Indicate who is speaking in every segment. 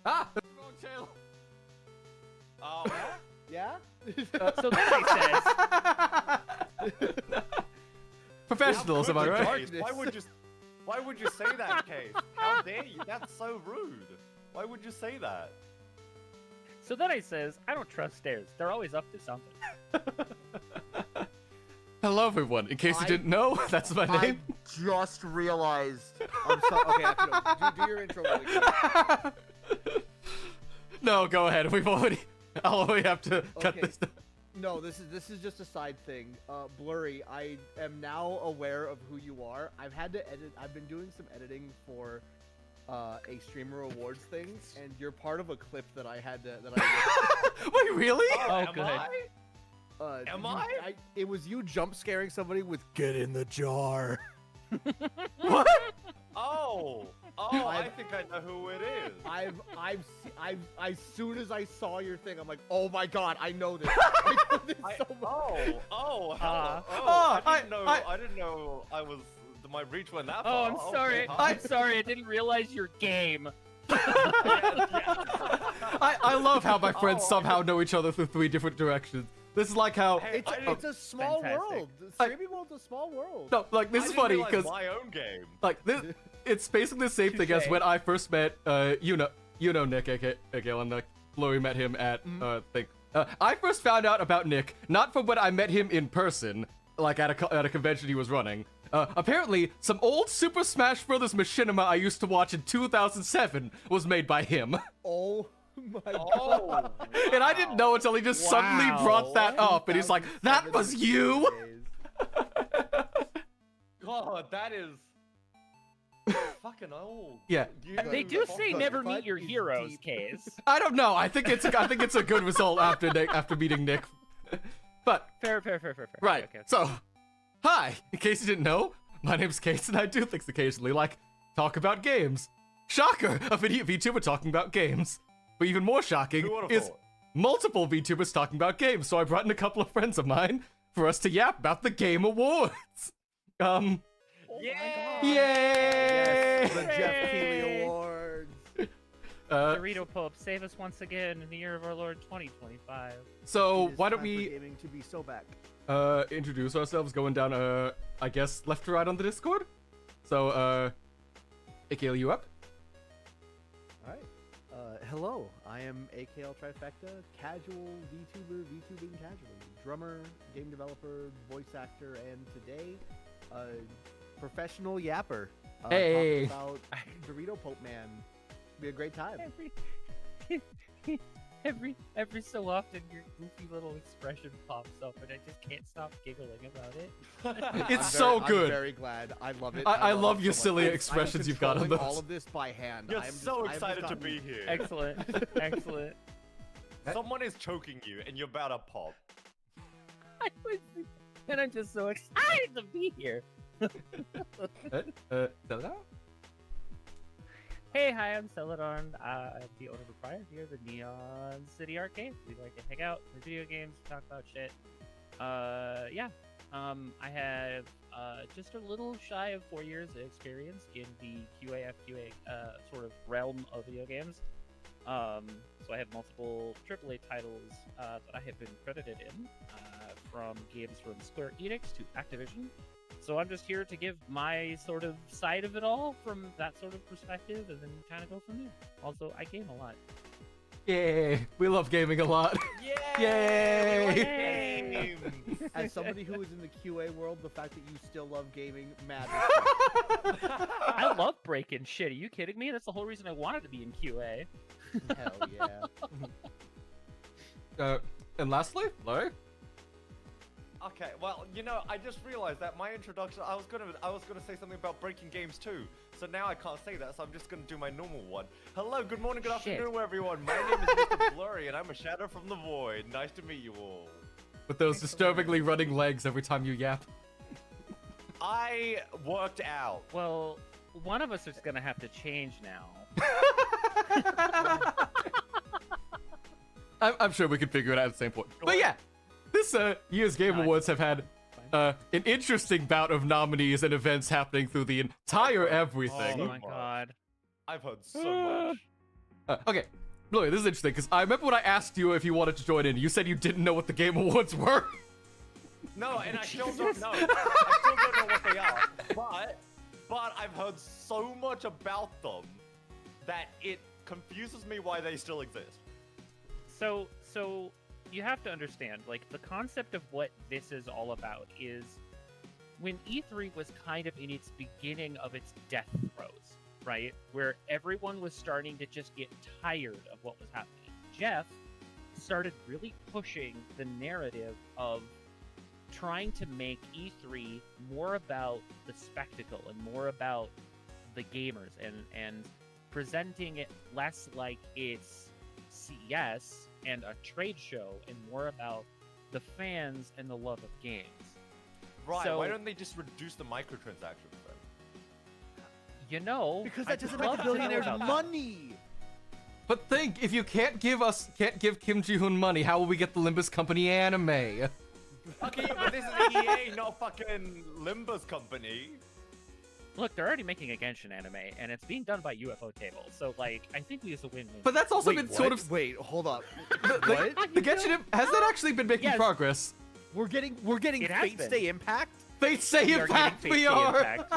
Speaker 1: Ah!
Speaker 2: Chill.
Speaker 3: Oh,
Speaker 4: Yeah?
Speaker 5: So then he says,
Speaker 1: Professionals, am I right?
Speaker 4: darkness.
Speaker 3: Why would you say that, Case? How dare you? That's so rude. Why would you say that?
Speaker 5: so then he says, I don't trust stairs. They're always up to something.
Speaker 1: Hello, everyone. In case you didn't know, that's my name.
Speaker 4: I just realized. I'm sorry. Okay, do your intro really quick.
Speaker 1: No, go ahead. I'll only have to cut
Speaker 4: Okay.
Speaker 1: this down.
Speaker 4: No, this is just a side thing. Blurry, I am now aware of who you are. I've had to edit. I've been doing some editing for a streamer awards thing, and you're part of a clip that I had to.
Speaker 1: Wait, really?
Speaker 5: Oh,
Speaker 3: am
Speaker 5: good.
Speaker 3: Am I?
Speaker 4: It was you jump scaring somebody with "Get in the jar."
Speaker 1: What?
Speaker 3: Oh, I think I know who it is.
Speaker 4: As soon as I saw your thing, I'm like, oh my god, I know this. I know this so much.
Speaker 3: I didn't know I was. My reach went that
Speaker 5: Oh,
Speaker 3: far.
Speaker 5: I'm sorry.
Speaker 3: Okay, hi.
Speaker 5: I'm sorry. I didn't realize your game.
Speaker 1: I love how my friends somehow know each other through 3 different directions. This is like how...
Speaker 3: Hey,
Speaker 4: It's a small
Speaker 5: Fantastic.
Speaker 4: world. The streaming world's a small world.
Speaker 1: No, like, this
Speaker 3: I
Speaker 1: is
Speaker 3: didn't
Speaker 1: funny,
Speaker 3: realize
Speaker 1: because...
Speaker 3: my own game.
Speaker 1: Like, this, it's basically the same thing as
Speaker 5: Touche.
Speaker 1: when I first met, you know Nick, aka and like, Chloe met him at, thing. I first found out about Nick, not from when I met him in person, like at a convention he was running. Apparently, some old Super Smash Bros. Machinima I used to watch in 2007 was made by him.
Speaker 4: Oh my god.
Speaker 3: Oh,
Speaker 1: And I didn't know until he just suddenly brought that up, and he's like, that was you?
Speaker 3: God, that is fucking old.
Speaker 1: Yeah.
Speaker 5: They do say
Speaker 4: the
Speaker 5: never
Speaker 4: cut
Speaker 5: meet your
Speaker 4: is
Speaker 5: heroes,
Speaker 4: deep.
Speaker 5: Case.
Speaker 1: I don't know. I think it's a good result after meeting Nick. But
Speaker 5: Fair.
Speaker 1: right.
Speaker 5: Okay.
Speaker 1: So, hi. In case you didn't know, my name's Case, and I do things occasionally, like talk about games. Shocker! A video VTuber talking about games. But even more shocking
Speaker 3: Who would've
Speaker 1: is
Speaker 3: thought?
Speaker 1: multiple VTubers talking about games. So I brought in a couple of friends of mine for us to yap about the Game Awards.
Speaker 3: Yeah.
Speaker 1: Yay!
Speaker 4: The Geoff Keighley Awards.
Speaker 5: Dorito Pope, save us once again in the year of our Lord 2025.
Speaker 1: So
Speaker 4: It is
Speaker 1: why don't
Speaker 4: time for
Speaker 1: we
Speaker 4: gaming to be so back.
Speaker 1: introduce ourselves, going down I guess left to right on the Discord. So AKL, you up?
Speaker 4: Alright. Hello, I am AKLTrifecta, casual VTuber, VTubing casually, drummer, game developer, voice actor, and today, professional yapper.
Speaker 1: Hey.
Speaker 4: Talking about Dorito Pope Man. Be a great time.
Speaker 5: Every so often, your goofy little expression pops up, and I just can't stop giggling about it.
Speaker 1: It's so good.
Speaker 4: I'm very glad. I love it.
Speaker 1: I love
Speaker 4: it
Speaker 1: your
Speaker 4: so
Speaker 1: silly
Speaker 4: much. I am
Speaker 1: expressions you've got on
Speaker 4: controlling
Speaker 1: those.
Speaker 4: all of this by hand.
Speaker 3: You're
Speaker 4: I am
Speaker 3: so
Speaker 4: I have
Speaker 3: excited to
Speaker 4: gotten-
Speaker 3: be here.
Speaker 5: Excellent. Excellent.
Speaker 3: Someone is choking you, and you're about to pop.
Speaker 5: And I'm just so excited to be here.
Speaker 1: Zelda?
Speaker 5: Hey, hi, I'm CeladonCh. I'm the owner proprietor of the Neon City Arcade. We like to hang out, play video games, talk about shit. Yeah. I have just a little shy of 4 years of experience in the QA sort of realm of video games. So I have multiple AAA titles that I have been credited in, from games from Square Enix to Activision. So I'm just here to give my sort of side of it all from that sort of perspective, and then kind of go from there. Also, I game a lot.
Speaker 1: Yay! We love gaming a lot. Yay!
Speaker 5: Yay!
Speaker 4: As somebody who is in the QA world, the fact that you still love gaming matters.
Speaker 5: I love breaking shit. Are you kidding me? That's the whole reason I wanted to be in QA.
Speaker 4: Hell yeah.
Speaker 1: And lastly, Larry?
Speaker 3: Okay, well, you know, I just realized that my introduction, I was gonna say something about breaking games too. So now I can't say that, so I'm just gonna do my normal one. Hello, good morning, good
Speaker 5: Shit.
Speaker 3: afternoon, everyone. My name is Mr. Blurry, and I'm a shadow from the void. Nice to meet you all.
Speaker 1: With those disturbingly running legs every time you yap.
Speaker 3: I worked out.
Speaker 5: Well, one of us is gonna have to change now.
Speaker 1: I'm sure we can figure it out at the same point. But yeah, this year's Game Awards have had an interesting bout of nominees and events happening through the entire everything.
Speaker 5: Oh my god.
Speaker 3: I've heard so much.
Speaker 1: Okay, Bluey, this is interesting because I remember when I asked you if you wanted to join in, you said you didn't know what the Game Awards were.
Speaker 3: No, and I still don't know. I still don't know what they are. But I've heard so much about them that it confuses me why they still exist.
Speaker 5: So you have to understand, like, the concept of what this is all about is when E3 was kind of in its beginning of its death throes, right? Where everyone was starting to just get tired of what was happening. Geoff started really pushing the narrative of trying to make E3 more about the spectacle and more about the gamers and presenting it less like it's CES and a trade show and more about the fans and the love of games.
Speaker 3: Right,
Speaker 5: So,
Speaker 3: why don't they just reduce the microtransactions then?
Speaker 5: you know,
Speaker 4: Because that
Speaker 5: I'd
Speaker 4: doesn't
Speaker 5: love
Speaker 4: make the
Speaker 5: to know
Speaker 4: billionaires
Speaker 5: about that.
Speaker 4: money.
Speaker 1: But think, if you can't give Kim Ji-hoon money, how will we get the Limbus Company anime?
Speaker 3: Okay, but this is EA, not fucking Limbus Company.
Speaker 5: Look, they're already making a Genshin anime, and it's being done by UFO Table, so, like, I think it's a win-win.
Speaker 1: But that's also
Speaker 4: Wait,
Speaker 1: been
Speaker 4: what?
Speaker 1: sort of
Speaker 4: Wait, hold up.
Speaker 1: the Genshin has that actually been making
Speaker 5: Yes.
Speaker 1: progress?
Speaker 4: We're getting
Speaker 5: It has
Speaker 4: Fate
Speaker 5: been.
Speaker 4: Stay Impact.
Speaker 1: Fate say
Speaker 5: We are
Speaker 1: Impact
Speaker 5: getting
Speaker 1: we
Speaker 5: Fate Stay
Speaker 1: are.
Speaker 5: Impact.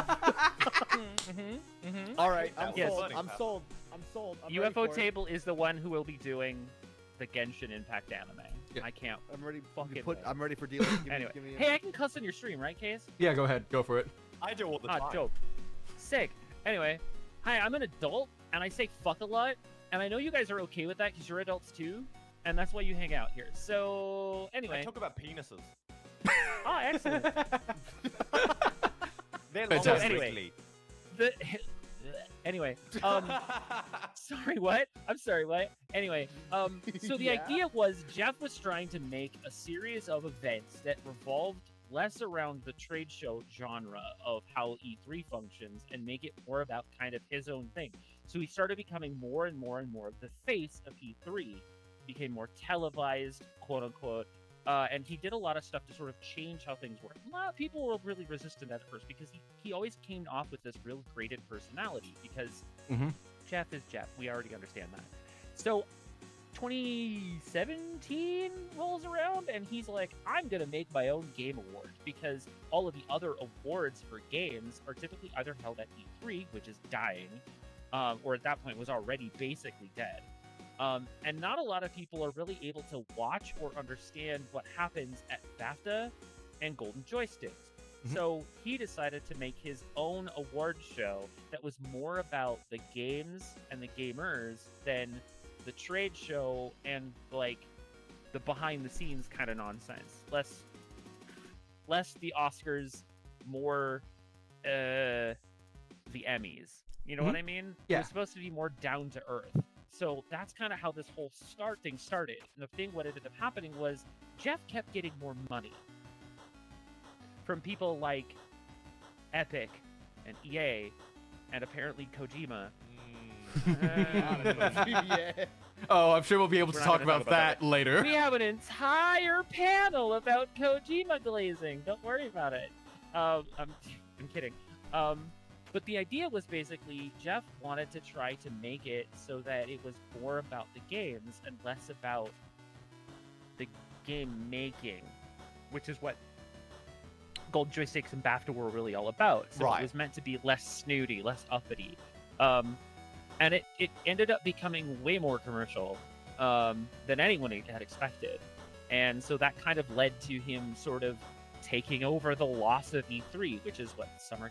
Speaker 4: All right, I'm
Speaker 3: Yes.
Speaker 4: sold.
Speaker 3: Funny,
Speaker 4: I'm
Speaker 3: Pat.
Speaker 4: sold. I'm sold. I'm ready
Speaker 5: UFO
Speaker 4: for it.
Speaker 5: Table is the one who will be doing the Genshin Impact anime.
Speaker 1: Yeah.
Speaker 5: I can't.
Speaker 4: I'm ready.
Speaker 5: Fucking
Speaker 4: Put.
Speaker 5: wait.
Speaker 4: I'm ready for dealing.
Speaker 5: Anyway,
Speaker 4: give me
Speaker 5: hey, I can cuss on your stream, right, Case?
Speaker 1: Yeah, go ahead, go for it.
Speaker 3: I do all the time.
Speaker 5: Ah, dope. Sick. Anyway, hi, I'm an adult, and I say fuck a lot, and I know you guys are okay with that because you're adults too, and that's why you hang out here. So,
Speaker 3: I
Speaker 5: anyway.
Speaker 3: talk about penises.
Speaker 5: Ah, excellent.
Speaker 3: They're
Speaker 1: Fantastic.
Speaker 3: long
Speaker 5: Anyway.
Speaker 3: lately.
Speaker 5: The anyway, sorry, what? I'm sorry, what? Anyway, so the
Speaker 4: Yeah.
Speaker 5: idea was Geoff was trying to make a series of events that revolved less around the trade show genre of how E3 functions and make it more about kind of his own thing. So he started becoming more and more and more of the face of E3, became more televised, quote unquote. And he did a lot of stuff to sort of change how things work. A lot of people were really resistant at first because he always came off with this real graded personality because
Speaker 1: Mhm.
Speaker 5: Geoff is Geoff. We already understand that. So 2017 rolls around and he's like, I'm going to make my own game award because all of the other awards for games are typically either held at E3, which is dying, or at that point was already basically dead. And not a lot of people are really able to watch or understand what happens at BAFTA and Golden Joysticks.
Speaker 1: Mhm.
Speaker 5: So he decided to make his own award show that was more about the games and the gamers than the trade show and like the behind the scenes kind of nonsense. Less the Oscars, more the Emmys. You know what I mean? It
Speaker 1: Yeah.
Speaker 5: was supposed to be more down to earth. So that's kind of how this whole thing started. And the thing, what ended up happening was Geoff kept getting more money from people like Epic and EA and apparently Kojima.
Speaker 4: yeah.
Speaker 1: Oh, I'm sure we'll be able to
Speaker 5: We're not
Speaker 1: talk
Speaker 5: gonna
Speaker 1: about
Speaker 5: talk about
Speaker 1: that later.
Speaker 5: We have an entire panel about Kojima glazing. Don't worry about it. I'm kidding. But the idea was basically Geoff wanted to try to make it so that it was more about the games and less about the game making, which is what Gold Joysticks and BAFTA were really all about. So
Speaker 3: Right.
Speaker 5: it was meant to be less snooty, less uppity. And it ended up becoming way more commercial than anyone had expected. And so that kind of led to him sort of taking over the loss of E3, which is what Summer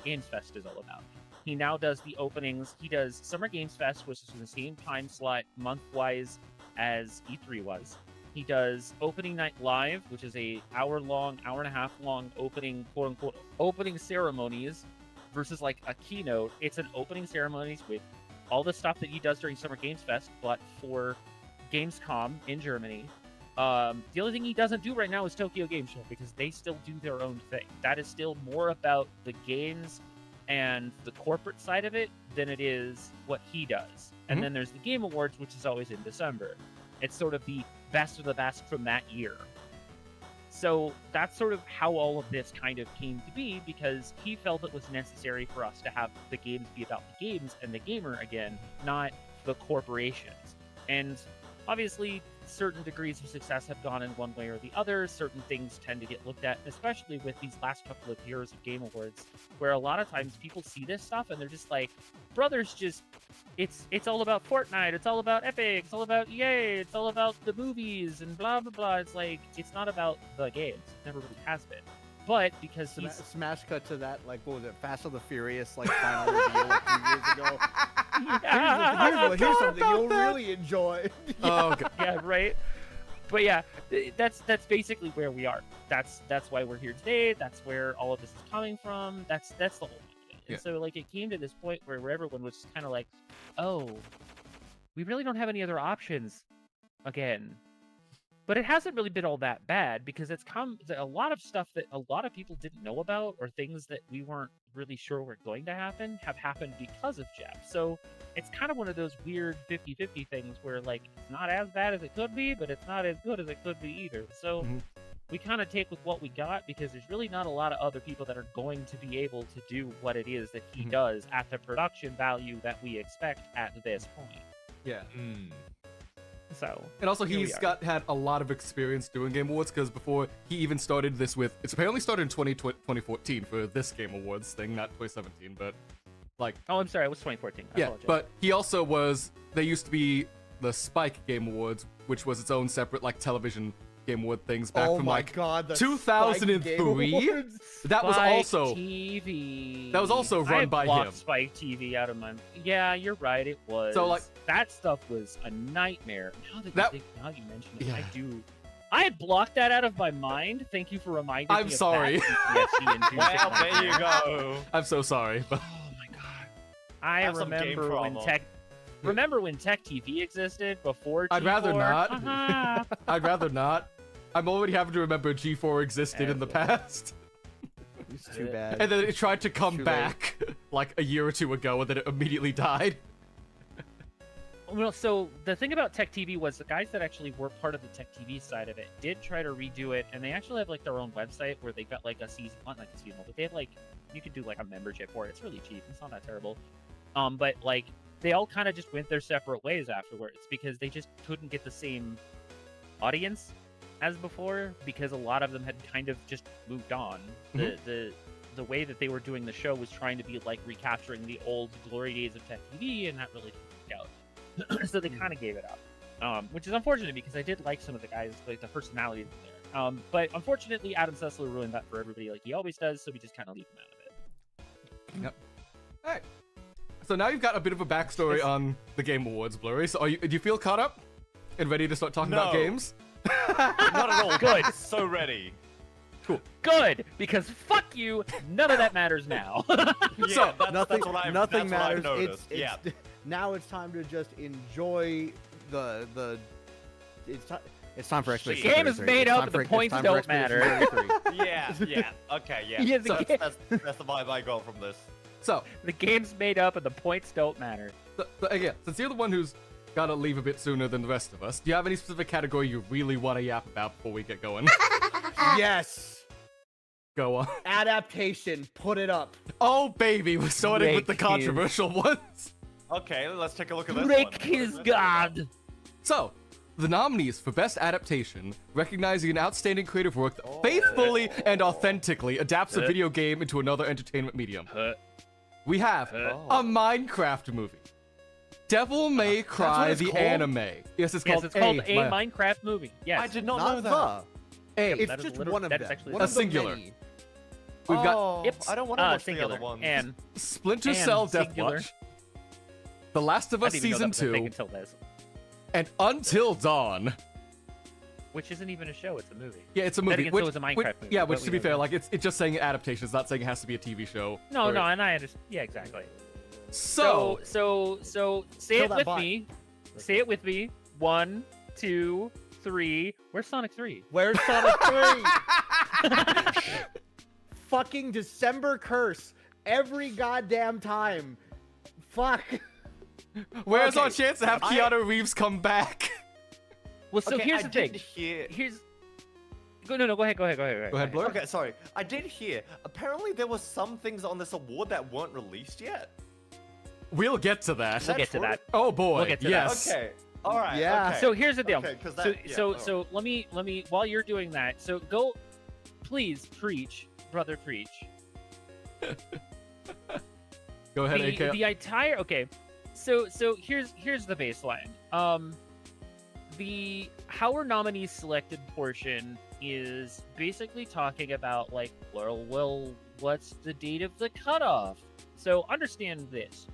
Speaker 5: Games Fest is all about. He now does the openings. He does Summer Games Fest, which is in the same time slot month-wise as E3 was. He does Opening Night Live, which is a hour and a half long opening, quote-unquote, opening ceremonies versus like a keynote. It's an opening ceremonies with all the stuff that he does during Summer Games Fest, but for Gamescom in Germany. The only thing he doesn't do right now is Tokyo Game Show because they still do their own thing. That is still more about the games and the corporate side of it than it is what he does. And
Speaker 1: Mhm.
Speaker 5: then there's the Game Awards, which is always in December. It's sort of the best of the best from that year. So that's sort of how all of this kind of came to be because he felt it was necessary for us to have the games be about the games and the gamer again, not the corporations. And obviously, certain degrees of success have gone in one way or the other. Certain things tend to get looked at, especially with these last couple of years of Game Awards, where a lot of times people see this stuff and they're just like, brothers just, it's all about Fortnite, it's all about Epic, it's all about EA, it's all about the movies and blah, blah, blah. It's like, it's not about the games. It never really has been. But because he's...
Speaker 4: Smash cut to that, like, what was it, Fast and the Furious, like, final reveal like 2 years ago. Here's something you'll really enjoy.
Speaker 1: Oh, okay.
Speaker 5: Yeah, right. But yeah, that's basically where we are. That's why we're here today. That's where all of this is coming from. That's the whole thing. And so like it came to this point where everyone was just kind of like, oh, we really don't have any other options again. But it hasn't really been all that bad because it's come a lot of stuff that a lot of people didn't know about or things that we weren't really sure were going to happen have happened because of Geoff. So it's kind of one of those weird 50-50 things where like it's not as bad as it could be, but it's not as good as it could be either. So we kind of take with what we got because there's really not a lot of other people that are going to be able to do what it is that he does at the production value that we expect at this point.
Speaker 1: Yeah.
Speaker 5: So,
Speaker 1: and also he's had a lot of experience doing Game Awards because before he even started this it's apparently started in 2014 for this Game Awards thing, not 2017, but like...
Speaker 5: Oh, I'm sorry, it was 2014. I apologize.
Speaker 1: But he also there used to be the Spike Game Awards, which was its own separate like television Game Award things back from like 2003. That was also
Speaker 5: TV.
Speaker 1: That was also run by him.
Speaker 5: Spike TV out of my. Yeah, you're right. It was.
Speaker 1: So like
Speaker 5: that stuff was a nightmare. Now you mention it,
Speaker 1: yeah.
Speaker 5: I had blocked that out of my mind. Thank you for reminding me.
Speaker 1: I'm sorry.
Speaker 3: Well, there you go.
Speaker 1: I'm so sorry. But...
Speaker 5: Oh my god. I remember when Tech. Remember when Tech TV existed before G4?
Speaker 1: I'd rather not. I'd rather not. I'm already having to remember G4 existed in the past.
Speaker 4: It's too bad.
Speaker 1: And then it tried to come back like a year or two ago, and then it immediately died.
Speaker 5: Well, so the thing about Tech TV was the guys that actually were part of the Tech TV side of it did try to redo it, and they actually have like their own website where they got like a season, not like a seasonal, but they have like, you could do like a membership for it. It's really cheap. It's not that terrible. But like, they all kind of just went their separate ways afterwards because they just couldn't get the same audience as before because a lot of them had kind of just moved on. The way that they were doing the show was trying to be like recapturing the old glory days of Tech TV, and that really didn't work out. So they kind of gave it up, which is unfortunate because I did like some of the guys, like the personalities in there. But unfortunately, Adam Sessler ruined that for everybody like he always does, so we just kind of leave him out of it.
Speaker 1: Yep. All right. So now you've got a bit of a backstory on the Game Awards, Blurry. So do you feel caught up and ready to start talking about games?
Speaker 3: Not at all.
Speaker 5: Good.
Speaker 3: So ready.
Speaker 1: Cool.
Speaker 5: Good, because fuck you, none of that matters now.
Speaker 3: Yeah,
Speaker 4: nothing matters.
Speaker 3: Noticed.
Speaker 4: Now it's time to just enjoy the. It's time for Expedition.
Speaker 5: The game is made up, and the points don't matter.
Speaker 3: Yeah. Okay. Yeah. That's the vibe I got from this.
Speaker 1: So
Speaker 5: the game's made up, and the points don't matter.
Speaker 1: So again, since you're the one who's gotta leave a bit sooner than the rest of us, do you have any specific category you really want to yap about before we get going?
Speaker 4: Yes.
Speaker 1: Go on.
Speaker 4: Adaptation. Put it up.
Speaker 1: Oh baby, we're starting with the controversial ones.
Speaker 3: Okay, let's take a look at this
Speaker 5: Break
Speaker 3: one.
Speaker 5: his god.
Speaker 1: So, the nominees for Best Adaptation, recognizing an outstanding creative work that faithfully and authentically adapts a video game into another entertainment medium. We have a Minecraft movie. Devil May Cry, the anime. Yes, it's called
Speaker 5: a Minecraft movie. Yes.
Speaker 3: I did not know that.
Speaker 4: It's just one of them.
Speaker 1: A singular. We've got
Speaker 3: I don't want to watch the other ones.
Speaker 5: And
Speaker 1: Splinter Cell Deathwatch, The Last of Us Season 2, and Until Dawn.
Speaker 5: Which isn't even a show, it's a movie.
Speaker 1: Yeah, it's a movie.
Speaker 5: So it's a Minecraft movie.
Speaker 1: Yeah, which to be fair, like it's just saying adaptation. It's not saying it has to be a TV show.
Speaker 5: No, and I understand. Yeah, exactly.
Speaker 1: So
Speaker 5: say it with me. Say it with me. 1, 2, 3. Where's Sonic 3?
Speaker 4: Where's Sonic 3? Fucking December curse. Every goddamn time. Fuck.
Speaker 1: Where's our chance to have Keanu Reeves come back?
Speaker 5: Well, so here's the thing. No, go ahead. Go ahead,
Speaker 1: Blur.
Speaker 3: Okay, sorry. I did hear. Apparently, there were some things on this award that weren't released yet.
Speaker 1: We'll get to that.
Speaker 5: We'll get to that.
Speaker 1: Oh boy.
Speaker 5: We'll get to that.
Speaker 1: yes.
Speaker 3: Okay. All right.
Speaker 4: Yeah.
Speaker 3: Okay.
Speaker 5: So here's the deal.
Speaker 3: Okay, 'cause
Speaker 5: so
Speaker 3: that- yeah, all
Speaker 5: so let me while you're doing that. So go, please preach, brother, preach.
Speaker 1: Go ahead, AK.
Speaker 5: The entire okay. So here's the baseline. The how are nominees selected portion is basically talking about like, well, what's the date of the cutoff? So understand this.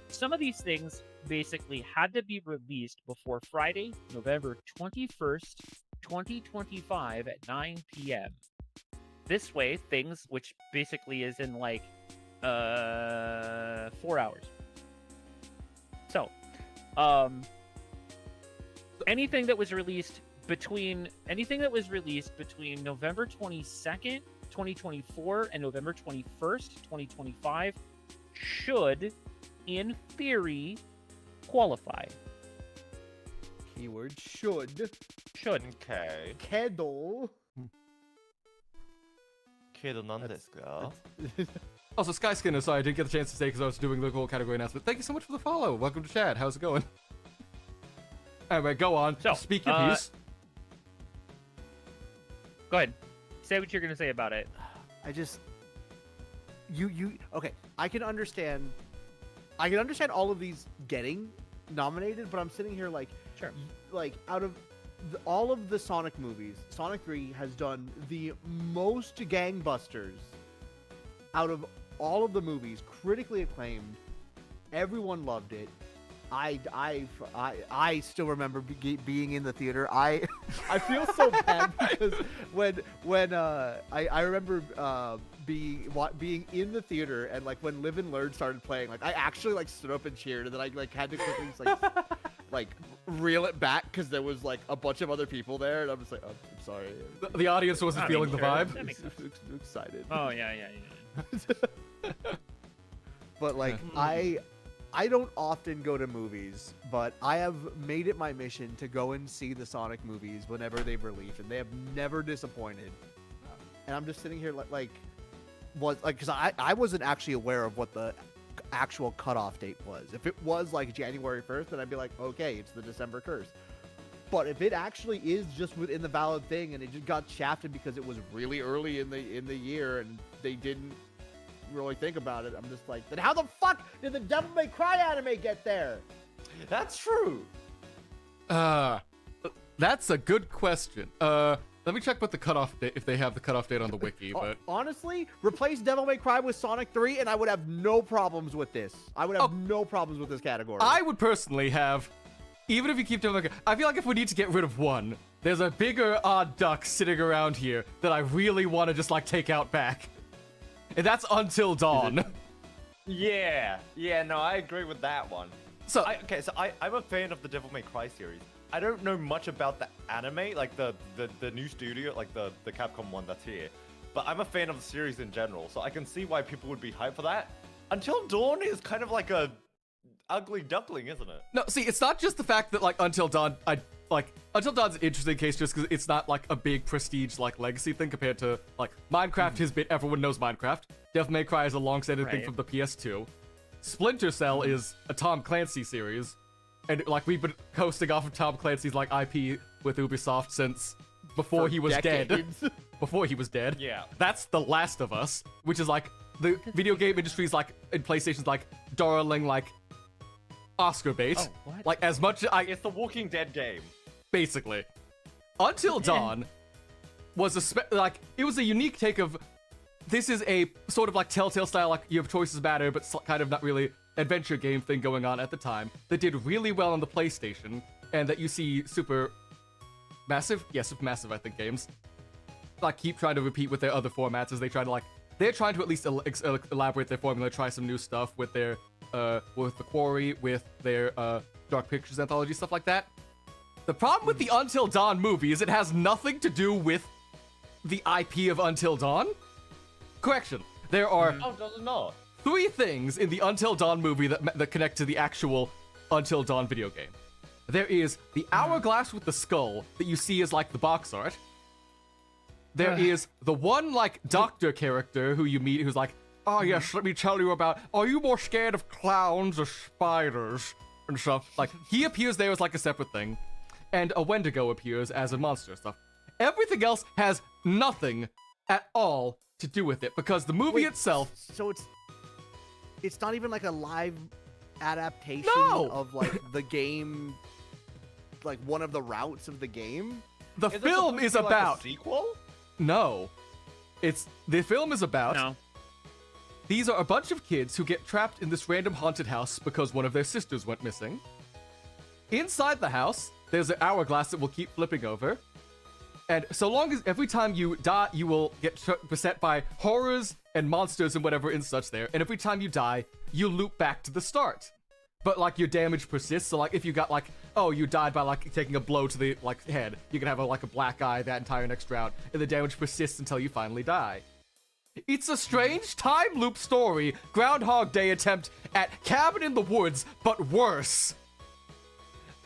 Speaker 5: Some of these things basically had to be released before Friday, November 21st, 2025 at 9 p.m. This way, things which basically is in like 4 hours. So, anything that was released between November 22nd, 2024 and November 21st, 2025 should, in theory, qualify.
Speaker 4: Keyword should.
Speaker 5: Should.
Speaker 3: Okay.
Speaker 4: Kedo.
Speaker 3: けど何ですか?
Speaker 1: Also, Skyskinner, sorry, I didn't get the chance to say because I was doing the whole category announcement. Thank you so much for the follow. Welcome to chat. How's it going? Anyway, go on.
Speaker 5: So,
Speaker 1: Speak your piece.
Speaker 5: Go ahead. Say what you're gonna say about it.
Speaker 4: I just okay. I can understand all of these getting nominated, but I'm sitting here like,
Speaker 5: Sure.
Speaker 4: like out of all of the Sonic movies, Sonic 3 has done the most gangbusters out of all of the movies, critically acclaimed. Everyone loved it. I still remember being in the theater. I feel so bad because when I remember being in the theater and like when Live and Learn started playing, like I actually like stood up and cheered, and then I like had to quickly like reel it back because there was like a bunch of other people there, and I'm just like, oh, I'm sorry.
Speaker 1: The audience wasn't feeling the vibe.
Speaker 5: That makes sense.
Speaker 4: Excited.
Speaker 5: Oh yeah.
Speaker 4: But like I don't often go to movies, but I have made it my mission to go and see the Sonic movies whenever they've released, and they have never disappointed. And I'm just sitting here because I wasn't actually aware of what the actual cutoff date was. If it was like January 1st, then I'd be like, okay, it's the December curse. But if it actually is just within the valid thing, and it just got shafted because it was really early in the year, and they didn't really think about it, I'm just like, then how the fuck did the Devil May Cry anime get there?
Speaker 3: That's true.
Speaker 1: That's a good question. Let me check what the cutoff date, if they have the cutoff date on the wiki, but...
Speaker 4: Honestly, replace Devil May Cry with Sonic 3, and I would have no problems with this. I would have no problems with this category.
Speaker 1: I would personally have, even if you keep Devil May Cry, I feel like if we need to get rid of one, there's a bigger odd duck sitting around here that I really want to just like take out back. And that's Until Dawn.
Speaker 3: Yeah, no, I agree with that one.
Speaker 1: So,
Speaker 3: I'm a fan of the Devil May Cry series. I don't know much about the anime, like the new studio, like the Capcom one that's here. But I'm a fan of the series in general, so I can see why people would be hyped for that. Until Dawn is kind of like a ugly duckling, isn't it?
Speaker 1: no, see, it's not just the fact that like Until Dawn, Until Dawn's an interesting case just because it's not like a big prestige like legacy thing compared to like Minecraft has been, everyone knows Minecraft. Devil May Cry is a long-standing thing from the PS2. Splinter Cell is a Tom Clancy series. And like we've been coasting off of Tom Clancy's like IP with Ubisoft since before he was dead. Before he was dead.
Speaker 3: Yeah.
Speaker 1: That's The Last of Us, which is like the video game industry's like in PlayStation's like darling like Oscar bait.
Speaker 5: Oh, what?
Speaker 1: Like as much
Speaker 3: It's the Walking Dead game.
Speaker 1: basically. Until Dawn was it was a unique take of this is a sort of like Telltale style, like you have choices matter, but kind of not really adventure game thing going on at the time that did really well on the PlayStation, and that you see super massive I think games like keep trying to repeat with their other formats as they try to like they're trying to at least elaborate their formula, try some new stuff with their with the Quarry, with their Dark Pictures anthology, stuff like that. The problem with the Until Dawn movie is it has nothing to do with the IP of Until Dawn. Correction, there are
Speaker 3: Oh, does it not?
Speaker 1: 3 things in the Until Dawn movie that connect to the actual Until Dawn video game. There is the hourglass with the skull that you see as like the box art. There is the one like doctor character who you meet who's like oh yes, let me tell you about, are you more scared of clowns or spiders and stuff? Like, he appears there as like a separate thing, and a Wendigo appears as a monster and stuff. Everything else has nothing at all to do with it, because the movie itself...
Speaker 4: So it's not even like a live adaptation
Speaker 1: No!
Speaker 4: of like the game, like one of the routes of the game?
Speaker 1: The film is about...
Speaker 3: a sequel?
Speaker 1: No. The film is about...
Speaker 5: No.
Speaker 1: These are a bunch of kids who get trapped in this random haunted house because one of their sisters went missing. Inside the house, there's an hourglass that will keep flipping over. And so long as every time you die, you will get beset by horrors and monsters and whatever and such there. And every time you die, you loop back to the start. But like your damage persists. So like if you got like, oh, you died by like taking a blow to the like head, you can have like a black eye that entire next round, and the damage persists until you finally die. It's a strange time loop story, Groundhog Day attempt at Cabin in the Woods, but worse.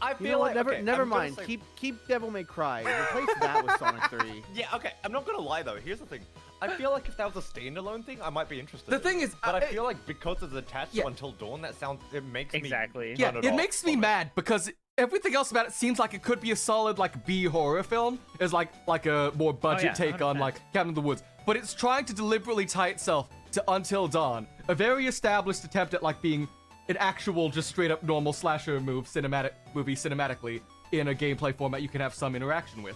Speaker 3: I
Speaker 4: You
Speaker 3: feel
Speaker 4: know what?
Speaker 3: like
Speaker 4: Never
Speaker 3: I'm gonna
Speaker 4: mind.
Speaker 3: say-
Speaker 4: Keep Devil May Cry. Replace that with Sonic 3.
Speaker 3: Yeah, okay. I'm not gonna lie though. Here's the thing. I feel like if that was a standalone thing, I might be interested.
Speaker 1: The
Speaker 3: in
Speaker 1: thing
Speaker 3: it.
Speaker 1: is,
Speaker 3: but I feel like because it's attached
Speaker 1: Yeah.
Speaker 3: to Until Dawn, it makes
Speaker 5: Exactly.
Speaker 3: me
Speaker 1: Yeah,
Speaker 3: turn
Speaker 1: it
Speaker 3: off
Speaker 1: makes me
Speaker 3: from it.
Speaker 1: mad because everything else about it seems like it could be a solid like B horror film, is like a more budget
Speaker 5: yeah,
Speaker 1: take on
Speaker 5: 100%.
Speaker 1: like Cabin in the Woods, but it's trying to deliberately tie itself to Until Dawn, a very established attempt at like being an actual just straight up normal slasher movie cinematically in a gameplay format you can have some interaction with.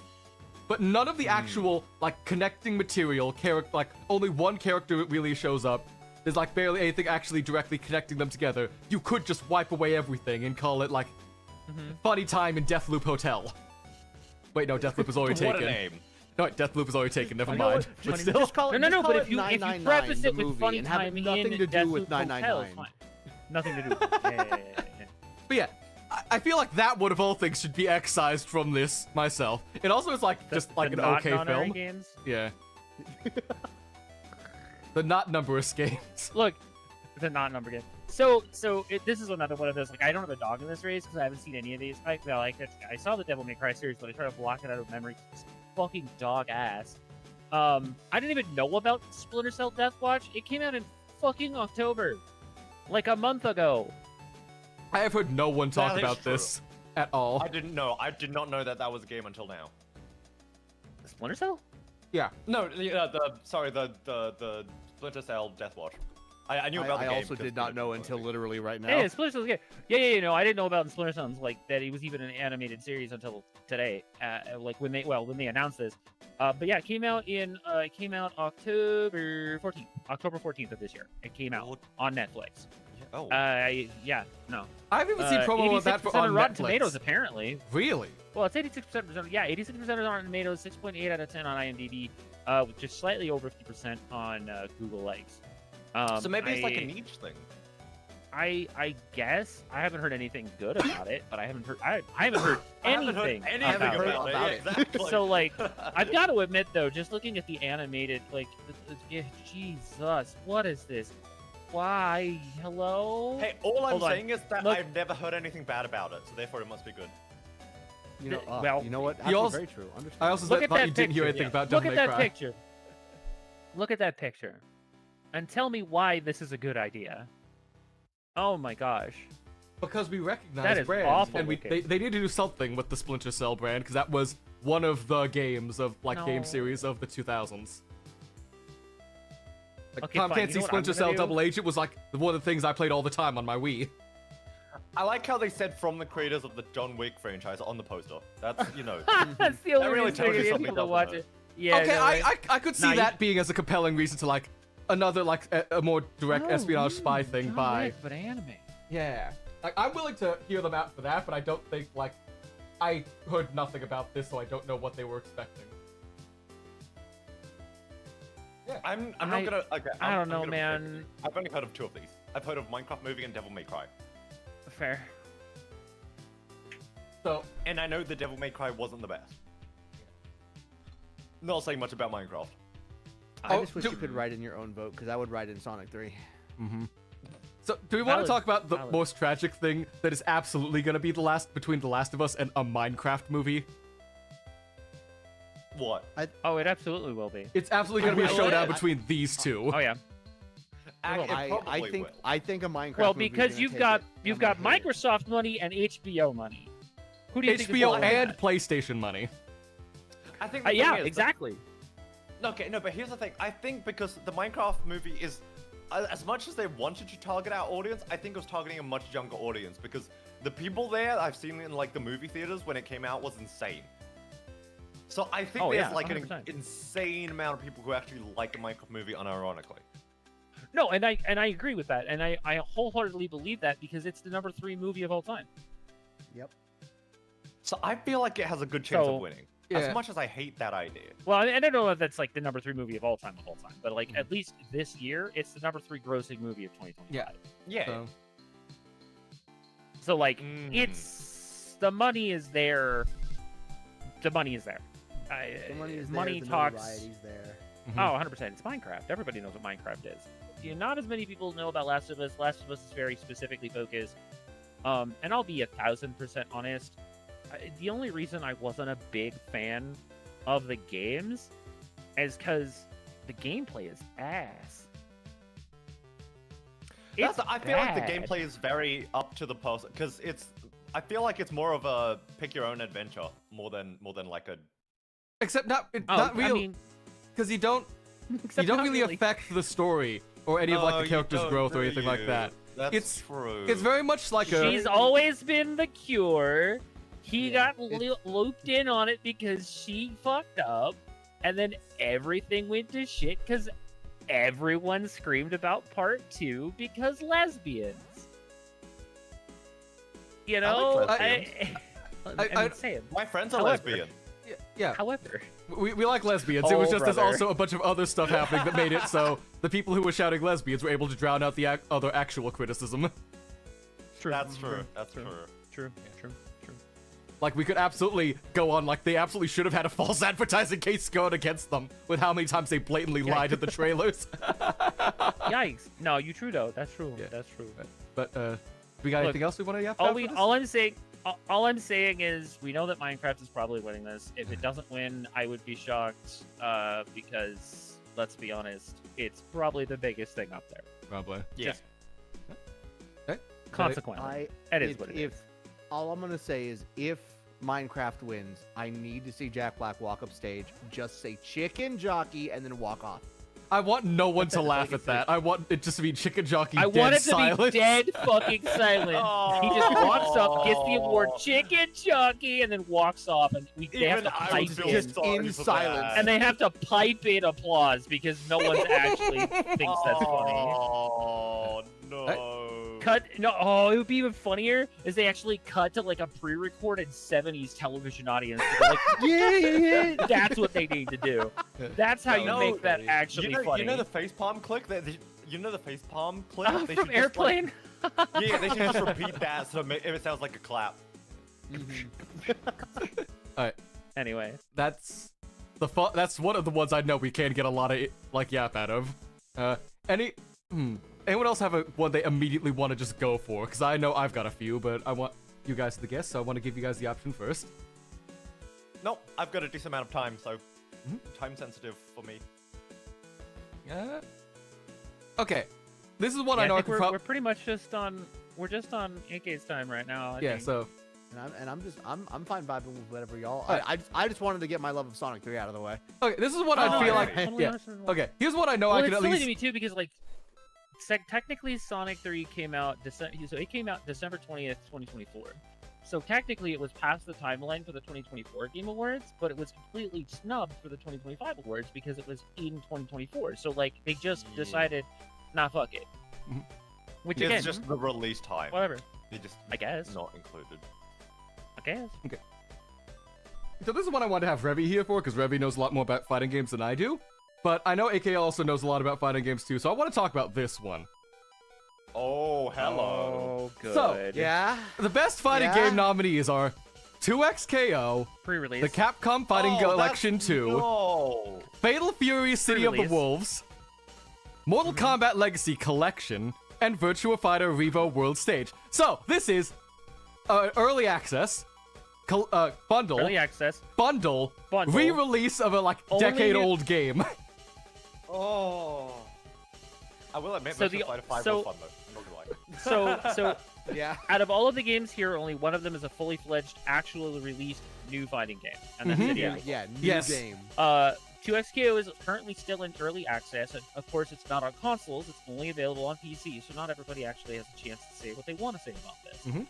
Speaker 1: But none of the actual like connecting material, like only one character really shows up. There's like barely anything actually directly connecting them together. You could just wipe away everything and call it like Funny Time in Deathloop Hotel. Wait, no, Deathloop was already
Speaker 3: What
Speaker 1: taken.
Speaker 3: a name.
Speaker 1: No, wait, Deathloop was already taken. Never
Speaker 4: You know
Speaker 1: mind.
Speaker 4: what?
Speaker 1: But
Speaker 4: Just
Speaker 1: still,
Speaker 4: call it,
Speaker 5: No,
Speaker 4: just
Speaker 5: but
Speaker 4: call
Speaker 5: if you
Speaker 4: 999,
Speaker 5: preface
Speaker 4: the
Speaker 5: it with
Speaker 4: movie,
Speaker 5: Funny
Speaker 4: and have
Speaker 5: Time
Speaker 4: nothing to
Speaker 5: in
Speaker 4: do with
Speaker 5: Deathloop Hotel,
Speaker 4: 999.
Speaker 5: it's fine. Nothing to do with it. Yeah.
Speaker 1: but yeah, I feel like that one of all things should be excised from this myself. It also is like just like
Speaker 5: The
Speaker 1: an
Speaker 5: not
Speaker 1: okay
Speaker 5: non-honorary
Speaker 1: film.
Speaker 5: games.
Speaker 1: Yeah. The not numberless games.
Speaker 5: Look, the not number game. So this is another one of those. Like, I don't have a dog in this race because I haven't seen any of these. I saw the Devil May Cry series, but I tried to block it out of memory. It's fucking dog ass. I didn't even know about Splinter Cell Death Watch. It came out in fucking October, like a month ago.
Speaker 1: I have heard no one talk
Speaker 3: That is
Speaker 1: about
Speaker 3: true.
Speaker 1: this at all.
Speaker 3: I didn't know. I did not know that was a game until now.
Speaker 5: Splinter Cell?
Speaker 1: Yeah.
Speaker 3: No, the Splinter Cell Death Watch. I knew about the
Speaker 4: I
Speaker 3: game.
Speaker 4: also
Speaker 3: because
Speaker 4: did not
Speaker 3: Splinter
Speaker 4: know
Speaker 3: Cell
Speaker 4: until
Speaker 3: was
Speaker 4: literally right now.
Speaker 5: Yeah, Splinter Cell's good. Yeah. No, I didn't know about Splinter Cell like that. It was even an animated series until today. Like when they announced this. But yeah, it came out October 14th. October 14th of this year. It came out on Netflix.
Speaker 3: Oh.
Speaker 5: Yeah, no.
Speaker 1: I haven't even seen promo of that
Speaker 5: 86%
Speaker 1: on
Speaker 5: on Rotten
Speaker 1: Netflix.
Speaker 5: Tomatoes apparently.
Speaker 1: Really?
Speaker 5: Well, it's 86%. Yeah, 86% on Rotten Tomatoes, 6.8 out of 10 on IMDb, with just slightly over 50% on Google likes.
Speaker 3: So maybe it's like a niche thing.
Speaker 5: I guess I haven't heard anything good about it, but I haven't heard anything,
Speaker 3: about it. Exactly.
Speaker 5: So like, I've got to admit though, just looking at the animated, like, Jesus, what is this? Why? Hello?
Speaker 3: Hey, all I'm
Speaker 5: Hold on.
Speaker 3: saying is that
Speaker 5: Look.
Speaker 3: I've never heard anything bad about it, so therefore it must be good.
Speaker 4: You know,
Speaker 5: Well,
Speaker 4: you know what?
Speaker 1: you
Speaker 4: Actually,
Speaker 1: also-
Speaker 4: very true. Understand.
Speaker 1: I also
Speaker 5: Look at
Speaker 1: thought
Speaker 5: that
Speaker 1: you didn't hear
Speaker 5: picture,
Speaker 1: anything
Speaker 5: yeah.
Speaker 1: about
Speaker 5: Look
Speaker 1: Devil
Speaker 5: at
Speaker 1: May
Speaker 5: that
Speaker 1: Cry.
Speaker 5: picture. Look at that picture, and tell me why this is a good idea. Oh my gosh.
Speaker 1: Because we recognize
Speaker 5: That is
Speaker 1: brands,
Speaker 5: awful
Speaker 1: and
Speaker 5: looking.
Speaker 1: they need to do something with the Splinter Cell brand, because that was one of the games of like game
Speaker 5: No.
Speaker 1: series of the 2000s. Like
Speaker 5: Okay,
Speaker 1: Tom
Speaker 5: fine. You
Speaker 1: Clancy's
Speaker 5: know what I'm
Speaker 1: Splinter
Speaker 5: gonna
Speaker 1: Cell
Speaker 5: do?
Speaker 1: Double Agent was like one of the things I played all the time on my Wii.
Speaker 3: I like how they said from the creators of the John Wick franchise on the poster. That's,
Speaker 5: That's the only
Speaker 3: really
Speaker 5: reason
Speaker 3: tells you
Speaker 5: to get
Speaker 3: something
Speaker 5: people to
Speaker 3: doesn't
Speaker 5: watch
Speaker 3: hurt.
Speaker 5: it. Yeah.
Speaker 1: Okay,
Speaker 5: no,
Speaker 1: I could see
Speaker 5: Nah, you-
Speaker 1: that being as a compelling reason to like another like a more direct
Speaker 5: Oh,
Speaker 1: espionage spy thing
Speaker 5: John
Speaker 1: by
Speaker 5: Wick, but anime.
Speaker 1: yeah. Like I'm willing to hear them out for that, but I don't think like I heard nothing about this, so I don't know what they were expecting.
Speaker 3: I'm
Speaker 5: I-
Speaker 3: not gonna. Okay,
Speaker 5: I
Speaker 3: I'm
Speaker 5: don't know,
Speaker 3: gonna be
Speaker 5: man.
Speaker 3: straight with you. I've only heard of two of these. I've heard of Minecraft Movie and Devil May Cry.
Speaker 5: Fair.
Speaker 1: So
Speaker 3: And I know the Devil May Cry wasn't the best. Not saying much about Minecraft.
Speaker 4: I
Speaker 1: Oh,
Speaker 4: just wish
Speaker 1: do-
Speaker 4: you could write in your own vote because I would write in Sonic 3.
Speaker 1: So, do we want
Speaker 5: Valid,
Speaker 1: to talk about the
Speaker 5: valid.
Speaker 1: most tragic thing that is absolutely going to be between The Last of Us and a Minecraft movie?
Speaker 3: What?
Speaker 5: Oh, it absolutely will be.
Speaker 1: It's absolutely going to be a
Speaker 3: Will it?
Speaker 1: showdown between these two.
Speaker 5: Oh yeah.
Speaker 4: I think a Minecraft.
Speaker 5: Well,
Speaker 4: movie is
Speaker 5: because
Speaker 4: gonna
Speaker 5: you've
Speaker 4: take
Speaker 5: got
Speaker 4: it.
Speaker 5: you've
Speaker 4: I'm
Speaker 5: got
Speaker 4: gonna hate it.
Speaker 5: Microsoft money and HBO money. Who do you think is
Speaker 1: HBO
Speaker 5: more than
Speaker 1: and
Speaker 5: that?
Speaker 1: PlayStation money.
Speaker 3: I think. The
Speaker 5: Yeah,
Speaker 3: thing is,
Speaker 5: exactly.
Speaker 3: Okay, no, but here's the thing. I think because the Minecraft movie is, as much as they wanted to target our audience, I think it was targeting a much younger audience because the people there I've seen in like the movie theaters when it came out was insane. So I think
Speaker 5: Oh,
Speaker 3: there's
Speaker 5: yeah,
Speaker 3: like an
Speaker 5: 100%.
Speaker 3: insane amount of people who actually like the Minecraft movie unironically.
Speaker 5: No, and I agree with that, and I wholeheartedly believe that because it's the number 3 movie of all time.
Speaker 4: Yep.
Speaker 3: So I feel like it has a good chance
Speaker 5: So,
Speaker 3: of winning.
Speaker 1: yeah.
Speaker 3: As much as I hate that idea.
Speaker 5: Well, I don't know if that's like the number 3 movie of all time, but like at least this year, it's the number 3 grossing movie of 2025.
Speaker 3: Yeah.
Speaker 1: So,
Speaker 5: So like,
Speaker 3: Mm.
Speaker 5: it's the money is there. The money is there.
Speaker 4: The money is
Speaker 5: money
Speaker 4: there, the
Speaker 5: talks.
Speaker 4: notoriety's there.
Speaker 5: Oh, 100%. It's Minecraft. Everybody knows what Minecraft is. Not as many people know about Last of Us. Last of Us is very specifically focused. And I'll be 1,000% honest. The only reason I wasn't a big fan of the games is because the gameplay is ass.
Speaker 3: I feel like the
Speaker 5: bad.
Speaker 3: gameplay is very up to the person because I feel like it's more of a pick your own adventure more than like a.
Speaker 1: except not
Speaker 5: I
Speaker 1: real,
Speaker 5: mean,
Speaker 1: because you don't
Speaker 5: except not
Speaker 1: really affect the story or any of like
Speaker 3: Oh,
Speaker 1: the
Speaker 3: you
Speaker 1: character's
Speaker 3: don't,
Speaker 1: growth or
Speaker 3: do
Speaker 1: anything like
Speaker 3: you?
Speaker 1: that.
Speaker 3: That's
Speaker 1: It's-
Speaker 3: true.
Speaker 1: It's very much like a.
Speaker 5: she's always been the cure. He
Speaker 4: Yeah,
Speaker 5: got looped in on it because she fucked up, and then everything went to shit because everyone screamed about part 2 because lesbians. You know,
Speaker 3: lesbians.
Speaker 5: I'm saying.
Speaker 3: My friends are
Speaker 5: However-
Speaker 3: lesbian.
Speaker 1: Yeah,
Speaker 5: However,
Speaker 1: we like lesbians. It was
Speaker 5: Oh,
Speaker 1: just there's
Speaker 5: brother.
Speaker 1: also a bunch of other stuff happening that made it so the people who were shouting lesbians were able to drown out the other actual criticism.
Speaker 5: true.
Speaker 3: That's true. That's
Speaker 5: True.
Speaker 3: true.
Speaker 5: True.
Speaker 1: Like, we could absolutely go on, like, they absolutely should have had a false advertising case going against them with how many times they blatantly lied in the trailers.
Speaker 5: Yikes! No, you true though. That's true.
Speaker 1: Yeah.
Speaker 5: That's true.
Speaker 1: But, we got
Speaker 5: Look,
Speaker 1: anything else we want to yap about for this?
Speaker 5: All I'm saying is we know that Minecraft is probably winning this. If it doesn't win, I would be shocked because let's be honest, it's probably the biggest thing up there.
Speaker 1: Probably.
Speaker 3: Yeah.
Speaker 5: Just
Speaker 1: Okay.
Speaker 5: consequently, it is what it is.
Speaker 4: All I'm gonna say is if Minecraft wins, I need to see Jack Black walk up stage, just say chicken jockey, and then walk off.
Speaker 1: I want no one to
Speaker 4: That's
Speaker 1: laugh
Speaker 4: like
Speaker 1: at
Speaker 4: it's
Speaker 1: that. I want it just to be chicken jockey
Speaker 5: I
Speaker 1: dead
Speaker 5: want it to
Speaker 1: silence.
Speaker 5: be dead fucking silent. He just walks up, gets the award, chicken jockey, and then walks off, and they have to
Speaker 3: I
Speaker 5: pipe
Speaker 3: would feel
Speaker 5: in.
Speaker 4: Just
Speaker 3: sorry
Speaker 4: in
Speaker 3: for
Speaker 4: silence.
Speaker 3: that.
Speaker 5: And they have to pipe in applause because no one actually thinks that's funny.
Speaker 3: Oh no.
Speaker 5: Cut. No. Oh, it would be even funnier is they actually cut to like a pre-recorded '70s television audience. They're like, yeah. That's what they need to do. That's how you
Speaker 3: No,
Speaker 5: make that actually funny.
Speaker 3: You know the facepalm click? You know the facepalm click?
Speaker 5: Oh,
Speaker 3: They
Speaker 5: from
Speaker 3: should just, like-
Speaker 5: Airplane.
Speaker 3: yeah, they should just repeat that so if it sounds like a clap.
Speaker 1: Alright,
Speaker 5: Anyway,
Speaker 1: that's that's one of the ones I know we can get a lot of like yap out of. Anyone else have one they immediately want to just go for? Because I know I've got a few, but I want you guys to guess, so I want to give you guys the option first.
Speaker 3: No, I've got a decent amount of time, so time sensitive for me.
Speaker 1: Okay, this is one
Speaker 5: yeah,
Speaker 1: I know I
Speaker 5: think
Speaker 1: can
Speaker 5: we're pretty much just on AK's time right now. I
Speaker 1: Yeah,
Speaker 5: think.
Speaker 1: so
Speaker 4: And I'm fine vibing with whatever y'all.
Speaker 1: Alright.
Speaker 4: I just wanted to get my love of Sonic 3 out of the way.
Speaker 1: okay, this is what I
Speaker 5: Oh,
Speaker 1: feel
Speaker 5: yeah,
Speaker 1: like.
Speaker 5: totally
Speaker 1: Yeah.
Speaker 5: understandable.
Speaker 1: Okay, here's what I know
Speaker 5: Well,
Speaker 1: I
Speaker 5: it's
Speaker 1: can at
Speaker 5: silly
Speaker 1: least.
Speaker 5: to me too because like technically Sonic 3 came out it came out December 20th, 2024. So technically it was past the timeline for the 2024 Game Awards, but it was completely snubbed for the 2025 awards because it was in 2024. So like they just
Speaker 3: Yeah.
Speaker 5: decided, nah, fuck it.
Speaker 1: Mhm.
Speaker 5: Which
Speaker 3: It's
Speaker 5: again,
Speaker 3: just the release time.
Speaker 5: whatever.
Speaker 3: They just
Speaker 5: I guess.
Speaker 3: not included.
Speaker 5: I guess.
Speaker 1: So this is what I want to have Revi here for, because Revi knows a lot more about fighting games than I do. But I know AK also knows a lot about fighting games too, so I want to talk about this one.
Speaker 3: Oh, hello.
Speaker 5: Oh, good.
Speaker 1: So,
Speaker 4: Yeah.
Speaker 1: The best fighting
Speaker 4: Yeah?
Speaker 1: game nominees are 2XKO,
Speaker 5: Pre-release.
Speaker 1: the Capcom Fighting
Speaker 3: Oh,
Speaker 1: Collection
Speaker 3: that's-
Speaker 1: 2,
Speaker 3: No.
Speaker 1: Fatal Fury City of the
Speaker 5: Pre-release.
Speaker 1: Wolves, Mortal Kombat Legacy Collection, and Virtua Fighter Revo World Stage. So, this is early access, bundle,
Speaker 5: Early access.
Speaker 1: bundle,
Speaker 5: Bundle.
Speaker 1: re-release of a
Speaker 5: Only-
Speaker 1: decade-old game.
Speaker 3: Oh. I will admit,
Speaker 5: So
Speaker 3: Virtua Fighter 5
Speaker 5: so-
Speaker 3: was fun though. I'm not gonna lie.
Speaker 5: So
Speaker 4: Yeah.
Speaker 5: out of all of the games here, only one of them is a fully fledged, actually released new fighting game, and that's
Speaker 1: Mhm.
Speaker 5: City
Speaker 4: Yeah,
Speaker 5: Arcade.
Speaker 4: yeah, new
Speaker 1: Yes.
Speaker 4: game.
Speaker 5: 2XKO is currently still in early access, and of course it's not on consoles, it's only available on PC, so not everybody actually has a chance to say what they want to say about this.
Speaker 1: Mhm.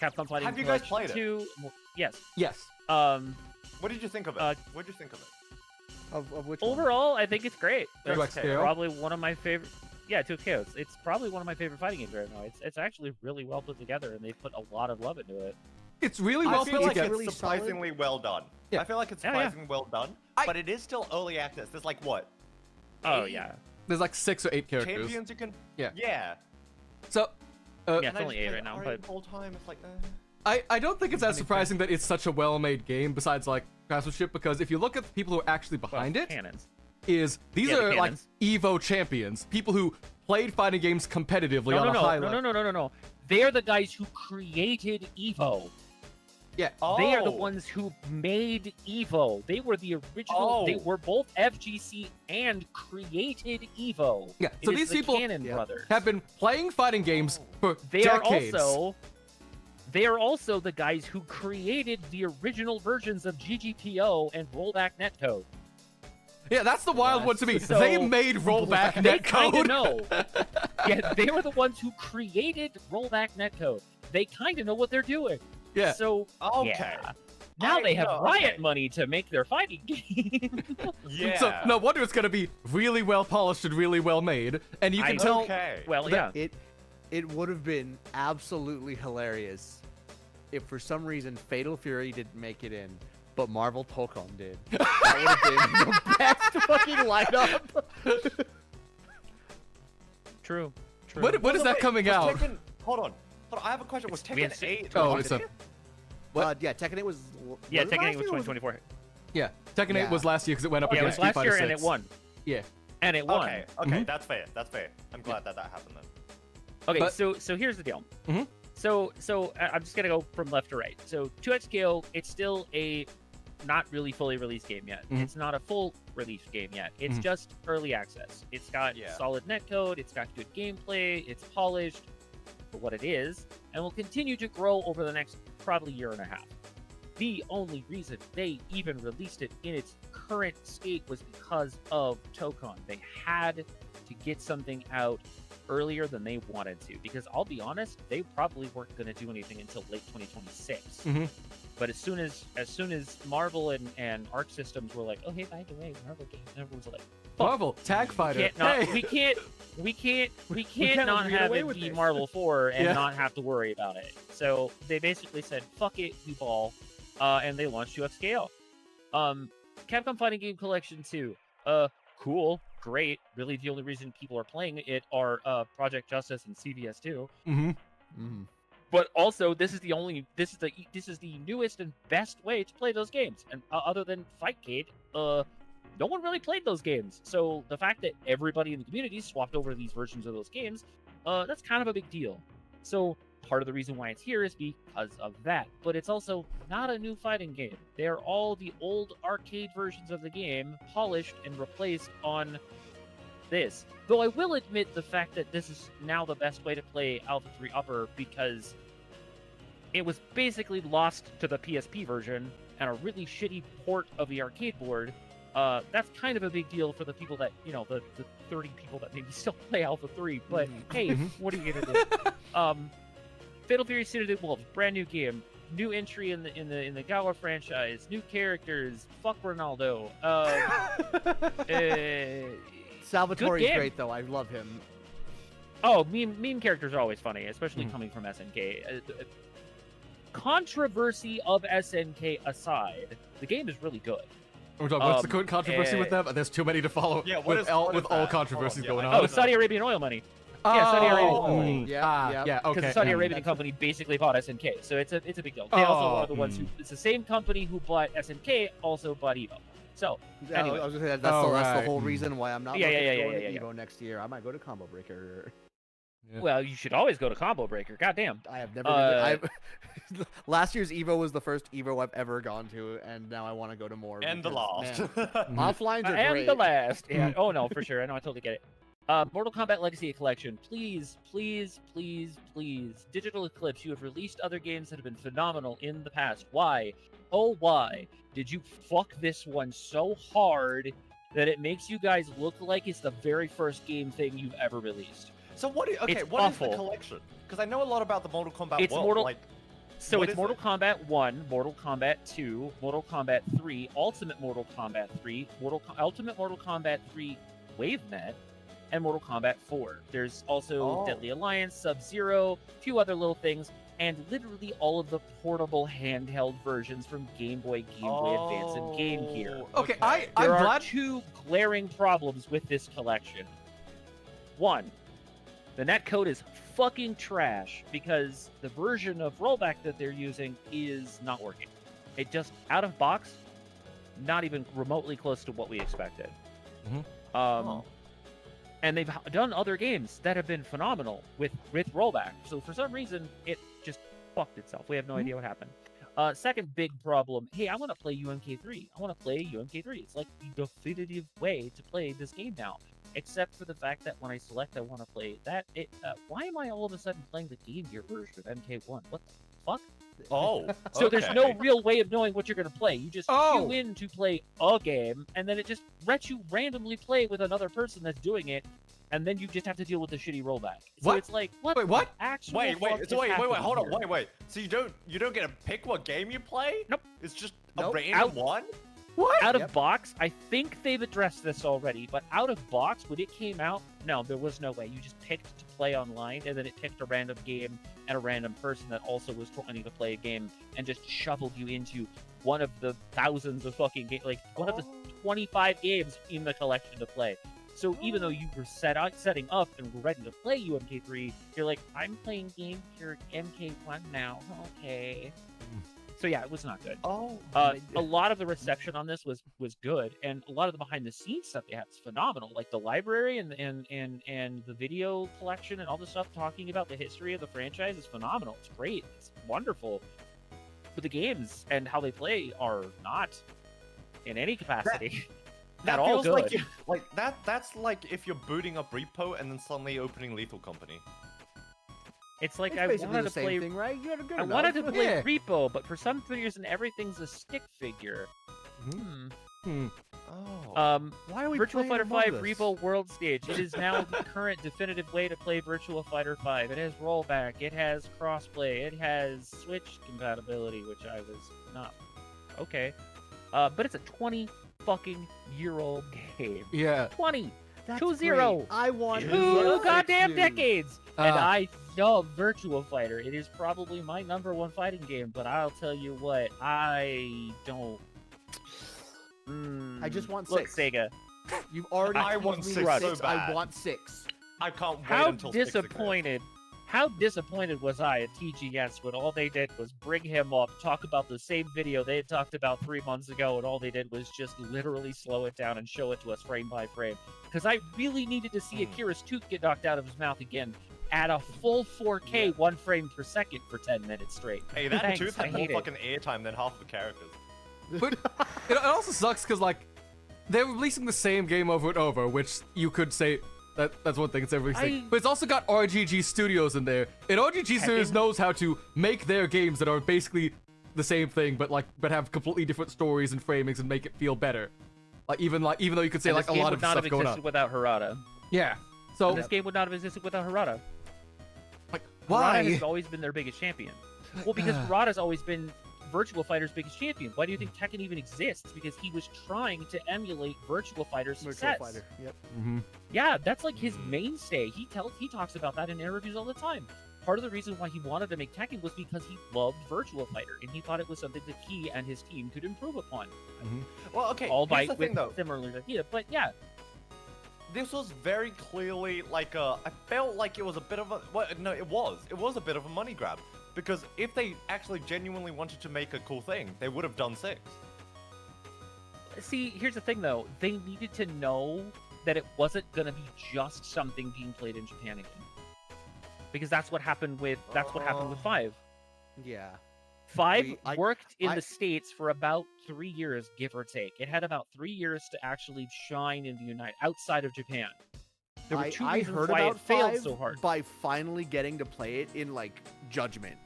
Speaker 5: Capcom Fighting
Speaker 3: Have you guys
Speaker 5: Collection
Speaker 3: played it?
Speaker 5: 2, yes.
Speaker 1: Yes.
Speaker 3: What did you think of it?
Speaker 5: Uh,
Speaker 3: What did you think of it?
Speaker 4: Of which one?
Speaker 5: Overall, I think it's great.
Speaker 1: To
Speaker 5: It's
Speaker 1: XKO?
Speaker 5: probably one of my favorite. Yeah, 2XKO. It's probably one of my favorite fighting games right now. It's actually really well put together, and they put a lot of love into it.
Speaker 1: It's really
Speaker 3: I
Speaker 1: well
Speaker 3: feel
Speaker 1: put
Speaker 3: like
Speaker 1: together.
Speaker 3: it's
Speaker 4: Really
Speaker 3: surprisingly well done.
Speaker 1: Yeah.
Speaker 3: I feel like it's
Speaker 5: Yeah, yeah.
Speaker 3: surprisingly well done, but it is still early access. There's like what?
Speaker 5: Oh
Speaker 3: 8
Speaker 5: yeah,
Speaker 1: There's like 6 or 8 characters.
Speaker 3: champions you can.
Speaker 1: Yeah.
Speaker 3: Yeah.
Speaker 1: So,
Speaker 5: yeah.
Speaker 3: And
Speaker 5: It's
Speaker 3: I
Speaker 5: only
Speaker 3: just
Speaker 5: 8
Speaker 3: played
Speaker 5: right now,
Speaker 3: RE
Speaker 5: but
Speaker 3: the whole time it's like.
Speaker 1: I don't think it's as surprising that it's such a well-made game. Besides like craftsmanship, because if you look at the people who are actually behind it,
Speaker 5: cannons.
Speaker 1: is these
Speaker 5: Yeah, the
Speaker 1: are like
Speaker 5: cannons.
Speaker 1: Evo champions, people who played fighting games competitively on a high level.
Speaker 5: No. They are the guys who created Evo.
Speaker 1: Yeah.
Speaker 5: They are the
Speaker 3: Oh.
Speaker 5: ones who made Evo. They were the original. They
Speaker 3: Oh.
Speaker 5: were both FGC and created Evo.
Speaker 1: Yeah,
Speaker 5: It
Speaker 1: so
Speaker 5: is
Speaker 1: these
Speaker 5: the
Speaker 1: people
Speaker 5: Cannon
Speaker 4: Yeah.
Speaker 5: brothers.
Speaker 1: have been playing fighting games for
Speaker 5: They
Speaker 1: decades.
Speaker 5: They are also the guys who created the original versions of GGPO and rollback netcode.
Speaker 1: Yeah, that's the wild one to me.
Speaker 5: So-
Speaker 1: They made rollback
Speaker 5: They kind of
Speaker 1: netcode.
Speaker 5: know. Yeah, they were the ones who created rollback netcode. They kind of know what they're doing.
Speaker 1: Yeah.
Speaker 5: So
Speaker 3: Okay.
Speaker 5: yeah. Now
Speaker 3: I
Speaker 5: they have
Speaker 3: know,
Speaker 5: Riot
Speaker 3: okay.
Speaker 5: money to make their fighting game.
Speaker 3: Yeah.
Speaker 1: So no wonder it's gonna be really well polished and really well made, and you can
Speaker 5: I-
Speaker 1: tell.
Speaker 3: Okay.
Speaker 5: Well, yeah.
Speaker 4: It would have been absolutely hilarious if for some reason Fatal Fury didn't make it in, but Marvel Tokon did. That would have been the best fucking lineup.
Speaker 5: True. True.
Speaker 1: When is that coming
Speaker 3: was
Speaker 1: out?
Speaker 3: Tekken, hold on. I have a question. Was
Speaker 5: we had
Speaker 3: Tekken 8?
Speaker 1: Oh, it's a. What?
Speaker 4: Yeah, Tekken 8 was.
Speaker 5: Yeah,
Speaker 4: was it
Speaker 5: Tekken 8
Speaker 4: last
Speaker 5: was
Speaker 4: year or
Speaker 5: 2024.
Speaker 1: Yeah, Tekken 8
Speaker 4: Yeah.
Speaker 1: was last year because it went up
Speaker 5: Yeah, it was
Speaker 1: against Street
Speaker 5: last year
Speaker 1: Fighter
Speaker 5: and it
Speaker 1: 6.
Speaker 5: won.
Speaker 1: Yeah.
Speaker 5: And it won.
Speaker 3: Okay.
Speaker 1: Mhm.
Speaker 3: That's fair. That's fair. I'm glad that happened then.
Speaker 5: Okay,
Speaker 1: But-
Speaker 5: so here's the deal.
Speaker 1: Mhm.
Speaker 5: So I'm just gonna go from left to right. So 2XKO, it's still a not really fully released game yet.
Speaker 1: Mhm.
Speaker 5: It's not a full released game yet. It's
Speaker 1: Mhm.
Speaker 5: just early access. It's got
Speaker 3: Yeah.
Speaker 5: solid netcode. It's got good gameplay. It's polished for what it is, and will continue to grow over the next probably year and a half. The only reason they even released it in its current state was because of Tokon. They had to get something out earlier than they wanted to, because I'll be honest, they probably weren't going to do anything until late 2026.
Speaker 1: Mhm.
Speaker 5: But as soon as Marvel and Arc Systems were like, oh hey, by the way, Marvel games, and everyone's like, fuck,
Speaker 1: Marvel Tag Fighter.
Speaker 5: can't not,
Speaker 1: Hey.
Speaker 5: we can't
Speaker 4: cannot
Speaker 5: not
Speaker 4: get
Speaker 5: have
Speaker 4: away
Speaker 5: it
Speaker 4: with
Speaker 5: be
Speaker 4: this.
Speaker 5: Marvel 4 and
Speaker 1: Yeah.
Speaker 5: not have to worry about it. So they basically said, fuck it, we ball, and they launched 2XKO. Capcom Fighting Game Collection 2. Cool, great. Really, the only reason people are playing it are Project Justice and CVS 2.
Speaker 1: Mm-hmm.
Speaker 4: Mhm.
Speaker 5: But also, this is the newest and best way to play those games. And other than Fightcade, no one really played those games. So the fact that everybody in the community swapped over these versions of those games, that's kind of a big deal. So part of the reason why it's here is because of that. But it's also not a new fighting game. They're all the old arcade versions of the game, polished and replaced on this. Though I will admit the fact that this is now the best way to play Alpha 3 Upper, because it was basically lost to the PSP version and a really shitty port of the arcade board. That's kind of a big deal for the people that, the 30 people that maybe still play Alpha 3. But hey, what are you gonna do? Fatal Fury Citadel Wolves, brand new game, new entry in the Gawa franchise, new characters. Fuck Ronaldo.
Speaker 4: Salvatore's
Speaker 5: game.
Speaker 4: great though. I love him.
Speaker 5: Oh, meme characters are always funny, especially
Speaker 1: Mhm.
Speaker 5: coming from SNK. Controversy of SNK aside, the game is really good.
Speaker 1: We're talking, what's the current controversy with them? There's too many to follow.
Speaker 3: Yeah,
Speaker 1: with all
Speaker 3: what is
Speaker 1: with all
Speaker 3: that?
Speaker 1: controversies
Speaker 3: Hold on,
Speaker 1: going
Speaker 3: yeah,
Speaker 1: on.
Speaker 5: Oh, Saudi Arabian oil money. Yeah, Saudi Arabian oil money.
Speaker 4: Yeah,
Speaker 1: yeah,
Speaker 5: Because
Speaker 1: okay.
Speaker 5: the Saudi
Speaker 1: mm.
Speaker 5: Arabian company basically bought SNK, so it's a big deal. They also are the ones
Speaker 1: Oh,
Speaker 5: who. It's the same company who bought SNK, also bought Evo. So anyway.
Speaker 4: I was gonna say that's,
Speaker 1: Oh,
Speaker 4: that's
Speaker 1: right.
Speaker 4: the whole reason why I'm not
Speaker 5: Yeah,
Speaker 4: looking
Speaker 5: yeah,
Speaker 4: to
Speaker 5: yeah,
Speaker 4: go
Speaker 5: yeah,
Speaker 4: to
Speaker 5: yeah,
Speaker 4: Evo next year. I might go to Combo Breaker.
Speaker 1: Yeah.
Speaker 5: Well, you should always go to Combo Breaker. Goddamn.
Speaker 4: I have never.
Speaker 5: Uh,
Speaker 4: Last year's Evo was the first Evo I've ever gone to, and now I want to go to more.
Speaker 3: And the
Speaker 4: because,
Speaker 3: last.
Speaker 4: man, offlines are
Speaker 5: And
Speaker 4: great.
Speaker 5: the last. Yeah. Oh no, for sure. I know. I totally get it. Mortal Kombat Legacy Collection, please, please, please, please. Digital Eclipse, you have released other games that have been phenomenal in the past. Why? Oh, why did you fuck this one so hard that it makes you guys look like it's the very first game thing you've ever released?
Speaker 3: So what is
Speaker 5: It's
Speaker 3: what is
Speaker 5: awful.
Speaker 3: the collection? Because I know a lot about the Mortal Kombat
Speaker 5: It's
Speaker 3: world.
Speaker 5: Mortal-
Speaker 3: Like,
Speaker 5: So
Speaker 3: what
Speaker 5: it's
Speaker 3: is
Speaker 5: Mortal
Speaker 3: it?
Speaker 5: Kombat 1, Mortal Kombat 2, Mortal Kombat 3, Ultimate Mortal Kombat 3, Ultimate Mortal Kombat 3 WaveNet, and Mortal Kombat 4. There's also
Speaker 3: Oh.
Speaker 5: Deadly Alliance, Sub-Zero, a few other little things, and literally all of the portable handheld versions from Game Boy, Game Boy Advance, and Game Gear.
Speaker 1: Okay, I'm
Speaker 5: There are
Speaker 1: glad.
Speaker 5: two glaring problems with this collection. One, the netcode is fucking trash because the version of rollback that they're using is not working. It just, out of box, not even remotely close to what we expected.
Speaker 3: Oh.
Speaker 5: And they've done other games that have been phenomenal with rollback. So for some reason, it just fucked itself. We have no idea what happened. Second big problem, hey, I want to play UMK3. I want to play UMK3. It's like the definitive way to play this game now. Except for the fact that when I select I want to play that, why am I all of a sudden playing the Game Gear version of MK1? What the fuck?
Speaker 3: Oh.
Speaker 5: So there's no
Speaker 3: okay.
Speaker 5: real way of knowing what you're going to play. You just
Speaker 1: Oh.
Speaker 5: queue in to play a game, and then it just lets you randomly play with another person that's doing it, and then you just have to deal with the shitty rollback. So
Speaker 1: What?
Speaker 5: it's like, what?
Speaker 1: Wait, what?
Speaker 5: the actual
Speaker 3: Wait,
Speaker 5: fuck
Speaker 3: wait,
Speaker 5: is
Speaker 3: so wait,
Speaker 5: happening
Speaker 3: hold on,
Speaker 5: here?
Speaker 3: wait. So you don't get to pick what game you play?
Speaker 5: Nope.
Speaker 3: It's just
Speaker 4: Nope.
Speaker 3: a random one?
Speaker 1: What?
Speaker 5: Out of
Speaker 4: Yep.
Speaker 5: box, I think they've addressed this already, but out of box, when it came out, no, there was no way. You just picked to play online, and then it picked a random game and a random person that also was trying to play a game, and just shoveled you into one of the thousands of fucking games, like one of the 25 games in the collection to play. So even though you were setting up and were ready to play UMK3, you're like, I'm playing Game Gear MK1 now. Okay. So yeah, it was not good.
Speaker 3: Oh.
Speaker 5: A lot of the reception on this was good, and a lot of the behind the scenes stuff they had is phenomenal. Like the library and the video collection and all the stuff talking about the history of the franchise is phenomenal. It's great. It's wonderful. But the games and how they play are not in any capacity
Speaker 3: That
Speaker 5: at all
Speaker 3: feels
Speaker 5: good.
Speaker 3: like that's like if you're booting up Repo and then suddenly opening Lethal Company.
Speaker 5: It's like
Speaker 4: It's
Speaker 5: I
Speaker 4: basically
Speaker 5: wanted
Speaker 4: the
Speaker 5: to
Speaker 4: same
Speaker 5: play.
Speaker 4: thing, right? You got a good
Speaker 5: I
Speaker 4: enough.
Speaker 5: wanted to play
Speaker 1: Yeah.
Speaker 5: Repo, but for some reason everything's a stick figure.
Speaker 3: Oh.
Speaker 4: Why are we
Speaker 5: Virtua
Speaker 4: playing
Speaker 5: Fighter
Speaker 4: Among
Speaker 5: 5
Speaker 4: Us?
Speaker 5: Revo World Stage. It is now the current definitive way to play Virtua Fighter 5. It has rollback. It has crossplay. It has Switch compatibility, which I was not okay. But it's a 20 fucking year old game.
Speaker 1: Yeah.
Speaker 5: 20.
Speaker 4: That's
Speaker 5: 2-0.
Speaker 4: great. I want
Speaker 3: Two
Speaker 4: to
Speaker 5: Two
Speaker 4: fix
Speaker 5: goddamn
Speaker 4: you.
Speaker 5: decades. And
Speaker 1: Ah.
Speaker 5: I love Virtua Fighter. It is probably my #1 fighting game. But I'll tell you what, I don't.
Speaker 4: I just want
Speaker 5: Look,
Speaker 4: 6.
Speaker 5: Sega.
Speaker 4: You've already
Speaker 3: I
Speaker 4: told
Speaker 3: want
Speaker 4: me
Speaker 3: 6
Speaker 5: so
Speaker 4: 6. I
Speaker 3: bad.
Speaker 4: want 6.
Speaker 3: I can't wait
Speaker 5: How
Speaker 3: until 6 exists.
Speaker 5: disappointed was I at TGS when all they did was bring him up, talk about the same video they had talked about 3 months ago, and all they did was just literally slow it down and show it to us frame by frame. Because I really needed to see Akira's tooth get knocked out of his mouth again at a full 4K, 1 frame per second for 10 minutes straight.
Speaker 3: Hey, that
Speaker 5: Thanks,
Speaker 3: tooth
Speaker 5: I
Speaker 3: had more
Speaker 5: hate it.
Speaker 3: fucking airtime than half the characters.
Speaker 1: But it also sucks because like they're releasing the same game over and over, which you could say that's one thing it's everything. But it's also got RGG Studios in there, and RGG Studios knows how to make their games that are basically the same thing, but have completely different stories and framings and make it feel better. Even though you could say
Speaker 5: And
Speaker 1: like
Speaker 5: this
Speaker 1: a
Speaker 5: game
Speaker 1: lot
Speaker 5: would
Speaker 1: of
Speaker 5: not
Speaker 1: stuff
Speaker 5: have
Speaker 1: going
Speaker 5: existed
Speaker 1: on.
Speaker 5: without Harada.
Speaker 1: Yeah. So
Speaker 5: And this game would not have existed without Harada.
Speaker 1: like
Speaker 5: Harada
Speaker 1: why?
Speaker 5: has always been their biggest champion. Well, because Harada's always been Virtua Fighter's biggest champion. Why do you think Tekken even exists? Because he was trying to emulate Virtua Fighter's success.
Speaker 4: Virtual Fighter. Yep.
Speaker 5: Yeah, that's like his mainstay. He talks about that in interviews all the time. Part of the reason why he wanted to make Tekken was because he loved Virtua Fighter, and he thought it was something that he and his team could improve upon.
Speaker 3: Well, okay,
Speaker 5: Albeit
Speaker 3: here's the thing
Speaker 5: with
Speaker 3: though.
Speaker 5: similar idea, but yeah,
Speaker 3: This was very clearly like I felt like it was a bit of a it was a bit of a money grab, because if they actually genuinely wanted to make a cool thing, they would have done 6.
Speaker 5: see, here's the thing though. They needed to know that it wasn't going to be just something being played in Japan again. Because that's what happened with 5.
Speaker 4: Yeah.
Speaker 5: 5
Speaker 4: I-
Speaker 5: worked in
Speaker 4: I-
Speaker 5: the States for about 3 years, give or take. It had about 3 years to actually shine in the outside of Japan. There were two
Speaker 4: I
Speaker 5: reasons
Speaker 4: heard
Speaker 5: why
Speaker 4: about
Speaker 5: it failed
Speaker 4: 5
Speaker 5: so hard.
Speaker 4: by finally getting to play it in like Judgment,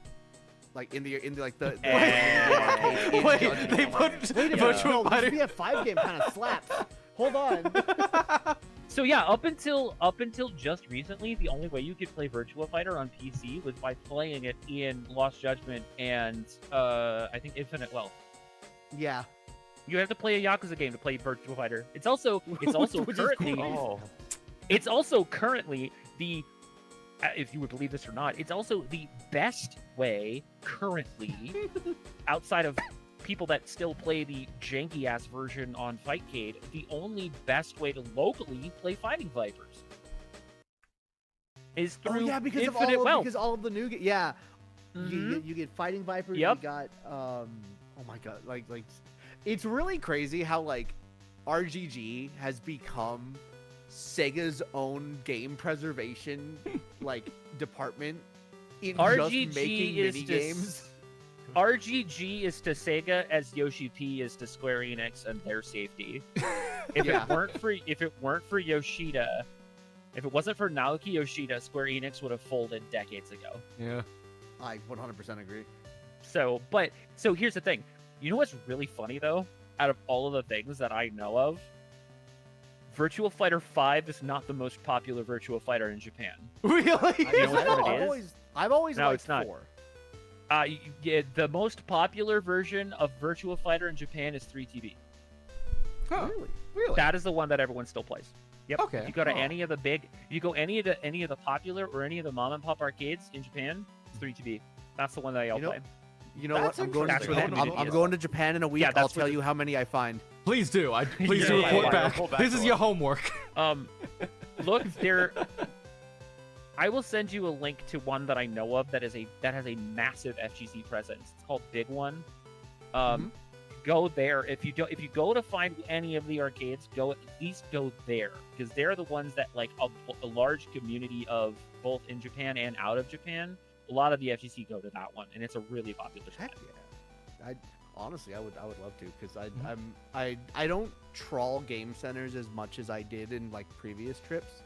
Speaker 4: like in the like the
Speaker 5: Eh.
Speaker 1: Wait,
Speaker 4: Judgment.
Speaker 1: they put
Speaker 4: Wait a
Speaker 1: Virtual
Speaker 4: minute, no,
Speaker 1: Fighter.
Speaker 4: this BF5 game kind of slaps. Hold on.
Speaker 5: So yeah, up until just recently, the only way you could play Virtua Fighter on PC was by playing it in Lost Judgment and I think Infinite Wealth.
Speaker 4: Yeah.
Speaker 5: You have to play a Yakuza game to play Virtua Fighter. It's also
Speaker 4: Which is
Speaker 5: currently
Speaker 3: Oh.
Speaker 5: it's also currently the if you would believe this or not, it's also the best way currently outside of people that still play the janky ass version on Fightcade, the only best way to locally play Fighting Vipers is through
Speaker 4: Oh yeah, because
Speaker 5: Infinite
Speaker 4: of all
Speaker 5: Wealth.
Speaker 4: because all of the new yeah.
Speaker 5: Mhm.
Speaker 4: You get Fighting Vipers.
Speaker 5: Yep.
Speaker 4: You got oh my god, like it's really crazy how like RGG has become Sega's own game preservation like department in
Speaker 5: RGG
Speaker 4: just making
Speaker 5: is
Speaker 4: mini
Speaker 5: to
Speaker 4: games.
Speaker 5: RGG is to Sega as Yoshi P is to Square Enix and their safety. If
Speaker 4: Yeah.
Speaker 5: it weren't for Yoshida, if it wasn't for Naoki Yoshida, Square Enix would have folded decades ago.
Speaker 1: Yeah.
Speaker 4: I 100% agree.
Speaker 5: So here's the thing. You know what's really funny though? Out of all of the things that I know of, Virtua Fighter 5 is not the most popular Virtua Fighter in Japan.
Speaker 1: Really?
Speaker 5: know what it is?
Speaker 4: I've always
Speaker 5: No,
Speaker 4: liked
Speaker 5: it's not.
Speaker 4: 4.
Speaker 5: Yeah, the most popular version of Virtua Fighter in Japan is 3TB.
Speaker 1: Huh.
Speaker 4: Really?
Speaker 5: That is the one that everyone still plays. Yep.
Speaker 1: Okay.
Speaker 5: If you go to
Speaker 1: Huh.
Speaker 5: any of the popular or any of the mom and pop arcades in Japan, it's 3TB. That's the one that they all
Speaker 4: You know-
Speaker 5: play.
Speaker 4: You know
Speaker 3: That's
Speaker 4: what? I'm going.
Speaker 5: interesting. That's where that
Speaker 4: I'm
Speaker 5: community is.
Speaker 4: going to Japan in a week.
Speaker 5: Yeah,
Speaker 4: I'll
Speaker 5: that's where
Speaker 4: tell
Speaker 5: the-
Speaker 4: you how many I find.
Speaker 1: Please do. Please do
Speaker 5: Yeah,
Speaker 1: report
Speaker 5: yeah,
Speaker 1: back.
Speaker 3: report back
Speaker 1: This
Speaker 3: to
Speaker 1: is your
Speaker 3: us.
Speaker 1: homework.
Speaker 5: Look, I will send you a link to one that I know of that has a massive FGC presence. It's called Big One. Go there. If you go to find any of the arcades, at least go there because they're the ones that like a large community of both in Japan and out of Japan. A lot of the FGC go to that one, and it's a really popular spot.
Speaker 4: Heck yeah. Honestly, I would love to because I don't trawl game centers as much as I did in like previous trips.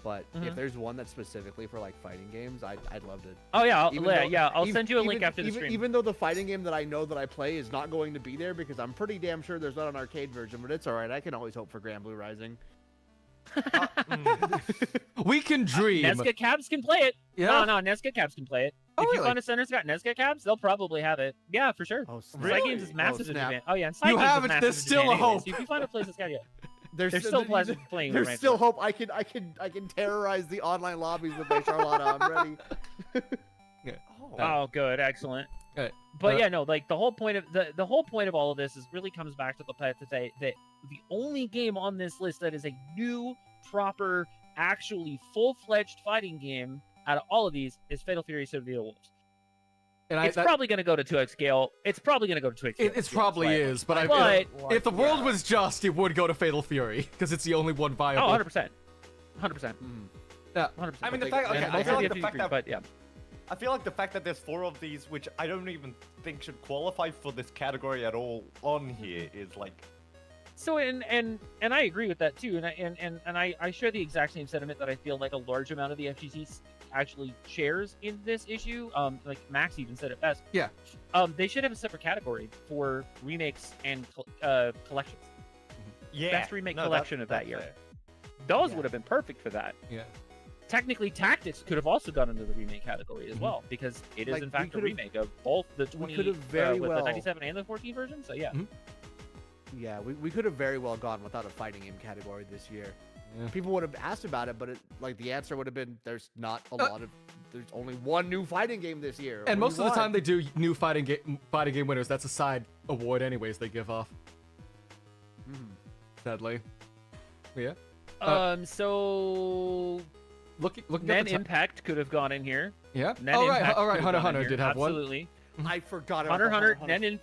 Speaker 4: But if there's one that's specifically for like fighting games, I'd love to.
Speaker 5: Oh yeah,
Speaker 4: Even though-
Speaker 5: I'll send you a link after the stream.
Speaker 4: Even though the fighting game that I know that I play is not going to be there because I'm pretty damn sure there's not an arcade version, but it's all right. I can always hope for Grand Blue Rising.
Speaker 1: We can dream.
Speaker 5: Nesca Cabs can play it.
Speaker 1: Yeah.
Speaker 5: No, Nesca Cabs can play it.
Speaker 1: Oh,
Speaker 5: If you
Speaker 1: really?
Speaker 5: find a center's got Nesca Cabs, they'll probably have it. Yeah, for sure.
Speaker 4: Oh,
Speaker 5: Side
Speaker 3: really?
Speaker 5: Games is massive in
Speaker 4: snap.
Speaker 5: Japan. Oh yeah, and Side
Speaker 1: You
Speaker 5: Games
Speaker 1: have
Speaker 5: is
Speaker 1: it,
Speaker 5: massive
Speaker 1: there's
Speaker 5: in
Speaker 1: still
Speaker 5: Japan
Speaker 1: a
Speaker 5: anyways.
Speaker 1: hope.
Speaker 5: If you find a place that's got it,
Speaker 4: There's
Speaker 5: They're still pleasant playing with
Speaker 4: There's
Speaker 5: right
Speaker 4: still
Speaker 5: now.
Speaker 4: hope. I can terrorize the online lobbies with my Charlotta. I'm ready.
Speaker 5: oh, good, excellent.
Speaker 1: Okay,
Speaker 5: But yeah, no, like the whole point of the whole point of all of this is really comes back to the fact that the only game on this list that is a new, proper, actually full-fledged fighting game out of all of these is Fatal Fury: City of the Wolves.
Speaker 1: And
Speaker 5: It's probably going to go to 2x scale. It's probably going to go to 2x scale.
Speaker 1: It probably is, but
Speaker 5: But-
Speaker 1: if the world was just, it would go to Fatal Fury because it's the only one viable.
Speaker 5: Oh, 100%. 100%.
Speaker 1: Yeah.
Speaker 5: 100%.
Speaker 3: I mean, the fact- okay,
Speaker 5: And
Speaker 3: I
Speaker 5: most
Speaker 3: feel
Speaker 5: of
Speaker 3: like
Speaker 5: the
Speaker 3: the fact
Speaker 5: FGC,
Speaker 3: that-
Speaker 5: but yeah.
Speaker 3: I feel like the fact that there's 4 of these, which I don't even think should qualify for this category at all, on here is like.
Speaker 5: So and I agree with that too, and I share the exact same sentiment that I feel like a large amount of the FGC actually shares in this issue. Like Max even said it best.
Speaker 1: Yeah.
Speaker 5: They should have a separate category for remakes and collections.
Speaker 3: Yeah.
Speaker 5: Best remake
Speaker 3: no,
Speaker 5: collection of that
Speaker 3: that's
Speaker 5: year.
Speaker 3: fair.
Speaker 5: Those
Speaker 4: Yeah.
Speaker 5: would have been perfect for that.
Speaker 1: Yeah.
Speaker 5: Technically, Tactics could have also gone into the remake category as well because it is
Speaker 4: Like,
Speaker 5: in
Speaker 4: we
Speaker 5: fact a
Speaker 4: could've-
Speaker 5: remake of both the 20,
Speaker 4: could have very
Speaker 5: with
Speaker 4: well-
Speaker 5: the 97 and the 14 version. So yeah.
Speaker 4: Yeah, we could have very well gone without a fighting game category this year.
Speaker 1: Yeah.
Speaker 4: People would have asked about it, but the answer would have been there's not a lot of. There's only one new fighting game this year.
Speaker 1: And
Speaker 4: What
Speaker 1: most
Speaker 4: do
Speaker 1: of
Speaker 4: you
Speaker 1: the time
Speaker 4: want?
Speaker 1: they do new fighting game winners. That's a side award, anyways. They give off. Sadly. Yeah.
Speaker 5: So
Speaker 1: Looking
Speaker 5: Nen
Speaker 1: at the
Speaker 5: Impact could have gone in here.
Speaker 1: Yeah.
Speaker 5: Nen
Speaker 1: All right.
Speaker 5: Impact
Speaker 1: All right.
Speaker 5: could have
Speaker 1: Hunter
Speaker 5: gone in
Speaker 1: Hunter
Speaker 5: here.
Speaker 1: did have one.
Speaker 5: Absolutely.
Speaker 4: I forgot about
Speaker 5: Hunter
Speaker 4: the
Speaker 5: Hunter, Nen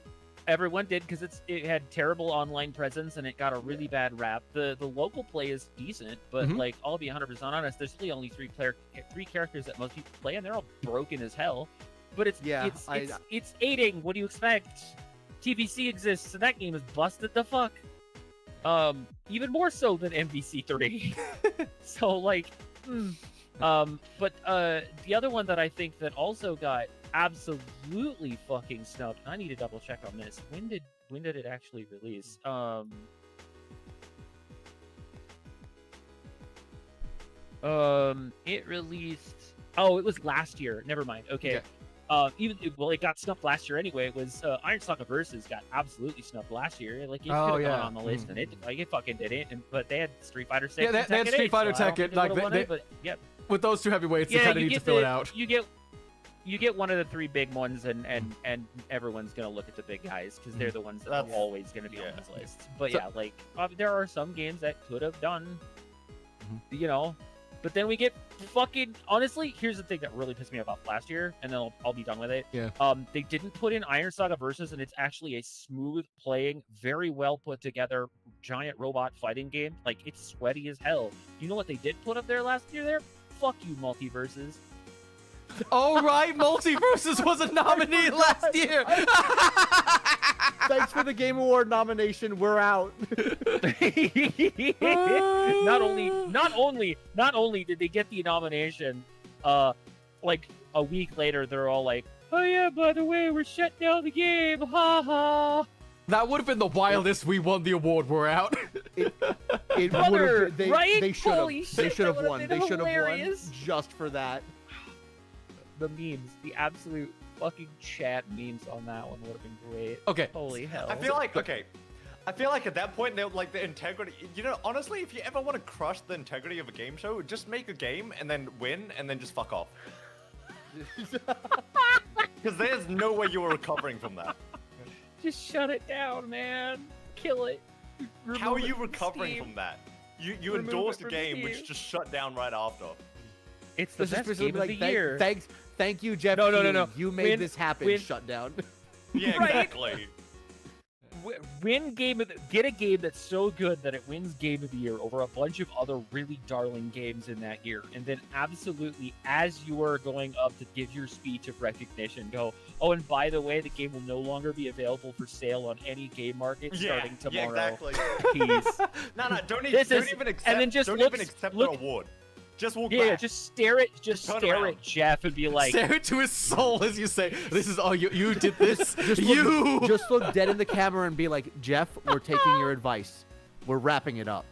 Speaker 5: everyone did because it had terrible online presence and it got a really bad rap. The local play is decent, but
Speaker 1: Mhm.
Speaker 5: like I'll be 100% honest, there's really only three characters that most people play, and they're all broken as hell. But it's aiding. What do you expect? TBC exists, so that game is busted the fuck. Even more so than MVC3. So like, but the other one that I think that also got absolutely fucking snubbed. I need to double check on this. When did it actually release? It released. Oh, it was last year. Never mind. Okay. It got snubbed last year anyway. It was Iron Saga Versus got absolutely snubbed last year. Like it could have gone on the list, and it fucking didn't. But they had Street Fighter 6.
Speaker 1: Yeah, they had Street Fighter Tekken. Like with those two heavyweights, they kind of need to fill it out.
Speaker 5: You get one of the three big ones, and everyone's gonna look at the big guys because they're the ones that are always gonna be on this list. But there are some games that could have done, you know. But then we get fucking honestly. Here's the thing that really pissed me off last year, and then I'll be done with it.
Speaker 1: Yeah.
Speaker 5: They didn't put in Iron Saga Versus, and it's actually a smooth playing, very well put together giant robot fighting game. Like it's sweaty as hell. You know what they did put up there last year? There, fuck you, Multiverses.
Speaker 1: Oh right, Multiverses was a nominee last year.
Speaker 4: Thanks for the Game Award nomination. We're out.
Speaker 5: not only did they get the nomination, like a week later they're all like, oh yeah, by the way, we're shutting down the game. Ha ha.
Speaker 1: That would have been the wildest. We won the award. We're out.
Speaker 4: It would have.
Speaker 5: Right?
Speaker 4: They should have. They should have
Speaker 5: that
Speaker 4: won.
Speaker 5: would've
Speaker 4: They
Speaker 5: been
Speaker 4: should have won
Speaker 5: hilarious.
Speaker 4: just for that.
Speaker 5: The memes, the absolute fucking chat memes on that one would have been great.
Speaker 1: Okay.
Speaker 5: Holy hell.
Speaker 3: I feel like at that point, they like the integrity. You know, honestly, if you ever want to crush the integrity of a game show, just make a game and then win and then just fuck off. Because there's no way you were recovering from that.
Speaker 5: Just shut it down, man. Kill it.
Speaker 3: How are you recovering from that? You
Speaker 5: Remove
Speaker 3: endorsed
Speaker 5: it
Speaker 3: a
Speaker 5: from
Speaker 3: game
Speaker 5: Steam.
Speaker 3: which just shut down right after.
Speaker 5: It's the best game of the year.
Speaker 4: Thank you, Geoff.
Speaker 5: No.
Speaker 4: You made this happen. Shut down.
Speaker 3: Yeah,
Speaker 5: Right?
Speaker 3: exactly.
Speaker 5: Get a game that's so good that it wins Game of the Year over a bunch of other really darling games in that year, and then absolutely, as you are going up to give your speech of recognition, go, oh, and by the way, the game will no longer be available for sale on any game market starting tomorrow.
Speaker 3: Yeah, exactly.
Speaker 5: Peace.
Speaker 3: No, don't even accept.
Speaker 5: And then just
Speaker 3: don't
Speaker 5: look,
Speaker 3: even accept
Speaker 5: look,
Speaker 3: the award. Just walk
Speaker 5: yeah,
Speaker 3: back.
Speaker 5: just stare at
Speaker 3: Turn around.
Speaker 5: Jeff and be like,
Speaker 1: Stare into his soul as you say, "This is all you did this.
Speaker 4: Just look dead in the camera and be like, Geoff, we're taking your advice. We're wrapping it up.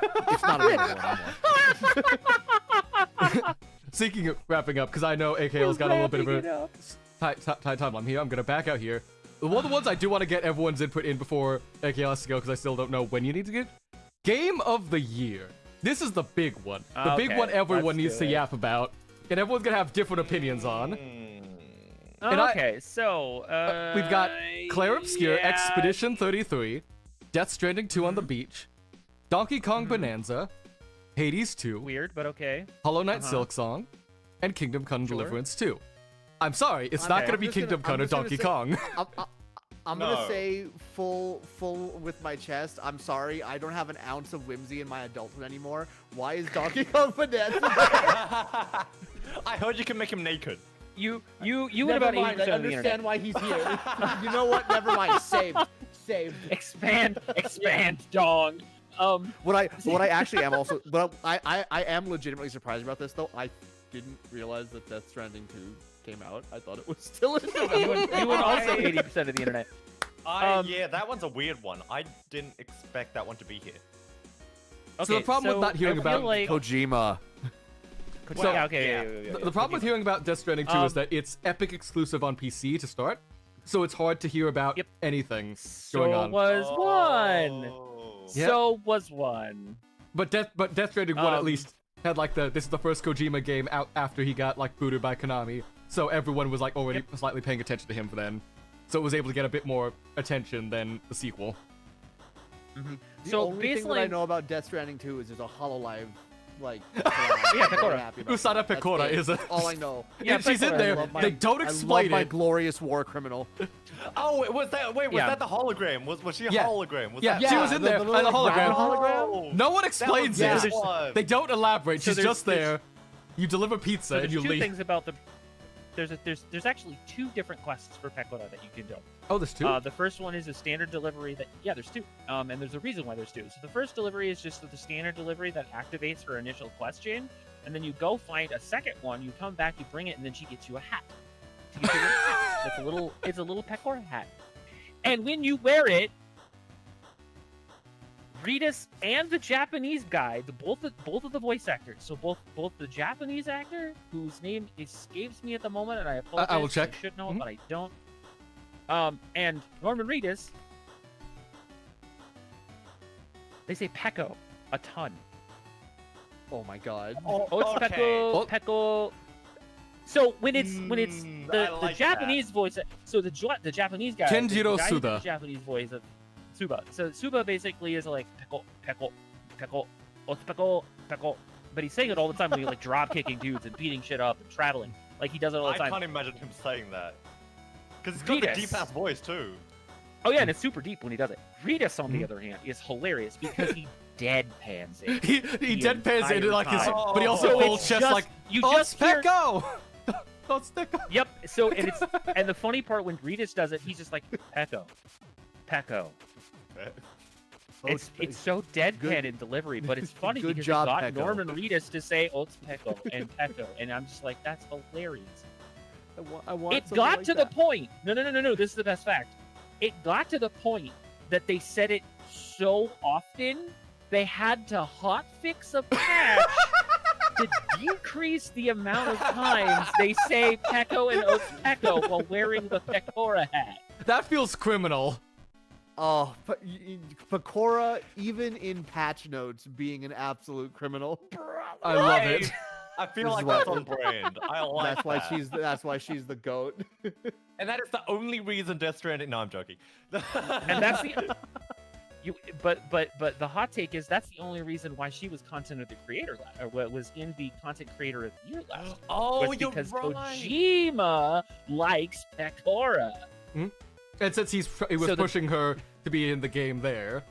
Speaker 4: It's not available anymore."
Speaker 1: Speaking of wrapping up, because I know AKL's got a little bit of a tight timeline here. I'm gonna back out here. One of the ones I do want to get everyone's input in before AKL has to go, because I still don't know when you need to get Game of the Year. This is the big one. The big one everyone needs to yap about. And everyone's going to have different opinions on.
Speaker 5: okay, so...
Speaker 1: we've got Claire Obscure, Expedition 33, Death Stranding 2 on the Beach, Donkey Kong Bonanza, Hades 2,
Speaker 5: Weird, but okay.
Speaker 1: Hollow Knight Silksong, and Kingdom Come Deliverance 2. I'm sorry, it's not going to be Kingdom Come or Donkey Kong.
Speaker 4: I'm gonna say full with my chest. I'm sorry, I don't have an ounce of whimsy in my adulthood anymore. Why is Donkey Kong Bonanza?
Speaker 3: I heard you can make him naked.
Speaker 5: You and
Speaker 4: Never
Speaker 5: about
Speaker 4: mind,
Speaker 5: 80%
Speaker 4: I
Speaker 5: of the internet.
Speaker 4: understand why he's here. You know what? Never mind. Saved.
Speaker 5: Expand, dong.
Speaker 4: What I actually am also, but I am legitimately surprised about this though. I didn't realize that Death Stranding 2 came out. I thought it was still in
Speaker 5: you and also 80% of the internet.
Speaker 3: Yeah, that one's a weird one. I didn't expect that one to be here.
Speaker 1: Okay, so the problem with not hearing about
Speaker 4: Kojima.
Speaker 1: The problem with hearing about Death Stranding 2 is that it's Epic exclusive on PC to start, so it's hard to hear about anything going on.
Speaker 5: So was one.
Speaker 1: But Death Stranding 1 at least had like this is the first Kojima game out after he got like booted by Konami, so everyone was like already slightly paying attention to him for then, so it was able to get a bit more attention than the sequel.
Speaker 4: The only thing that I know about Death Stranding 2 is there's a HoloLive
Speaker 5: Pecora.
Speaker 1: Usada Pecora is
Speaker 4: That's all I know.
Speaker 1: Yeah, she's in there. They don't explain
Speaker 4: I love my
Speaker 1: it.
Speaker 4: glorious war criminal.
Speaker 3: Oh, was that the hologram? Was she a hologram?
Speaker 1: She was in there, and the hologram.
Speaker 3: Oh.
Speaker 1: No one explains
Speaker 3: That
Speaker 1: it.
Speaker 3: was
Speaker 1: They don't elaborate.
Speaker 5: So
Speaker 1: She's just there. You deliver pizza and you
Speaker 5: two
Speaker 1: leave.
Speaker 5: things about the there's actually 2 different quests for Pecora that you can do.
Speaker 1: Oh, there's 2?
Speaker 5: The first one is a standard delivery that there's 2. And there's a reason why there's 2. So the first delivery is just the standard delivery that activates her initial quest chain, and then you go find a second one. You come back, you bring it, and then she gets you a hat. She gets you a little hat. It's a little Pecora hat, and when you wear it, Ritas and the Japanese guy, both of the voice actors, so both the Japanese actor, whose name escapes me at the moment, and I apologize.
Speaker 1: I will check.
Speaker 5: I should know, but I don't. And Norman Reedus, they say Pecco a ton.
Speaker 4: Oh my god.
Speaker 5: Oh, it's
Speaker 3: okay.
Speaker 5: Pecco. So when it's the
Speaker 3: like
Speaker 5: Japanese voice, so the Japanese guy,
Speaker 1: Kenjiro
Speaker 5: the guy who did
Speaker 1: Suda.
Speaker 5: the Japanese voice of Suba. So Suba basically is like Pecco, oh, Pecco, but he's saying it all the time when he's like drop kicking dudes and beating shit up and traveling. Like he does it all the
Speaker 3: I
Speaker 5: time.
Speaker 3: can't imagine him saying that. Because he's got the
Speaker 5: Ritas.
Speaker 3: deep ass voice too.
Speaker 5: Oh yeah, and it's super deep when he does it. Ritas, on the other hand, is hilarious because he deadpans it.
Speaker 1: He
Speaker 5: the
Speaker 1: deadpans it
Speaker 5: entire
Speaker 1: like his,
Speaker 5: time.
Speaker 1: but he also
Speaker 5: So
Speaker 1: full
Speaker 5: it's
Speaker 1: chest
Speaker 5: just-
Speaker 1: like,
Speaker 5: you
Speaker 1: oh,
Speaker 5: just hear-
Speaker 1: Pecco! Oh, it's Pecco!
Speaker 5: Yep. So and the funny part when Ritas does it, he's just like Pecco. It's so deadpan
Speaker 4: good-
Speaker 5: in delivery, but it's funny
Speaker 4: good
Speaker 5: because
Speaker 4: job,
Speaker 5: they got
Speaker 4: Pecco.
Speaker 5: Norman Reedus to say it's Pecco, and I'm just like, that's hilarious.
Speaker 4: I want
Speaker 5: It
Speaker 4: something
Speaker 5: got
Speaker 4: like
Speaker 5: to
Speaker 4: that.
Speaker 5: the point. No. This is the best fact. It got to the point that they said it so often they had to hotfix a patch to decrease the amount of times they say Pecco and Oats Pecco while wearing the Pecora hat.
Speaker 1: That feels criminal.
Speaker 4: Oh, Pecora, even in patch notes, being an absolute criminal.
Speaker 1: I love it.
Speaker 3: I feel
Speaker 4: This
Speaker 3: like
Speaker 4: is why-
Speaker 3: that's on brand. I like
Speaker 4: That's why she's the goat.
Speaker 3: And that is the only reason Death Stranding. No, I'm joking.
Speaker 5: And that's the but the hot take is that's the only reason why she was content of the creator or was in the content creator of the year last.
Speaker 3: Oh,
Speaker 5: was
Speaker 3: you're
Speaker 5: because
Speaker 3: right.
Speaker 5: Kojima likes Pecora.
Speaker 1: And since he was
Speaker 5: So the-
Speaker 1: pushing her to be in the game there.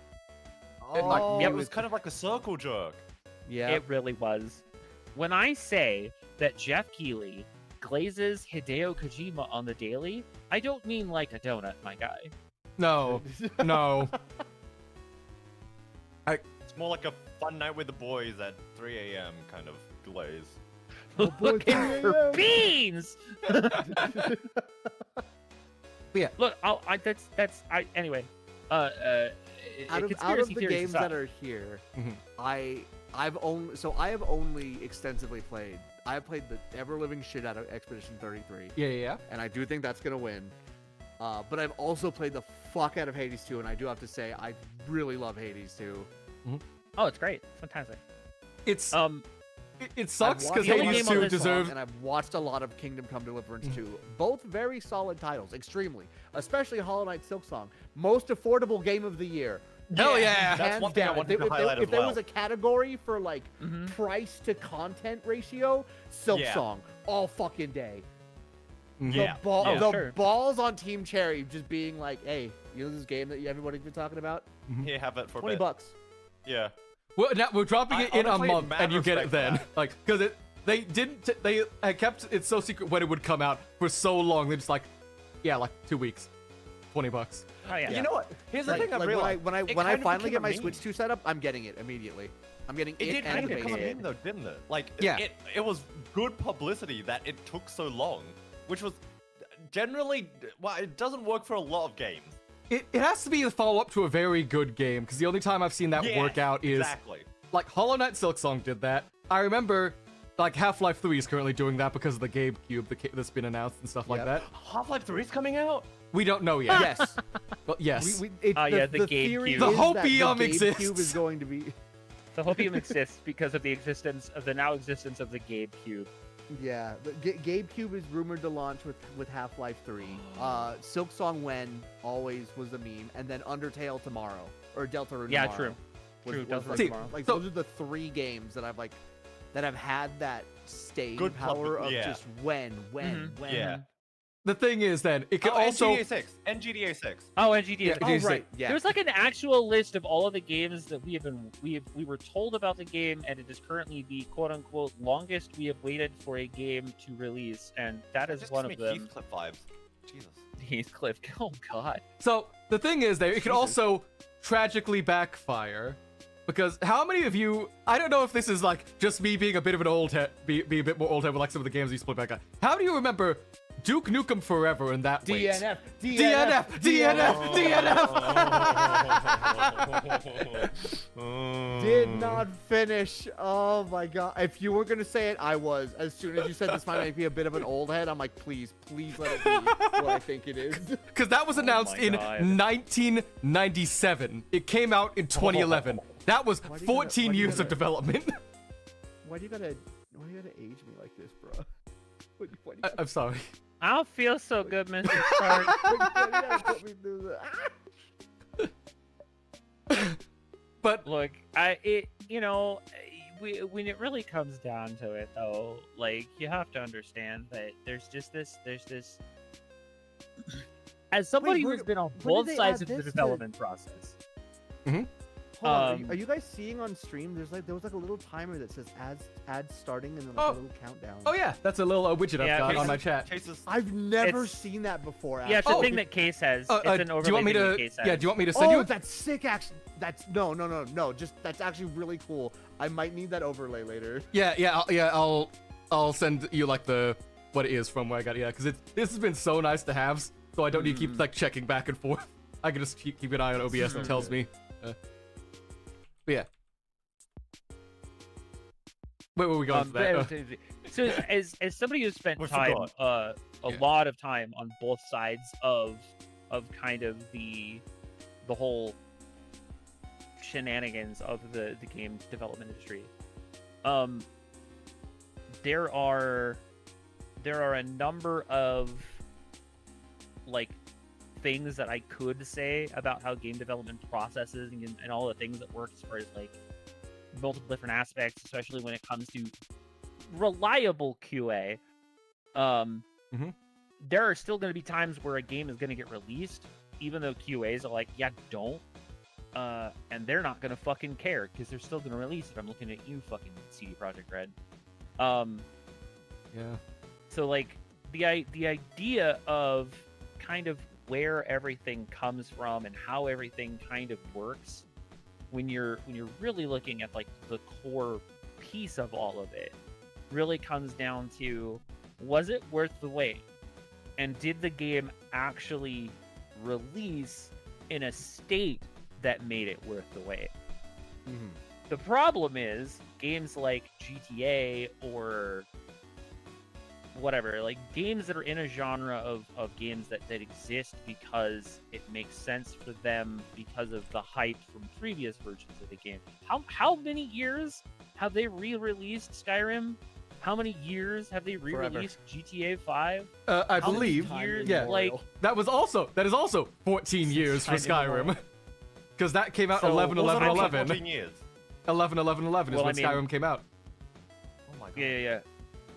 Speaker 4: Oh,
Speaker 3: Yeah, it was kind of like a circle jerk.
Speaker 4: yeah.
Speaker 5: It really was. When I say that Geoff Keighley glazes Hideo Kojima on the daily, I don't mean like a donut, my guy.
Speaker 1: No, no.
Speaker 3: It's more like a fun night with the boys at 3 a.m. kind of glaze.
Speaker 4: boy,
Speaker 5: Looking
Speaker 4: 3
Speaker 5: for
Speaker 4: a.m..
Speaker 5: beans.
Speaker 1: Yeah.
Speaker 5: Look, anyway.
Speaker 4: out of
Speaker 5: conspiracy
Speaker 4: the
Speaker 5: theories
Speaker 4: games
Speaker 5: aside.
Speaker 4: that are here,
Speaker 1: Mhm.
Speaker 4: I have only extensively played. I have played the ever living shit out of Expedition 33,
Speaker 1: Yeah.
Speaker 4: and I do think that's gonna win. But I've also played the fuck out of Hades 2, and I do have to say I really love Hades 2.
Speaker 5: Oh, it's great. It's fantastic.
Speaker 1: It's it sucks
Speaker 4: I've
Speaker 1: because
Speaker 4: watched
Speaker 5: the only
Speaker 1: Hades
Speaker 5: game on
Speaker 1: 2
Speaker 5: this
Speaker 1: deserves.
Speaker 4: and I've watched a lot of Kingdom Come Deliverance 2. Both very solid titles, extremely. Especially Hollow Knight Silksong, most affordable game of the year.
Speaker 1: Hell yeah!
Speaker 3: That's
Speaker 4: Hands
Speaker 3: one thing I
Speaker 4: down.
Speaker 3: wanted to highlight
Speaker 4: If
Speaker 3: as
Speaker 4: there
Speaker 3: well.
Speaker 4: was a category for like
Speaker 5: Mhm.
Speaker 4: price to content ratio, Silksong all fucking day.
Speaker 3: Yeah.
Speaker 5: Oh,
Speaker 4: The
Speaker 5: sure.
Speaker 4: balls on Team Cherry just being like, hey, you know this game that everybody's been talking about?
Speaker 3: Here, have it for a
Speaker 4: $20
Speaker 3: bit.
Speaker 4: bucks.
Speaker 3: Yeah.
Speaker 1: We're dropping
Speaker 3: I
Speaker 1: it in a
Speaker 3: honestly
Speaker 1: month,
Speaker 3: mad
Speaker 1: and you get it
Speaker 3: respect
Speaker 1: then.
Speaker 3: that.
Speaker 1: Like, because they didn't. They kept it so secret when it would come out for so long. They're just like, yeah, like 2 weeks, $20.
Speaker 5: Oh yeah.
Speaker 3: You know what? Here's the
Speaker 4: Like,
Speaker 3: thing I've
Speaker 4: like
Speaker 3: realized.
Speaker 4: when I
Speaker 3: it
Speaker 4: when I
Speaker 3: kind of
Speaker 4: finally
Speaker 3: became
Speaker 4: get
Speaker 3: a
Speaker 4: my
Speaker 3: meme.
Speaker 4: Switch 2 set up, I'm getting it immediately. I'm getting
Speaker 3: It
Speaker 4: it
Speaker 3: did
Speaker 4: and
Speaker 3: kind of
Speaker 4: the
Speaker 3: become a
Speaker 4: base
Speaker 3: meme
Speaker 4: game.
Speaker 3: though, didn't it? Like,
Speaker 1: Yeah.
Speaker 3: it was good publicity that it took so long, which was generally, well, it doesn't work for a lot of games.
Speaker 1: It has to be the follow up to a very good game because the only time I've seen that
Speaker 3: Yeah,
Speaker 1: work out is
Speaker 3: exactly.
Speaker 1: like Hollow Knight Silksong did that. I remember like Half-Life 3 is currently doing that because of the GameCube that's been announced and stuff like
Speaker 4: Yep.
Speaker 1: that.
Speaker 3: Half-Life 3 is coming out.
Speaker 1: We don't know yet.
Speaker 4: Yes.
Speaker 1: But yes.
Speaker 5: Yeah, the
Speaker 4: theory
Speaker 5: GameCube.
Speaker 1: The
Speaker 4: is that
Speaker 1: hopium
Speaker 4: the GameCube
Speaker 1: exists.
Speaker 4: is going to be.
Speaker 5: The hopium exists because of the now existence of the GameCube.
Speaker 4: Yeah, the GameCube is rumored to launch with Half-Life 3. Silksong When always was a meme, and then Undertale tomorrow or Deltarune
Speaker 5: Yeah,
Speaker 4: tomorrow.
Speaker 5: true.
Speaker 4: Was
Speaker 5: Deltarune
Speaker 4: like,
Speaker 5: tomorrow.
Speaker 4: like
Speaker 1: So-
Speaker 4: those are the 3 games that I've had that staying
Speaker 3: Good
Speaker 4: power
Speaker 3: public-
Speaker 4: of
Speaker 3: yeah.
Speaker 4: just when.
Speaker 3: Yeah.
Speaker 1: the thing is, then it could
Speaker 3: Oh,
Speaker 1: also.
Speaker 3: and GTA 6. And GTA 6.
Speaker 5: Oh, and GTA.
Speaker 1: Yeah,
Speaker 4: Oh,
Speaker 1: GTA
Speaker 4: right. Yeah.
Speaker 5: There's like an actual list of all of the games that we were told about the game, and it is currently the quote unquote longest we have waited for a game to release, and that is
Speaker 3: Just
Speaker 5: one
Speaker 3: gives
Speaker 5: of
Speaker 3: me
Speaker 5: them.
Speaker 3: Heathcliff vibes. Jesus.
Speaker 5: Heathcliff. Oh God.
Speaker 1: So the thing is, there it could
Speaker 3: Jesus.
Speaker 1: also tragically backfire, because how many of you? I don't know if this is like just me being a bit of an old head, be a bit more old head with like some of the games we split back on. How do you remember Duke Nukem Forever in that wait?
Speaker 4: DNF. Did not finish. Oh my god. If you were gonna say it, I was. As soon as you said this might make me a bit of an old head, I'm like, please let it be what I think it is.
Speaker 1: Because that was announced in
Speaker 5: God.
Speaker 1: 1997. It came out in 2011. That was
Speaker 4: Why do you
Speaker 1: 14
Speaker 4: gotta-
Speaker 1: years of development.
Speaker 4: Why do you gotta age me like this, bro? Why do you
Speaker 1: I'm sorry.
Speaker 5: I don't feel so good, Mr. Stark.
Speaker 4: why do you gotta put me through that?
Speaker 1: But
Speaker 5: Look, when it really comes down to it, though, like you have to understand that there's this. As somebody
Speaker 4: where-
Speaker 5: who's been on
Speaker 4: when
Speaker 5: both
Speaker 4: did they
Speaker 5: sides
Speaker 4: add
Speaker 5: of the
Speaker 4: this to-
Speaker 5: development process,
Speaker 4: Hold on,
Speaker 5: Um,
Speaker 4: are you guys seeing on stream? There was like a little timer that says ads starting and then like
Speaker 1: Oh.
Speaker 4: a little countdown.
Speaker 1: oh yeah, that's a little widget I've
Speaker 5: Yeah,
Speaker 1: got
Speaker 5: okay.
Speaker 1: on my chat.
Speaker 3: Chases.
Speaker 4: I've never
Speaker 5: It's-
Speaker 4: seen that before.
Speaker 5: yeah, it's a
Speaker 1: Oh.
Speaker 5: thing that Case has. It's an
Speaker 1: Do
Speaker 5: overlay
Speaker 1: you want me
Speaker 5: thing that
Speaker 1: to?
Speaker 5: Case has.
Speaker 1: Yeah, do you want me to send
Speaker 4: Oh,
Speaker 1: you?
Speaker 4: that's sick. Actually, that's no. Just that's actually really cool. I might need that overlay later.
Speaker 1: I'll send you like what it is from where I got it. Yeah, because this has been so nice to have, so I don't need to keep like checking back and forth. I can just keep an eye on OBS that tells me. But yeah. Where were we going for that?
Speaker 5: So as somebody who's spent
Speaker 3: We
Speaker 5: time,
Speaker 3: forgot.
Speaker 5: a
Speaker 1: Yeah.
Speaker 5: lot of time on both sides of kind of the whole shenanigans of the game development industry, there are a number of like things that I could say about how game development processes and all the things that work as far as like multiple different aspects, especially when it comes to reliable QA. There are still going to be times where a game is going to get released, even though QAs are like, yeah, don't. And they're not going to fucking care because they're still going to release it. I'm looking at you, fucking CD Projekt Red.
Speaker 1: Yeah.
Speaker 5: So like the idea of kind of where everything comes from and how everything kind of works when you're really looking at like the core piece of all of it really comes down to, was it worth the wait? And did the game actually release in a state that made it worth the wait? The problem is games like GTA or whatever, like games that are in a genre of games that exist because it makes sense for them because of the hype from previous versions of the game. How many years have they re-released Skyrim? How many years have they re-released GTA 5?
Speaker 1: I
Speaker 5: How many
Speaker 1: believe.
Speaker 5: years,
Speaker 1: Yeah.
Speaker 5: like
Speaker 1: That is also 14 years for
Speaker 5: time
Speaker 1: Skyrim.
Speaker 5: immemorial.
Speaker 1: Because that came out
Speaker 5: So,
Speaker 1: 11
Speaker 3: Also
Speaker 1: 11
Speaker 3: not
Speaker 1: 11.
Speaker 3: 14 years.
Speaker 1: 11 11 11 is
Speaker 5: Well,
Speaker 1: when
Speaker 5: I mean-
Speaker 1: Skyrim came out.
Speaker 3: Oh my god.
Speaker 5: yeah.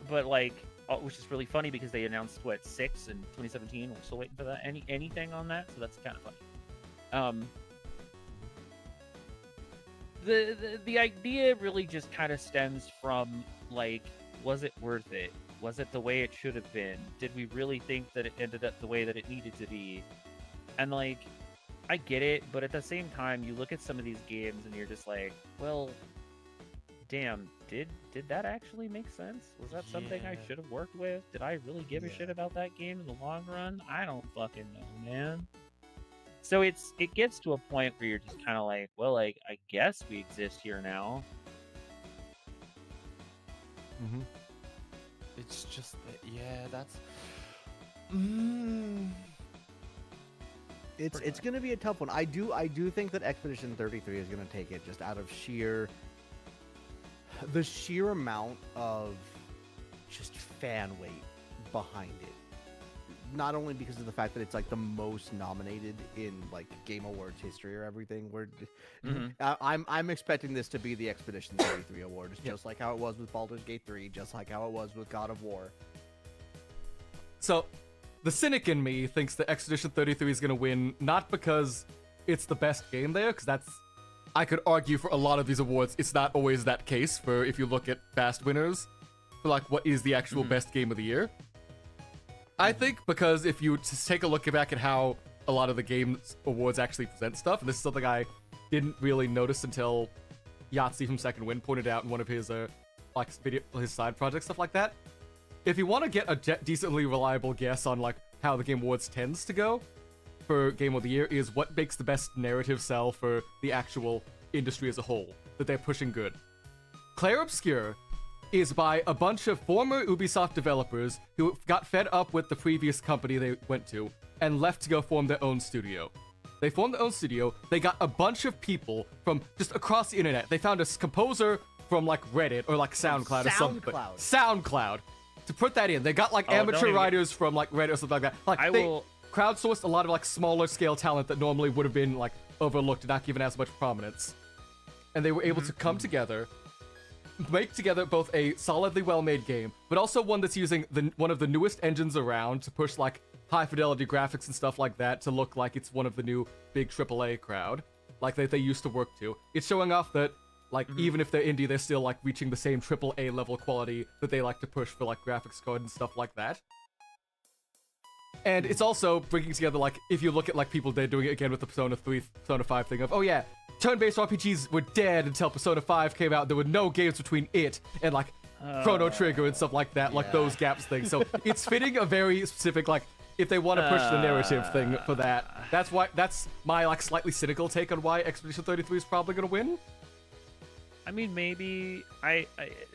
Speaker 5: But like, which is really funny because they announced 6 in 2017. We're still waiting for that anything on that, so that's kind of funny. The idea really just kind of stems from like, was it worth it? Was it the way it should have been? Did we really think that it ended up the way that it needed to be? And like, I get it, but at the same time, you look at some of these games and you're just like, well, damn, did that actually make sense? Was that something I
Speaker 3: Yeah.
Speaker 5: should have worked with? Did I really give a
Speaker 3: Yeah.
Speaker 5: shit about that game in the long run? I don't fucking know, man. So it gets to a point where you're just kind of like, well, like, I guess we exist here now.
Speaker 3: It's just that, yeah, that's.
Speaker 4: It's gonna be a tough one. I do think that Expedition 33 is gonna take it just out of the sheer amount of just fan weight behind it. Not only because of the fact that it's like the most nominated in like Game Awards history or everything. I'm expecting this to be the Expedition 33 awards, just like how it was with Baldur's Gate 3, just like how it was with God of War.
Speaker 1: So, the cynic in me thinks that Expedition 33 is gonna win, not because it's the best game there, because that's, I could argue for a lot of these awards, it's not always that case for if you look at past winners, for like what is the actual best game of the year. I think because if you just take a look back at how a lot of the games awards actually present stuff, and this is something I didn't really notice until Yahtzee from Second Wind pointed out in one of his like his side projects, stuff like that. If you want to get a decently reliable guess on like how the Game Awards tends to go for Game of the Year, is what makes the best narrative sell for the actual industry as a whole, that they're pushing good. Clair Obscur is by a bunch of former Ubisoft developers who got fed up with the previous company they went to and left to go form their own studio. They formed their own studio, they got a bunch of people from just across the internet. They found a composer from like Reddit or like SoundCloud or something. SoundCloud. To put that in, they got like amateur writers from like Reddit or something like that. Like they crowdsourced a lot of like smaller scale talent that normally would have been like overlooked and not given as much prominence. And they were able to come together, make together both a solidly well-made game, but also one that's using one of the newest engines around to push like high-fidelity graphics and stuff like that to look like it's one of the new big AAA crowd, like they used to work to. It's showing off that like even if they're indie, they're still like reaching the same AAA level quality that they like to push for like graphics card and stuff like that. And it's also bringing together, like, if you look at like people, they're doing it again with the Persona 3, Persona 5 thing of, oh yeah, turn-based RPGs were dead until Persona 5 came out. There were no games between it and like Chrono Trigger and stuff like that, like those gaps things. So it's fitting a very specific, like, if they want to push the narrative thing for that. That's my like slightly cynical take on why Expedition 33 is probably gonna win.
Speaker 5: I mean, maybe a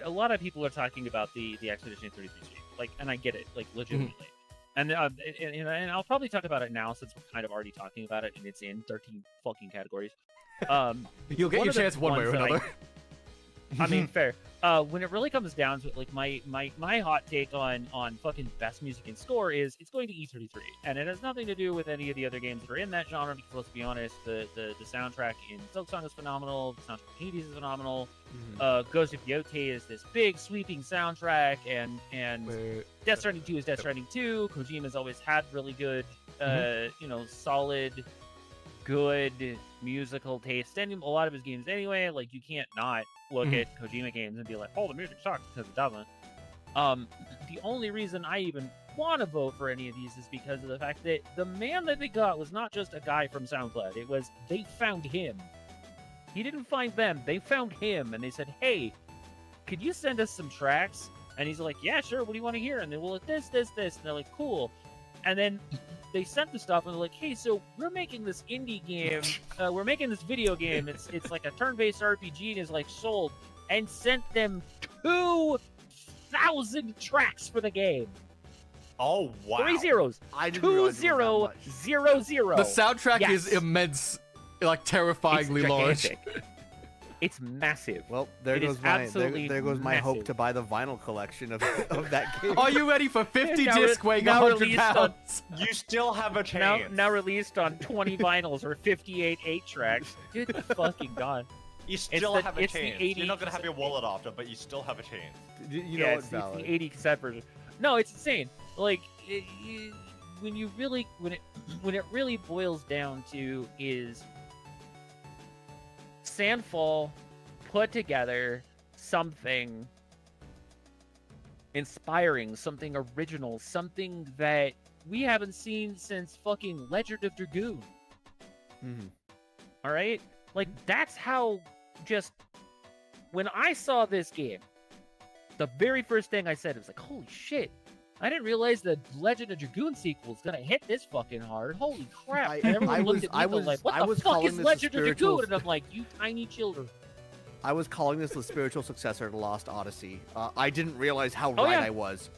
Speaker 5: lot of people are talking about the Expedition 33 game, like, and I get it, like, legitimately. And I'll probably talk about it now since we're kind of already talking about it, and it's in 13 fucking categories.
Speaker 1: You'll get your chance one way or another.
Speaker 5: I mean, fair. When it really comes down to it, like my hot take on fucking best music and score is it's going to E33, and it has nothing to do with any of the other games that are in that genre. Because let's be honest, the soundtrack in Silksong is phenomenal. The soundtrack in Hades is phenomenal. Ghost of Yote is this big sweeping soundtrack, and Death Stranding 2 is Death Stranding 2. Kojima's always had really good, solid, good musical taste, and a lot of his games anyway. Like, you can't not look at Kojima games and be like, oh, the music sucks, because it doesn't. The only reason I even want to vote for any of these is because of the fact that the man that they got was not just a guy from SoundCloud. It was, they found him. He didn't find them. They found him, and they said, hey, could you send us some tracks? And he's like, yeah, sure, what do you want to hear? And they're like, this. And they're like, cool. And then they sent the stuff, and they're like, hey, so we're making this indie game. We're making this video game. It's like a turn-based RPG, and is like sold. And sent them 2,000 tracks for the game.
Speaker 3: Oh, wow.
Speaker 5: 3 zeros. 2000.
Speaker 1: The soundtrack is immense, like terrifyingly large.
Speaker 5: It's massive.
Speaker 4: Well, there goes my hope to buy the vinyl collection of that game.
Speaker 1: Are you ready for 50 disc weighing 100 pounds?
Speaker 3: You still have a chance.
Speaker 5: Now released on 20 vinyls or 58 8-tracks. Good fucking god.
Speaker 3: You still have a chance. You're not gonna have your wallet after, but you still have a chance.
Speaker 4: You know it's
Speaker 5: the 80 cassette version. No, it's insane. Like, when it really boils down to is Sandfall put together something inspiring, something original, something that we haven't seen since fucking Legend of Dragoon. All right? Like, that's how just... When I saw this game, the very first thing I said was like, holy shit, I didn't realize the Legend of Dragoon sequel is gonna hit this fucking hard. Holy crap. And everyone looked at me like, what the fuck is Legend of Dragoon? And I'm like, you tiny children.
Speaker 4: I was calling this the spiritual successor to Lost Odyssey. I didn't realize how right I was.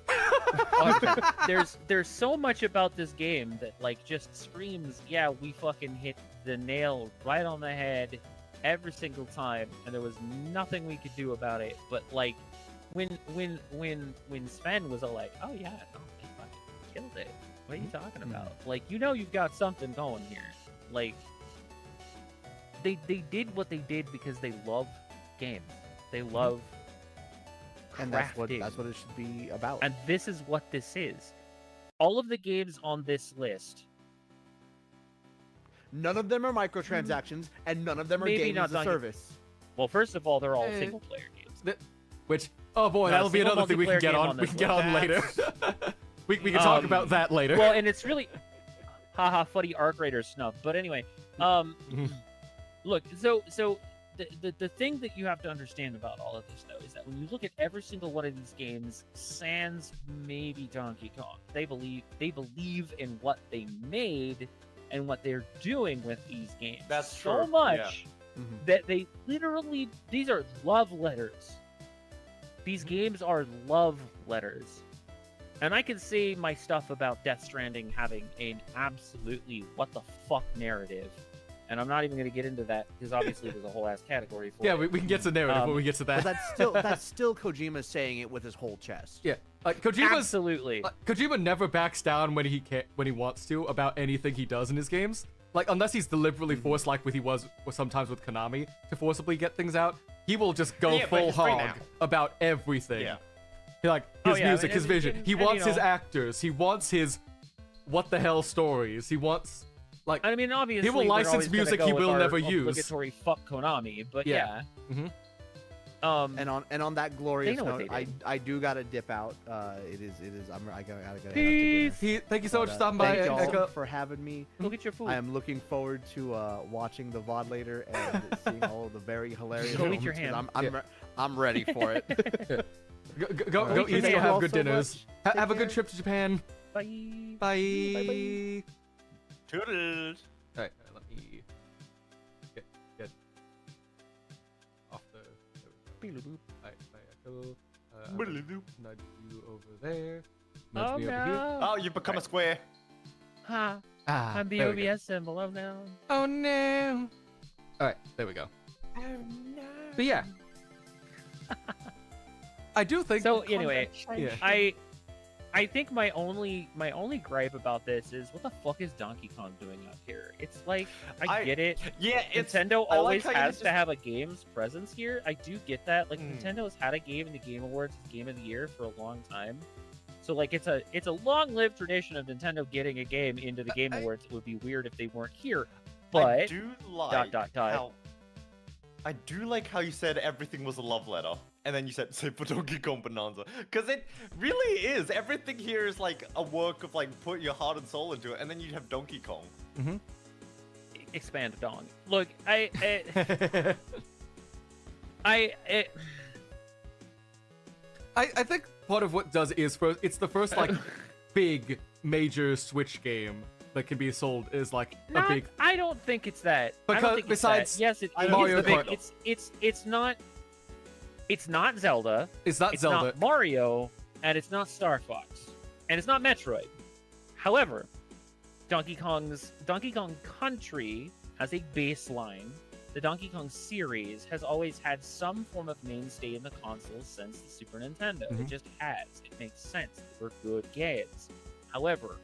Speaker 5: There's so much about this game that like just screams, yeah, we fucking hit the nail right on the head every single time, and there was nothing we could do about it. But like, when Sven was all like, oh yeah, no, they fucking killed it. What are you talking about? Like, you've got something going here. Like, they did what they did because they love games. They love
Speaker 4: and
Speaker 5: crafting.
Speaker 4: that's what it should be about.
Speaker 5: And this is what this is. all of the games on this list.
Speaker 4: None of them are microtransactions, and none of them are
Speaker 5: Maybe
Speaker 4: games
Speaker 5: not
Speaker 4: as a
Speaker 5: Donkey-
Speaker 4: service.
Speaker 5: Well, first of all, they're all
Speaker 1: Eh.
Speaker 5: single player games.
Speaker 1: Which, oh boy,
Speaker 5: No,
Speaker 1: that'll be
Speaker 5: single
Speaker 1: another thing we can
Speaker 5: multiplayer
Speaker 1: get
Speaker 5: game
Speaker 1: on.
Speaker 5: on
Speaker 1: We
Speaker 5: this
Speaker 1: can get on later. we can talk about that later.
Speaker 5: Well, and it's really, haha, funny Arc Raider snub. But anyway, look, so the thing that you have to understand about all of this, though, is that when you look at every single one of these games, sans maybe Donkey Kong, they believe in what they made and what they're doing with these games.
Speaker 3: That's
Speaker 5: so
Speaker 3: true,
Speaker 5: much
Speaker 3: yeah.
Speaker 5: that they literally, these are love letters. These games are love letters. And I can say my stuff about Death Stranding having an absolutely what the fuck narrative. And I'm not even going to get into that because obviously there's a whole ass category for
Speaker 1: yeah,
Speaker 5: it.
Speaker 1: we can get to narrative when we get to that.
Speaker 4: But that's still Kojima saying it with his whole chest.
Speaker 1: Yeah, like Kojima's
Speaker 5: Absolutely.
Speaker 1: Kojima never backs down when he wants to about anything he does in his games. Like unless he's deliberately forced, like he was sometimes with Konami, to forcibly get things out, he will just go
Speaker 3: Yeah, but
Speaker 1: full
Speaker 3: he's free
Speaker 1: hog
Speaker 3: now.
Speaker 1: about everything.
Speaker 3: Yeah.
Speaker 1: Like
Speaker 5: Oh,
Speaker 1: his
Speaker 5: yeah,
Speaker 1: music,
Speaker 5: and-
Speaker 1: his vision.
Speaker 5: and-
Speaker 1: He
Speaker 5: and,
Speaker 1: wants
Speaker 5: you
Speaker 1: his
Speaker 5: know-
Speaker 1: actors. He wants his what the hell stories. He wants like
Speaker 5: I mean, obviously,
Speaker 1: will
Speaker 5: we're
Speaker 1: license
Speaker 5: always gonna
Speaker 1: music
Speaker 5: go
Speaker 1: he
Speaker 5: with
Speaker 1: will
Speaker 5: our
Speaker 1: never use.
Speaker 5: obligatory fuck Konami, but
Speaker 1: Yeah.
Speaker 5: yeah.
Speaker 1: Mhm.
Speaker 4: And on that glorious
Speaker 5: They know what
Speaker 4: note,
Speaker 5: they did.
Speaker 4: I do gotta dip out. It is. I gotta get out to
Speaker 5: Peace.
Speaker 4: dinner.
Speaker 1: Thank you so much for
Speaker 4: But,
Speaker 1: stopping by,
Speaker 4: thank y'all
Speaker 1: Echo.
Speaker 4: for having me.
Speaker 5: Go get your food.
Speaker 4: I am looking forward to watching the VOD later and seeing all of the very hilarious.
Speaker 5: Go eat your
Speaker 4: moments, 'cause
Speaker 5: ham.
Speaker 4: I'm ready for it.
Speaker 1: Go
Speaker 4: Alright,
Speaker 1: eat,
Speaker 4: thank
Speaker 1: go
Speaker 4: you
Speaker 1: have
Speaker 4: all
Speaker 1: good
Speaker 4: so
Speaker 1: dinners.
Speaker 4: much. Take
Speaker 1: Have a good
Speaker 4: care.
Speaker 1: trip to Japan.
Speaker 5: Bye.
Speaker 1: Bye.
Speaker 3: Toodles.
Speaker 1: Alright, let me get off the. Alright, Echo. I'm gonna nudge you over there. Nudge
Speaker 5: Oh
Speaker 1: me over here.
Speaker 5: no.
Speaker 3: Oh, you've become a square.
Speaker 5: Ha.
Speaker 1: Ah,
Speaker 5: I'm the
Speaker 1: there we go.
Speaker 5: OBS symbol. Oh no.
Speaker 1: Oh no. Alright, there we go. But yeah. I do think.
Speaker 5: So anyway,
Speaker 1: Yeah.
Speaker 5: I think my only gripe about this is what the fuck is Donkey Kong doing up here? It's like I get it.
Speaker 3: Yeah, it's
Speaker 5: Nintendo
Speaker 3: I like
Speaker 5: always
Speaker 3: how you
Speaker 5: has
Speaker 3: just-
Speaker 5: to have a game's presence here. I do get that. Like
Speaker 3: Mm.
Speaker 5: Nintendo's had a game in the Game Awards as Game of the Year for a long time. So like it's a long-lived tradition of Nintendo getting a game into the Game Awards. It would be weird if they weren't here.
Speaker 3: I
Speaker 5: But
Speaker 3: do like
Speaker 5: dot.
Speaker 3: how I do like how you said everything was a love letter, and then you said save for Donkey Kong Bonanza, because it really is. Everything here is like a work of like put your heart and soul into it, and then you have Donkey Kong.
Speaker 5: expand Dong. Look, I
Speaker 1: think part of what does is it's the first like big major Switch game that can be sold is like a big.
Speaker 5: I don't think it's that. I don't
Speaker 1: Because
Speaker 5: think
Speaker 1: besides
Speaker 5: it's that. Yes, it is
Speaker 1: Mario
Speaker 5: the big.
Speaker 1: Kart.
Speaker 5: It's not. It's not Zelda.
Speaker 1: It's not Zelda.
Speaker 5: Not Mario, and it's not Star Fox, and it's not Metroid. However, Donkey Kong Country as a baseline, the Donkey Kong series has always had some form of mainstay in the console since the Super Nintendo. It
Speaker 1: Mhm.
Speaker 5: just has. It makes sense. They're good games. However,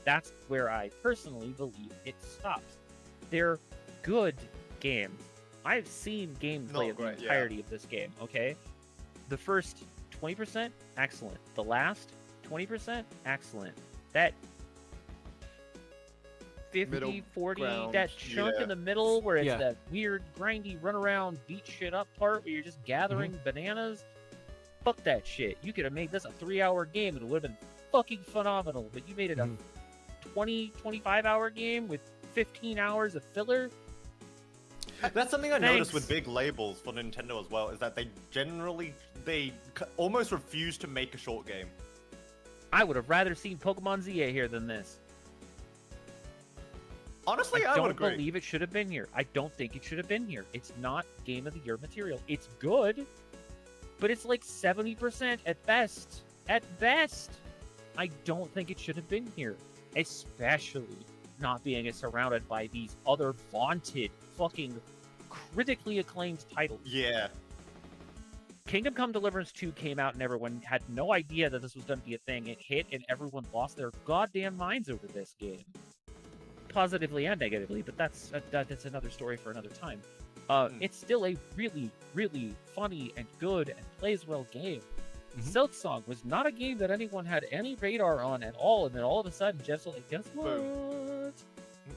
Speaker 5: that's where I personally believe it stops. They're good games. I've seen gameplay of the
Speaker 3: great, yeah.
Speaker 5: entirety of this game, okay? The first 20%, excellent. The last 20%, excellent. That 50,
Speaker 3: Middle
Speaker 5: 40,
Speaker 3: ground,
Speaker 5: that chunk
Speaker 3: yeah.
Speaker 5: in the middle where it's
Speaker 1: Yeah.
Speaker 5: that weird, grindy, run around, beat shit up part where you're just gathering bananas. Fuck that shit. You could have made this a 3-hour game and it would have been fucking phenomenal, but you made it a 20, 25-hour game with 15 hours of filler.
Speaker 3: That's something I noticed with
Speaker 5: Thanks.
Speaker 3: big labels for Nintendo as well, is that they almost refuse to make a short game.
Speaker 5: I would have rather seen Pokemon ZA here than this.
Speaker 3: Honestly,
Speaker 5: I
Speaker 3: I would
Speaker 5: don't
Speaker 3: agree.
Speaker 5: believe it should have been here. I don't think it should have been here. It's not Game of the Year material. It's good, but it's like 70% at best. At best. I don't think it should have been here. Especially not being surrounded by these other vaunted, fucking critically acclaimed titles.
Speaker 3: Yeah.
Speaker 5: Kingdom Come Deliverance 2 came out and everyone had no idea that this was going to be a thing. It hit and everyone lost their goddamn minds over this game. Positively and negatively, but that's another story for another time. It's still a really, really funny and good and plays well game. Silk Song was not a game that anyone had any radar on at all, and then all of a sudden, Jeff's like, "Guess what?
Speaker 3: Boom.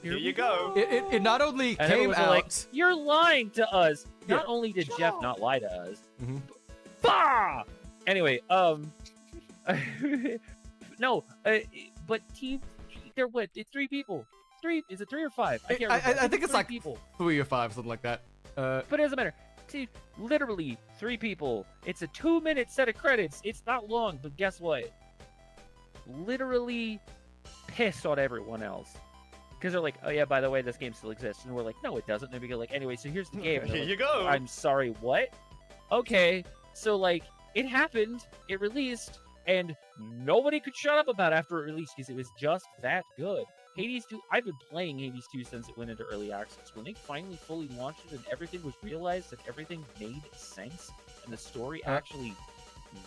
Speaker 3: Here
Speaker 5: we
Speaker 3: you go."
Speaker 1: It not only
Speaker 5: And
Speaker 1: came
Speaker 5: everyone's
Speaker 1: out.
Speaker 5: like, "You're lying to us." Not
Speaker 1: Yeah.
Speaker 5: only did Jeff not lie to us,
Speaker 1: Mhm.
Speaker 5: bah! Anyway, no, but team, they're what? It's 3 people. 3? Is it 3 or 5? I can't remember.
Speaker 1: I think it's
Speaker 5: 3
Speaker 1: like
Speaker 5: people.
Speaker 1: 3 or 5, something like that.
Speaker 5: But it doesn't matter. See, literally 3 people. It's a 2-minute set of credits. It's not long, but guess what? Literally pissed on everyone else. Because they're like, oh yeah, by the way, this game still exists. And we're like, no, it doesn't. And we go like, anyway, so here's the game. And they're
Speaker 3: Here
Speaker 5: like,
Speaker 3: you go.
Speaker 5: I'm sorry, what? Okay, so like, it happened, it released, and nobody could shut up about it after it released because it was just that good. Hades 2, I've been playing Hades 2 since it went into early access. When they finally fully launched it and everything was realized and everything made sense and the story actually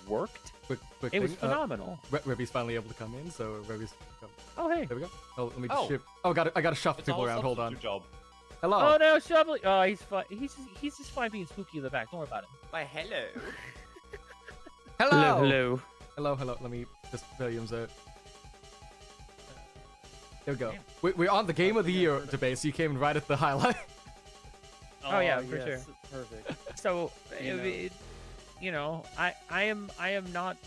Speaker 5: worked,
Speaker 1: Quick
Speaker 5: it was
Speaker 1: thing,
Speaker 5: phenomenal.
Speaker 1: Revi's finally able to come in, so Revi's come.
Speaker 5: Oh, hey.
Speaker 1: There we go. Oh, let me just
Speaker 3: Oh.
Speaker 1: shift. Oh, I gotta shuffle
Speaker 3: It's
Speaker 1: people
Speaker 3: all
Speaker 1: around. Hold on.
Speaker 3: substitute Job.
Speaker 1: Hello.
Speaker 5: Oh, no, Shovel. Oh, he's fine. He's just fine being spooky in the back. Don't worry about him.
Speaker 3: Why, hello.
Speaker 1: Hello. Hello. Let me just Williams out. There we go.
Speaker 5: Damn.
Speaker 1: We're on the Game of the Year debate, so you came in right at the highlight.
Speaker 5: Oh, yeah, for sure.
Speaker 4: Perfect.
Speaker 5: So,
Speaker 4: You know.
Speaker 5: I am not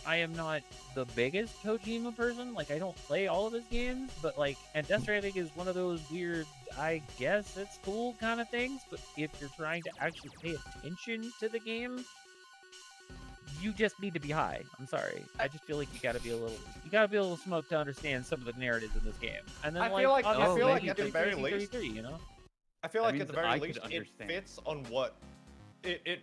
Speaker 5: the biggest Kojima person. Like, I don't play all of his games, but like, and Death Stranding is one of those weird, I guess it's cool kind of things. But if you're trying to actually pay attention to the game, you just need to be high. I'm sorry. I just feel like you gotta be a little smoked to understand some of the narratives in this game. And then
Speaker 3: I feel like
Speaker 5: obviously,
Speaker 3: at the very least,
Speaker 5: 33, you know.
Speaker 3: I feel
Speaker 2: That
Speaker 3: like at the
Speaker 2: means
Speaker 3: very
Speaker 2: I could
Speaker 3: least, it
Speaker 2: understand.
Speaker 3: fits on what it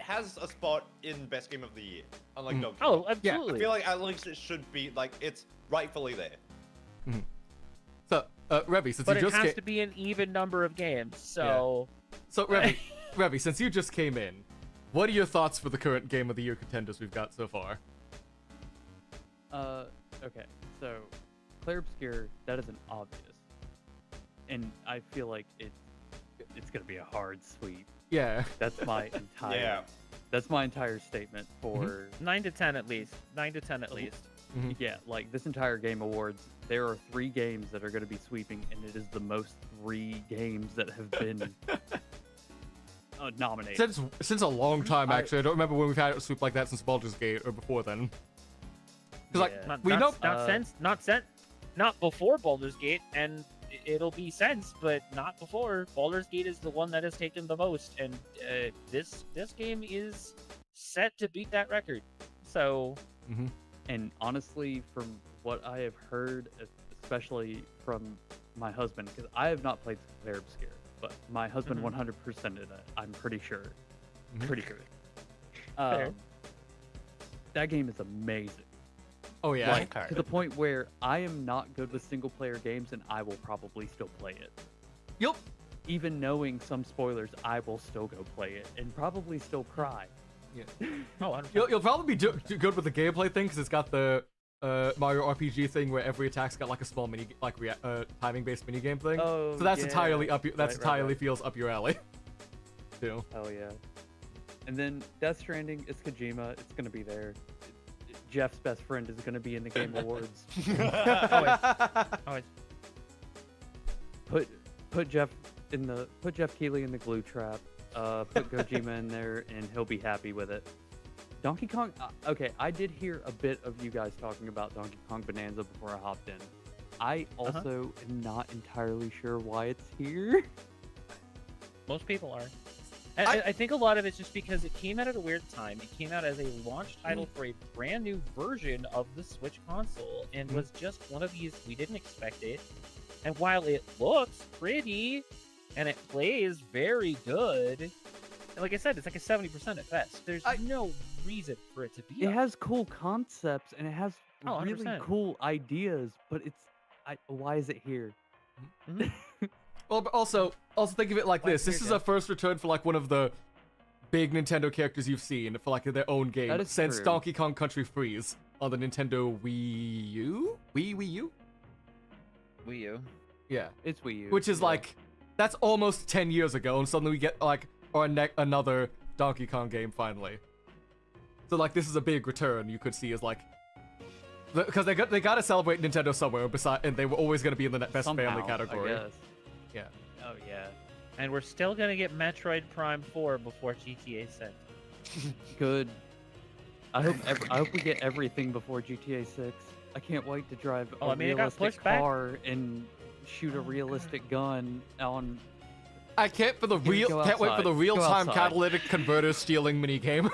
Speaker 3: has a spot in best game of the year, unlike Donkey
Speaker 5: Oh,
Speaker 3: Kong.
Speaker 5: absolutely.
Speaker 3: I feel like at least it should be like it's rightfully there.
Speaker 1: So, Revi, since
Speaker 5: but
Speaker 1: you
Speaker 5: it
Speaker 1: just
Speaker 5: has
Speaker 1: came,
Speaker 5: to be an even number of games. So
Speaker 1: Revi, since you just came in, what are your thoughts for the current Game of the Year contenders we've got so far?
Speaker 2: Okay, so Player Obscure, that is an obvious, and I feel like it's gonna be a hard sweep.
Speaker 1: Yeah.
Speaker 2: That's my entire.
Speaker 3: Yeah.
Speaker 2: That's my entire statement for.
Speaker 5: 9 to 10 at least. 9 to 10 at least.
Speaker 2: Yeah, like this entire Game Awards, there are 3 games that are going to be sweeping, and it is the most 3 games that have been nominated.
Speaker 1: Since a long time, actually. I don't remember when we've had a sweep like that since Baldur's Gate or before then. Because
Speaker 2: Yeah.
Speaker 5: Not before Baldur's Gate, and it'll be since, but not before. Baldur's Gate is the one that has taken the most, and this game is set to beat that record. So,
Speaker 2: And honestly, from what I have heard, especially from my husband, because I have not played Player Obscure, but my husband 100%ed it. I'm pretty sure. Pretty sure.
Speaker 5: Fair.
Speaker 2: That game is amazing.
Speaker 1: Oh yeah.
Speaker 2: Like, to the point where I am not good with single player games, and I will probably still play it.
Speaker 1: Yup.
Speaker 2: Even knowing some spoilers, I will still go play it and probably still cry.
Speaker 1: Yeah.
Speaker 5: oh, I don't
Speaker 1: You'll probably be good with the gameplay thing because it's got the Mario RPG thing where every attack's got like a small timing-based mini game thing.
Speaker 2: Oh,
Speaker 1: So that's
Speaker 2: yeah.
Speaker 1: entirely up. That's
Speaker 2: Right,
Speaker 1: entirely
Speaker 2: right.
Speaker 1: feels up your alley. Too.
Speaker 2: Oh yeah. And then Death Stranding, it's Kojima. It's gonna be there. Jeff's best friend is gonna be in the Game Awards.
Speaker 5: Always.
Speaker 2: Put Jeff Keighley in the glue trap. Put Kojima in there, and he'll be happy with it. Donkey Kong. Okay, I did hear a bit of you guys talking about Donkey Kong Bonanza before I hopped in. I also am not entirely sure why it's here.
Speaker 5: Most people are. I think a lot of it's just because it came out at a weird time. It came out as a launch title for a brand new version of the Switch console, and was just one of these, we didn't expect it. And while it looks pretty, and it plays very good, and like I said, it's like a 70% at best. There's no reason for it to be
Speaker 2: It
Speaker 5: up.
Speaker 2: has cool concepts and it has
Speaker 5: Oh,
Speaker 2: really
Speaker 5: 100%.
Speaker 2: cool ideas, but why is it here?
Speaker 1: Well, but also think of it like
Speaker 5: Like
Speaker 1: this. This
Speaker 5: here,
Speaker 1: is
Speaker 5: Jeff.
Speaker 1: a first return for like one of the big Nintendo characters you've seen for like their own game
Speaker 2: That is
Speaker 1: since
Speaker 2: true.
Speaker 1: Donkey Kong Country Freeze on the Nintendo Wii U. Wii U.
Speaker 5: Wii U.
Speaker 1: Yeah.
Speaker 2: It's Wii U.
Speaker 1: Which is
Speaker 2: yeah.
Speaker 1: like that's almost 10 years ago, and suddenly we get like another Donkey Kong game finally. So like this is a big return you could see as like, because they got to celebrate Nintendo somewhere and they were always going to be in the best family
Speaker 2: Somehow,
Speaker 1: category.
Speaker 2: I guess.
Speaker 1: Yeah.
Speaker 5: Oh yeah. And we're still gonna get Metroid Prime 4 before GTA 6.
Speaker 2: Good. I hope we get everything before GTA 6. I can't wait to drive
Speaker 5: Oh,
Speaker 2: a
Speaker 5: I mean, it got
Speaker 2: realistic
Speaker 5: pushed back.
Speaker 2: car and shoot a realistic gun on.
Speaker 1: I can't
Speaker 2: Go
Speaker 1: wait for the
Speaker 2: outside. Go
Speaker 1: real-time
Speaker 2: outside.
Speaker 1: catalytic converter stealing minigame.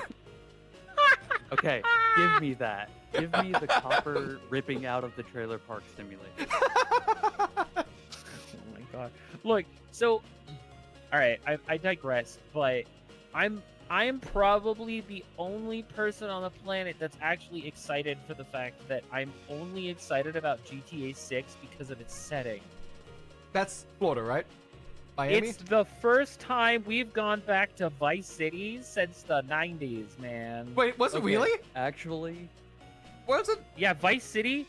Speaker 2: Okay, give me that. Give me the copper ripping out of the trailer park simulator.
Speaker 5: Oh my god. Look, so alright, I digress, but I'm probably the only person on the planet that's actually excited for the fact that I'm only excited about GTA 6 because of its setting.
Speaker 1: That's Florida, right? Miami?
Speaker 5: It's the first time we've gone back to Vice City since the 90s, man.
Speaker 1: Wait, was it
Speaker 2: Okay,
Speaker 1: really?
Speaker 2: Actually,
Speaker 1: Was it?
Speaker 5: Yeah, Vice City.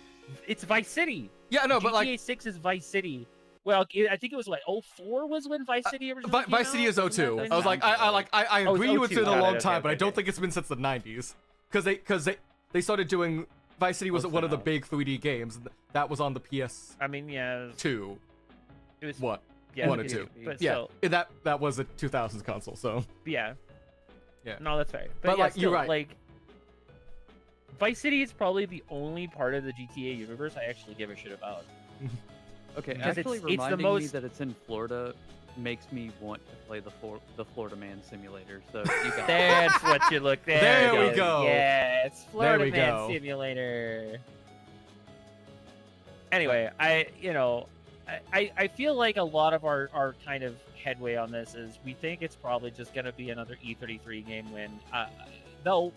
Speaker 5: It's Vice City.
Speaker 1: Yeah, no, but
Speaker 5: GTA
Speaker 1: like
Speaker 5: 6 is Vice City. Well, I think it was like 04 was when Vice City originally came
Speaker 1: Vice City
Speaker 5: out?
Speaker 1: is
Speaker 5: Wasn't
Speaker 1: 02.
Speaker 5: that
Speaker 1: I was
Speaker 5: the-
Speaker 1: like, I
Speaker 5: Oh,
Speaker 1: agree
Speaker 5: it's
Speaker 1: with
Speaker 5: 02.
Speaker 1: it a
Speaker 5: Got it,
Speaker 1: long
Speaker 5: okay,
Speaker 1: time, but I
Speaker 5: okay,
Speaker 1: don't
Speaker 5: okay.
Speaker 1: think it's been since the 90s. Because they started doing Vice City was
Speaker 2: What's
Speaker 1: one of the
Speaker 2: that?
Speaker 1: big 3D games. That was on the PS2.
Speaker 5: I mean, yeah. It was
Speaker 1: What?
Speaker 5: yeah,
Speaker 1: One or
Speaker 5: it-
Speaker 1: two.
Speaker 5: But
Speaker 1: Yeah,
Speaker 5: still,
Speaker 1: that was a 2000s console. So
Speaker 5: yeah.
Speaker 1: Yeah.
Speaker 5: No, that's fair.
Speaker 1: But,
Speaker 5: yeah,
Speaker 1: like, you're
Speaker 5: still,
Speaker 1: right.
Speaker 5: Like, Vice City is probably the only part of the GTA universe I actually give a shit about.
Speaker 2: okay,
Speaker 5: Because
Speaker 2: actually
Speaker 5: it's the
Speaker 2: reminding me
Speaker 5: most-
Speaker 2: that it's in Florida makes me want to play the Florida Man simulator. So you got
Speaker 5: That's what you look there.
Speaker 1: There
Speaker 5: it
Speaker 1: we
Speaker 5: is.
Speaker 1: go.
Speaker 5: Yeah, it's Florida
Speaker 1: we
Speaker 5: Man
Speaker 1: go.
Speaker 5: Simulator. Anyway, I feel like a lot of our kind of headway on this is we think it's probably just gonna be another E33 game win. Though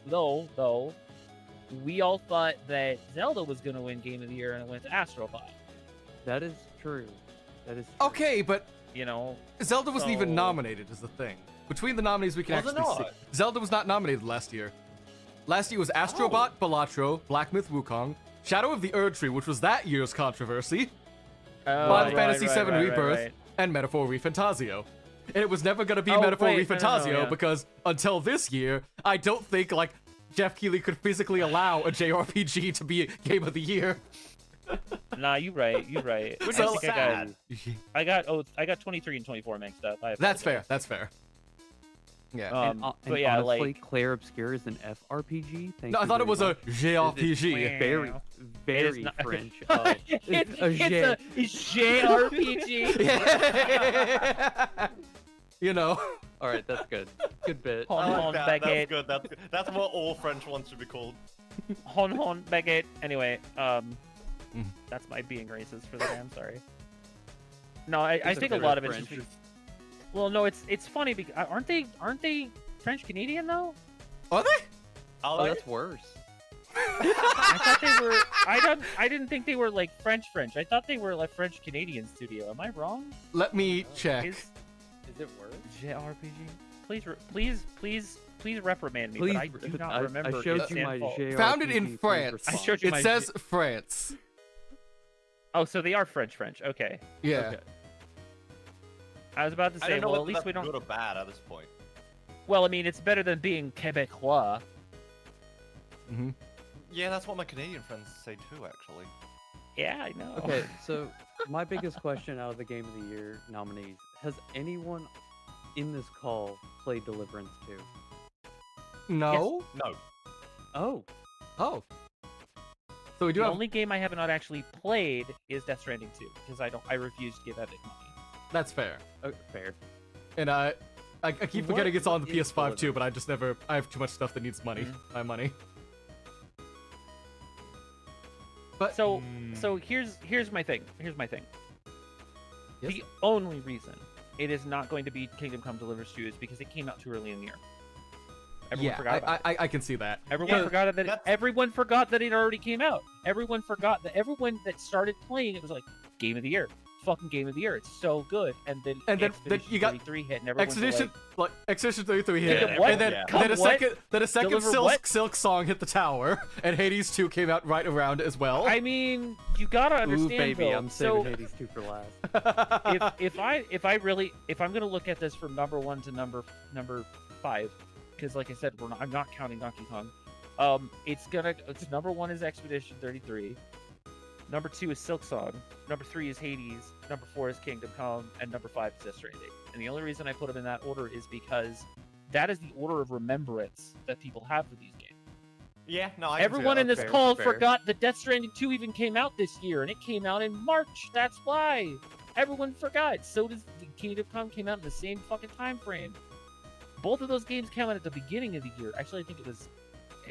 Speaker 5: we all thought that Zelda was gonna win Game of the Year and it went to Astrobot.
Speaker 2: That is true. That is true.
Speaker 1: okay, but
Speaker 5: You know,
Speaker 1: Zelda wasn't even
Speaker 5: So-
Speaker 1: nominated. Is the thing. Between the nominees, we can
Speaker 3: Was it
Speaker 1: actually see.
Speaker 3: not?
Speaker 1: Zelda was not nominated last year. Last year was Astrobot, Balatro, Black Myth Wukong, Shadow of the Erdtree, which was that year's controversy, Final Fantasy VII Rebirth,
Speaker 5: right.
Speaker 1: and Metaphor Refantasio. And it was never going to be
Speaker 5: Oh,
Speaker 1: Metaphor
Speaker 5: wait, no,
Speaker 1: Refantasio
Speaker 5: yeah.
Speaker 1: because until this year, I don't think like Geoff Keighley could physically allow a JRPG to be Game of the Year.
Speaker 5: Nah, you right.
Speaker 3: Which
Speaker 1: So-
Speaker 3: is sad.
Speaker 5: I got 23 and 24 mixed up. I
Speaker 1: That's
Speaker 5: apologize.
Speaker 1: fair. That's fair. Yeah.
Speaker 2: And
Speaker 5: But yeah,
Speaker 2: honestly,
Speaker 5: like-
Speaker 2: Claire Obscure is an FRPG. Thank
Speaker 1: No, I
Speaker 2: you
Speaker 1: thought it
Speaker 2: very
Speaker 1: was a
Speaker 2: much.
Speaker 1: JRPG.
Speaker 2: Very,
Speaker 5: It
Speaker 2: very
Speaker 5: is not-
Speaker 2: French.
Speaker 5: It's JRPG.
Speaker 1: You know.
Speaker 2: All right, that's good. Good bit.
Speaker 5: Hon
Speaker 3: I like
Speaker 5: Hon
Speaker 3: that. That's
Speaker 5: Baguette.
Speaker 3: good. That's what all French ones should be called.
Speaker 5: Hon Baguette. Anyway,
Speaker 1: Mhm.
Speaker 5: that's my being racist for the day. I'm sorry. No, I
Speaker 2: It's
Speaker 5: think a
Speaker 2: bit
Speaker 5: lot
Speaker 2: of
Speaker 5: of it's
Speaker 2: French.
Speaker 5: just. Well, no, it's funny because aren't they French Canadian though?
Speaker 1: Are they?
Speaker 2: Oh, that's worse.
Speaker 5: I thought they were. I didn't think they were like French. I thought they were like French Canadian studio. Am I wrong?
Speaker 1: Let me check.
Speaker 5: Is
Speaker 2: Is it worse?
Speaker 5: JRPG? Please reprimand me.
Speaker 2: Please,
Speaker 5: but I do not remember.
Speaker 2: I showed
Speaker 5: its
Speaker 2: you my
Speaker 5: info.
Speaker 2: JRPG.
Speaker 1: Founded in
Speaker 2: please
Speaker 1: France.
Speaker 2: respond.
Speaker 5: I showed you
Speaker 1: It
Speaker 5: my
Speaker 1: says France.
Speaker 5: Oh, so they are French. Okay.
Speaker 1: Yeah.
Speaker 2: Okay.
Speaker 5: I was about to
Speaker 3: I
Speaker 5: say,
Speaker 3: don't know
Speaker 5: well, at
Speaker 3: whether
Speaker 5: least
Speaker 3: that's
Speaker 5: we don't.
Speaker 3: good or bad at this point.
Speaker 5: Well, I mean, it's better than being Quebecois.
Speaker 1: Mm-hmm.
Speaker 3: Yeah, that's what my Canadian friends say too, actually.
Speaker 5: Yeah, I know.
Speaker 2: Okay, so my biggest question out of the Game of the Year nominees: has anyone in this call played Deliverance 2?
Speaker 1: No.
Speaker 3: No.
Speaker 2: Oh,
Speaker 1: Oh. So we do
Speaker 5: The
Speaker 1: have.
Speaker 5: only game I have not actually played is Death Stranding 2 because I refuse to give Epic money.
Speaker 1: That's fair.
Speaker 2: fair.
Speaker 1: And I keep
Speaker 2: What
Speaker 1: forgetting it's on the
Speaker 2: is
Speaker 1: PS5 too,
Speaker 2: Deliverance?
Speaker 1: but I just never. I have too much stuff that needs money. My money. But
Speaker 5: So here's my thing.
Speaker 1: Yes?
Speaker 5: The only reason it is not going to be Kingdom Come Deliverance 2 is because it came out too early in the year. Everyone forgot about it.
Speaker 1: I can see that.
Speaker 5: Everyone
Speaker 3: Yeah,
Speaker 5: forgot that.
Speaker 3: that's-
Speaker 5: Everyone forgot that it already came out. Everyone forgot that. Everyone that started playing it was like Game of the Year, fucking Game of the Year. It's so good. And then
Speaker 1: then
Speaker 5: Expedition
Speaker 1: you got
Speaker 5: 33 hit, and everyone
Speaker 1: Expedition, like Expedition 33 hit,
Speaker 5: Kingdom what?
Speaker 1: and then
Speaker 3: Yeah.
Speaker 1: then a
Speaker 5: Come what?
Speaker 1: second
Speaker 5: Deliver
Speaker 1: Silk,
Speaker 5: what?
Speaker 1: Silk song hit the tower, and Hades 2 came out right around as well.
Speaker 5: I mean, you gotta understand.
Speaker 2: Ooh, baby,
Speaker 5: though.
Speaker 2: I'm saving
Speaker 5: so
Speaker 2: Hades 2 for last.
Speaker 5: if I'm gonna look at this from number 1 to number 5, because like I said, I'm not counting Donkey Kong. It's number 1 is Expedition 33. Number 2 is Silksong. Number 3 is Hades. Number 4 is Kingdom Come, and number 5 is Death Stranding. And the only reason I put them in that order is because that is the order of remembrance that people have for these games.
Speaker 3: Yeah, no,
Speaker 5: Everyone in this
Speaker 3: fair,
Speaker 5: call
Speaker 3: fair.
Speaker 5: forgot that Death Stranding 2 even came out this year, and it came out in March. That's why everyone forgot. So does Kingdom Come came out in the same fucking time frame. Both of those games came out at the beginning of the year. Actually, I think it was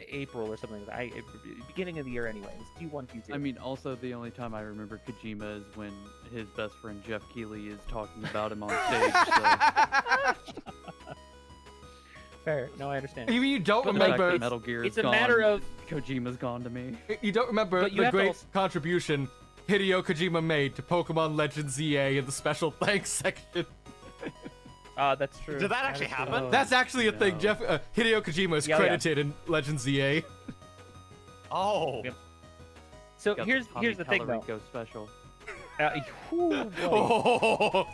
Speaker 5: April or something like that. Beginning of the year anyway. It was Q1, Q2.
Speaker 2: I mean, also the only time I remember Kojima is when his best friend Geoff Keighley is talking about him on stage. So.
Speaker 5: Fair. No, I understand.
Speaker 1: You mean you don't
Speaker 2: But the fact
Speaker 1: remember?
Speaker 2: that Metal Gear
Speaker 5: It's
Speaker 2: is
Speaker 5: a matter
Speaker 2: gone,
Speaker 5: of
Speaker 2: Kojima's gone to me.
Speaker 1: You don't remember
Speaker 5: But you
Speaker 1: the
Speaker 5: have to
Speaker 1: great
Speaker 5: also-
Speaker 1: contribution Hideo Kojima made to Pokemon Legends EA in the special thanks section.
Speaker 5: That's true.
Speaker 3: Did that actually
Speaker 5: is true.
Speaker 3: happen?
Speaker 1: That's actually a thing.
Speaker 2: No.
Speaker 1: Hideo Kojima is
Speaker 5: Yeah,
Speaker 1: credited in Legends EA.
Speaker 3: Oh.
Speaker 5: Yep. So
Speaker 2: Got
Speaker 5: here's
Speaker 2: Tommy
Speaker 5: the thing though.
Speaker 2: Tallarico special.
Speaker 5: Whew, boy.
Speaker 1: Oh.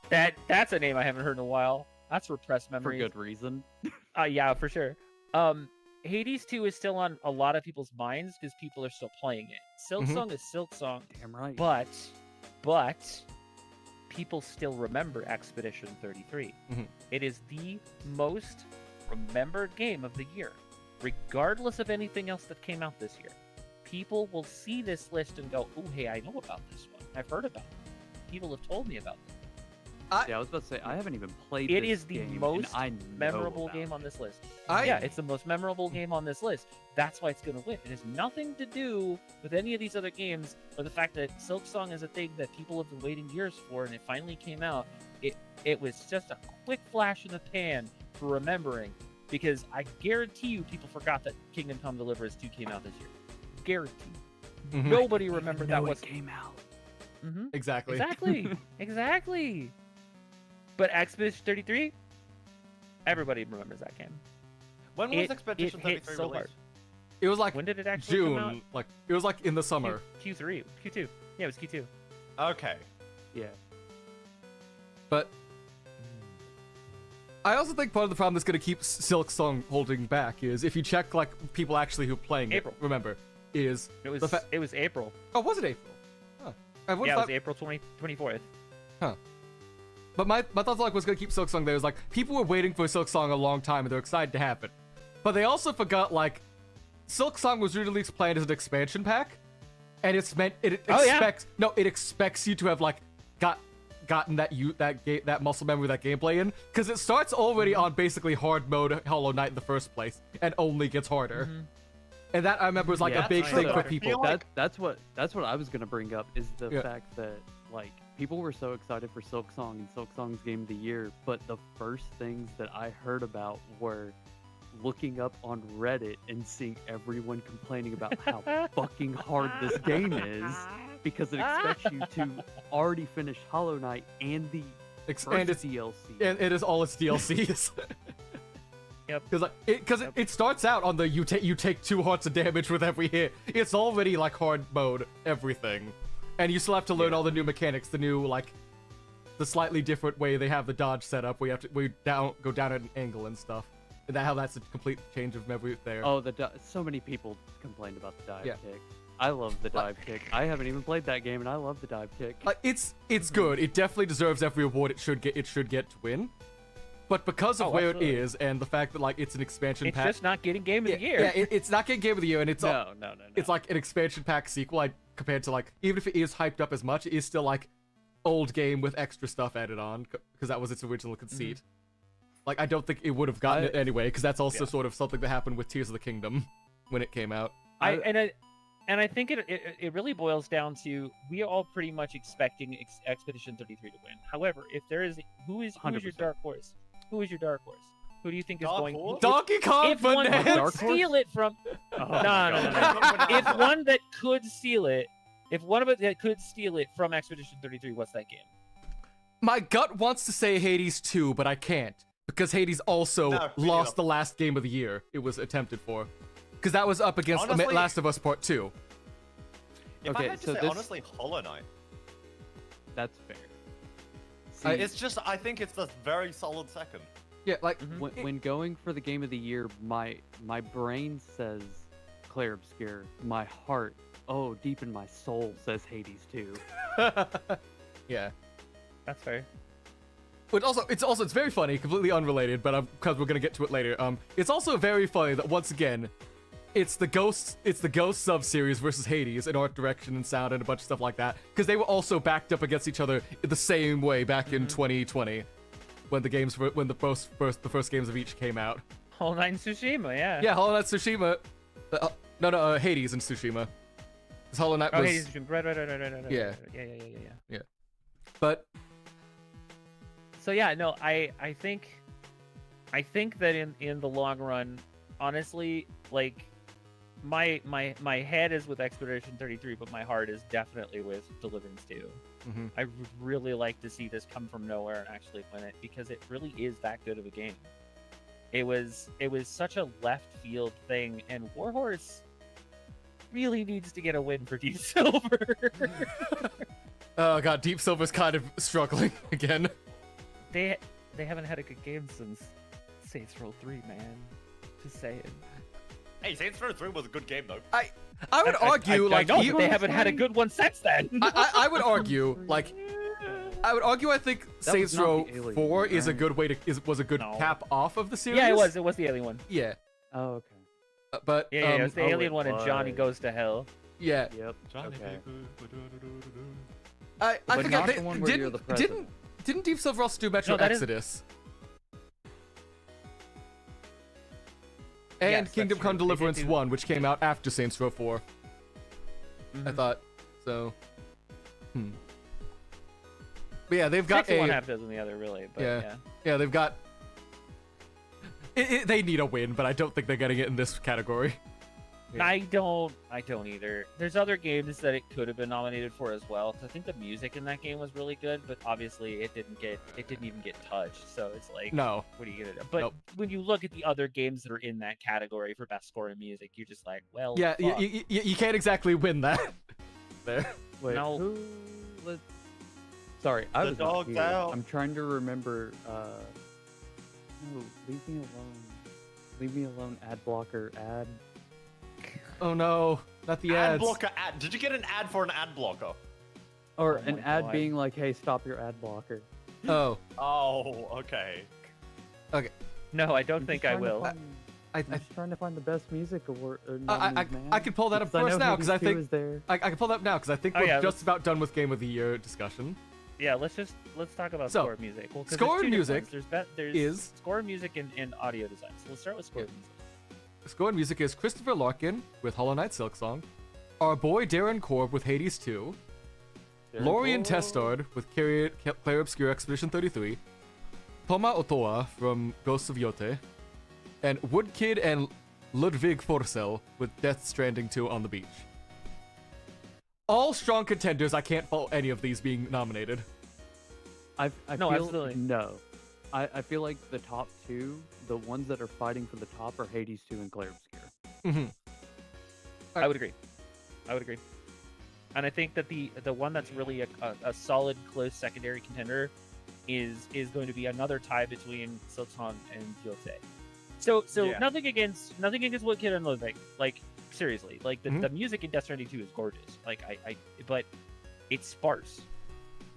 Speaker 5: That's a name I haven't heard in a while. That's repressed
Speaker 2: For
Speaker 5: memories.
Speaker 2: good reason.
Speaker 5: Yeah, for sure. Hades 2 is still on a lot of people's minds because people are still playing it. Silksong is Silksong,
Speaker 2: Damn right.
Speaker 5: but people still remember Expedition 33.
Speaker 1: Mhm.
Speaker 5: It is the most remembered game of the year, regardless of anything else that came out this year. People will see this list and go, "Oh, hey, I know about this one. I've heard about it. People have told me about this."
Speaker 2: Yeah, I was about to say I haven't even played.
Speaker 5: It
Speaker 2: this
Speaker 5: is the
Speaker 2: game, and
Speaker 5: most
Speaker 2: I know
Speaker 5: memorable
Speaker 2: about
Speaker 5: game
Speaker 2: it.
Speaker 5: on this list.
Speaker 1: I-
Speaker 5: Yeah, it's the most memorable game on this list. That's why it's going to win. It has nothing to do with any of these other games or the fact that Silksong is a thing that people have been waiting years for, and it finally came out. It was just a quick flash in the pan for remembering, because I guarantee you people forgot that Kingdom Come Deliverance 2 came out this year. Guarantee.
Speaker 1: Mhm.
Speaker 5: Nobody remembered that was...
Speaker 2: came out.
Speaker 5: Mm-hmm.
Speaker 1: Exactly.
Speaker 5: Exactly. Exactly. But Expedition 33, everybody remembers that game.
Speaker 3: When was
Speaker 5: It
Speaker 3: Expedition
Speaker 5: hit
Speaker 3: 33
Speaker 5: so hard.
Speaker 3: released?
Speaker 1: It was like
Speaker 5: When did it actually come out?
Speaker 1: June. Like it was like in the summer.
Speaker 5: Q3, Q2. Yeah, it was Q2.
Speaker 3: Okay.
Speaker 2: Yeah.
Speaker 1: But I also think part of the problem that's going to keep Silksong holding back is if you check like people actually who are playing
Speaker 5: April.
Speaker 1: it, remember, is
Speaker 5: It was
Speaker 1: the
Speaker 5: it was April.
Speaker 1: oh, was it April? Huh. I would've
Speaker 5: Yeah, it
Speaker 1: thought-
Speaker 5: was April 24th.
Speaker 1: But my thoughts like what's gonna keep Silksong there is like people were waiting for Silksong a long time and they're excited to have it. But they also forgot like Silksong was originally planned as an expansion pack, and it's meant it
Speaker 5: Oh, yeah.
Speaker 1: expects it expects you to have like gotten that muscle memory, that gameplay in, because it starts already on basically hard mode Hollow Knight in the first place and only gets harder. And that I remember was like
Speaker 2: Yeah,
Speaker 1: a big
Speaker 3: that's
Speaker 1: thing
Speaker 3: true.
Speaker 1: for
Speaker 3: I
Speaker 1: people.
Speaker 3: feel like-
Speaker 2: That's what I was gonna bring up is the
Speaker 1: Yeah.
Speaker 2: fact that like people were so excited for Silksong and Silksong's Game of the Year, but the first things that I heard about were looking up on Reddit and seeing everyone complaining about how fucking hard this game is because it expects you to already finish Hollow Knight and the
Speaker 1: And
Speaker 2: first
Speaker 1: it's
Speaker 2: DLC.
Speaker 1: and it is all its DLCs.
Speaker 5: Yep.
Speaker 1: Because it starts out on the you take 2 hearts of damage with every hit. It's already like hard mode everything, and you still have to learn all the new mechanics, the new like the slightly different way they have the dodge set up. Where you go down at an angle and stuff. And how that's a complete change of memory there.
Speaker 2: Oh, so many people complained about the dive
Speaker 1: Yeah.
Speaker 2: kick. I love the dive kick. I haven't even played that game, and I love the dive kick.
Speaker 1: Like it's good. It definitely deserves every award it should get to win. But because of
Speaker 5: Oh,
Speaker 1: where
Speaker 5: absolutely.
Speaker 1: it is and the fact that like it's an expansion
Speaker 5: It's
Speaker 1: pack,
Speaker 5: just not getting Game of the Year.
Speaker 1: yeah, it's not getting Game of the Year, and it's
Speaker 5: no.
Speaker 1: it's like an expansion pack sequel compared to like even if it is hyped up as much, it is still like old game with extra stuff added on because that was its original conceit. Like I don't think it would have gotten it anyway because that's also sort of something that happened with Tears of the Kingdom when it came out.
Speaker 5: I think it really boils down to we are all pretty much expecting Expedition 33 to win. However, if there is who is your
Speaker 2: 100%.
Speaker 5: dark horse? Who is your dark horse? Who do you think is
Speaker 3: Dark
Speaker 5: going?
Speaker 3: horse?
Speaker 1: Donkey Kong
Speaker 5: If one
Speaker 1: Bananas!
Speaker 5: could
Speaker 2: Dark horse?
Speaker 5: steal it from no. If one that could steal it, if one of it that could steal it from Expedition 33, what's that game?
Speaker 1: My gut wants to say Hades 2, but I can't because Hades also
Speaker 3: No, speak it
Speaker 1: lost
Speaker 3: up.
Speaker 1: the last game of the year it was attempted for. Because that was up against
Speaker 3: Honestly-
Speaker 1: Last of Us Part 2.
Speaker 3: If
Speaker 2: Okay,
Speaker 3: I had to
Speaker 2: so
Speaker 3: say,
Speaker 2: this-
Speaker 3: honestly, Hollow Knight.
Speaker 2: That's fair.
Speaker 1: I-
Speaker 3: It's just, I think it's the very solid second.
Speaker 1: Yeah, like
Speaker 2: When going for the game of the year, my brain says Clair Obscur. My heart, deep in my soul, says Hades 2.
Speaker 1: yeah.
Speaker 5: That's fair.
Speaker 1: But it's very funny, completely unrelated, but because we're gonna get to it later. It's also very funny that once again, it's the Ghost sub-series versus Hades in art direction and sound and a bunch of stuff like that, because they were also backed up against each other the same way back in 2020, when the first games of each came out.
Speaker 5: Hollow Knight and Tsushima, yeah.
Speaker 1: Yeah, Hollow Knight Tsushima. No, Hades and Tsushima. 'Cause Hollow Knight was.
Speaker 5: Hades and Tsushima. Right.
Speaker 1: Yeah.
Speaker 5: Yeah.
Speaker 1: But
Speaker 5: So yeah, no, I think that in the long run, honestly, like my head is with Expedition 33, but my heart is definitely with Deliverance 2. I would really like to see this come from nowhere and actually win it, because it really is that good of a game. It was such a left field thing, and Warhorse really needs to get a win for Deep Silver.
Speaker 1: oh god, Deep Silver's kind of struggling again.
Speaker 5: They haven't had a good game since Saints Row 3, man. Just saying.
Speaker 3: Hey, Saints Row 3 was a good game though.
Speaker 1: I would argue
Speaker 5: I know,
Speaker 1: even
Speaker 5: but they haven't had a good one since then.
Speaker 1: I would argue I think
Speaker 2: That
Speaker 1: Saints
Speaker 2: was not
Speaker 1: Row
Speaker 2: the Alien
Speaker 1: 4
Speaker 2: one,
Speaker 1: is a
Speaker 2: right?
Speaker 1: good way was a good
Speaker 5: No.
Speaker 1: cap off of the series.
Speaker 5: Yeah, it was the alien one.
Speaker 1: Yeah,
Speaker 2: Oh, okay.
Speaker 1: but
Speaker 5: Yeah, it was the
Speaker 2: oh,
Speaker 5: alien
Speaker 2: it
Speaker 5: one, and Johnny
Speaker 2: was.
Speaker 5: Goes to Hell.
Speaker 1: yeah.
Speaker 2: Yep. Okay.
Speaker 1: I
Speaker 2: But
Speaker 1: forget
Speaker 2: not the one where you're the president.
Speaker 1: didn't Deep Silver also do Metro
Speaker 5: No, that is-
Speaker 1: Exodus? And
Speaker 5: Yes, that's
Speaker 1: Kingdom
Speaker 5: true.
Speaker 1: Come
Speaker 5: They did
Speaker 1: Deliverance
Speaker 5: do-
Speaker 1: 1, which came out after Saints Row 4. I thought so. But yeah, they've got
Speaker 5: Takes one
Speaker 1: a
Speaker 5: half dozen the other, really. But
Speaker 1: Yeah.
Speaker 5: yeah.
Speaker 1: yeah, they've got. They need a win, but I don't think they're getting it in this category. Yeah.
Speaker 5: I don't either. There's other games that it could have been nominated for as well. 'Cause I think the music in that game was really good, but obviously it didn't even get touched. So it's like,
Speaker 1: No.
Speaker 5: what are you gonna do? But
Speaker 1: Nope.
Speaker 5: when you look at the other games that are in that category for best score in music, you're just like, well,
Speaker 1: Yeah,
Speaker 5: fuck.
Speaker 1: you can't exactly win that. There.
Speaker 2: Wait,
Speaker 5: No.
Speaker 2: who? Sorry, I
Speaker 3: The
Speaker 2: was not
Speaker 3: dog's
Speaker 2: here.
Speaker 3: out.
Speaker 2: I'm trying to remember. No, leave me alone. Leave me alone. Ad blocker. Ad.
Speaker 1: Oh no, not the
Speaker 3: Ad
Speaker 1: ads.
Speaker 3: blocker ad. Did you get an ad for an ad blocker?
Speaker 2: Or
Speaker 5: Oh
Speaker 2: an
Speaker 5: my
Speaker 2: ad
Speaker 5: God.
Speaker 2: being like, "Hey, stop your ad blocker."
Speaker 1: Oh,
Speaker 3: Oh, okay.
Speaker 5: No, I don't
Speaker 2: I'm
Speaker 5: think
Speaker 2: just
Speaker 5: I
Speaker 2: trying to
Speaker 5: will.
Speaker 2: find- I'm just trying to find the best music award.
Speaker 1: I could pull that up first now because I think
Speaker 2: is there.
Speaker 1: I can pull that up now because I think
Speaker 5: Oh,
Speaker 1: we're
Speaker 5: yeah,
Speaker 1: just about done with Game of the Year discussion.
Speaker 5: Yeah, let's talk about
Speaker 1: So,
Speaker 5: score and music. Well, 'cause
Speaker 1: score
Speaker 5: there's
Speaker 1: and
Speaker 5: two
Speaker 1: music
Speaker 5: different ones. There's
Speaker 1: is-
Speaker 5: score and music and audio design. So let's start with score and music.
Speaker 1: Score and music is Christopher Larkin with Hollow Knight Silksong, our boy Darren Korb with Hades 2, Lorian Testard with Clair Obscur Expedition 33, Toma Otoa from Ghosts of Yote, and Woodkid and Ludwig Forsell with Death Stranding 2 on the Beach. All strong contenders. I can't fault any of these being nominated.
Speaker 2: I
Speaker 5: No,
Speaker 2: feel,
Speaker 5: absolutely.
Speaker 2: No. I feel like the top two, the ones that are fighting for the top, are Hades 2 and Clair Obscur.
Speaker 5: I would agree. And I think that the one that's really a solid close secondary contender is going to be another tie between Silksong and Yote. So
Speaker 3: Yeah.
Speaker 5: nothing against Woodkid and Ludwig. Like seriously, like the music in Death Stranding 2 is gorgeous. Like but it's sparse.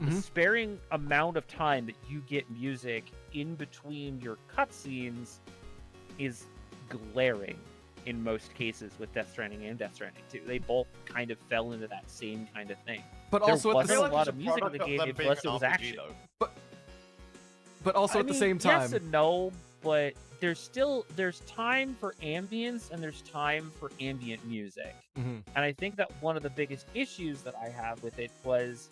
Speaker 5: The sparing amount of time that you get music in between your cutscenes is glaring in most cases with Death Stranding and Death Stranding 2. They both kind of fell into that same kind of thing.
Speaker 1: But
Speaker 5: There
Speaker 1: also at
Speaker 5: wasn't
Speaker 1: the
Speaker 5: a
Speaker 1: same,
Speaker 5: lot of music in the game unless it was action.
Speaker 1: but also
Speaker 5: I
Speaker 1: at the
Speaker 5: mean,
Speaker 1: same time,
Speaker 5: yes and no, but there's time for ambience and there's time for ambient music.
Speaker 1: Mhm.
Speaker 5: And I think that one of the biggest issues that I have with it was,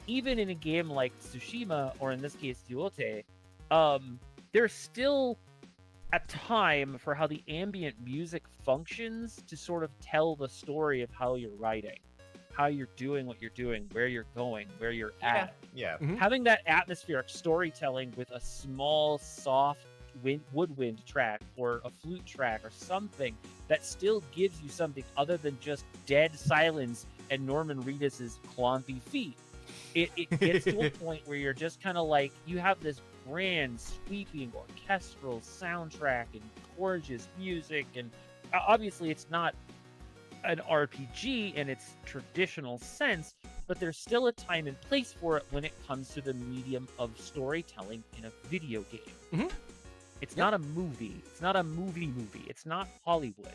Speaker 5: even in a game like Tsushima, or in this case Duote, there's still a time for how the ambient music functions to sort of tell the story of how you're writing, how you're doing what you're doing, where you're going, where you're at.
Speaker 3: Yeah.
Speaker 5: Having that atmospheric storytelling with a small, soft woodwind track or a flute track or something that still gives you something other than just dead silence and Norman Reedus's clompy feet. It gets to a point where you're just kind of like, you have this grand, sweeping orchestral soundtrack and gorgeous music, and obviously it's not an RPG in its traditional sense, but there's still a time and place for it when it comes to the medium of storytelling in a video game.
Speaker 1: Mm-hmm.
Speaker 5: It's not a movie. It's not a movie. It's not Hollywood,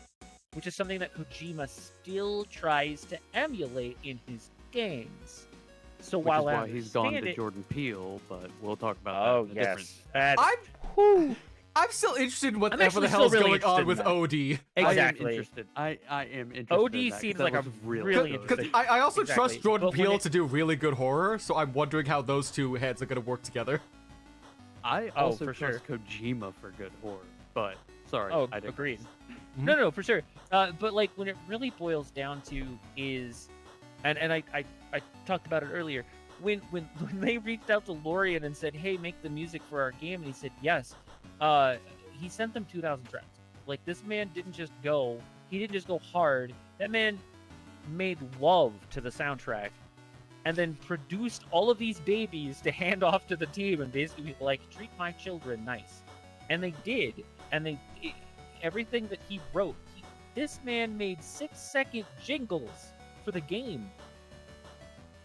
Speaker 5: which is something that Kojima still tries to emulate in his games. So
Speaker 2: Which
Speaker 5: while
Speaker 2: is
Speaker 5: I
Speaker 2: why he's gone to
Speaker 5: understand it-
Speaker 2: Jordan Peele, but we'll talk about
Speaker 5: Oh
Speaker 2: that in a different...
Speaker 5: yes,
Speaker 1: I'm still interested in whatever
Speaker 5: actually
Speaker 1: the hell's
Speaker 5: still really
Speaker 1: going on
Speaker 5: interested
Speaker 1: with
Speaker 5: in that.
Speaker 1: OD.
Speaker 5: Exactly.
Speaker 2: I am interested.
Speaker 5: OD
Speaker 2: in that, 'cause
Speaker 5: seems
Speaker 2: that
Speaker 5: like a
Speaker 2: was
Speaker 5: really
Speaker 2: good.
Speaker 5: interesting-
Speaker 1: Because I also
Speaker 5: Exactly.
Speaker 1: trust Jordan
Speaker 5: But when
Speaker 1: Peele
Speaker 5: it-
Speaker 1: to do really good horror, so I'm wondering how those two heads are going to work together.
Speaker 2: I
Speaker 5: Oh,
Speaker 2: also
Speaker 5: for
Speaker 2: trust Kojima for good horror, but sorry,
Speaker 5: Oh,
Speaker 2: I didn't.
Speaker 5: agreed.
Speaker 1: Mhm.
Speaker 5: No, for sure. But like when it really boils down to is, and I talked about it earlier. When they reached out to Lorian and said, "Hey, make the music for our game," and he said yes, he sent them 2,000 tracks. Like this man didn't just go. He didn't just go hard. That man made love to the soundtrack, and then produced all of these babies to hand off to the team and basically be like, treat my children nice. And they did. And everything that he wrote, this man made 6-second jingles for the game.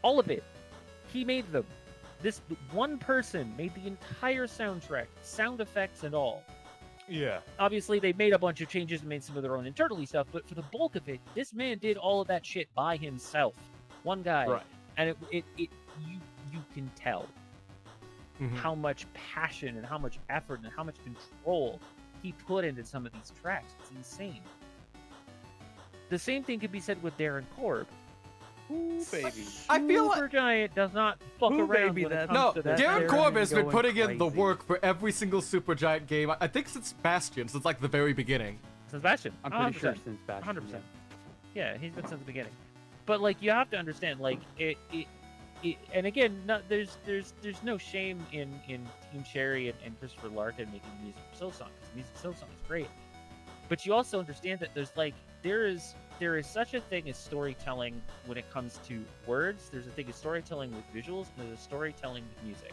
Speaker 5: All of it. He made them. This one person made the entire soundtrack, sound effects and all.
Speaker 3: Yeah.
Speaker 5: Obviously, they made a bunch of changes and made some of their own internally stuff, but for the bulk of it, this man did all of that shit by himself. One guy.
Speaker 2: Right.
Speaker 5: And you can tell how much passion and how much effort and how much control he put into some of these tracks. It's insane. The same thing could be said with Darren Korb.
Speaker 2: Ooh, baby.
Speaker 1: I feel like
Speaker 5: Supergiant does not fuck
Speaker 2: Ooh,
Speaker 5: around
Speaker 2: baby,
Speaker 5: when it
Speaker 2: that-
Speaker 5: comes
Speaker 1: no,
Speaker 5: to that.
Speaker 1: Darren Korb has been
Speaker 2: going
Speaker 1: putting in the
Speaker 2: crazy.
Speaker 1: work for every single Supergiant game. I think since Bastion, since like the very beginning.
Speaker 5: Since Bastion.
Speaker 2: I'm pretty
Speaker 5: 100%.
Speaker 2: sure since Bastion.
Speaker 5: 100%. Yeah, he's been since the beginning. But like, you have to understand, like it and again, there's no shame in Team Cherry and Christopher Larkin making music for Silksong, because music for Silksong is great. But you also understand that there is such a thing as storytelling when it comes to words. There's a thing as storytelling with visuals, and there's a storytelling with music,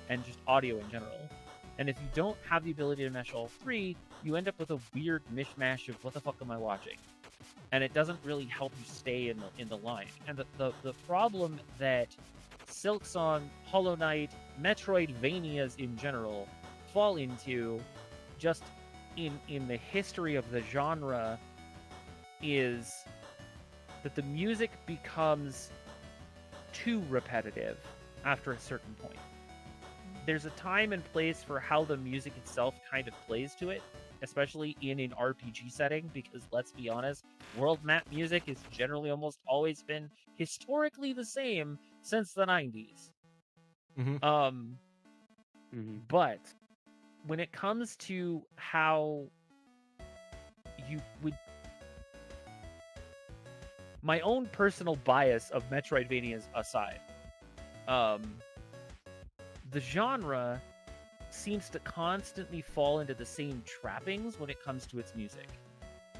Speaker 5: and just audio in general. And if you don't have the ability to mesh all three, you end up with a weird mishmash of what the fuck am I watching? And it doesn't really help you stay in the line. And the problem that Silksong, Hollow Knight, Metroidvanias in general fall into, just in the history of the genre, is that the music becomes too repetitive after a certain point. There's a time and place for how the music itself kind of plays to it, especially in an RPG setting, because let's be honest, world map music has generally almost always been historically the same since the 90s. But when it comes to how you would, my own personal bias of Metroidvanias aside, the genre seems to constantly fall into the same trappings when it comes to its music,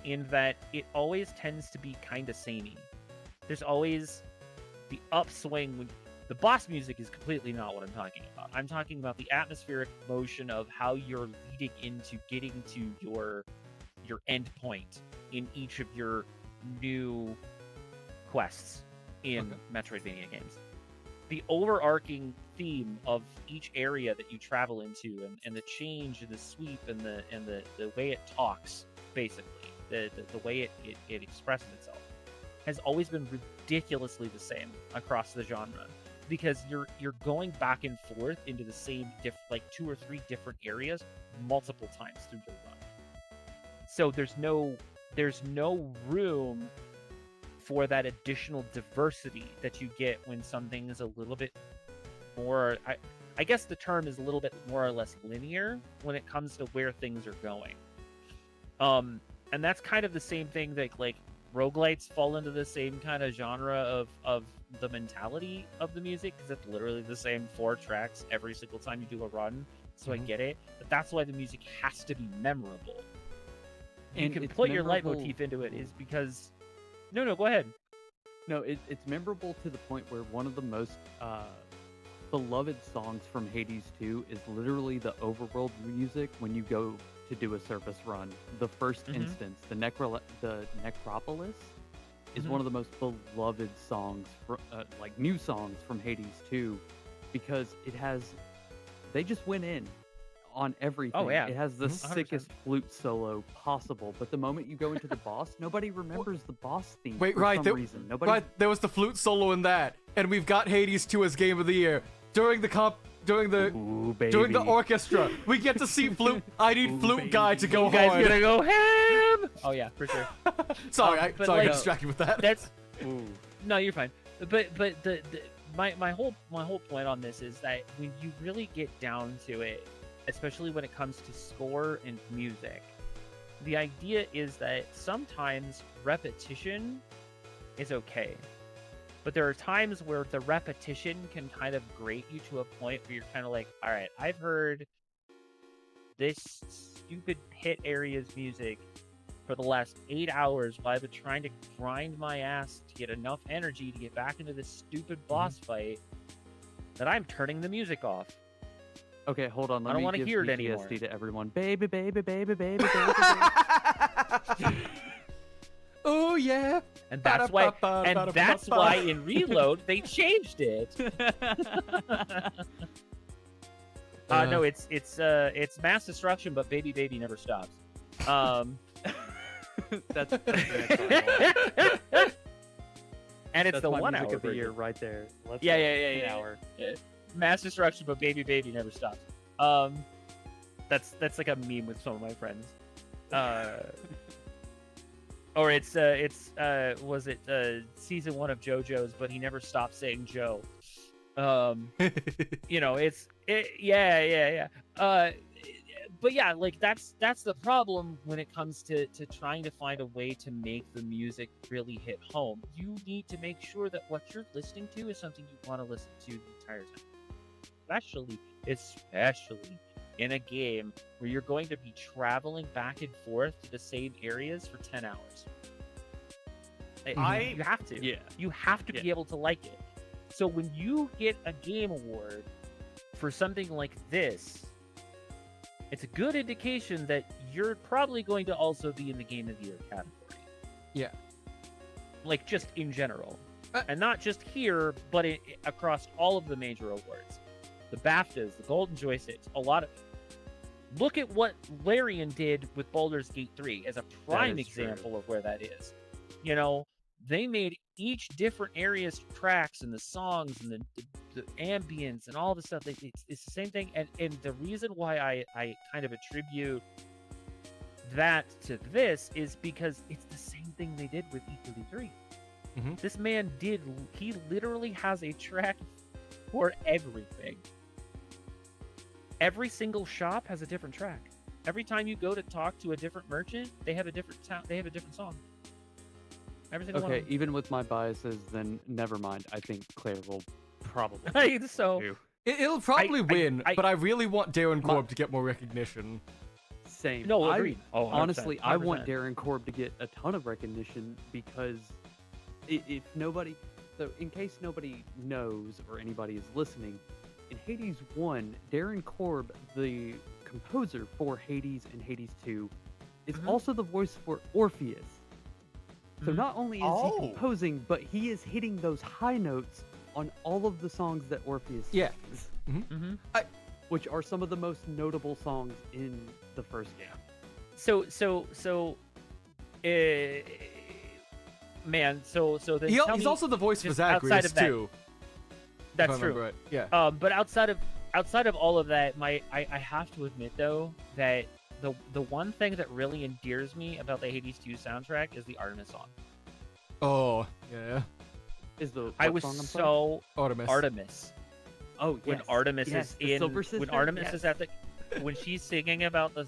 Speaker 5: in that it always tends to be kind of samey. There's always the upswing when the boss music is completely not what I'm talking about. I'm talking about the atmospheric motion of how you're leading into getting to your end point in each of your new quests in Metroidvania games. The overarching theme of each area that you travel into, and the change and the sweep and the way it talks, basically, the way it expresses itself, has always been ridiculously the same across the genre, because you're going back and forth into the same like 2 or 3 different areas multiple times through your run. So there's no room for that additional diversity that you get when something is a little bit more, I guess the term is a little bit more or less linear when it comes to where things are going. And that's kind of the same thing that like roguelites fall into the same kind of genre of the mentality of the music, because it's literally the same 4 tracks every single time you do a run. So I get it, but that's why the music has to be memorable. You
Speaker 2: And
Speaker 5: can
Speaker 2: it's
Speaker 5: put your
Speaker 2: memorable-
Speaker 5: leitmotif into it, is because no, go ahead.
Speaker 2: No, it's memorable to the point where one of the most beloved songs from Hades 2 is literally the overworld music when you go to do a surface run. The first instance, the Necropolis, is one of the most beloved songs, like new songs from Hades 2, because they just went in on everything.
Speaker 5: Oh, yeah.
Speaker 2: It has the
Speaker 5: 100%.
Speaker 2: sickest flute solo possible, but the moment you go into the boss, nobody remembers the boss theme
Speaker 1: Wait,
Speaker 2: for
Speaker 1: right,
Speaker 2: some reason. Nobody.
Speaker 1: right, there was the flute solo in that, and we've got Hades 2 as Game of the Year. During the
Speaker 2: Ooh,
Speaker 1: orchestra, we get to see flute. I need flute
Speaker 2: baby.
Speaker 1: guy to go
Speaker 5: You guys
Speaker 1: hard.
Speaker 5: gonna go ham? Oh yeah, for sure.
Speaker 1: Sorry, I
Speaker 5: but,
Speaker 1: got
Speaker 5: like,
Speaker 1: distracted with that.
Speaker 5: That's
Speaker 2: Ooh.
Speaker 5: no, you're fine. But my whole point on this is that when you really get down to it, especially when it comes to score and music, the idea is that sometimes repetition is okay. But there are times where the repetition can kind of grate you to a point where you're kind of like, all right, I've heard this stupid pit area's music for the last 8 hours while I've been trying to grind my ass to get enough energy to get back into this stupid boss fight that I'm turning the music off.
Speaker 2: Okay, hold on. Let
Speaker 5: I don't
Speaker 2: me
Speaker 5: wanna
Speaker 2: give
Speaker 5: hear it
Speaker 2: PTSD
Speaker 5: anymore.
Speaker 2: to everyone. Baby, baby, baby, baby, baby, baby.
Speaker 1: Oh yeah.
Speaker 5: And that's why in Reload they changed it. No, it's mass destruction, but baby baby never stops.
Speaker 2: That's the next one.
Speaker 5: And it's
Speaker 2: That's
Speaker 5: the
Speaker 2: my
Speaker 5: 1
Speaker 2: music
Speaker 5: hour
Speaker 2: of the
Speaker 5: version.
Speaker 2: year right there. Let's
Speaker 5: Yeah,
Speaker 2: go.
Speaker 5: yeah,
Speaker 2: An
Speaker 5: yeah.
Speaker 2: hour.
Speaker 5: Mass destruction, but baby baby never stops. That's like a meme with some of my friends. Or it's was it season 1 of JoJo's, but he never stopped saying Joe. You know, yeah. But yeah, like that's the problem when it comes to trying to find a way to make the music really hit home. You need to make sure that what you're listening to is something you want to listen to the entire time. Especially in a game where you're going to be traveling back and forth to the same areas for 10 hours. You have to.
Speaker 2: Yeah.
Speaker 5: You have to be able to like it. So when you get a game award for something like this, it's a good indication that you're probably going to also be in the Game of the Year category.
Speaker 1: Yeah.
Speaker 5: Like, just in general. And not just here, but across all of the major awards. The BAFTAs, the Golden Joysticks, a lot of... Look at what Larian did with Baldur's Gate 3 as a prime example of where that is. You know, they made each different area's tracks and the songs and the ambience and all the stuff. It's the same thing. And the reason why I kind of attribute that to this is because it's the same thing they did with E3. This man he literally has a track for everything. Every single shop has a different track. Every time you go to talk to a different merchant, they have a different song. Every single one.
Speaker 2: Okay, even with my biases, then never mind. I think Claire will probably.
Speaker 5: So
Speaker 1: It'll probably win, but I really want Darren Korb to get more recognition.
Speaker 2: Same.
Speaker 5: No, agreed.
Speaker 2: Honestly,
Speaker 5: 100%.
Speaker 2: I want Darren Korb to get a ton of recognition because if nobody, so in case nobody knows or anybody is listening, in Hades 1, Darren Korb, the composer for Hades and Hades 2, is also the voice for Orpheus. So not only is he composing, but he is hitting those high notes on all of the songs that Orpheus sings. Which are some of the most notable songs in the first game.
Speaker 5: So then
Speaker 1: He's also the voice for Zagreus too.
Speaker 5: That's true.
Speaker 1: Right. Yeah.
Speaker 5: But outside of all of that, I have to admit though that the one thing that really endears me about the Hades 2 soundtrack is the Artemis song.
Speaker 1: Oh yeah.
Speaker 2: Is the
Speaker 5: I was
Speaker 2: song, I'm
Speaker 5: so
Speaker 1: Artemis.
Speaker 5: Artemis.
Speaker 2: Oh,
Speaker 5: When
Speaker 2: yes.
Speaker 5: Artemis
Speaker 2: Yes,
Speaker 5: is
Speaker 2: the
Speaker 5: in
Speaker 2: Silver Sister?
Speaker 5: when Artemis
Speaker 2: Yes.
Speaker 5: is at the when she's singing about the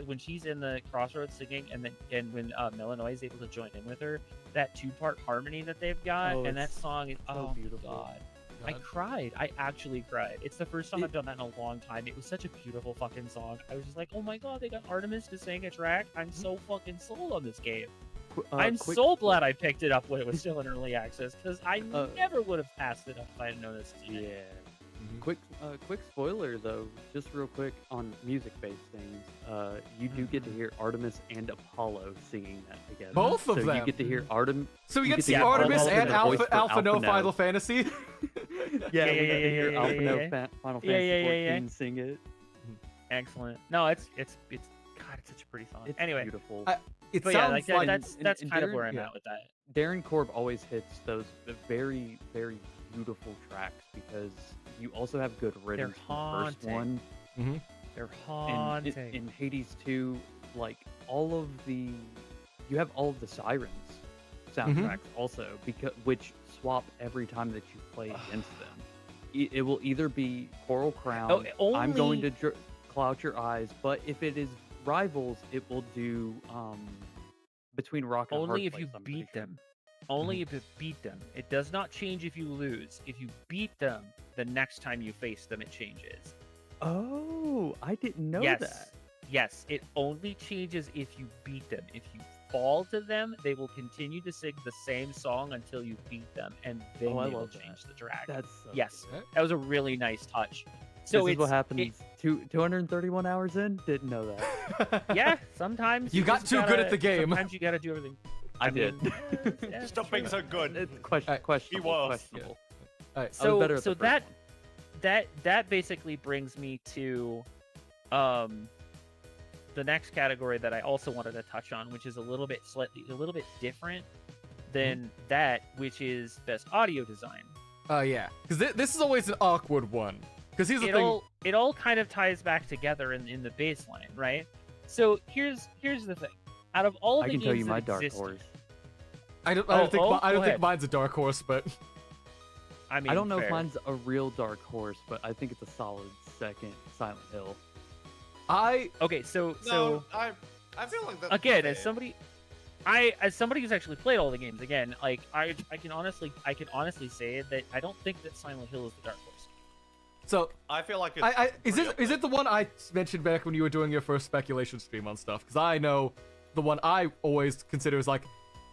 Speaker 5: when she's in the crossroads singing and when Melanoy is able to join in with her, that 2-part harmony that they've got and that song is
Speaker 2: so beautiful.
Speaker 5: God. I cried. I actually cried. It's the first time I've done that in a long time. It was such a beautiful fucking song. I was just like, oh my god, they got Artemis to sing a track. I'm so fucking sold on this game. I'm so glad I picked it up when it was still in early access, because I never would have passed it up if I had known this.
Speaker 2: Yeah. Quick spoiler though, just real quick on music-based things. You do get to hear Artemis and Apollo singing that together.
Speaker 1: Both of
Speaker 2: so
Speaker 1: them.
Speaker 2: you get to hear Artemis.
Speaker 1: So you get to see
Speaker 2: hear
Speaker 1: Artemis
Speaker 2: Apollo
Speaker 1: and
Speaker 2: in the voice for
Speaker 1: Alpha No
Speaker 2: No.
Speaker 1: Final Fantasy.
Speaker 2: Yeah,
Speaker 5: Yeah,
Speaker 2: we get to
Speaker 5: yeah,
Speaker 2: hear
Speaker 5: yeah,
Speaker 2: Alpha
Speaker 5: yeah,
Speaker 2: No
Speaker 5: yeah.
Speaker 2: Final
Speaker 5: Yeah,
Speaker 2: Fantasy
Speaker 5: yeah, yeah,
Speaker 2: 14 sing it.
Speaker 5: Excellent. No, it's God, it's such a pretty song.
Speaker 2: It's
Speaker 5: anyway,
Speaker 2: beautiful.
Speaker 1: It
Speaker 5: but
Speaker 1: sounds
Speaker 5: yeah, like
Speaker 1: like
Speaker 5: that's
Speaker 2: and
Speaker 5: kind of
Speaker 2: Darren-
Speaker 5: where I'm
Speaker 1: yeah.
Speaker 5: at with that.
Speaker 2: Darren Korb always hits those very, very beautiful tracks because you also have good rhythms from the first
Speaker 5: haunting.
Speaker 2: one.
Speaker 5: They're
Speaker 2: And
Speaker 5: haunting.
Speaker 2: in Hades 2, like you have all of the Sirens soundtracks also, which swap every time that you play against them. It will either be Coral Crown, I'm going to clout your eyes, but if it is Rivals, it will do Between Rock and a Hard
Speaker 5: Only if
Speaker 2: Place,
Speaker 5: you
Speaker 2: I'm pretty
Speaker 5: beat
Speaker 2: sure.
Speaker 5: them. Only if you beat them. It does not change if you lose. If you beat them, the next time you face them, it changes.
Speaker 2: Oh, I didn't know
Speaker 5: yes.
Speaker 2: that.
Speaker 5: Yes, it only changes if you beat them. If you fall to them, they will continue to sing the same song until you beat them, and then
Speaker 2: I
Speaker 5: they will
Speaker 2: love that.
Speaker 5: change the track.
Speaker 2: That's so
Speaker 5: yes,
Speaker 2: good.
Speaker 5: that was a really nice touch. So
Speaker 2: This is
Speaker 5: it's
Speaker 2: what happens 231 hours in? Didn't know that.
Speaker 5: yeah, sometimes
Speaker 1: You got
Speaker 5: just
Speaker 1: too good at the game.
Speaker 5: Sometimes you gotta do everything.
Speaker 2: I did.
Speaker 5: Yeah,
Speaker 3: Stop
Speaker 5: true.
Speaker 3: being so good.
Speaker 2: It's
Speaker 1: Alright,
Speaker 2: questionable.
Speaker 3: was.
Speaker 2: questionable.
Speaker 1: Alright,
Speaker 2: I was
Speaker 5: So
Speaker 2: better at
Speaker 5: so
Speaker 2: the first
Speaker 5: that
Speaker 2: one.
Speaker 5: that basically brings me to the next category that I also wanted to touch on, which is a little bit different than that, which is best audio design.
Speaker 1: yeah, because this is always an awkward one. Because here's the thing.
Speaker 5: It all kind of ties back together in the baseline, right? So here's the thing. Out of all
Speaker 2: I
Speaker 5: the
Speaker 2: can
Speaker 5: games
Speaker 2: tell you
Speaker 5: that
Speaker 2: my dark
Speaker 5: existed-
Speaker 2: horse.
Speaker 1: I don't
Speaker 5: go
Speaker 1: think
Speaker 5: ahead.
Speaker 1: mine's a dark horse, but
Speaker 5: I mean,
Speaker 2: I don't know
Speaker 5: fair.
Speaker 2: if mine's a real dark horse, but I think it's a solid second. Silent Hill.
Speaker 5: Okay, so
Speaker 3: No, I feel like that's
Speaker 5: again,
Speaker 3: fair.
Speaker 5: as somebody who's actually played all the games, again, like I can honestly say that I don't think that Silent Hill is the dark horse.
Speaker 1: so
Speaker 3: I feel like it's
Speaker 1: is it the one I mentioned back when you were doing your first speculation stream on stuff? Because I know the one I always consider is like,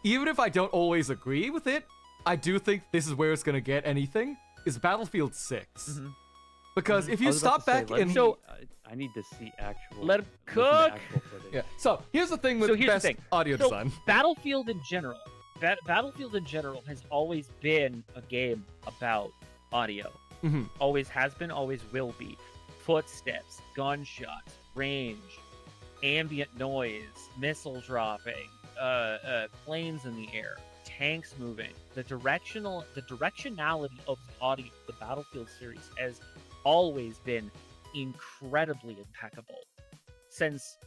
Speaker 1: even if I don't always agree with it, I do think this is where it's gonna get anything. Is Battlefield 6? Because if
Speaker 2: I
Speaker 1: you
Speaker 2: was about
Speaker 1: stop
Speaker 2: to say,
Speaker 1: back
Speaker 2: let
Speaker 1: in
Speaker 2: me-
Speaker 5: So-
Speaker 2: I need to see actual.
Speaker 5: Let 'em
Speaker 2: listen to
Speaker 5: cook.
Speaker 2: actual footage.
Speaker 1: yeah. So here's the thing with
Speaker 5: So here's the
Speaker 1: best
Speaker 5: thing.
Speaker 1: audio
Speaker 5: So,
Speaker 1: design.
Speaker 5: Battlefield in general, Battlefield in general has always been a game about audio.
Speaker 1: Mhm.
Speaker 5: Always has been, always will be. Footsteps, gunshots, range, ambient noise, missile dropping, planes in the air, tanks moving. The directionality of the audio of the Battlefield series has always been incredibly impeccable since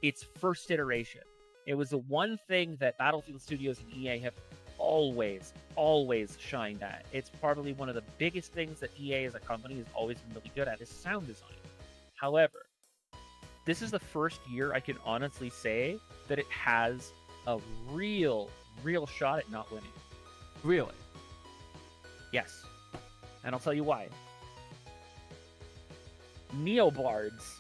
Speaker 5: its first iteration. It was the one thing that Battlefield Studios and EA have always shined at. It's probably one of the biggest things that EA as a company has always been really good at is sound design. However, this is the first year I can honestly say that it has a real shot at not winning.
Speaker 1: Really?
Speaker 5: Yes. And I'll tell you why. Neobards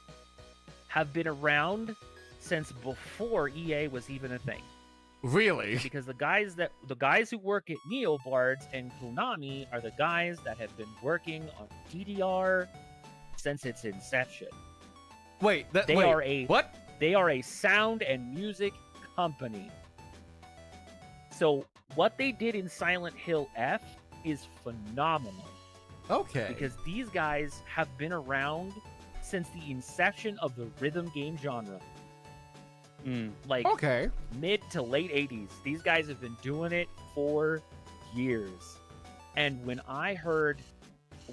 Speaker 5: have been around since before EA was even a thing.
Speaker 1: Really?
Speaker 5: Because the guys who work at Neobards and Konami are the guys that have been working on DDR since its inception.
Speaker 1: Wait,
Speaker 5: They
Speaker 1: wait,
Speaker 5: are a
Speaker 1: what?
Speaker 5: They are a sound and music company. So what they did in Silent Hill F is phenomenal.
Speaker 1: Okay.
Speaker 5: Because these guys have been around since the inception of the rhythm game genre. Like
Speaker 1: Okay.
Speaker 5: mid to late 80s. These guys have been doing it for years. And when I heard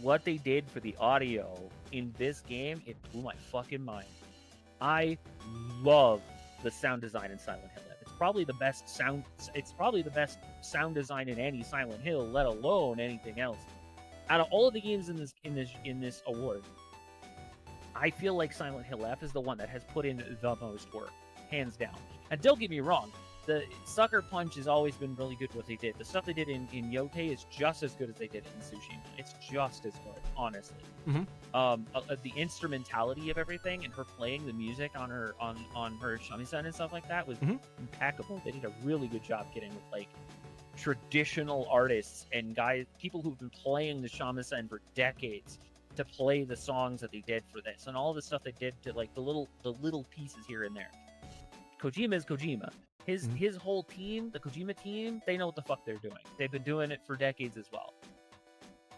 Speaker 5: what they did for the audio in this game, it blew my fucking mind. I love the sound design in Silent Hill. It's probably the best sound design in any Silent Hill, let alone anything else. Out of all of the games in this award, I feel like Silent Hill F is the one that has put in the most work, hands down. And don't get me wrong, the Sucker Punch has always been really good what they did. The stuff they did in Yote is just as good as they did in Tsushima. It's just as good, honestly. The instrumentality of everything and her playing the music on her shamisen and stuff like that was impeccable. They did a really good job getting with like traditional artists and people who've been playing the shamisen for decades to play the songs that they did for this and all the stuff they did to like the little pieces here and there. Kojima is Kojima. His whole team, the Kojima team, they know what the fuck they're doing. They've been doing it for decades as well.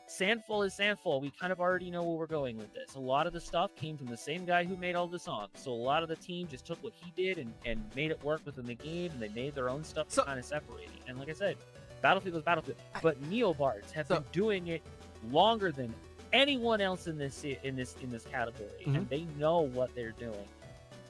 Speaker 5: Sandfall is Sandfall. We kind of already know where we're going with this. A lot of the stuff came from the same guy who made all the songs. So a lot of the team just took what he did and made it work within the game, and they made their own stuff to kind of separate it. And like I said, Battlefield was Battlefield. But Neobards have been doing it longer than anyone else in this category, and they know what they're doing.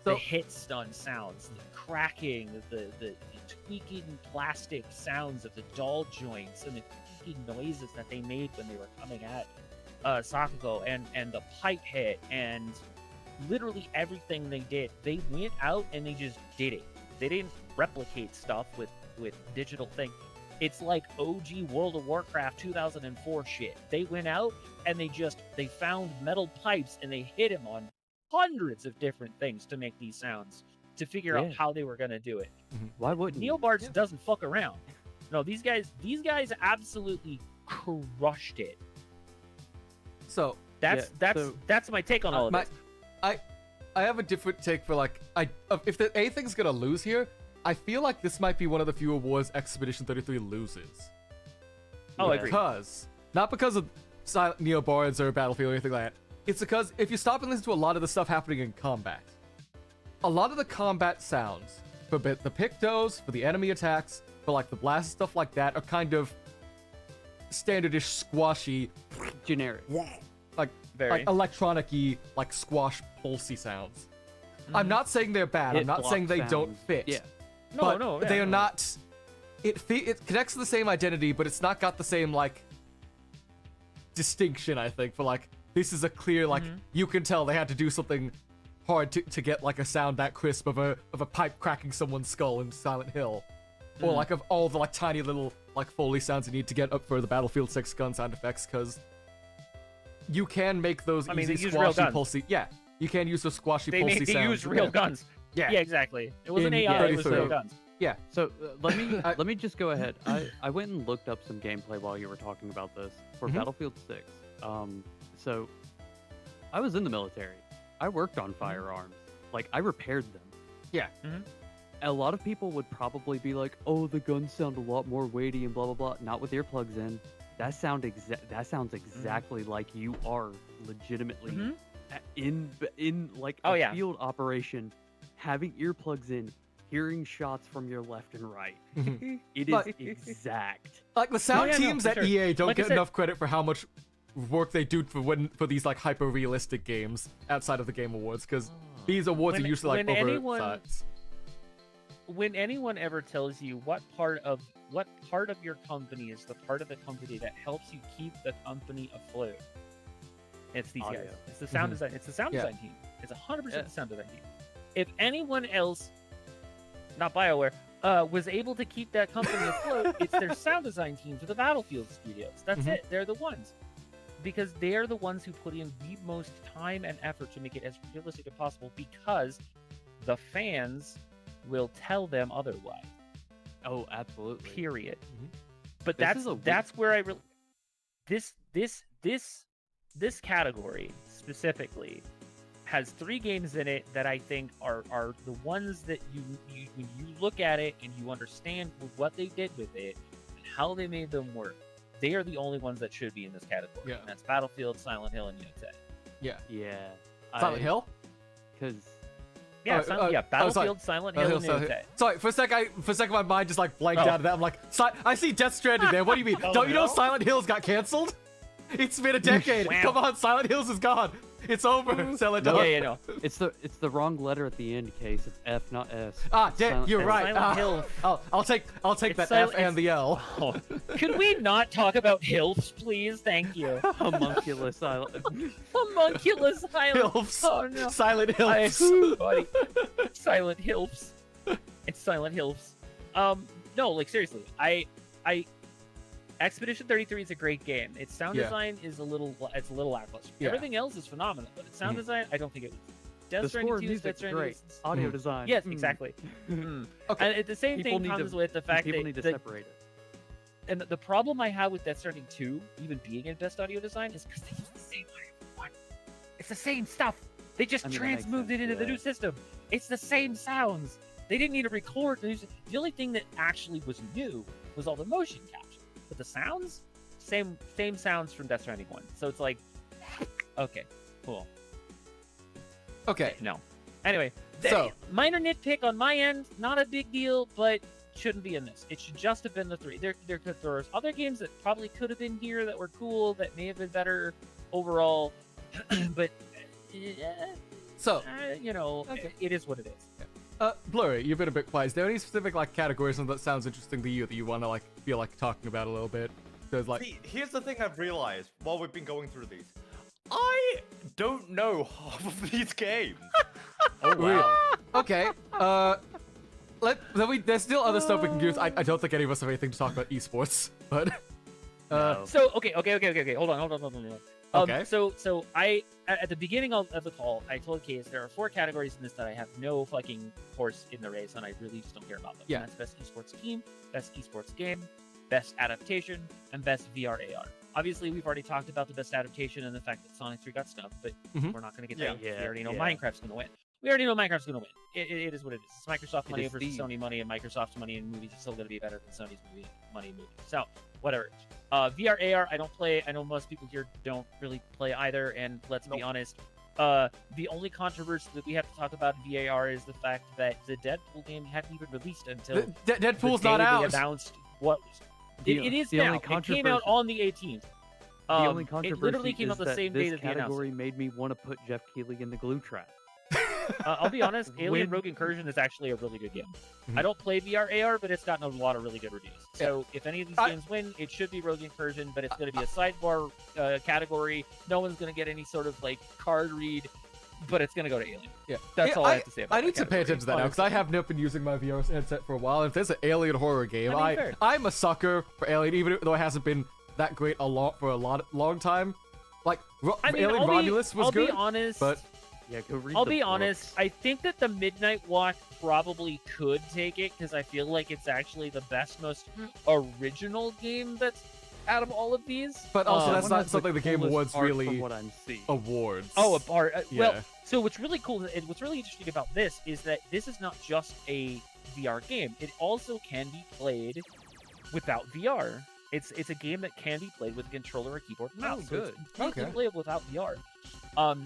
Speaker 5: The hit stun sounds, the cracking, the tweaking plastic sounds of the doll joints, and the noises that they made when they were coming at Sakugo, and the pipe hit, and literally everything they did. They went out and they just did it. They didn't replicate stuff with digital thing. It's like OG World of Warcraft 2004 shit. They went out and they found metal pipes and they hit them on hundreds of different things to make these sounds, to figure out how they were going to do it.
Speaker 2: Why wouldn't
Speaker 5: Neobards doesn't fuck around. No, these guys absolutely crushed it.
Speaker 1: So
Speaker 5: that's my take on all of this.
Speaker 1: I have a different take for like if anything's gonna lose here, I feel like this might be one of the few awards Expedition 33 loses.
Speaker 5: Oh, I agree.
Speaker 1: Not because of Silent Neobards or Battlefield or anything like that. It's because if you stop and listen to a lot of the stuff happening in combat, a lot of the combat sounds for the Pictos, for the enemy attacks, for like the blast stuff like that are kind of standardish, squashy,
Speaker 2: generic,
Speaker 1: like electronic-y, like squash pulsey sounds. I'm not saying they're bad. I'm not saying they don't fit.
Speaker 2: Yeah.
Speaker 1: They are not. It connects to the same identity, but it's not got the same like distinction. I think for like this is a clear like you can tell they had to do something hard to get like a sound that crisp of a pipe cracking someone's skull in Silent Hill, or like of all the like tiny little like Foley sounds you need to get up for the Battlefield 6 gun sound effects, because you can make those easy squashy pulsey. Yeah, you can use those squashy pulsey sounds.
Speaker 5: They use real guns. Yeah, exactly. It wasn't AI. It was real guns.
Speaker 1: Yeah.
Speaker 2: So let me just go ahead. I went and looked up some gameplay while you were talking about this for Battlefield 6. So I was in the military. I worked on firearms. Like I repaired them.
Speaker 1: Yeah.
Speaker 2: A lot of people would probably be like, "Oh, the guns sound a lot more weighty and blah blah blah." Not with earplugs in. That sounds exactly like you are legitimately in like a field operation, having earplugs in, hearing shots from your left and right. It is exact.
Speaker 1: Like the sound teams at EA don't get enough credit for how much work they do for these like hyper realistic games outside of the Game Awards, because these awards are usually like oversized.
Speaker 5: When anyone ever tells you what part of your company is the part of the company that helps you keep the company afloat, it's these guys. It's the sound design. It's the sound design team. It's 100% the sound design team. If anyone else, not BioWare, was able to keep that company afloat, it's their sound design team for the Battlefield studios. That's it. They're the ones. Because they're the ones who put in the most time and effort to make it as realistic as possible, because the fans will tell them otherwise.
Speaker 2: Oh, absolutely.
Speaker 5: Period. But that's where I really this category specifically has 3 games in it that I think are the ones that you when you look at it and you understand what they did with it and how they made them work, they are the only ones that should be in this category.
Speaker 1: Yeah.
Speaker 5: And that's Battlefield, Silent Hill, and Unite.
Speaker 1: Yeah.
Speaker 2: Yeah.
Speaker 1: Silent Hill?
Speaker 2: Because
Speaker 5: Battlefield, Silent Hill, and Unite.
Speaker 1: Sorry, for a second my mind just like blanked out of that. I'm like, I see Death Stranding there. What do you mean? Don't you know Silent Hills got canceled? It's been a decade. Come on, Silent Hills is gone. It's over. CeladonCh.
Speaker 5: No.
Speaker 2: It's the wrong letter at the end, Case. It's F, not S.
Speaker 1: You're right.
Speaker 5: Silent Hill.
Speaker 1: I'll take that F and the L.
Speaker 5: Oh. Could we not talk about Hills, please? Thank you.
Speaker 2: Homunculus Island.
Speaker 5: Homunculus Island.
Speaker 1: Hills.
Speaker 5: Oh no.
Speaker 1: Silent Hills.
Speaker 5: Buddy. Silent Hills. It's Silent Hills. No, like seriously, I Expedition 33 is a great game. Its sound design is a little lackluster.
Speaker 1: Yeah.
Speaker 5: Everything else is phenomenal, but its sound design, I don't think it was. Death
Speaker 2: The
Speaker 5: Stranding
Speaker 2: score
Speaker 5: 2
Speaker 2: music's
Speaker 5: Death Stranding
Speaker 2: great.
Speaker 5: is-
Speaker 2: Audio design.
Speaker 5: Yes, exactly.
Speaker 1: Okay.
Speaker 5: And the same thing comes with the fact
Speaker 2: people
Speaker 5: that
Speaker 2: need to separate it.
Speaker 5: and the problem I have with Death Stranding 2 even being in best audio design is because they use the same the same stuff. They just
Speaker 2: I mean, that makes
Speaker 5: transmoved
Speaker 2: sense,
Speaker 5: it into the
Speaker 2: yeah.
Speaker 5: new system. It's the same sounds. They didn't need to record. The only thing that actually was new was all the motion capture. But the sounds, same sounds from Death Stranding 1. So it's like, okay, cool.
Speaker 1: Okay.
Speaker 5: No. Anyway,
Speaker 1: So-
Speaker 5: minor nitpick on my end, not a big deal, but shouldn't be in this. It should just have been the 3. There's other games that probably could have been here that were cool, that may have been better overall, but
Speaker 1: So,
Speaker 5: you know,
Speaker 1: Okay.
Speaker 5: it is what it is.
Speaker 1: Blurry, you've been a bit quiet. Is there any specific like categories that sounds interesting to you that you want to like feel like talking about a little bit? There's like,
Speaker 3: See, here's the thing I've realized while we've been going through these. I don't know half of these games.
Speaker 2: Oh wow.
Speaker 1: okay, there's still other stuff we can use. I don't think any of us have anything to talk about esports, but
Speaker 2: No.
Speaker 5: So okay. Hold on.
Speaker 1: Okay.
Speaker 5: So I at the beginning of the call, I told Case there are 4 categories in this that I have no fucking horse in the race, and I really just don't care about them.
Speaker 1: Yeah.
Speaker 5: And that's best esports team, best esports game, best adaptation, and best VR AR. Obviously, we've already talked about the best adaptation and the fact that Sonic 3 got snubbed, but
Speaker 1: Mhm.
Speaker 5: we're not going to get
Speaker 3: Yeah.
Speaker 5: there. We already know
Speaker 2: Yeah.
Speaker 5: Minecraft's going to win. We already know Minecraft's going to win. It is what it is. It's Microsoft
Speaker 2: It
Speaker 5: money
Speaker 2: is
Speaker 5: versus
Speaker 2: the-
Speaker 5: Sony money, and Microsoft's money in movies is still going to be better than Sony's money in movies. So, whatever. VR AR, I don't play. I know most people here don't really play either, and let's be
Speaker 3: Nope.
Speaker 5: honest. The only controversy that we have to talk about in VAR is the fact that the Deadpool game hadn't even released until
Speaker 1: Deadpool's
Speaker 5: the day
Speaker 1: not
Speaker 5: they
Speaker 1: out.
Speaker 5: announced what
Speaker 2: The-
Speaker 5: it is
Speaker 2: the
Speaker 5: now.
Speaker 2: only
Speaker 5: It came out
Speaker 2: controversy-
Speaker 5: on the 18th.
Speaker 2: The only
Speaker 5: It
Speaker 2: controversy
Speaker 5: literally came
Speaker 2: is
Speaker 5: out the
Speaker 2: that
Speaker 5: same day
Speaker 2: this
Speaker 5: that they announced
Speaker 2: category
Speaker 5: it.
Speaker 2: made me want to put Geoff Keighley in the glue trap.
Speaker 5: I'll be honest, Alien
Speaker 2: When-
Speaker 5: Rogue Incursion is actually a really good game.
Speaker 1: Mhm.
Speaker 5: I don't play VR AR, but it's gotten a lot of really good reviews. So if any of these games win, it should be Rogue Incursion, but it's going to be a sidebar category. No one's going to get any sort of like card read, but it's going to go to Alien.
Speaker 1: Yeah.
Speaker 5: That's
Speaker 1: Yeah,
Speaker 5: all I have to say about
Speaker 1: I
Speaker 5: that
Speaker 1: need to pay
Speaker 5: category,
Speaker 1: attention to that now because I
Speaker 5: honestly.
Speaker 1: have not been using my VR headset for a while. If there's an alien horror game,
Speaker 5: I mean, fair.
Speaker 1: I'm a sucker for Alien, even though it hasn't been that great for a long time. Like
Speaker 5: I mean,
Speaker 1: Alien Romulus was
Speaker 5: I'll
Speaker 1: good,
Speaker 5: be honest.
Speaker 1: but
Speaker 2: Yeah, go read
Speaker 5: I'll
Speaker 2: the
Speaker 5: be
Speaker 2: books.
Speaker 5: honest. I think that the Midnight Walk probably could take it because I feel like it's actually the best, most original game that's out of all of these.
Speaker 1: But also,
Speaker 2: That
Speaker 1: that's
Speaker 2: one
Speaker 1: not
Speaker 2: has the
Speaker 1: something the Game
Speaker 2: coolest
Speaker 1: Awards
Speaker 2: art
Speaker 1: really
Speaker 2: from what I'm seeing.
Speaker 1: awards.
Speaker 5: Oh, a bar. Well,
Speaker 1: Yeah.
Speaker 5: so what's really cool and what's really interesting about this is that this is not just a VR game. It also can be played without VR. It's a game that can be played with a controller or keyboard and
Speaker 2: Oh,
Speaker 5: mouse. So
Speaker 2: good.
Speaker 5: it's completely
Speaker 1: Okay.
Speaker 5: playable without VR.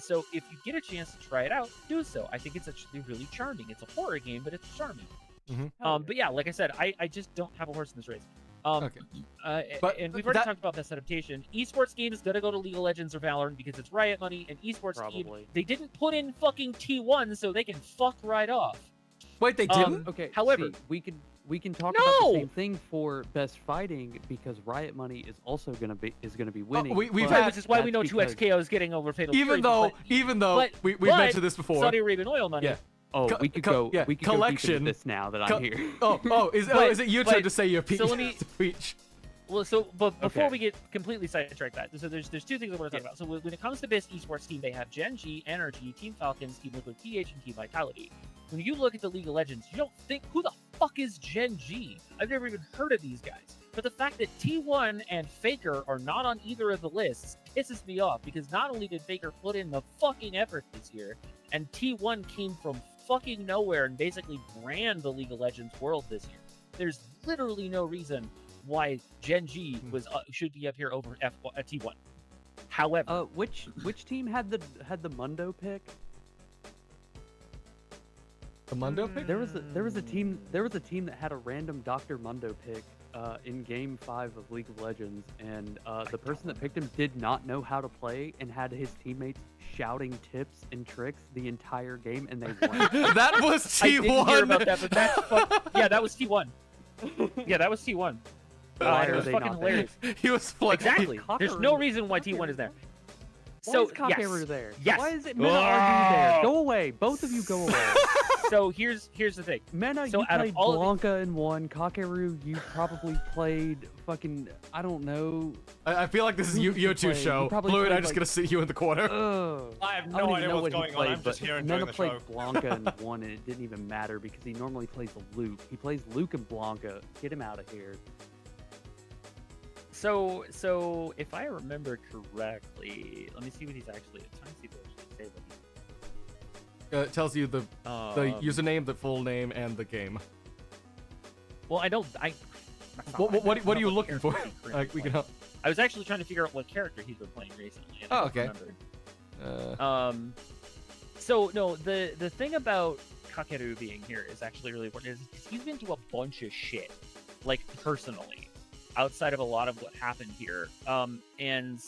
Speaker 5: So if you get a chance to try it out, do so. I think it's actually really charming. It's a horror game, but it's charming. But yeah, like I said, I just don't have a horse in this race.
Speaker 1: Okay. But
Speaker 5: And we've already
Speaker 1: that-
Speaker 5: talked about this adaptation. Esports game is gonna go to League of Legends or Valorant because it's Riot money, and esports team,
Speaker 2: Probably.
Speaker 5: they didn't put in fucking T1 so they can fuck right off.
Speaker 1: Wait, they didn't?
Speaker 2: Okay.
Speaker 5: However-
Speaker 2: see, we can talk about
Speaker 5: No!
Speaker 2: the same thing for best fighting because Riot Money is also gonna be winning.
Speaker 1: we've
Speaker 2: but
Speaker 1: had-
Speaker 5: Which is why we know
Speaker 2: that's
Speaker 5: 2XKO is getting over Fatal Fury.
Speaker 1: even though
Speaker 5: but-
Speaker 1: we
Speaker 5: but
Speaker 1: mentioned this before.
Speaker 5: Saudi Arabian oil money.
Speaker 1: Yeah.
Speaker 2: Oh,
Speaker 1: Co-
Speaker 2: we could
Speaker 1: co-
Speaker 2: go.
Speaker 1: yeah,
Speaker 2: We could go deep
Speaker 1: collection-
Speaker 2: into this now that
Speaker 1: co-
Speaker 2: I'm here.
Speaker 1: Is it your turn
Speaker 5: but-
Speaker 1: to say your piece?
Speaker 5: so let me-
Speaker 1: speech?
Speaker 5: Well, but before
Speaker 2: Okay.
Speaker 5: we get completely sidetracked, that so there's 2 things I want to talk about. So when it comes to best esports team, they have Gen G, Energy, Team Falcons, Team Liquid PH, and Team Vitality. When you look at the League of Legends, you don't think, who the fuck is Gen G? I've never even heard of these guys. But the fact that T1 and Faker are not on either of the lists pisses me off because not only did Faker put in the fucking effort this year, and T1 came from fucking nowhere and basically ran the League of Legends world this year. There's literally no reason why Gen G should be up here over T1. However,
Speaker 2: Which team had the Mundo pick?
Speaker 1: The Mundo pick?
Speaker 2: There was a team that had a random Dr. Mundo pick in Game 5 of League of Legends, and the person that picked him did not know how to play and had his teammates shouting tips and tricks the entire game, and they won.
Speaker 1: That was
Speaker 5: I didn't hear
Speaker 1: T1.
Speaker 5: about that, but yeah, that was T1. Yeah, that was T1.
Speaker 2: Why
Speaker 5: It
Speaker 2: are
Speaker 5: was
Speaker 2: they
Speaker 5: fucking
Speaker 2: not there?
Speaker 5: hilarious.
Speaker 1: He was flexing.
Speaker 5: Exactly. There's no
Speaker 2: Cockaroo-
Speaker 5: reason why T1 is there.
Speaker 2: Why
Speaker 5: So
Speaker 2: is Kakeru there?
Speaker 5: Yes.
Speaker 2: Why is it Mena RG there?
Speaker 5: Oh.
Speaker 2: Go away. Both of you go away.
Speaker 5: So here's the thing.
Speaker 2: Mena,
Speaker 5: So
Speaker 2: you
Speaker 5: out of
Speaker 2: played
Speaker 5: all of
Speaker 2: Blanca in one. Kakeru, you probably played fucking, I don't know.
Speaker 1: I feel like this is
Speaker 2: Who did
Speaker 1: your
Speaker 2: you
Speaker 1: two
Speaker 2: play?
Speaker 1: show.
Speaker 2: You probably
Speaker 1: Blue and I
Speaker 2: played,
Speaker 1: just
Speaker 2: like-
Speaker 1: gonna sit you in the corner.
Speaker 2: Ugh.
Speaker 3: I have
Speaker 2: I
Speaker 3: no
Speaker 2: don't even
Speaker 3: idea
Speaker 2: know
Speaker 3: what's
Speaker 2: what
Speaker 3: going
Speaker 2: he
Speaker 3: on.
Speaker 2: played,
Speaker 3: I'm just
Speaker 2: but
Speaker 3: here enjoying
Speaker 2: Mena
Speaker 3: the
Speaker 2: played
Speaker 3: show.
Speaker 2: Blanca in one, and it didn't even matter because he normally plays Luke. He plays Luke and Blanca. Get him out of here.
Speaker 5: So if I remember correctly, let me see what he's actually. I'm trying to see what he's say that.
Speaker 1: It tells you the
Speaker 5: Um,
Speaker 1: username, the full name, and the game.
Speaker 5: Well, I don't.
Speaker 1: What are you looking for? We can help.
Speaker 5: I was actually trying to figure out what character he's been playing recently. And I
Speaker 1: Oh,
Speaker 5: don't
Speaker 1: okay.
Speaker 5: remember. So no, the thing about Kakeru being here is actually really important. Is he's been through a bunch of shit, like personally, outside of a lot of what happened here. And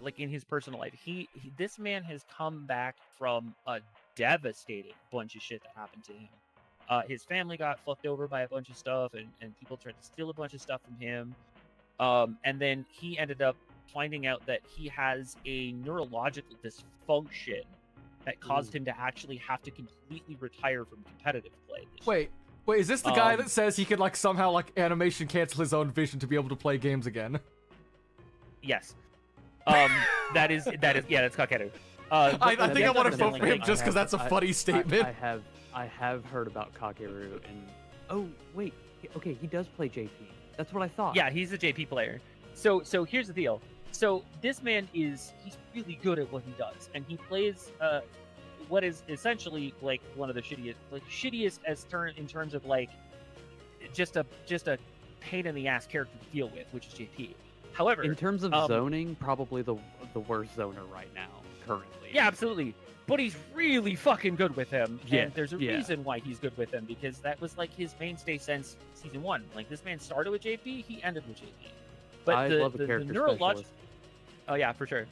Speaker 5: like in his personal life, this man has come back from a devastating bunch of shit that happened to him. His family got fucked over by a bunch of stuff, and people tried to steal a bunch of stuff from him. And then he ended up finding out that he has a neurological dysfunction that caused him to actually have to completely retire from competitive play.
Speaker 1: Wait, is this the guy that says he could like somehow like animation cancel his own vision to be able to play games again?
Speaker 5: Yes. That is yeah, that's Kakeru.
Speaker 1: I think I want to
Speaker 5: the
Speaker 1: vote for him just because that's a funny statement.
Speaker 2: I have heard about Kakeru, and oh wait, okay, he does play JP. That's what I thought.
Speaker 5: Yeah, he's a JP player. So here's the deal. So this man he's really good at what he does, and he plays what is essentially like one of the shittiest as in terms of like just a pain in the ass character to deal with, which is JP. However,
Speaker 2: in terms of zoning, probably the worst zoner right now currently.
Speaker 5: Yeah, absolutely. But he's really fucking good with him,
Speaker 2: Yeah,
Speaker 5: and there's a reason why he's good with him, because that was like his mainstay since season 1. Like this man started with JP, he ended with JP. But
Speaker 2: I love a character specialist.
Speaker 5: Oh yeah, for sure.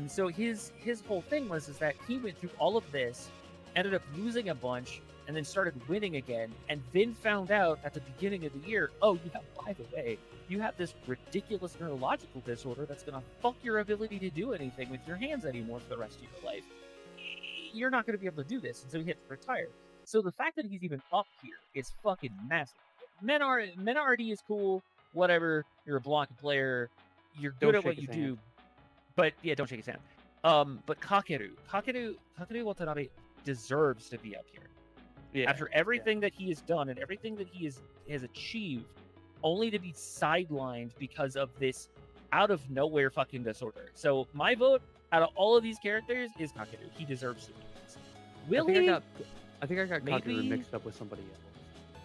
Speaker 5: So his whole thing was that he went through all of this, ended up losing a bunch, and then started winning again, and then found out at the beginning of the year, oh yeah, by the way, you have this ridiculous neurological disorder that's gonna fuck your ability to do anything with your hands anymore for the rest of your life. You're not gonna be able to do this, and so he had to retire. So the fact that he's even up here is fucking massive. Menardi is cool, whatever. You're a block player, you're good at what you do. But yeah, don't shake his hand. But Kakeru Watanabe deserves to be up here.
Speaker 2: Yeah.
Speaker 5: After everything that he has done and everything that he has achieved, only to be sidelined because of this out of nowhere fucking disorder. So my vote out of all of these characters is Kakeru. He deserves to be this.
Speaker 2: I think I got
Speaker 5: maybe...
Speaker 2: Kakeru mixed up with somebody else,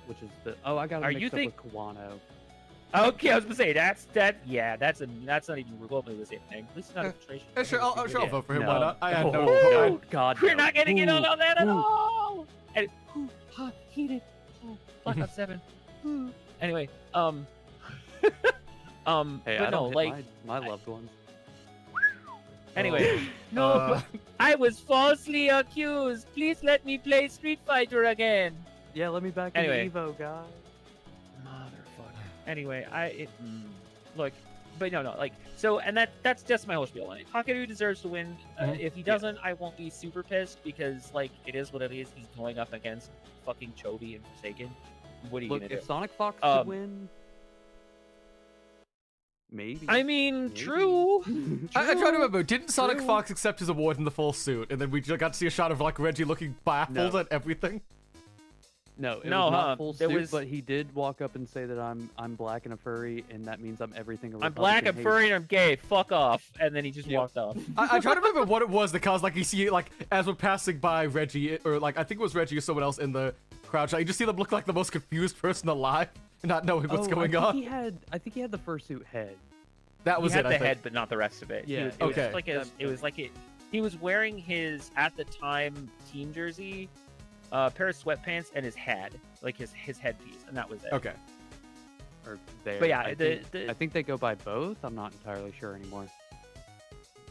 Speaker 2: which is the I got him mixed up with Kawano.
Speaker 5: Okay, I was gonna say that's not even remotely the same thing. This is not infiltration.
Speaker 1: Sure, I'll vote for him.
Speaker 2: No.
Speaker 1: Why not? I had no.
Speaker 2: Oh, God,
Speaker 5: We're
Speaker 2: no.
Speaker 5: not getting in on that at all. And hot, heated, Black Ops 7. Anyway,
Speaker 2: Hey,
Speaker 5: but
Speaker 2: I
Speaker 5: no,
Speaker 2: don't
Speaker 5: like
Speaker 2: hit my loved ones.
Speaker 5: Anyway, no, I was falsely accused. Please let me play Street Fighter again.
Speaker 2: Yeah, let me back
Speaker 5: Anyway.
Speaker 2: in Evo, guys.
Speaker 5: Motherfucker. Anyway, look, but no, like, so, and that's just my whole spiel on it. Kakeru deserves to win. If he doesn't, I won't be super pissed, because, like, it is what it is. He's going up against fucking Chovy and Forsaken. What are you
Speaker 2: Look,
Speaker 5: gonna
Speaker 2: if
Speaker 5: do?
Speaker 2: Sonic Fox could win, maybe.
Speaker 5: I mean,
Speaker 2: Maybe.
Speaker 5: true.
Speaker 1: I try to remember. Didn't Sonic
Speaker 5: True.
Speaker 1: Fox accept his award in the full suit, and then we just got to see a shot of like Reggie looking baffled
Speaker 2: No.
Speaker 1: at everything?
Speaker 2: No, it
Speaker 5: No,
Speaker 2: was not full
Speaker 5: there
Speaker 2: suit,
Speaker 5: was-
Speaker 2: but he did walk up and say that I'm black and a furry, and that means I'm everything.
Speaker 5: I'm black, I'm furry, and I'm gay. Fuck off. And then he just
Speaker 2: Yep.
Speaker 5: walked off.
Speaker 1: I try to remember what it was because like you see like as we're passing by Reggie or like I think it was Reggie or someone else in the crowd shot, you just see them look like the most confused person alive, not knowing what's going on.
Speaker 2: I think he had the fursuit head.
Speaker 1: That was
Speaker 5: he had
Speaker 1: it.
Speaker 5: the
Speaker 1: I think.
Speaker 5: head, but not the rest of it.
Speaker 2: Yeah,
Speaker 5: It was
Speaker 1: okay.
Speaker 5: just like he was wearing his at the time team jersey, pair of sweatpants, and his hat, like his headpiece, and that was it.
Speaker 1: Okay.
Speaker 2: Or there.
Speaker 5: But yeah,
Speaker 2: I think they go by both. I'm not entirely sure anymore.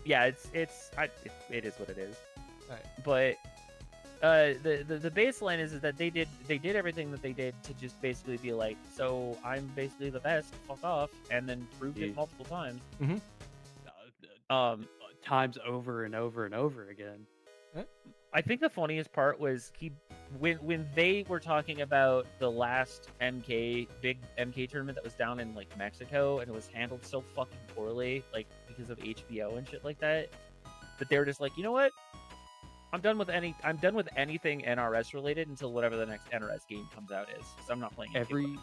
Speaker 5: Yeah, it is what it is.
Speaker 1: Alright.
Speaker 5: But the baseline is that they did everything that they did to just basically be like, so I'm basically the best, fuck off, and then proved it multiple times.
Speaker 2: Times over and over and over again.
Speaker 5: I think the funniest part was when they were talking about the last big MK tournament that was down in like Mexico, and it was handled so fucking poorly, like because of HBO and shit like that. But they were just like, you know what? I'm done with anything NRS related until whatever the next NRS game comes out is. So I'm not playing
Speaker 2: Every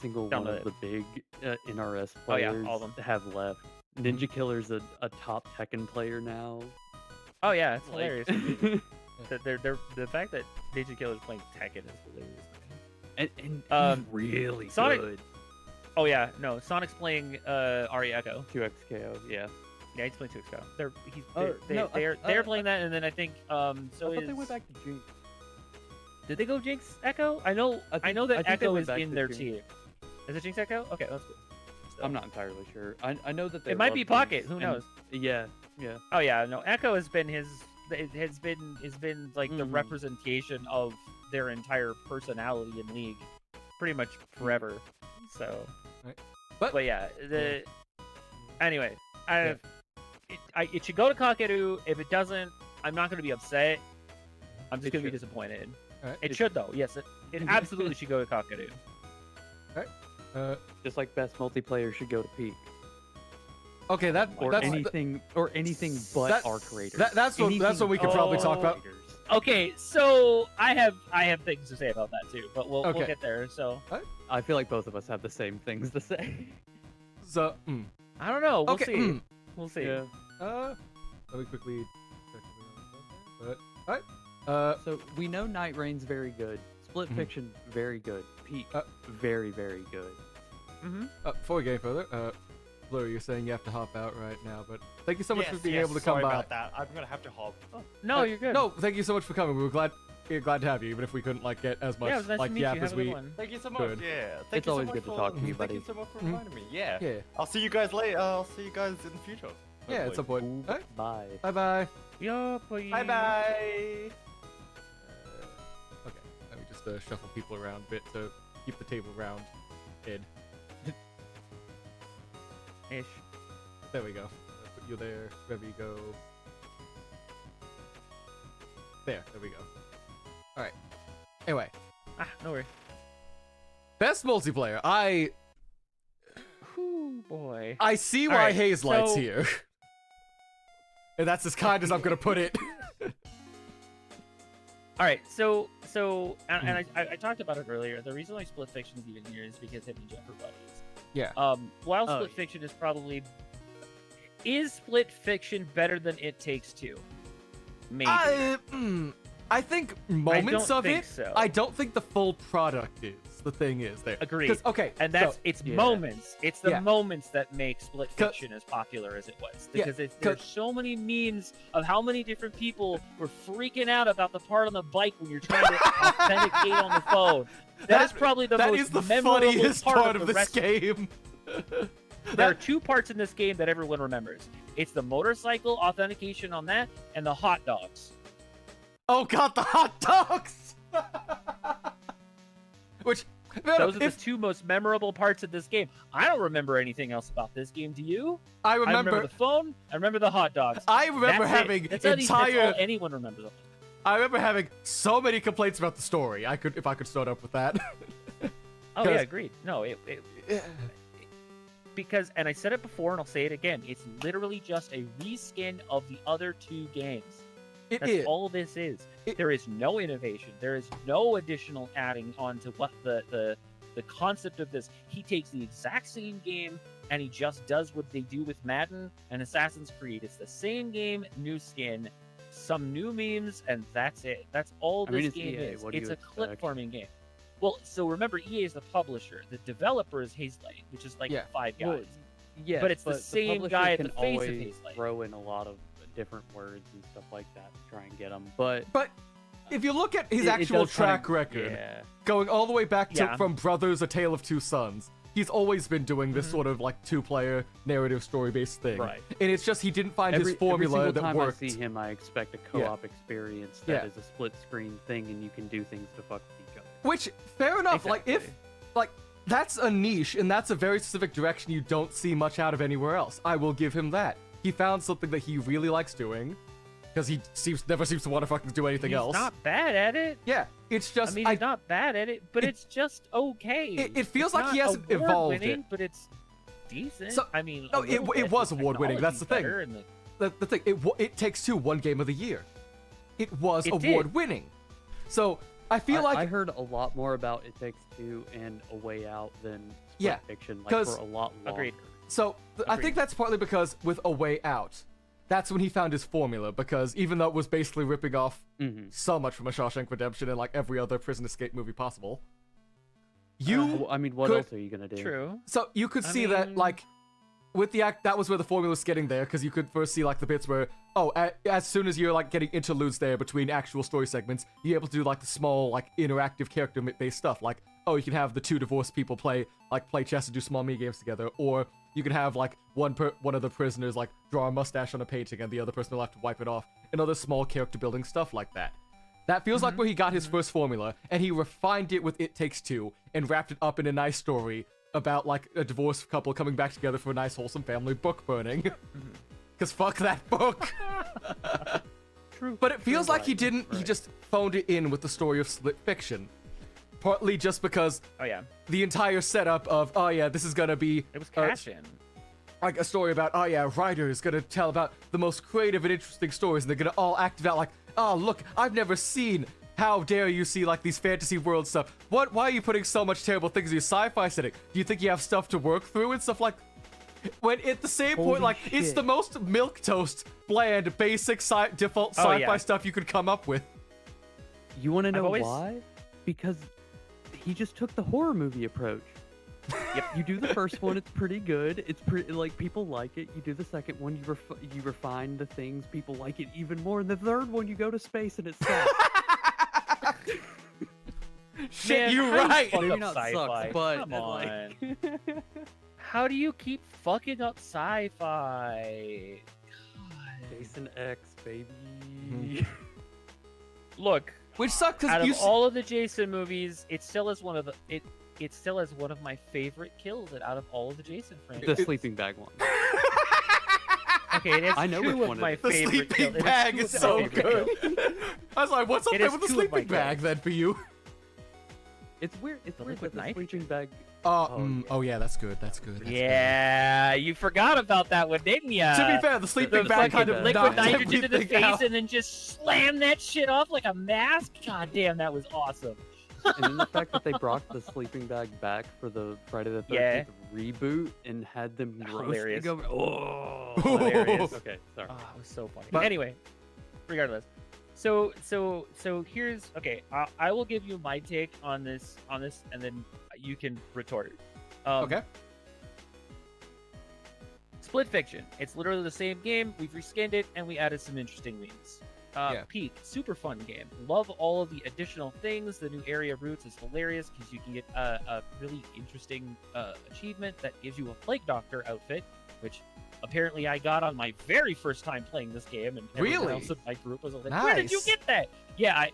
Speaker 2: single
Speaker 5: Down
Speaker 2: one
Speaker 5: with
Speaker 2: of the big NRS
Speaker 5: Oh, yeah,
Speaker 2: players
Speaker 5: all of them.
Speaker 2: have left. Ninja Killer's a top Tekken player now.
Speaker 5: Oh yeah, it's
Speaker 2: Like-
Speaker 5: hilarious. The fact that Ninja Killer's playing Tekken is hilarious.
Speaker 2: and really
Speaker 5: Sonic-
Speaker 2: good.
Speaker 5: Oh yeah, no, Sonic's playing Ari Echo.
Speaker 2: 2XKO, yeah.
Speaker 5: Yeah, he's playing 2XO.
Speaker 2: Oh, no,
Speaker 5: They're playing that, and then I think
Speaker 2: I
Speaker 5: so
Speaker 2: thought
Speaker 5: is.
Speaker 2: they went back to Jinx.
Speaker 5: Did they go Jinx Echo? I know that
Speaker 2: I think they
Speaker 5: Echo
Speaker 2: went
Speaker 5: is
Speaker 2: back
Speaker 5: in
Speaker 2: to
Speaker 5: their
Speaker 2: Jinx.
Speaker 5: team. Is it Jinx Echo? Okay, that's good.
Speaker 2: I'm not entirely sure. I know that they
Speaker 5: It might
Speaker 2: love
Speaker 5: be Pocket.
Speaker 2: Jinx,
Speaker 5: Who
Speaker 2: and-
Speaker 5: knows?
Speaker 2: Yeah.
Speaker 5: Oh yeah, no. Echo has been has been like the
Speaker 2: Mhm.
Speaker 5: representation of their entire personality in League, pretty much forever. So,
Speaker 1: Right.
Speaker 5: but yeah, anyway, it should go to Kakeru. If it doesn't, I'm not gonna be upset. I'm just
Speaker 2: It
Speaker 5: gonna be
Speaker 2: should.
Speaker 5: disappointed.
Speaker 1: Alright.
Speaker 5: It should though. Yes, it absolutely should go to Kakeru.
Speaker 2: Just like best multiplayer should go to Peak.
Speaker 1: Okay,
Speaker 2: Or
Speaker 1: that's
Speaker 2: anything but
Speaker 1: that-
Speaker 2: Arc Raiders.
Speaker 1: that's what we could probably talk about.
Speaker 2: Raiders.
Speaker 5: Okay, so I have things to say about that too, but we'll
Speaker 1: Okay.
Speaker 5: get there. So
Speaker 2: I feel like both of us have the same things to say.
Speaker 1: So,
Speaker 5: I don't know. We'll
Speaker 1: okay.
Speaker 5: see. We'll see.
Speaker 2: Yeah.
Speaker 1: Let me quickly. But alright.
Speaker 2: So we know Night Reign's very good. Split
Speaker 1: Mhm.
Speaker 2: Fiction, very good. Peak,
Speaker 1: Uh,
Speaker 2: very, very good.
Speaker 5: Mm-hmm.
Speaker 1: Before we go any further, Blue, you're saying you have to hop out right now, but thank you so much for being
Speaker 3: Yes,
Speaker 1: able to come
Speaker 3: sorry
Speaker 1: by.
Speaker 3: about that. I'm gonna have to hop.
Speaker 5: No, you're good.
Speaker 1: No, thank you so much for coming. We were glad to have you, even if we couldn't like get as much
Speaker 5: Yeah, it was nice
Speaker 1: like
Speaker 5: to meet
Speaker 1: yap
Speaker 5: you.
Speaker 1: as
Speaker 5: Have a good
Speaker 1: we.
Speaker 5: one.
Speaker 3: Thank you so much.
Speaker 1: Good.
Speaker 3: Yeah. Thank
Speaker 2: It's
Speaker 3: you so
Speaker 2: always
Speaker 3: much
Speaker 2: good to
Speaker 3: for-
Speaker 2: talk to you,
Speaker 3: Thank
Speaker 2: buddy.
Speaker 3: you so much for
Speaker 1: Mhm.
Speaker 3: reminding me. Yeah.
Speaker 1: Yeah,
Speaker 3: I'll see you guys later. I'll see you guys in the future.
Speaker 1: yeah, at some point. Alright,
Speaker 2: Bye.
Speaker 1: bye bye.
Speaker 5: Yo, boy.
Speaker 3: Bye bye.
Speaker 1: Okay, let me just shuffle people around a bit to keep the table round. Ed.
Speaker 5: Ish.
Speaker 1: There we go. Put you there. Revi, go. There we go. Alright. Anyway,
Speaker 5: No worry.
Speaker 1: best multiplayer.
Speaker 5: Whew, boy.
Speaker 1: I see why
Speaker 5: Alright,
Speaker 1: Haze Light's
Speaker 5: so-
Speaker 1: here. And that's as kind as I'm gonna put it.
Speaker 5: All right, and I talked about it earlier. The reason why Split Fiction is even here is because him and Geoff are buddies.
Speaker 1: Yeah.
Speaker 5: While
Speaker 2: Oh,
Speaker 5: Split
Speaker 2: yeah.
Speaker 5: Fiction is Split Fiction better than It Takes Two? Maybe.
Speaker 1: I think moments
Speaker 5: don't
Speaker 1: of
Speaker 5: think
Speaker 1: it.
Speaker 5: so.
Speaker 1: I don't think the full product is. The thing is there.
Speaker 5: Agreed.
Speaker 1: 'Cause, okay,
Speaker 5: And that's
Speaker 1: so,
Speaker 5: it's
Speaker 2: yeah.
Speaker 5: moments. It's the
Speaker 1: Yeah.
Speaker 5: moments that make Split
Speaker 1: 'Cause-
Speaker 5: Fiction as popular as it was.
Speaker 1: Yeah,
Speaker 5: Because there's
Speaker 1: 'cause-
Speaker 5: so many memes of how many different people were freaking out about the part on the bike when you're trying to authenticate on the phone. That is probably the
Speaker 1: that
Speaker 5: most
Speaker 1: is the
Speaker 5: memorable
Speaker 1: funniest
Speaker 5: part
Speaker 1: of
Speaker 5: the
Speaker 1: this
Speaker 5: rest.
Speaker 1: game.
Speaker 5: There are two parts in this game that everyone remembers. It's the motorcycle authentication on that, and the hot dogs.
Speaker 1: Oh god, the hot dogs. Which
Speaker 5: Those are
Speaker 1: if
Speaker 5: the two most memorable parts of this game. I don't remember anything else about this game. Do you?
Speaker 1: I
Speaker 5: I remember
Speaker 1: remember,
Speaker 5: the phone. I remember the hot dogs.
Speaker 1: I remember
Speaker 5: That's it.
Speaker 1: having
Speaker 5: That's all
Speaker 1: entire.
Speaker 5: anyone remembers. Of it.
Speaker 1: I remember having so many complaints about the story. If I could start up with that.
Speaker 5: Oh
Speaker 1: 'Cause-
Speaker 5: yeah, agreed. No, because, and I said it before and I'll say it again. It's literally just a reskin of the other two games.
Speaker 1: It
Speaker 5: That's
Speaker 1: is.
Speaker 5: all this is.
Speaker 1: It-
Speaker 5: There is no innovation. There is no additional adding on to what the concept of this. He takes the exact same game and he just does what they do with Madden and Assassin's Creed. It's the same game, new skin, some new memes, and that's it. That's all
Speaker 2: I mean,
Speaker 5: this
Speaker 2: it's
Speaker 5: game
Speaker 2: EA.
Speaker 5: is.
Speaker 2: What do
Speaker 5: It's
Speaker 2: you
Speaker 5: a clip
Speaker 2: expect?
Speaker 5: farming game. Well, so remember, EA is the publisher. The developer is Hazelight, which is like
Speaker 1: Yeah.
Speaker 5: 5 guys.
Speaker 2: Well, yeah,
Speaker 5: But it's the same
Speaker 2: publisher
Speaker 5: guy at
Speaker 2: can
Speaker 5: the face of
Speaker 2: always
Speaker 5: Hazelight.
Speaker 2: throw in a lot of different words and stuff like that to try and get them. But
Speaker 1: But if you look at his
Speaker 2: it
Speaker 1: actual
Speaker 2: does kinda-
Speaker 1: track record,
Speaker 2: yeah.
Speaker 1: going all the way back to
Speaker 5: Yeah.
Speaker 1: from Brothers: A Tale of Two Sons, he's always been doing this
Speaker 5: Mhm.
Speaker 1: sort of like two-player narrative story-based thing.
Speaker 5: Right.
Speaker 1: And it's just he didn't find
Speaker 2: Every
Speaker 1: his formula
Speaker 2: single
Speaker 1: that
Speaker 2: time
Speaker 1: worked.
Speaker 2: I see him, I expect a co-op experience that is a split screen thing, and you can do things to fuck with each other.
Speaker 1: Which, fair enough. Like if,
Speaker 5: Exactly.
Speaker 1: like that's a niche, and that's a very specific direction you don't see much out of anywhere else. I will give him that. He found something that he really likes doing, because he never seems to want to fucking do anything
Speaker 5: He's
Speaker 1: else.
Speaker 5: not bad at it.
Speaker 1: Yeah, it's just
Speaker 5: I mean, he's not bad at it, but it's just okay.
Speaker 1: it feels
Speaker 5: It's
Speaker 1: like he
Speaker 5: not
Speaker 1: hasn't evolved
Speaker 5: award-winning,
Speaker 1: it.
Speaker 5: but it's decent.
Speaker 1: So-
Speaker 5: I mean,
Speaker 1: no,
Speaker 5: a little
Speaker 1: it
Speaker 5: bit.
Speaker 1: was
Speaker 5: The
Speaker 1: award-winning, that's the thing.
Speaker 5: technology's better and
Speaker 1: the thing. It Takes Two won Game of the Year. It was
Speaker 5: It did.
Speaker 1: award-winning. So I feel
Speaker 2: I
Speaker 1: like
Speaker 2: heard a lot more about It Takes Two and A Way Out than Split
Speaker 1: Yeah,
Speaker 2: Fiction, like
Speaker 1: 'cause-
Speaker 2: for a lot longer.
Speaker 5: Agreed.
Speaker 1: so. I
Speaker 5: Agreed.
Speaker 1: think that's partly because with A Way Out, that's when he found his formula, because even though it was basically ripping off so much from a Shawshank Redemption and like every other prison escape movie possible,
Speaker 2: I mean, what else are you gonna do?
Speaker 5: True.
Speaker 1: so you could see that, like, with the act, that was where the formula was getting there, because you could first see, like, the bits where, as soon as you're, like, getting interludes there between actual story segments, you're able to do, like, the small, like, interactive character-based stuff, like, you can have the two divorced people play chess and do small mini-games together, or you can have, like, one of the prisoners, like, draw a mustache on a painting, and the other person will have to wipe it off, and other small character-building stuff like that. That feels like where he got his first formula, and he refined it with It Takes Two, and wrapped it up in a nice story about, like, a divorced couple coming back together for a nice, wholesome family book burning. Because fuck that book!
Speaker 2: True.
Speaker 1: But it feels like he just phoned it in with the story of Split Fiction. Partly just because
Speaker 5: Oh yeah,
Speaker 1: the entire setup of, this is gonna be...
Speaker 5: it was cash in.
Speaker 1: like a story about, writers gonna tell about the most creative and interesting stories, and they're gonna all act about like, oh, look, I've never seen... How dare you see, like, these fantasy world stuff? Why are you putting so much terrible things in your sci-fi setting? Do you think you have stuff to work through and stuff like... When at the same point, like, it's the most milquetoast, bland, basic default sci-fi stuff you could come up with.
Speaker 2: You want to know
Speaker 5: always-
Speaker 2: why? Because he just took the horror movie approach. Yep. You do the first one, it's pretty good. It's pretty, like, people like it. You do the second one, you refine the things, people like it even more. And the third one, you go to space and it sucks.
Speaker 1: Shit,
Speaker 5: Man,
Speaker 1: you're
Speaker 5: how do you
Speaker 1: right!
Speaker 5: fuck
Speaker 2: Maybe
Speaker 5: up
Speaker 2: not
Speaker 5: sci-fi?
Speaker 2: sucks, but
Speaker 5: Come
Speaker 2: like...
Speaker 5: on. How do you keep fucking up sci-fi?
Speaker 2: Jason X, baby.
Speaker 5: Look,
Speaker 1: Which sucks,
Speaker 5: out
Speaker 1: because
Speaker 5: of all of the Jason movies, it still has one of my favorite kills out of all of the Jason
Speaker 2: The
Speaker 5: franchises.
Speaker 2: sleeping bag one.
Speaker 5: Okay, it is
Speaker 2: I know
Speaker 5: two
Speaker 2: which
Speaker 5: of
Speaker 2: one it
Speaker 5: my
Speaker 2: is.
Speaker 1: the
Speaker 5: favorite
Speaker 1: sleeping
Speaker 5: kills.
Speaker 1: bag is so good. I was like, what's up
Speaker 5: It
Speaker 1: there
Speaker 5: is
Speaker 1: with the
Speaker 5: two of my
Speaker 1: sleeping bag,
Speaker 5: kills.
Speaker 1: then, for you?
Speaker 2: It's weird. It's
Speaker 5: The
Speaker 2: weird
Speaker 5: liquid
Speaker 2: that the
Speaker 5: nitrogen?
Speaker 2: sleeping bag.
Speaker 1: Yeah, that's good, that's good.
Speaker 5: Yeah, you forgot about that one, didn't ya?
Speaker 1: To be fair, the sleeping
Speaker 5: The
Speaker 1: bag
Speaker 5: fucking
Speaker 1: kind of
Speaker 5: liquid
Speaker 1: knocked
Speaker 5: nitrogen to the
Speaker 1: everything
Speaker 5: face
Speaker 1: out.
Speaker 5: and then just slam that shit off like a mask. God damn, that was awesome.
Speaker 2: And then the fact that they brought the sleeping bag back for the Friday the 13th reboot and had them
Speaker 5: Hilarious.
Speaker 2: roasting over. Oh,
Speaker 5: Hilarious.
Speaker 2: Okay, sorry.
Speaker 5: Oh, it was so funny.
Speaker 1: But-
Speaker 5: Anyway, regardless. So here's okay. I will give you my take on this, and then you can retort.
Speaker 1: Okay.
Speaker 5: Split Fiction. It's literally the same game. We've reskinned it and we added some interesting memes.
Speaker 1: Yeah.
Speaker 5: Peak, super fun game. Love all of the additional things. The new area routes is hilarious because you can get a really interesting achievement that gives you a Plague Doctor outfit, which apparently I got on my very first time playing this game, and everyone
Speaker 1: Really?
Speaker 5: else in my group was like, "Where did you
Speaker 1: Nice.
Speaker 5: get that?" Yeah,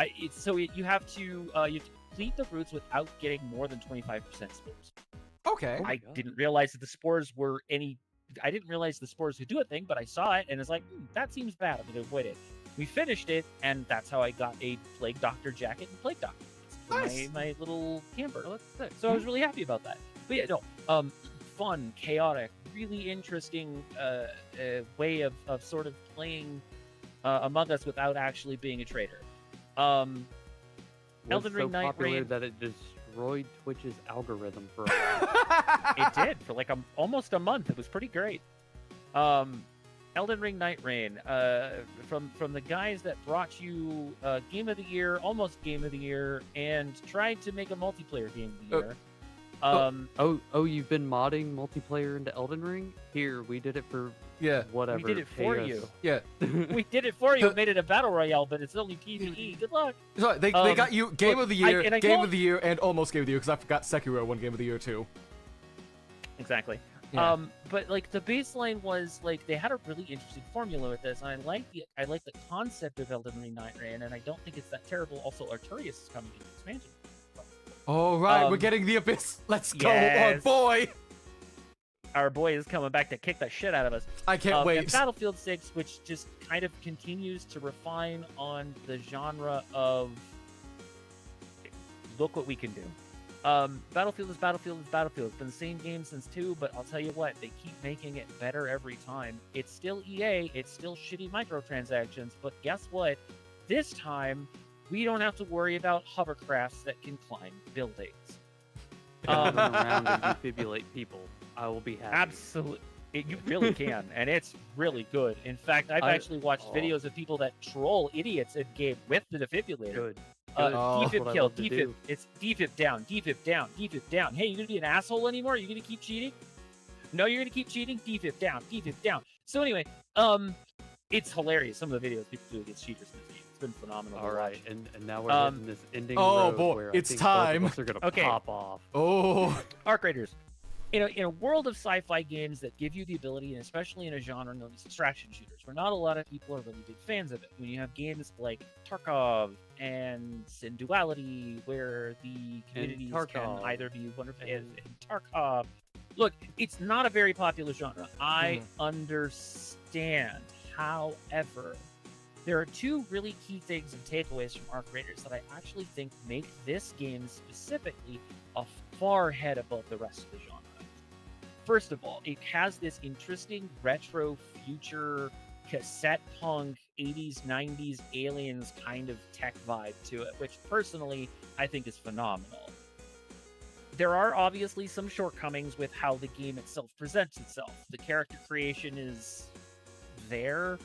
Speaker 5: you have to complete the routes without getting more than 25% spores.
Speaker 1: Okay.
Speaker 2: Oh my
Speaker 5: I
Speaker 2: God.
Speaker 5: didn't realize that the spores were any. I didn't realize the spores could do a thing, but I saw it and it's like, that seems bad. I'm gonna avoid it. We finished it, and that's how I got a Plague Doctor jacket and Plague Doctor.
Speaker 1: Nice.
Speaker 5: My little camper.
Speaker 2: Oh, that's sick.
Speaker 5: So I was really happy about that. But yeah, no, fun, chaotic, really interesting way of sort of playing Among Us without actually being a traitor.
Speaker 2: Was
Speaker 5: Elden
Speaker 2: so
Speaker 5: Ring Night
Speaker 2: popular
Speaker 5: Reign.
Speaker 2: that it destroyed Twitch's algorithm for a while.
Speaker 5: It did for like almost a month. It was pretty great. Elden Ring Night Reign, from the guys that brought you Game of the Year, almost Game of the Year, and tried to make a multiplayer Game of the Year.
Speaker 2: Oh, you've been modding multiplayer into Elden Ring? Here, we did it for
Speaker 1: Yeah.
Speaker 2: whatever.
Speaker 5: We did it for
Speaker 2: pay
Speaker 5: you.
Speaker 2: us.
Speaker 1: Yeah.
Speaker 5: We did it for you. Made it a battle royale, but it's only PvE. Good luck.
Speaker 1: So they got you Game
Speaker 5: look,
Speaker 1: of the Year,
Speaker 5: and I
Speaker 1: Game
Speaker 5: told-
Speaker 1: of the Year, and almost Game of the Year, because I forgot Sekiro won Game of the Year too.
Speaker 5: Exactly.
Speaker 1: Yeah.
Speaker 5: But like the baseline was like they had a really interesting formula with this, and I like the concept of Elden Ring Night Reign, and I don't think it's that terrible. Also, Arturius is coming in the expansion.
Speaker 1: All right, we're
Speaker 5: Um,
Speaker 1: getting the Abyss. Let's go,
Speaker 5: yes.
Speaker 1: oh boy!
Speaker 5: Our boy is coming back to kick the shit out of us.
Speaker 1: I can't
Speaker 5: And
Speaker 1: wait.
Speaker 5: Battlefield 6, which just kind of continues to refine on the genre of look what we can do. Battlefield is Battlefield is Battlefield. It's been the same game since 2, but I'll tell you what, they keep making it better every time. It's still EA, it's still shitty microtransactions, but guess what? This time, we don't have to worry about hovercrafts that can climb buildings.
Speaker 2: Turn around and defibrillate people. I will be happy.
Speaker 5: You really can, and it's really good. In fact, I've actually watched videos of people that troll idiots in game with the defibrillator.
Speaker 2: Good.
Speaker 5: Defib kill, defib. It's defib down, defib down, defib down. Hey, you gonna be an asshole anymore? You gonna keep cheating? No, you're gonna keep cheating? Defib down, defib down. So anyway, it's hilarious. Some of the videos people do against cheaters in this game. It's been phenomenal.
Speaker 2: All right, and now we're hitting this ending road
Speaker 1: boy,
Speaker 2: where
Speaker 1: it's
Speaker 2: I think
Speaker 1: time.
Speaker 2: both of us are gonna pop off.
Speaker 1: Oh.
Speaker 5: Arc Raiders. In a world of sci-fi games that give you the ability, and especially in a genre known as extraction shooters, where not a lot of people are really big fans of it, when you have games like Tarkov and Duality, where the communities can either be wonderful and Tarkov. Look, it's not a very popular genre. I understand. However, there are two really key things and takeaways from Arc Raiders that I actually think make this game specifically a far head above the rest of the genre. First of all, it has this interesting retro future cassette punk 80s 90s aliens kind of tech vibe to it, which personally I think is phenomenal. There are obviously some shortcomings with how the game itself presents itself. The character creation is there.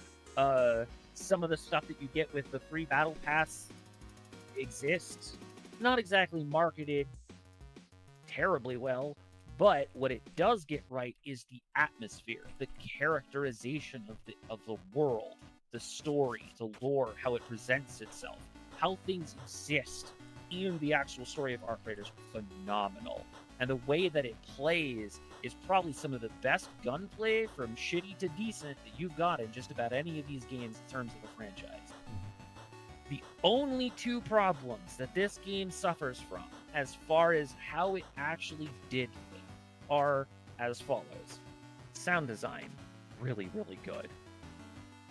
Speaker 5: Some of the stuff that you get with the free battle pass exists. Not exactly marketed terribly well. But what it does get right is the atmosphere, the characterization of the world, the story, the lore, how it presents itself, how things exist. Even the actual story of Arc Raiders is phenomenal. And the way that it plays is probably some of the best gunplay from shitty to decent that you've got in just about any of these games in terms of a franchise. The only two problems that this game suffers from, as far as how it actually did things, are as follows. Sound design, really, really good.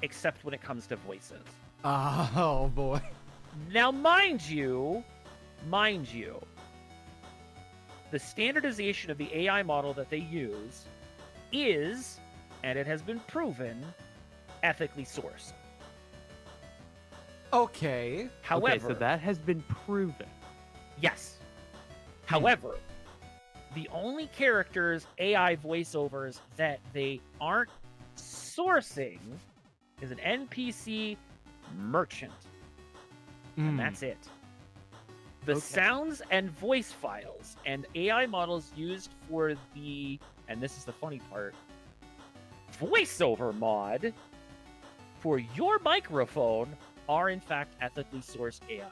Speaker 5: Except when it comes to voices.
Speaker 1: Oh, boy.
Speaker 5: Now, mind you, the standardization of the AI model that they use is, and it has been proven, ethically sourced.
Speaker 1: Okay.
Speaker 5: However,
Speaker 2: okay, so that has been proven.
Speaker 5: Yes. However, the only characters, AI voiceovers, that they aren't sourcing is an NPC merchant. And that's it. The sounds and voice files and AI models used for the, and this is the funny part, voiceover mod for your microphone are in fact ethically sourced AI.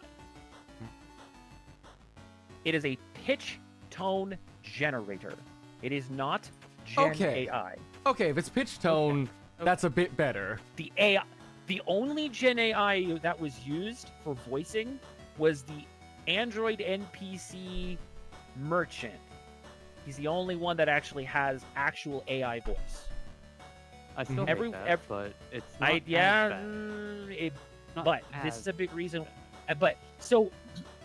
Speaker 5: It is a pitch tone generator. It is not Gen AI.
Speaker 1: Okay, if it's pitch tone, that's a bit better.
Speaker 5: The AI, the only Gen AI that was used for voicing was the Android NPC merchant. He's the only one that actually has actual AI voice.
Speaker 2: I still
Speaker 5: Every-
Speaker 2: hate that,
Speaker 5: ev-
Speaker 2: but it's not as bad. Not
Speaker 5: But this
Speaker 2: as
Speaker 5: is a big reason. But so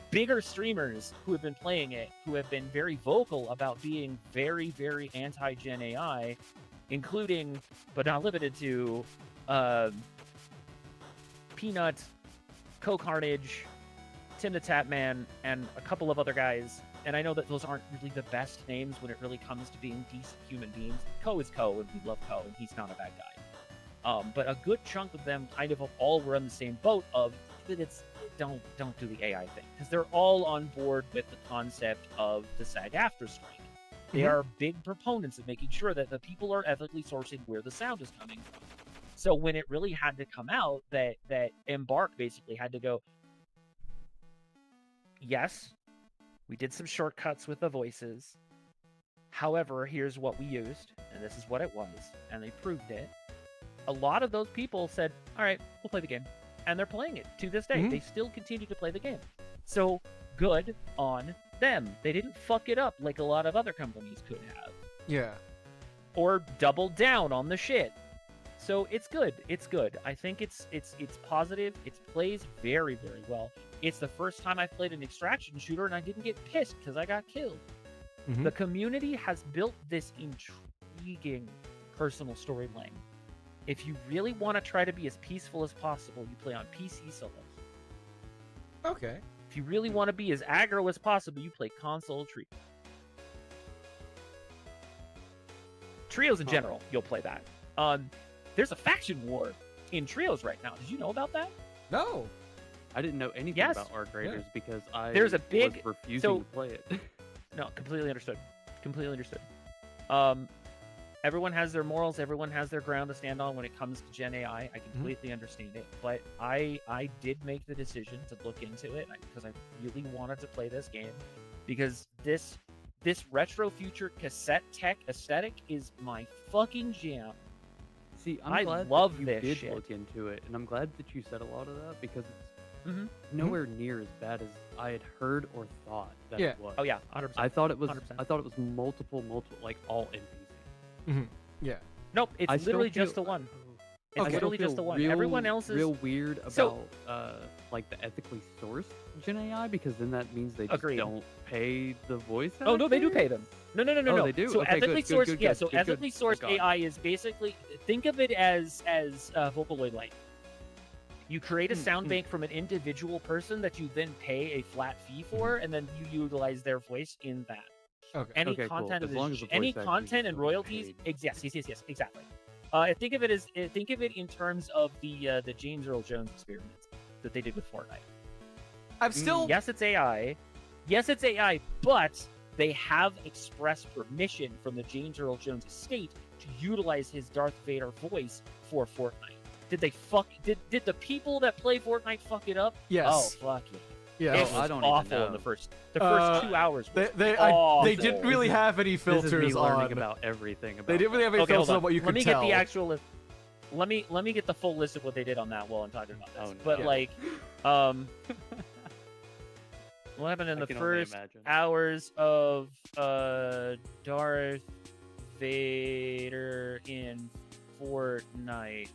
Speaker 5: bigger streamers who have been playing it, who have been very vocal about being very, very anti-Gen AI, including, but not limited to, Peanut, Co-Carnage, Tim the Tatman, and a couple of other guys. And I know that those aren't really the best names when it really comes to being decent human beings. Co is Co, and we love Co, and he's not a bad guy. But a good chunk of them kind of all were on the same boat of that it's don't do the AI thing, because they're all on board with the concept of the SAG-AFTRA strike. They are big proponents of making sure that the people are ethically sourcing where the sound is coming from. So when it really had to come out that Embark basically had to go, yes, we did some shortcuts with the voices. However, here's what we used, and this is what it was, and they proved it. A lot of those people said, all right, we'll play the game. And they're playing it to this day. They still continue to play the game. So, good on them. They didn't fuck it up like a lot of other companies could have.
Speaker 1: Yeah.
Speaker 5: Or double down on the shit. So, it's good. It's good. I think it's positive. It plays very, very well. It's the first time I've played an extraction shooter and I didn't get pissed because I got killed. The community has built this intriguing personal storyline. If you really want to try to be as peaceful as possible, you play on PC solo.
Speaker 1: Okay.
Speaker 5: If you really want to be as aggro as possible, you play console treatment. Trios in general, you'll play that. There's a faction war in Trios right now. Did you know about that?
Speaker 1: No.
Speaker 2: I didn't know anything
Speaker 5: Yes.
Speaker 2: about Arc Raiders because
Speaker 5: There's a big-
Speaker 2: was refusing
Speaker 5: so-
Speaker 2: to play it.
Speaker 5: No, completely understood. Completely understood. Everyone has their morals. Everyone has their ground to stand on when it comes to Gen AI. I completely understand it, but I did make the decision to look into it because I really wanted to play this game because this retro future cassette tech aesthetic is my fucking jam.
Speaker 2: See,
Speaker 5: I
Speaker 2: I'm glad
Speaker 5: love
Speaker 2: that you
Speaker 5: this
Speaker 2: did
Speaker 5: shit.
Speaker 2: look into it, and I'm glad that you said a lot of that because it's
Speaker 5: Mhm.
Speaker 2: nowhere near as bad as I had heard or thought that
Speaker 1: Yeah.
Speaker 2: it was.
Speaker 5: Oh yeah, 100%.
Speaker 2: I thought it was.
Speaker 5: 100%.
Speaker 2: I thought it was multiple, like all NPC.
Speaker 1: Yeah.
Speaker 5: Nope, it's
Speaker 2: I still
Speaker 5: literally
Speaker 2: feel-
Speaker 5: just the one.
Speaker 2: I
Speaker 5: It's
Speaker 2: still
Speaker 5: literally just
Speaker 2: feel
Speaker 5: the one.
Speaker 2: real-
Speaker 5: Everyone else is
Speaker 2: real weird about
Speaker 5: So-
Speaker 2: like the ethically sourced Gen AI because then that means they just
Speaker 5: Agreed.
Speaker 2: don't pay the voice.
Speaker 5: Oh no, they do
Speaker 2: actors?
Speaker 5: pay them. No.
Speaker 2: Oh, they do?
Speaker 5: So
Speaker 2: Okay, good,
Speaker 5: ethically
Speaker 2: good,
Speaker 5: sourced,
Speaker 2: good,
Speaker 5: yeah.
Speaker 2: good,
Speaker 5: So
Speaker 2: good, good.
Speaker 5: ethically sourced
Speaker 2: Thank God.
Speaker 5: AI is basically think of it as Vocaloid Light. You create a sound bank from an individual person that you then pay a flat fee for, and then you utilize their voice in that.
Speaker 1: Okay.
Speaker 5: Any
Speaker 2: Okay, cool.
Speaker 5: content,
Speaker 2: As long as the
Speaker 5: any
Speaker 2: voice actors
Speaker 5: content
Speaker 2: are
Speaker 5: and
Speaker 2: still
Speaker 5: royalties.
Speaker 2: paid.
Speaker 5: Yes, exactly. Think of it in terms of the James Earl Jones experiments that they did with Fortnite.
Speaker 1: I'm still.
Speaker 5: Yes, it's AI. Yes, it's AI, but they have express permission from the James Earl Jones estate to utilize his Darth Vader voice for Fortnite. Did they did the people that play Fortnite fuck it up?
Speaker 1: Yes.
Speaker 5: Oh, fuck it.
Speaker 1: Yeah.
Speaker 5: It
Speaker 2: Oh,
Speaker 5: was
Speaker 2: I don't even
Speaker 5: awful in
Speaker 2: know.
Speaker 5: the first 2 hours. Was
Speaker 1: They didn't really have any
Speaker 2: This is me
Speaker 1: filters
Speaker 2: learning
Speaker 1: on.
Speaker 2: about everything. About
Speaker 1: They didn't really have any
Speaker 5: Okay, hold
Speaker 1: filters on
Speaker 5: on.
Speaker 1: what you
Speaker 5: Let
Speaker 1: could
Speaker 5: me
Speaker 1: tell.
Speaker 5: get the actual list. Let me get the full list of what they did on that while I'm talking about this.
Speaker 2: Oh, no.
Speaker 5: But
Speaker 2: Yeah.
Speaker 5: like, what happened in
Speaker 2: I
Speaker 5: the
Speaker 2: can only
Speaker 5: first
Speaker 2: imagine.
Speaker 5: hours of Darth Vader in Fortnite?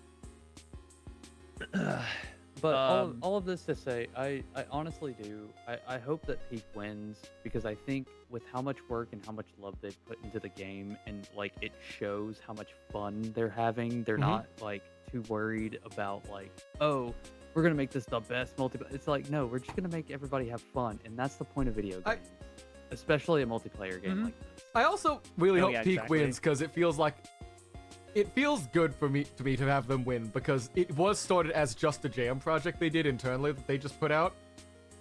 Speaker 2: But
Speaker 5: Um,
Speaker 2: all of this to say, I honestly do. I hope that Peak wins because I think with how much work and how much love they've put into the game and like it shows how much fun they're having. They're not like too worried about like, oh, we're gonna make this the best multiplayer. It's like, no, we're just gonna make everybody have fun, and that's the point of video games, especially a multiplayer game like this.
Speaker 1: I also really
Speaker 5: Oh,
Speaker 1: hope
Speaker 5: yeah,
Speaker 1: Peak
Speaker 5: exactly.
Speaker 1: wins because it feels good for me to have them win because it was started as just a jam project they did internally that they just put out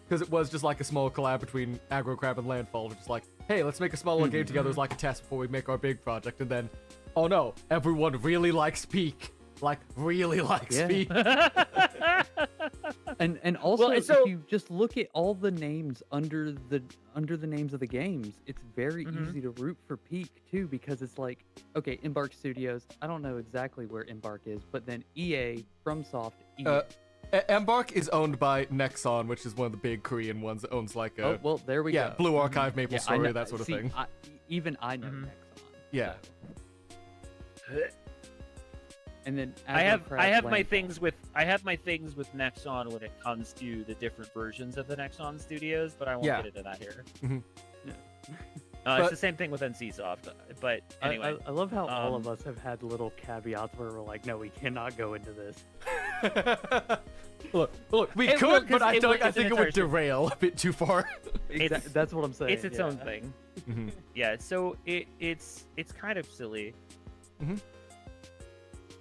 Speaker 1: because it was just like a small collab between Aggro Crab and Landfall, just like, hey, let's make a small little game together as like a test before we make our big project, and then, oh no, everyone really likes Peak, like really likes
Speaker 2: Yeah.
Speaker 1: Peak.
Speaker 2: And also,
Speaker 5: Well, so-
Speaker 2: if you just look at all the names under the names of the games, it's very easy to root for Peak too because it's like, okay, Embark Studios. I don't know exactly where Embark is, but then EA, FromSoft, EA.
Speaker 1: Embark is owned by Nexon, which is one of the big Korean ones that owns like
Speaker 2: Oh, well, there we
Speaker 1: yeah,
Speaker 2: go.
Speaker 1: Blue Archive, Maple
Speaker 2: Yeah, I
Speaker 1: Story,
Speaker 2: know-
Speaker 1: that sort of
Speaker 2: see,
Speaker 1: thing.
Speaker 2: Even I know
Speaker 5: Mhm.
Speaker 2: Nexon.
Speaker 1: Yeah.
Speaker 2: so. And then
Speaker 5: I have
Speaker 2: Aggro
Speaker 5: my
Speaker 2: Crab
Speaker 5: things with Nexon when it comes to the different versions of the Nexon studios, but I won't
Speaker 1: Yeah.
Speaker 5: get into that here.
Speaker 2: Yeah.
Speaker 1: But-
Speaker 5: It's the same thing with NCSoft, but anyway.
Speaker 2: I love how all of
Speaker 5: um,
Speaker 2: us have had little caveats where we're like, no, we cannot go into this.
Speaker 1: Look, we
Speaker 5: It
Speaker 1: could,
Speaker 5: will,
Speaker 1: but
Speaker 5: 'cause
Speaker 1: I
Speaker 5: it
Speaker 1: don't.
Speaker 5: will-
Speaker 1: I
Speaker 5: it's
Speaker 1: think
Speaker 5: an
Speaker 1: it would
Speaker 5: entire
Speaker 1: derail a bit too far.
Speaker 5: It's-
Speaker 2: That's what I'm saying.
Speaker 5: It's its
Speaker 2: yeah.
Speaker 5: own thing.
Speaker 1: Mhm.
Speaker 5: Yeah, so it's kind of silly.
Speaker 1: Mhm.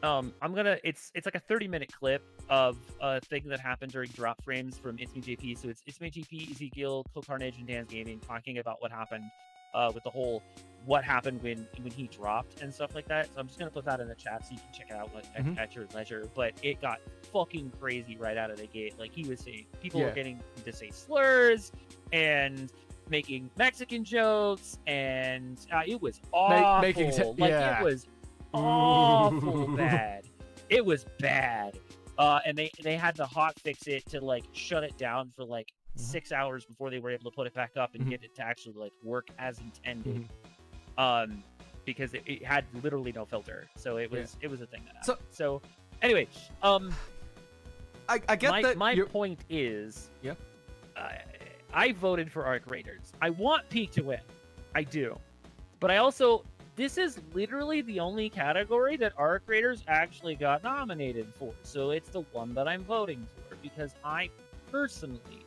Speaker 5: It's like a 30-minute clip of a thing that happened during drop frames from It's Me JP. So it's Me JP, Ezekiel, Kill Carnage, and Dan's Gaming talking about what happened with the whole what happened when he dropped and stuff like that. So I'm just gonna put that in the chat so you can check it out at your leisure. But it got fucking crazy right out of the gate. Like he was saying, people were
Speaker 1: Yeah.
Speaker 5: getting to say slurs and making Mexican jokes, and it was awful.
Speaker 1: yeah.
Speaker 5: It was awful bad. It was bad. And they had to hot fix it to like shut it down for like 6 hours before they were able to put it back up and get it to actually like work as intended. Because it had literally no filter, so it was a thing that happened. So anyway,
Speaker 1: I get
Speaker 5: my
Speaker 1: that.
Speaker 5: point is,
Speaker 1: Yeah.
Speaker 5: I voted for Arc Raiders. I want Peak to win. I do. But I also, this is literally the only category that Arc Raiders actually got nominated for. So it's the one that I'm voting for because I personally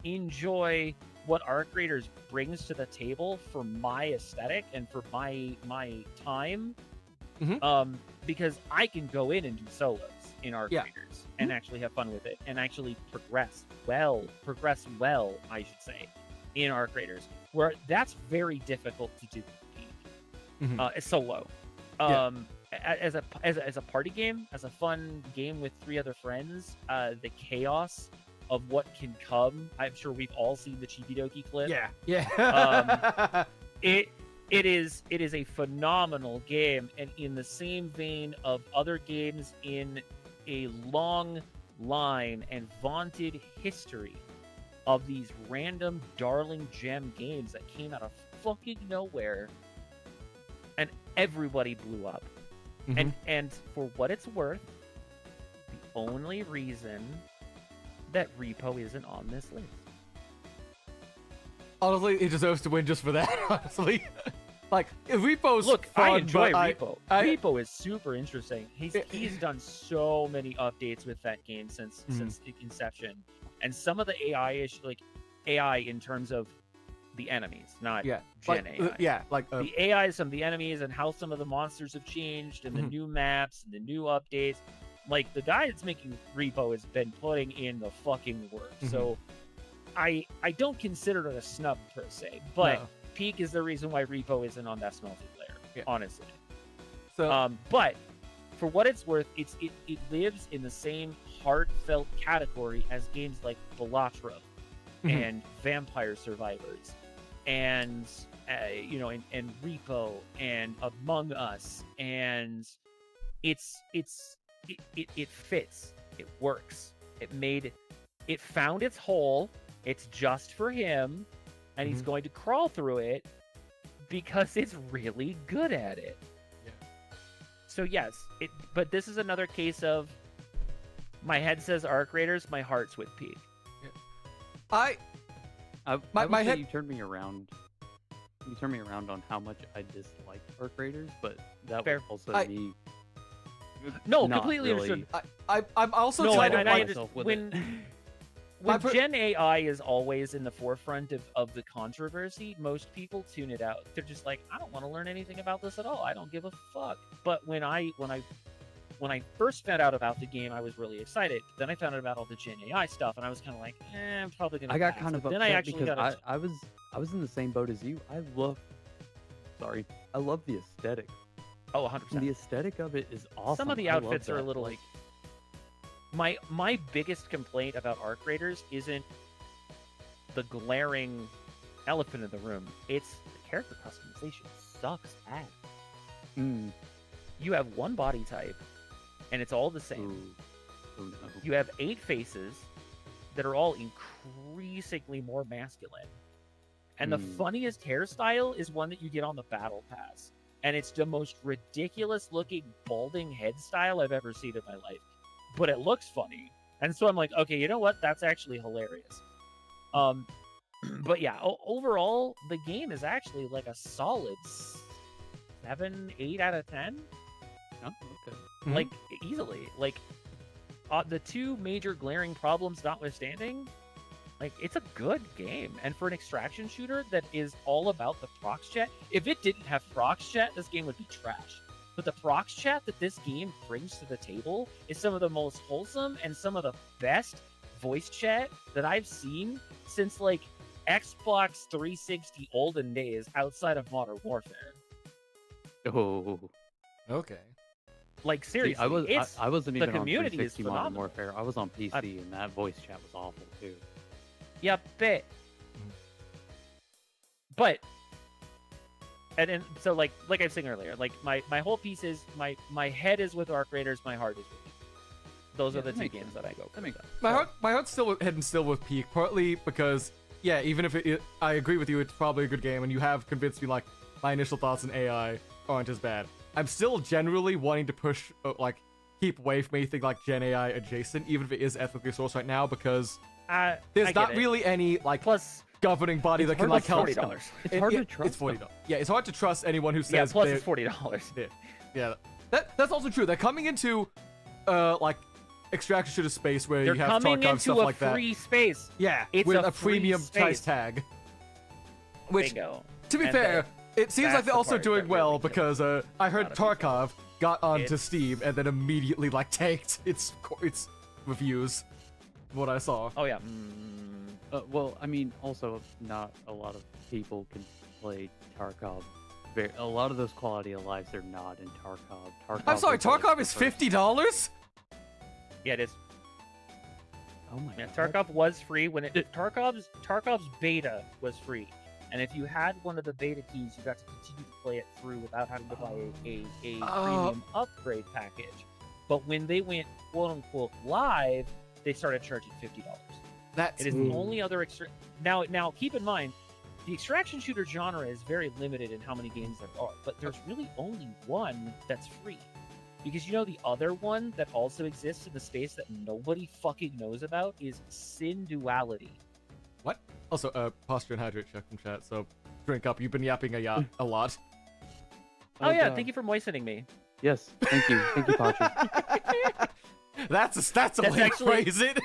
Speaker 5: enjoy what Arc Raiders brings to the table for my aesthetic and for my time Because I can go in and do solos in Arc
Speaker 1: Yeah.
Speaker 5: Raiders and actually have fun with it and actually progress well, I should say, in Arc Raiders, where that's very difficult to do solo.
Speaker 1: Yeah.
Speaker 5: As a party game, as a fun game with 3 other friends, the chaos of what can come. I'm sure we've all seen the Chibidoki clip.
Speaker 1: Yeah.
Speaker 5: It is a phenomenal game, and in the same vein of other games in a long line and vaunted history of these random darling gem games that came out of fucking nowhere, and everybody blew up. And for what it's worth, the only reason that Repo isn't on this list.
Speaker 1: Honestly, he deserves to win just for that. Honestly, like Repo's
Speaker 5: Look,
Speaker 1: fun,
Speaker 5: I enjoy
Speaker 1: but
Speaker 5: Repo.
Speaker 1: I-
Speaker 5: Repo is super interesting. He's done so many updates with that game since inception, and some of the AI in terms of the enemies, not
Speaker 1: Yeah,
Speaker 5: Gen
Speaker 1: like,
Speaker 5: AI. The AI, some of the enemies, and how some of the monsters have changed, and the new maps and the new updates. Like the guy that's making Repo has been putting in the fucking work. So I don't consider it a snub per se, but
Speaker 1: No.
Speaker 5: Peak is the reason why Repo isn't on that multiplayer.
Speaker 1: Yeah.
Speaker 5: Honestly.
Speaker 1: So
Speaker 5: But for what it's worth, it lives in the same heartfelt category as games like Balatro and Vampire Survivors and and Repo and Among Us, and it fits, it works, it found its hole, it's just for him, and he's going to crawl through it because it's really good at it. So yes, but this is another case of my head says Arc Raiders, my heart's with Peak.
Speaker 2: I
Speaker 1: My
Speaker 2: would say
Speaker 1: head-
Speaker 2: you turned me around. You turned me around on how much I disliked Arc Raiders, but that
Speaker 5: Fair.
Speaker 2: was also
Speaker 1: I-
Speaker 2: me.
Speaker 5: No,
Speaker 2: not
Speaker 5: completely
Speaker 2: really-
Speaker 5: understood.
Speaker 1: I'm also
Speaker 5: No,
Speaker 1: trying to
Speaker 5: and I
Speaker 1: like,
Speaker 5: understand
Speaker 2: with
Speaker 5: when
Speaker 2: it.
Speaker 1: My
Speaker 5: when
Speaker 1: per-
Speaker 5: Gen AI is always in the forefront of the controversy, most people tune it out. They're just like, I don't want to learn anything about this at all. I don't give a fuck. But when I first found out about the game, I was really excited. But then I found out about all the Gen AI stuff, and I was kind of like, I'm probably gonna.
Speaker 2: I got
Speaker 5: pass.
Speaker 2: kind of
Speaker 5: But
Speaker 2: upset
Speaker 5: then I actually
Speaker 2: because
Speaker 5: got.
Speaker 2: I was in the same boat as you. I love the aesthetic.
Speaker 5: Oh, 100%.
Speaker 2: The aesthetic of it is awesome.
Speaker 5: Some of the
Speaker 2: I love
Speaker 5: outfits are a
Speaker 2: that.
Speaker 5: little like. My biggest complaint about Arc Raiders isn't the glaring elephant in the room. It's the character customization sucks ass. You have one body type, and it's all the same.
Speaker 2: Ooh, no.
Speaker 5: You have 8 faces that are all increasingly more masculine. And the funniest hairstyle is one that you get on the Battle Pass. And it's the most ridiculous looking balding head style I've ever seen in my life. But it looks funny. And so I'm like, okay, you know what? That's actually hilarious. But yeah, overall, the game is actually like a solid 7, 8 out of 10.
Speaker 2: Oh, okay.
Speaker 5: Like, easily. Like, the 2 major glaring problems notwithstanding, like, it's a good game. And for an extraction shooter that is all about the prox chat, if it didn't have prox chat, this game would be trash. But the prox chat that this game brings to the table is some of the most wholesome and some of the best voice chat that I've seen since, like, Xbox 360 olden days outside of Modern Warfare.
Speaker 2: Oh,
Speaker 1: okay.
Speaker 5: Like,
Speaker 2: see,
Speaker 5: seriously,
Speaker 2: I wasn't
Speaker 5: the
Speaker 2: even on
Speaker 5: community is
Speaker 2: 360 Modern
Speaker 5: phenomenal.
Speaker 2: Warfare. I was on PC, and that voice chat was awful too.
Speaker 5: Yeah, bet. But and so like I was saying earlier, like my whole piece is my head is with Arc Raiders, my heart is with Peak. Those
Speaker 2: Yeah,
Speaker 5: are the
Speaker 2: that
Speaker 5: 2
Speaker 2: makes
Speaker 5: games that I go for.
Speaker 2: That makes
Speaker 1: My heart's still heading still with Peak, partly because even if I agree with you, it's probably a good game, and you have convinced me like my initial thoughts on AI aren't as bad. I'm still generally wanting to push keep away from anything like Gen AI adjacent, even if it is ethically sourced right now, because
Speaker 5: I
Speaker 1: there's
Speaker 5: get
Speaker 1: not
Speaker 5: it.
Speaker 1: really any
Speaker 5: Plus
Speaker 1: governing body that can
Speaker 2: hard
Speaker 1: like
Speaker 2: to
Speaker 1: help.
Speaker 5: $40.
Speaker 2: It's hard to trust
Speaker 1: It's $40.
Speaker 2: them.
Speaker 1: Yeah, it's hard to trust anyone who
Speaker 5: Yeah,
Speaker 1: says
Speaker 5: plus
Speaker 1: they're-
Speaker 5: it's $40.
Speaker 1: Yeah, that's also true. They're coming into like extraction shooter space where
Speaker 5: They're
Speaker 1: you have
Speaker 5: coming
Speaker 1: Tarkov
Speaker 5: into
Speaker 1: stuff
Speaker 5: a
Speaker 1: like that.
Speaker 5: free space.
Speaker 1: Yeah,
Speaker 5: It's
Speaker 1: with
Speaker 5: a
Speaker 1: a
Speaker 5: free
Speaker 1: premium price
Speaker 5: space.
Speaker 1: tag. Which,
Speaker 5: Bingo.
Speaker 1: to be
Speaker 5: And
Speaker 1: fair, it seems like
Speaker 5: that's
Speaker 1: they're
Speaker 5: the
Speaker 1: also
Speaker 5: part
Speaker 1: doing
Speaker 5: that
Speaker 1: well
Speaker 5: really kills
Speaker 1: because I heard
Speaker 5: a lot of people.
Speaker 1: Tarkov got onto
Speaker 5: It's-
Speaker 1: Steam and then immediately like tanked its reviews. What I saw.
Speaker 5: Oh yeah.
Speaker 2: Well, I mean, also not a lot of people can play Tarkov. A lot of those quality of lives are not in Tarkov.
Speaker 1: I'm sorry,
Speaker 2: was, like,
Speaker 1: Tarkov
Speaker 2: the
Speaker 1: is
Speaker 2: first-
Speaker 1: $50?
Speaker 5: Yeah, it is.
Speaker 2: Oh my
Speaker 5: Yeah,
Speaker 2: god.
Speaker 5: Tarkov was free when Tarkov's beta was free, and if you had one of the beta keys, you got to continue to play it through without having to buy a premium upgrade package. But when they went quote unquote live, they started charging $50.
Speaker 1: That's
Speaker 5: It is the only other now keep in mind, the extraction shooter genre is very limited in how many games there are, but there's really only one that's free. Because you know the other one that also exists in the space that nobody fucking knows about is Sin Duality.
Speaker 1: What? Also, posture and hydrate check from chat, so drink up. You've been yapping a lot.
Speaker 5: Oh yeah,
Speaker 2: God.
Speaker 5: thank you for moistening me.
Speaker 2: Yes, thank you, Patrick.
Speaker 1: That's a way
Speaker 5: actually-
Speaker 1: to phrase it.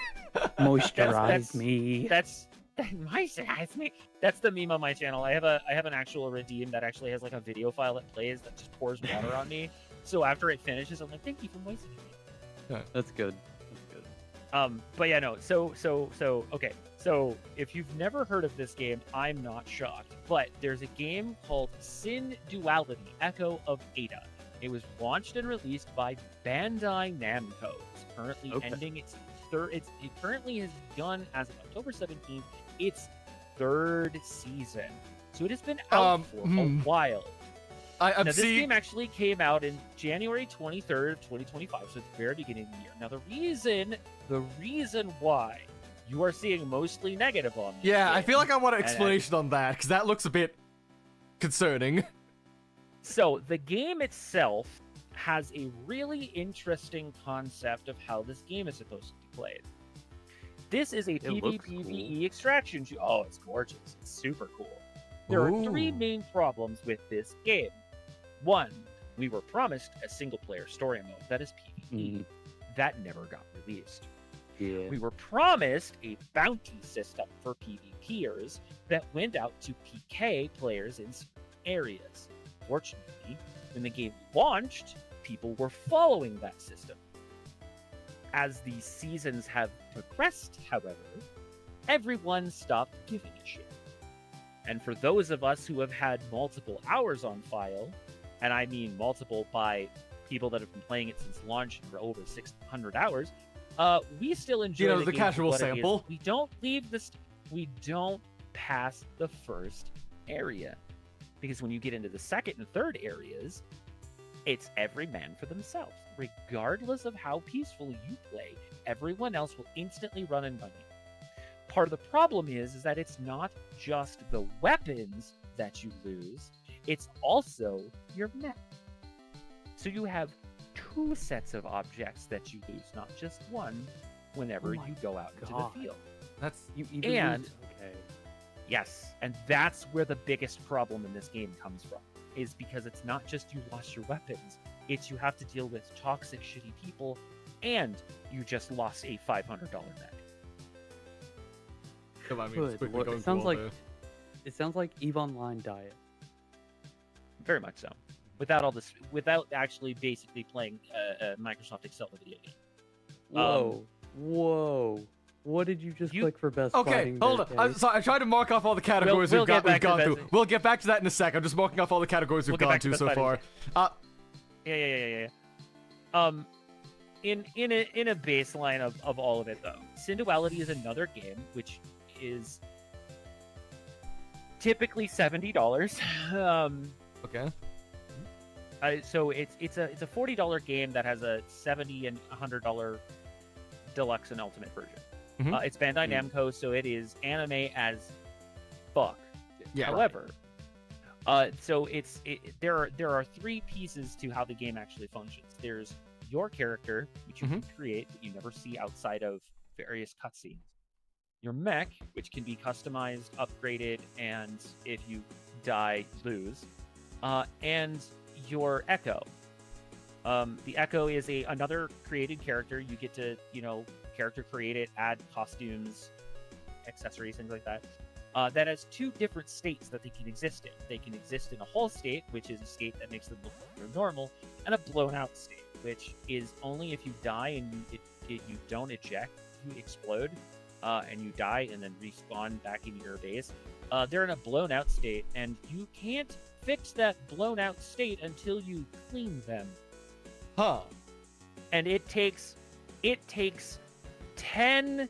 Speaker 2: Moisturize me.
Speaker 5: That's moisturize me. That's the meme on my channel. I have an actual redeem that actually has like a video file that plays that just pours water on me. So after it finishes, I'm like, thank you for moistening me.
Speaker 2: That's good. That's good.
Speaker 5: But yeah, no. So okay. So if you've never heard of this game, I'm not shocked. But there's a game called Sin Duality: Echo of Ada. It was launched and released by Bandai Namco. It's currently
Speaker 2: Okay.
Speaker 5: ending its third. It currently has begun as of October 17th its third season. So it has been out for a while.
Speaker 1: I'm
Speaker 5: Now, this
Speaker 1: seeing.
Speaker 5: game actually came out in January 23rd, 2025, so it's the very beginning of the year. Now, the reason why you are seeing mostly negative on this
Speaker 1: Yeah, I
Speaker 5: game-
Speaker 1: feel like I want an
Speaker 5: and-
Speaker 1: explanation on that because that looks a bit concerning.
Speaker 5: So, the game itself has a really interesting concept of how this game is supposed to be played. This is a
Speaker 2: looks
Speaker 5: PvPvE extraction. Oh, it's gorgeous. It's super cool. There are three
Speaker 1: Ooh.
Speaker 5: main problems with this game. One, we were promised a single-player story mode that is PvE. That never got released.
Speaker 2: Yeah.
Speaker 5: We were promised a bounty system for PvPers that went out to PK players in certain areas. Fortunately, when the game launched, people were following that system. As the seasons have progressed, however, everyone stopped giving a shit. And for those of us who have had multiple hours on file, and I mean multiple by people that have been playing it since launch for over 600 hours, we still enjoy
Speaker 1: You know,
Speaker 5: the
Speaker 1: the
Speaker 5: game for
Speaker 1: casual
Speaker 5: what it is.
Speaker 1: sample.
Speaker 5: We don't leave this. We don't pass the first area, because when you get into the second and third areas, it's every man for themselves. Regardless of how peacefully you play, everyone else will instantly run and gun you. Part of the problem is that it's not just the weapons that you lose, it's also your mech. So you have two sets of objects that you lose, not just one, whenever
Speaker 2: Oh my
Speaker 5: you go out into
Speaker 2: God.
Speaker 5: the field.
Speaker 1: That's
Speaker 2: You even
Speaker 5: And-
Speaker 2: lose- okay.
Speaker 5: Yes, and that's where the biggest problem in this game comes from, is because it's not just you lost your weapons, it's you have to deal with toxic, shitty people, and you just lost a $500 mech.
Speaker 1: I mean,
Speaker 2: Good
Speaker 1: it's quickly
Speaker 2: lord,
Speaker 1: going
Speaker 2: it sounds
Speaker 1: through all
Speaker 2: like it sounds like EVE Online diet.
Speaker 5: Very much so. Without all this, without actually basically playing a Microsoft Excel video game.
Speaker 2: Whoa, whoa! What did you just
Speaker 5: you-
Speaker 2: click for best
Speaker 1: Okay,
Speaker 2: fighting?
Speaker 1: hold on.
Speaker 2: there,
Speaker 1: I'm
Speaker 2: Case?
Speaker 1: sorry. I tried to mark off all the categories
Speaker 5: we'll
Speaker 1: we've
Speaker 5: get back to
Speaker 1: gone
Speaker 5: the
Speaker 1: through.
Speaker 5: best-
Speaker 1: We'll get back to that in a sec. I'm just marking off all the categories we've
Speaker 5: We'll get
Speaker 1: gone
Speaker 5: back to
Speaker 1: to
Speaker 5: best
Speaker 1: so
Speaker 5: fighting
Speaker 1: far.
Speaker 5: Yeah. In a baseline of all of it though, Sin Duality is another game which is typically $70.
Speaker 1: Okay.
Speaker 5: So it's a $40 game that has a $70 and $100 deluxe and ultimate version.
Speaker 1: Mhm.
Speaker 5: It's Bandai Namco, so it is anime as fuck.
Speaker 1: Yeah.
Speaker 5: However, so there are three pieces to how the game actually functions. There's your character, which you can create that you never see outside of various cutscenes. Your mech, which can be customized, upgraded, and if you die, lose. And your Echo. The Echo is another created character. You get to, character create it, add costumes, accessories, things like that. That has two different states that they can exist in. They can exist in a whole state, which is a state that makes them look like they're normal, and a blown out state, which is only if you die and you don't eject, you explode, and you die and then respawn back into your base. They're in a blown out state, and you can't fix that blown out state until you clean them.
Speaker 1: Huh.
Speaker 5: And it takes 10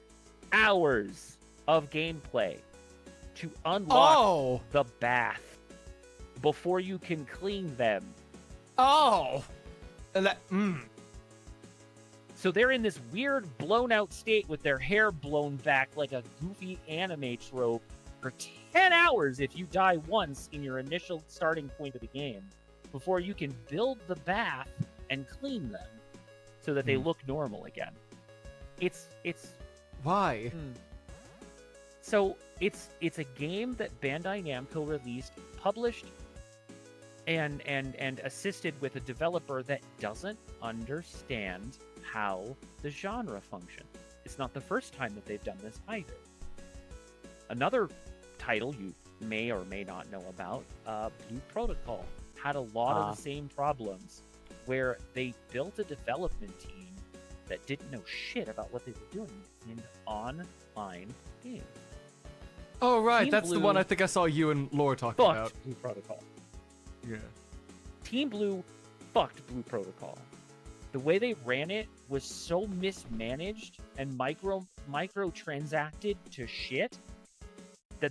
Speaker 5: hours of gameplay to unlock the bath before you can clean them.
Speaker 1: Oh! And that,
Speaker 5: So they're in this weird blown out state with their hair blown back like a goofy anime trope for 10 hours if you die once in your initial starting point of the game before you can build the bath and clean them so that they look normal again. It's
Speaker 1: Why?
Speaker 5: So it's a game that Bandai Namco released, published, and assisted with a developer that doesn't understand how the genre functions. It's not the first time that they've done this either. Another title you may or may not know about, Blue Protocol, had a lot of the same problems, where they built a development team that didn't know shit about what they were doing in online games.
Speaker 1: Oh, right.
Speaker 5: Team
Speaker 1: That's the
Speaker 5: Blue
Speaker 1: one I think I saw you and Laura talking about.
Speaker 5: Fucked Blue Protocol.
Speaker 1: Yeah.
Speaker 5: Team Blue fucked Blue Protocol. The way they ran it was so mismanaged and micro-transacted to shit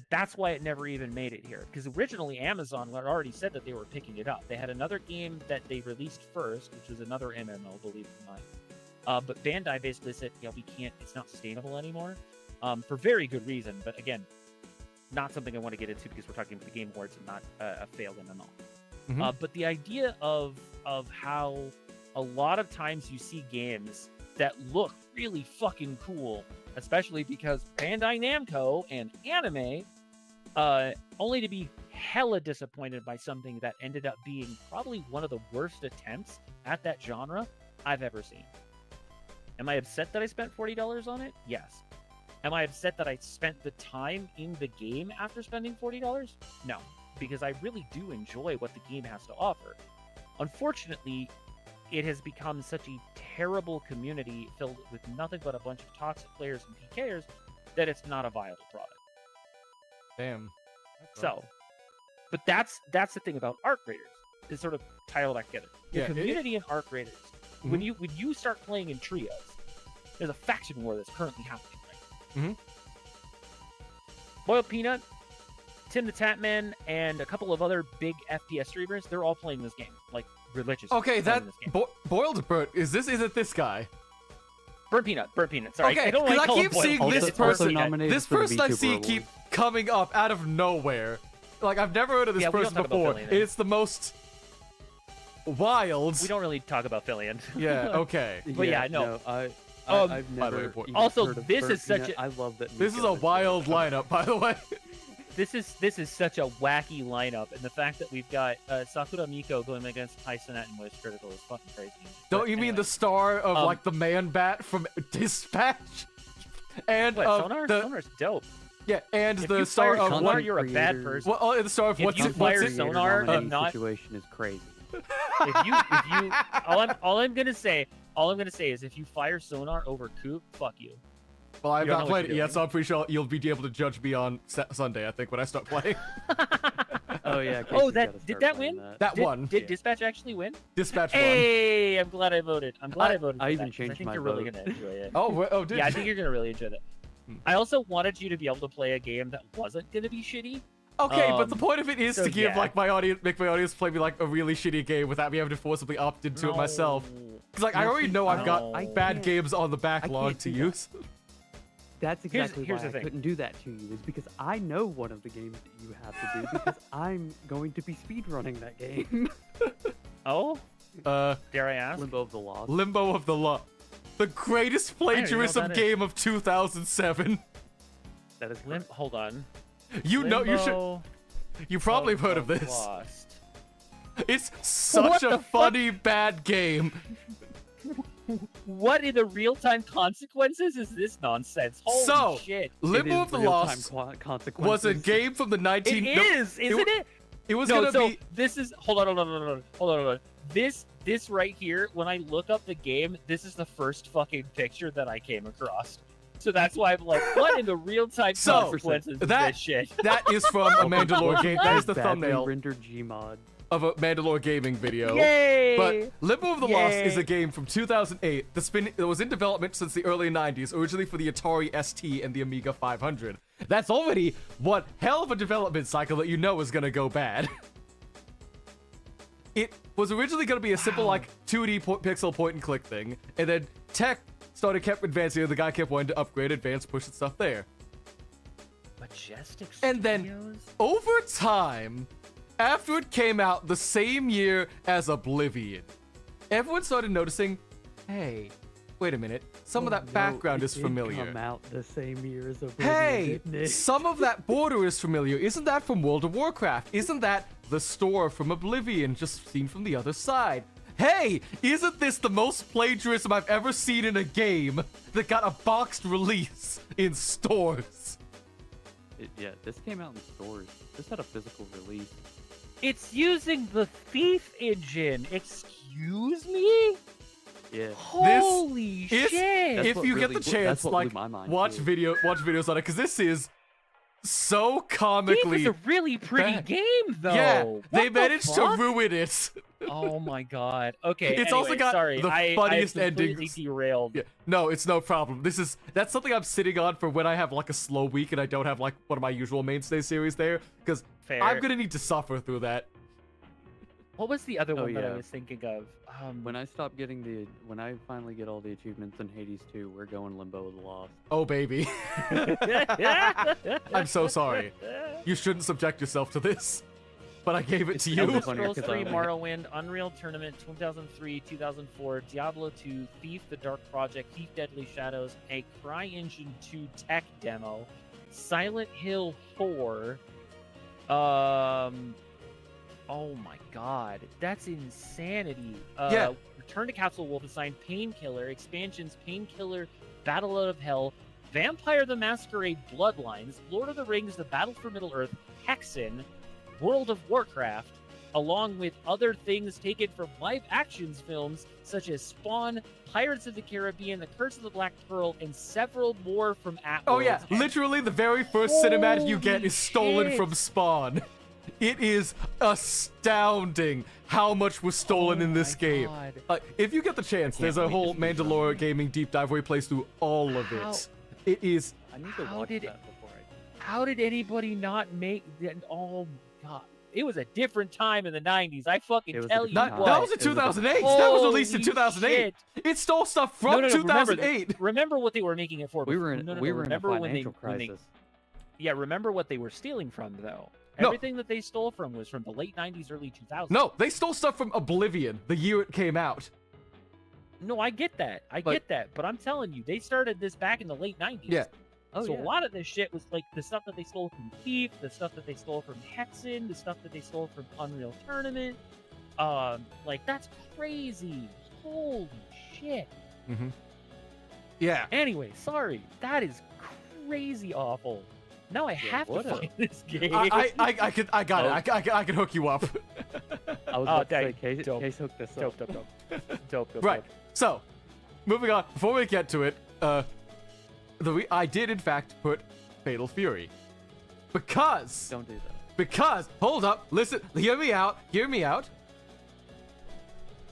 Speaker 5: that's why it never even made it here. Because originally Amazon had already said that they were picking it up. They had another game that they released first, which was another MMO, believe it or not. But Bandai basically said, yeah, we can't, it's not sustainable anymore. For very good reason, but again, not something I want to get into because we're talking about the Game Awards and not a failed MMO. But the idea of how a lot of times you see games that look really fucking cool, especially because Bandai Namco and anime, only to be hella disappointed by something that ended up being probably one of the worst attempts at that genre I've ever seen. Am I upset that I spent $40 on it? Yes. Am I upset that I spent the time in the game after spending $40? No, because I really do enjoy what the game has to offer. Unfortunately, it has become such a terrible community filled with nothing but a bunch of toxic players and PKers that it's not a viable product.
Speaker 1: Damn.
Speaker 5: So, but that's the thing about Arc Raiders, to sort of tie all that together. The community of Arc Raiders, when you start playing in trios, there's a faction war that's currently happening right now. Boiled Peanut, Tim the Tatman, and a couple of other big FPS streamers, they're all playing this game, like religiously.
Speaker 1: Okay, that Boiled Burt, isn't this guy?
Speaker 5: Burnt Peanut, sorry.
Speaker 1: Okay,
Speaker 5: I don't
Speaker 1: because
Speaker 5: like
Speaker 1: I keep seeing this person.
Speaker 2: nominated
Speaker 1: This
Speaker 2: for the
Speaker 1: person I
Speaker 2: VTuber
Speaker 1: see
Speaker 2: Award.
Speaker 1: keep coming up out of nowhere. Like, I've never heard of this
Speaker 5: Yeah, we don't
Speaker 1: person
Speaker 5: talk about
Speaker 1: before.
Speaker 5: Philly, then.
Speaker 1: It's the most wild.
Speaker 5: We don't really talk about Philliant.
Speaker 1: Yeah, okay.
Speaker 5: But yeah, no.
Speaker 2: I've
Speaker 1: by the
Speaker 2: never
Speaker 1: way,
Speaker 2: even
Speaker 5: also,
Speaker 2: heard of
Speaker 5: this
Speaker 2: Burnt
Speaker 5: is such
Speaker 2: Peanut.
Speaker 5: a-
Speaker 2: I love that.
Speaker 1: This is
Speaker 2: Nico
Speaker 1: a wild
Speaker 2: did that.
Speaker 1: lineup, by the way.
Speaker 5: This is such a wacky lineup, and the fact that we've got Sakura Miko going against Tyson and Moist Critical is fucking crazy.
Speaker 1: Don't
Speaker 5: But
Speaker 1: you mean
Speaker 5: anyway.
Speaker 1: the star of, like, the man bat from Dispatch? And,
Speaker 5: What, Sonar?
Speaker 1: the...
Speaker 5: Sonar's dope.
Speaker 1: Yeah, and
Speaker 5: If
Speaker 1: the
Speaker 5: you
Speaker 1: star
Speaker 5: fire
Speaker 1: of...
Speaker 5: Sonar,
Speaker 1: What,
Speaker 5: you're a bad
Speaker 2: creators-
Speaker 5: person.
Speaker 1: well, the star of
Speaker 5: If
Speaker 1: what's
Speaker 5: you
Speaker 1: it...
Speaker 5: fire
Speaker 1: What's it...
Speaker 5: Sonar and
Speaker 2: Nominee
Speaker 5: not-
Speaker 2: situation is crazy.
Speaker 5: If you all I'm gonna say is if you fire Sonar over Coop, fuck you.
Speaker 1: Well, I've
Speaker 5: You don't
Speaker 1: not
Speaker 5: know what
Speaker 1: played it
Speaker 5: you're
Speaker 1: yet,
Speaker 5: doing.
Speaker 1: so I'm pretty sure you'll be able to judge me on Sunday, I think, when I start playing.
Speaker 2: Oh yeah.
Speaker 5: Oh,
Speaker 2: Casey's
Speaker 5: that-
Speaker 2: gotta
Speaker 5: did
Speaker 2: start
Speaker 5: that
Speaker 2: playing
Speaker 5: win?
Speaker 1: That one.
Speaker 5: Did Dispatch actually win?
Speaker 1: Dispatch one.
Speaker 5: Hey, I'm glad I voted. I'm glad I voted.
Speaker 2: I
Speaker 5: for
Speaker 2: even
Speaker 5: that, 'cause
Speaker 2: changed
Speaker 5: I think
Speaker 2: my
Speaker 5: you're really
Speaker 2: vote.
Speaker 5: gonna enjoy it.
Speaker 1: Oh, did
Speaker 5: Yeah, I
Speaker 1: you?
Speaker 5: think you're gonna really enjoy that. I also wanted you to be able to play a game that wasn't gonna be shitty.
Speaker 1: Okay, but the point of it is
Speaker 5: so
Speaker 1: to give
Speaker 5: yeah.
Speaker 1: like my audience, make my audience play me like a really shitty game without me having to forcibly opt into it myself. Because like I
Speaker 2: No,
Speaker 1: already
Speaker 2: see,
Speaker 1: know I've got
Speaker 5: I
Speaker 1: bad
Speaker 2: can't-
Speaker 1: games on the backlog
Speaker 2: can't
Speaker 1: to
Speaker 2: do that.
Speaker 1: use.
Speaker 2: That's exactly
Speaker 5: here's
Speaker 2: why
Speaker 5: the
Speaker 2: I
Speaker 5: thing.
Speaker 2: couldn't do that to you. Is because I know one of the games that you have to do because I'm going to be speedrunning that game.
Speaker 5: Oh, dare I ask?
Speaker 2: Limbo of the Lost.
Speaker 1: Limbo of the Law, the greatest
Speaker 5: even know what
Speaker 1: plagiarism
Speaker 5: that is.
Speaker 1: game of 2007.
Speaker 2: That is
Speaker 5: Hold on.
Speaker 1: You know, you should.
Speaker 5: Limbo
Speaker 1: You probably have heard of
Speaker 5: the
Speaker 1: this.
Speaker 5: Lost.
Speaker 1: It's such
Speaker 5: What
Speaker 1: a
Speaker 5: the fuck?
Speaker 1: funny bad game.
Speaker 5: What in the real-time consequences is this nonsense? Holy
Speaker 1: So,
Speaker 5: shit!
Speaker 1: Limbo of the Lost
Speaker 2: consequences.
Speaker 1: was a game from the 19...
Speaker 5: It
Speaker 1: no,
Speaker 5: is, isn't it?
Speaker 1: It was
Speaker 5: No,
Speaker 1: gonna
Speaker 5: so
Speaker 1: be...
Speaker 5: this is hold on. This right here, when I look up the game, this is the first fucking picture that I came across. So that's why I'm like, what in the real-time
Speaker 1: So,
Speaker 5: consequences is
Speaker 1: that-
Speaker 5: this shit?
Speaker 1: That is from a Mandalore game. That is the
Speaker 2: Badly
Speaker 1: thumbnail
Speaker 2: rendered Gmod.
Speaker 1: of a Mandalore gaming video.
Speaker 5: Yay!
Speaker 1: But Limbo of the Lost is
Speaker 5: Yay.
Speaker 1: a game from 2008 that was in development since the early 90s, originally for the Atari ST and the Amiga 500. That's already one hell of a development cycle that you know is gonna go bad. It was originally gonna be a simple like 2D pixel point and click thing, and then tech kept advancing, and the guy kept wanting to upgrade, advance, push the stuff there.
Speaker 5: Majestic
Speaker 1: And then
Speaker 5: Studios?
Speaker 1: over time, after it came out the same year as Oblivion, everyone started noticing, hey, wait a minute, some of that background is familiar.
Speaker 2: Come out the same year as Oblivion,
Speaker 1: Hey,
Speaker 2: didn't it?
Speaker 1: some of that border is familiar. Isn't that from World of Warcraft? Isn't that the store from Oblivion, just seen from the other side? Hey, isn't this the most plagiarism I've ever seen in a game that got a boxed release in stores?
Speaker 2: Yeah, this came out in stores. This had a physical release.
Speaker 5: It's using the Thief engine. Excuse me?
Speaker 2: Yeah.
Speaker 5: Holy
Speaker 1: is-
Speaker 5: shit!
Speaker 2: That's
Speaker 1: If
Speaker 2: what
Speaker 1: you get
Speaker 2: really
Speaker 1: the
Speaker 2: blew- that's
Speaker 1: chance,
Speaker 2: what
Speaker 1: like,
Speaker 2: blew my mind,
Speaker 1: watch
Speaker 2: too.
Speaker 1: videos on it, because this is so
Speaker 5: Thief
Speaker 1: comically...
Speaker 5: is a really pretty
Speaker 1: bad.
Speaker 5: game, though.
Speaker 1: Yeah,
Speaker 5: What
Speaker 1: they
Speaker 5: the
Speaker 1: managed to
Speaker 5: fuck?
Speaker 1: ruin it.
Speaker 5: Oh my god. Okay.
Speaker 1: It's also
Speaker 5: anyway,
Speaker 1: got
Speaker 5: sorry.
Speaker 1: the
Speaker 5: I
Speaker 1: funniest
Speaker 5: completely
Speaker 1: endings.
Speaker 5: Derailed.
Speaker 1: Yeah, no, it's no problem. That's something I'm sitting on for when I have like a slow week and I don't have like one of my usual mainstay series there, because
Speaker 5: Fair.
Speaker 1: I'm gonna need to suffer through that.
Speaker 5: What was the other
Speaker 2: Oh,
Speaker 5: one that I
Speaker 2: yeah.
Speaker 5: was thinking of?
Speaker 2: When I finally get all the achievements in Hades 2, we're going Limbo of the Lost.
Speaker 1: Oh baby, I'm so sorry. You shouldn't subject yourself to this, but I gave it to
Speaker 2: Elder
Speaker 1: you.
Speaker 2: Funny,
Speaker 5: Scrolls
Speaker 2: 'cause
Speaker 5: 3,
Speaker 2: I-
Speaker 5: Morrowind, Unreal Tournament 2003, 2004, Diablo 2, Thief, The Dark Project, Thief Deadly Shadows, a CryEngine 2 tech demo, Silent Hill 4, oh my god, that's insanity.
Speaker 1: Yeah.
Speaker 5: Return to Capsule Wolfenstein, Painkiller, expansions, Painkiller, Battle Out of Hell, Vampire the Masquerade Bloodlines, Lord of the Rings, The Battle for Middle-earth, Hexen, World of Warcraft, along with other things taken from live actions films such as Spawn, Pirates of the Caribbean, The Curse of the Black Pearl, and several more from Atworld.
Speaker 1: Oh yeah, literally the very first cinematic you get
Speaker 5: Holy
Speaker 1: is stolen
Speaker 5: shit.
Speaker 1: from Spawn. It is astounding how much was stolen in this game.
Speaker 5: God.
Speaker 1: If you get the chance,
Speaker 2: can't
Speaker 1: there's a
Speaker 2: wait to
Speaker 1: whole
Speaker 2: see some.
Speaker 1: Mandalore gaming deep dive where he plays through all of
Speaker 5: How-
Speaker 1: it. It is
Speaker 2: I need to
Speaker 5: How
Speaker 2: watch
Speaker 5: did-
Speaker 2: that before I...
Speaker 5: How did anybody not make that? Oh my god. It was a different time in the 90s. I fucking
Speaker 2: It was a
Speaker 5: tell
Speaker 2: different
Speaker 5: you
Speaker 1: not.
Speaker 2: time.
Speaker 5: what.
Speaker 1: That was in
Speaker 2: It was a-
Speaker 1: 2008. That was released in
Speaker 5: Holy
Speaker 1: 2008.
Speaker 5: shit.
Speaker 1: It stole stuff from
Speaker 5: No, no, no,
Speaker 1: 2008.
Speaker 5: Remember what they were making it for.
Speaker 2: We were
Speaker 5: before-
Speaker 2: in,
Speaker 5: no, no,
Speaker 2: we
Speaker 5: no,
Speaker 2: were in a
Speaker 5: remember when
Speaker 2: financial
Speaker 5: when
Speaker 2: crisis.
Speaker 5: Yeah, remember what they were stealing from, though.
Speaker 1: No.
Speaker 5: Everything that they stole from was from the late 90s, early 2000s.
Speaker 1: No, they stole stuff from Oblivion the year it came out.
Speaker 5: No, I get that. But I'm telling you, they started this back in the late 90s.
Speaker 1: Yeah.
Speaker 2: Oh,
Speaker 5: So
Speaker 2: yeah.
Speaker 5: a lot of this shit was like the stuff that they stole from Thief, the stuff that they stole from Hexen, the stuff that they stole from Unreal Tournament. Like that's crazy. Holy shit.
Speaker 1: Yeah.
Speaker 5: Anyway, sorry. That is crazy awful. Now I have to
Speaker 2: what a-
Speaker 5: find this game.
Speaker 1: I got
Speaker 2: Oh.
Speaker 1: it. I can hook you up.
Speaker 2: I was
Speaker 5: Oh,
Speaker 2: about to say,
Speaker 5: dang,
Speaker 2: Case,
Speaker 5: dope.
Speaker 2: Case hooked this up.
Speaker 5: Dope.
Speaker 1: Right. So, moving on. Before we get to it, I did in fact put Fatal Fury because
Speaker 2: Don't do that.
Speaker 1: hold up, listen, hear me out.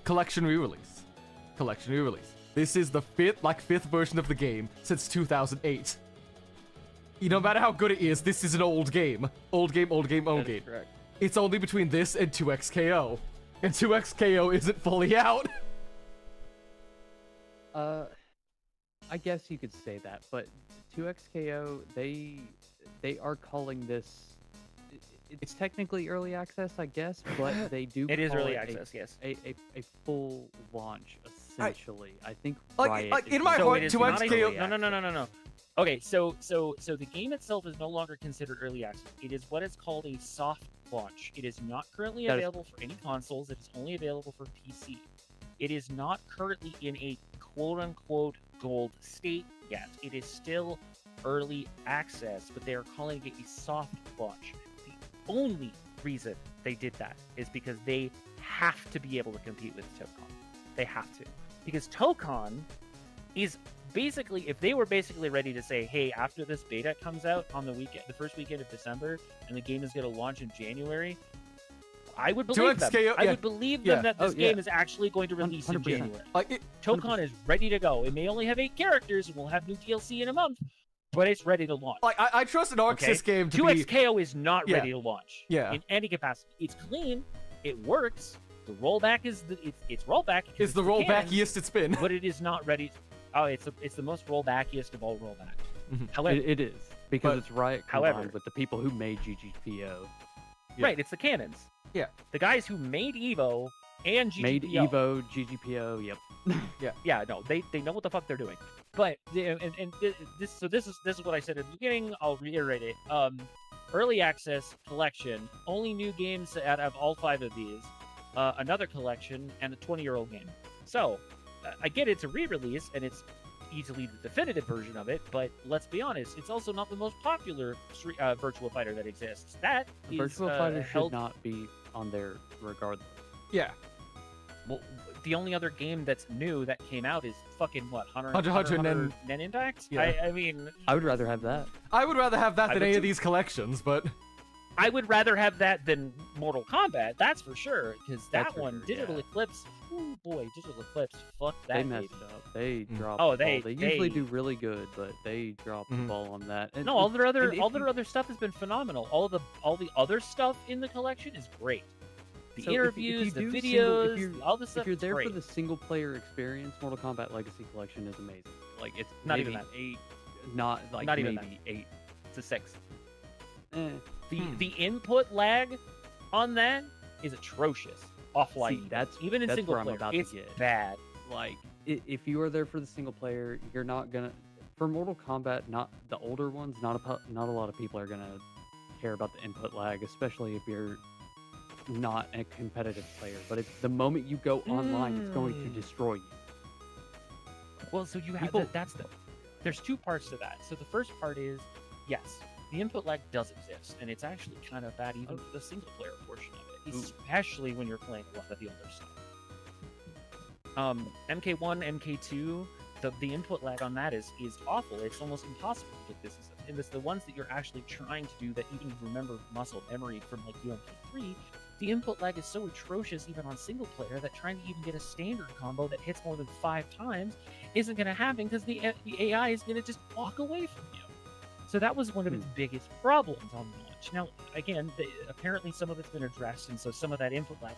Speaker 1: Collection re-release. This is the fifth version of the game since 2008. No matter how good it is, this is an old game. Old game.
Speaker 2: That is correct.
Speaker 1: It's only between this and 2XKO. And 2XKO isn't fully out.
Speaker 2: I guess you could say that, but 2XKO, they are calling this. It's technically early access, I guess, but they do.
Speaker 5: It is
Speaker 2: call
Speaker 5: early
Speaker 2: it
Speaker 5: access, yes.
Speaker 2: A full launch, essentially. I think.
Speaker 1: Like-
Speaker 2: Riot
Speaker 1: like,
Speaker 2: is
Speaker 1: in my
Speaker 2: doing
Speaker 1: heart,
Speaker 5: it is
Speaker 1: 2XKO
Speaker 5: not no. Okay, so the game itself is no longer considered early access. It is what is called a soft launch. It is not currently
Speaker 2: That is-
Speaker 5: available for any consoles. It is only available for PC. It is not currently in a quote-unquote gold state yet. It is still early access, but they are calling it a soft launch. The only reason they did that is because they have to be able to compete with Tokon. They have to. Because Tokon is basically, if they were basically ready to say, hey, after this beta comes out on the first weekend of December, and the game is going to launch in January, I would believe them. I would believe them that this game is actually going to release in
Speaker 2: 100%.
Speaker 5: January. Tokon is ready to go. It may only have 8 characters, and we'll have new DLC in a month, but it's ready to launch.
Speaker 1: Like I trust an Arxis game to be.
Speaker 5: 2XKO is not ready to launch.
Speaker 1: Yeah.
Speaker 5: In any capacity, it's clean. It works. The rollback is it's rollback.
Speaker 1: It's the rollbackiest it's been.
Speaker 5: But it is not ready. It's the most rollbackiest of all rollbacks. However,
Speaker 2: it is because it's Riot combined with the people who made GGPO.
Speaker 5: Right, it's the canons.
Speaker 1: Yeah.
Speaker 5: The guys who made Evo and GGPO.
Speaker 2: Made Evo, GGPO, yep.
Speaker 5: Yeah, no, they know what the fuck they're doing. But this is what I said at the beginning. I'll reiterate it. Early access collection, only new games out of all 5 of these. Another collection and a 20-year-old game. So, I get it's a re-release and it's easily the definitive version of it, but let's be honest, it's also not the most popular Virtua Fighter that exists. That is
Speaker 2: Virtua Fighter should not be on there regardless.
Speaker 1: Yeah.
Speaker 5: Well, the only other game that's new that came out is fucking what,
Speaker 1: 100
Speaker 5: Nen Index?
Speaker 1: Yeah.
Speaker 5: I mean,
Speaker 2: I would rather have that.
Speaker 1: I would rather have that than any of these collections, but
Speaker 5: I would rather have that than Mortal Kombat, that's for sure, because that
Speaker 2: That's for
Speaker 5: one,
Speaker 2: sure,
Speaker 5: Digital
Speaker 2: yeah.
Speaker 5: Eclipse, oh boy, Digital Eclipse, fuck that
Speaker 2: They
Speaker 5: baby.
Speaker 2: messed up. They dropped
Speaker 5: Oh,
Speaker 2: the
Speaker 5: they-
Speaker 2: ball. They usually
Speaker 5: they-
Speaker 2: do really good, but they dropped the ball on that. And
Speaker 5: No, all their other
Speaker 2: and if
Speaker 5: all their
Speaker 2: you-
Speaker 5: other stuff has been phenomenal. All the other stuff in the collection is great. The
Speaker 2: So if you
Speaker 5: interviews, the
Speaker 2: do
Speaker 5: videos, all the stuff.
Speaker 2: If you're
Speaker 5: is
Speaker 2: there
Speaker 5: great.
Speaker 2: for the single player experience, Mortal Kombat Legacy Collection is amazing. Like it's
Speaker 5: Not
Speaker 2: maybe
Speaker 5: even that.
Speaker 2: 8, not like
Speaker 5: Not even
Speaker 2: maybe 8.
Speaker 5: It's a 6.
Speaker 2: Eh.
Speaker 5: The input lag on that is atrocious. Offline,
Speaker 2: See, that's
Speaker 5: even in
Speaker 2: that's
Speaker 5: single
Speaker 2: where I'm
Speaker 5: player,
Speaker 2: about
Speaker 5: it's
Speaker 2: to get.
Speaker 5: bad.
Speaker 2: Like if you are there for the single player, you're not gonna. For Mortal Kombat, not the older ones, not a lot of people are gonna care about the input lag, especially if you're not a competitive player. But if the moment you go online, it's going to destroy you.
Speaker 5: Well, so you have there's 2 parts to that. So the first part is, yes, the input lag does exist, and it's actually kind of bad even for the single player portion of it, especially when you're playing a lot of the older stuff. MK1, MK2, the input lag on that is awful. It's almost impossible to get this. And it's the ones that you're actually trying to do that even remember muscle memory from like UMK3. The input lag is so atrocious even on single player that trying to even get a standard combo that hits more than 5 times isn't going to happen because the AI is going to just walk away from you. So that was one of its biggest problems on launch. Now, again, apparently some of it's been addressed, and so some of that input lag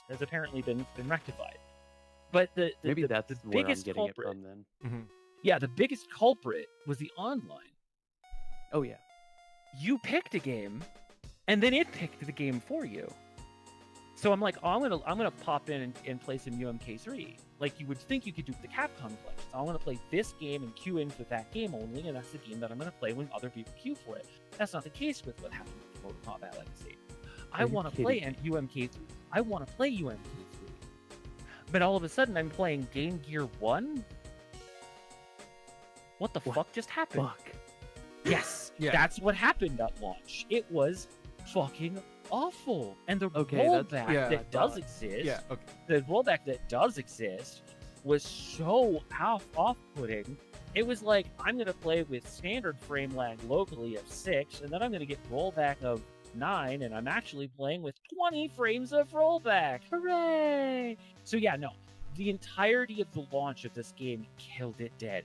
Speaker 5: has apparently been rectified. But
Speaker 2: Maybe that's
Speaker 5: the
Speaker 2: where
Speaker 5: biggest
Speaker 2: I'm getting
Speaker 5: culprit,
Speaker 2: it from then.
Speaker 5: yeah, the biggest culprit was the online.
Speaker 2: Oh yeah.
Speaker 5: You picked a game, and then it picked the game for you. So I'm like, oh, I'm gonna pop in and play some UMK3. Like you would think you could do with the Capcom collection. So I want to play this game and queue in for that game only, and that's the game that I'm gonna play when other people queue for it. That's not the case with what happened with Mortal Kombat Legacy. I want to play UMK3. I want to play UMK3. But all of a sudden, I'm playing Game Gear 1? What the fuck just happened?
Speaker 2: Fuck.
Speaker 5: Yes,
Speaker 1: Yeah.
Speaker 5: that's what happened at launch. It was fucking awful. And the
Speaker 2: Okay,
Speaker 5: rollback
Speaker 2: that's-
Speaker 5: that does exist,
Speaker 1: yeah, okay.
Speaker 5: the rollback that does exist was so off-putting. It was like, I'm going to play with standard frame lag locally of 6, and then I'm going to get rollback of 9, and I'm actually playing with 20 frames of rollback. Hooray! So yeah, no, the entirety of the launch of this game killed it dead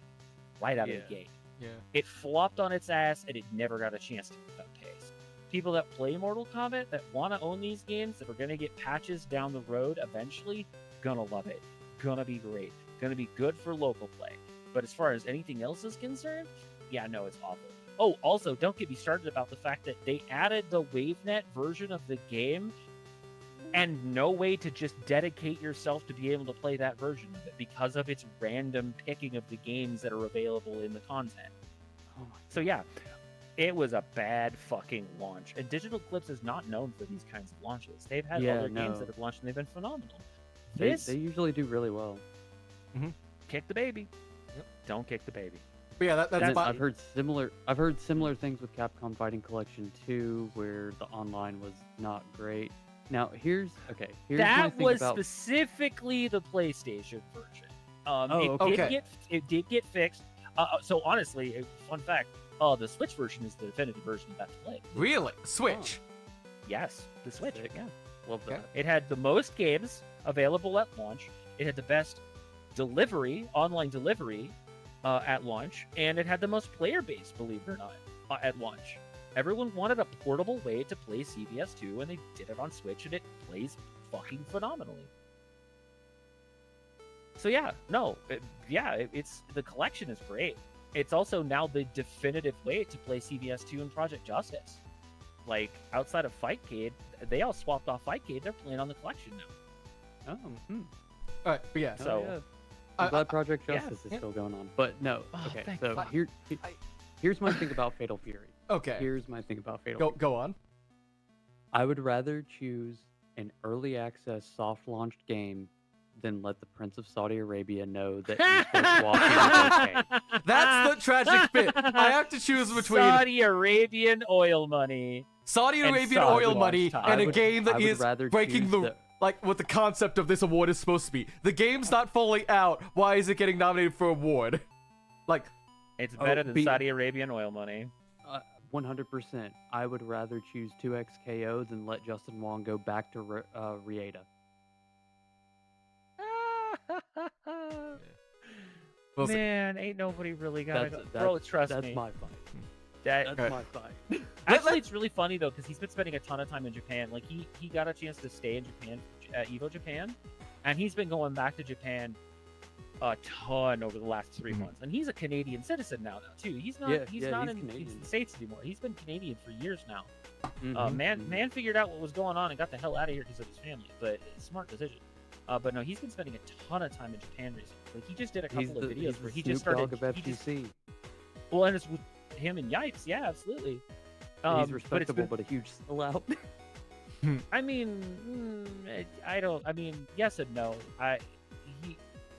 Speaker 5: right out of the gate.
Speaker 1: Yeah.
Speaker 5: It flopped on its ass, and it never got a chance to pick up pace. People that play Mortal Kombat, that want to own these games, that are going to get patches down the road eventually, gonna love it. Gonna be great. Gonna be good for local play. But as far as anything else is concerned, yeah, no, it's awful. Oh, also, don't get me started about the fact that they added the WaveNet version of the game and no way to just dedicate yourself to be able to play that version of it because of its random picking of the games that are available in the content.
Speaker 2: Oh my
Speaker 5: So yeah, it was a bad fucking launch. And Digital Eclipse is not known for these kinds of launches. They've had other games that have launched and they've been phenomenal.
Speaker 2: They usually do really well.
Speaker 5: kick the baby. Don't kick the baby.
Speaker 1: But yeah, that's fine.
Speaker 2: I've heard similar things with Capcom Fighting Collection 2, where the online was not great. Now here's my
Speaker 5: That
Speaker 2: thing
Speaker 5: was
Speaker 2: about...
Speaker 5: specifically the PlayStation version.
Speaker 1: okay.
Speaker 5: It did get fixed. So honestly, a fun fact: the Switch version is the definitive version you have to play.
Speaker 1: Really? Switch?
Speaker 5: Yes, the Switch.
Speaker 2: Sick.
Speaker 5: Yeah,
Speaker 2: Love that.
Speaker 1: Okay.
Speaker 5: it had the most games available at launch. It had the best online delivery at launch, and it had the most player base, believe it or not, at launch. Everyone wanted a portable way to play CVS2, and they did it on Switch, and it plays fucking phenomenally. So yeah, no, it's the collection is great. It's also now the definitive way to play CVS2 and Project Justice. Like, outside of Fightcade, they all swapped off Fightcade. They're playing on the collection now.
Speaker 2: Oh,
Speaker 1: Alright, but yeah.
Speaker 5: So-
Speaker 2: yeah. I'm glad Project
Speaker 5: yeah,
Speaker 2: Justice is
Speaker 1: yeah.
Speaker 2: still going on. But no,
Speaker 5: Oh,
Speaker 2: okay.
Speaker 5: thank
Speaker 2: So
Speaker 5: fuck.
Speaker 2: here's my thing about Fatal Fury.
Speaker 1: Okay.
Speaker 2: Here's my thing about Fatal Fury.
Speaker 1: Go on.
Speaker 2: I would rather choose an early access soft launched game than let the Prince of Saudi Arabia know that esports walking is okay.
Speaker 1: That's the tragic bit. I have to choose between
Speaker 5: Saudi Arabian oil money.
Speaker 1: Saudi
Speaker 5: and
Speaker 1: Arabian
Speaker 5: Saudi
Speaker 1: oil
Speaker 5: launch
Speaker 1: money
Speaker 5: time.
Speaker 1: and
Speaker 2: I
Speaker 1: a
Speaker 2: would-
Speaker 1: game that
Speaker 2: I would
Speaker 1: is
Speaker 2: rather
Speaker 1: breaking
Speaker 2: choose
Speaker 1: the like what the concept of this award is supposed to be. The game's not fully out. Why is it getting nominated for award? Like,
Speaker 5: It's
Speaker 2: Oh,
Speaker 5: better than
Speaker 2: be-
Speaker 5: Saudi Arabian oil money.
Speaker 2: 100%. I would rather choose 2XKO than let Justin Wong go back to Rieta.
Speaker 1: we'll see.
Speaker 5: Man, ain't nobody really got
Speaker 2: That's,
Speaker 5: it. Bro, trust
Speaker 2: that's
Speaker 5: me.
Speaker 2: my fight.
Speaker 5: That,
Speaker 2: That's
Speaker 1: Okay.
Speaker 2: my fight.
Speaker 5: actually, it's really funny though, because he's been spending a ton of time in Japan. Like he got a chance to stay in Japan at Evo Japan, and he's been going back to Japan a ton over the last 3 months. And he's a Canadian citizen now too. He's not.
Speaker 2: Yeah,
Speaker 5: he's
Speaker 2: yeah,
Speaker 5: not
Speaker 2: he's
Speaker 5: in
Speaker 2: Canadian.
Speaker 5: the States anymore. He's been Canadian for years now.
Speaker 2: Mhm,
Speaker 5: Man
Speaker 2: mhm.
Speaker 5: figured out what was going on and got the hell out of here because of his family. But smart decision. But no, he's been spending a ton of time in Japan recently. Like he just did a
Speaker 2: He's
Speaker 5: couple of
Speaker 2: the,
Speaker 5: videos
Speaker 2: he's
Speaker 5: where
Speaker 2: the
Speaker 5: he
Speaker 2: Snoop
Speaker 5: just started.
Speaker 2: Dogg of
Speaker 5: he just-
Speaker 2: FGC.
Speaker 5: well, and it's with him and Yipes. Yeah, absolutely.
Speaker 2: And he's
Speaker 5: But it's
Speaker 2: respectable,
Speaker 5: been-
Speaker 2: but a huge sellout.
Speaker 5: I mean, I don't. I mean, yes and no.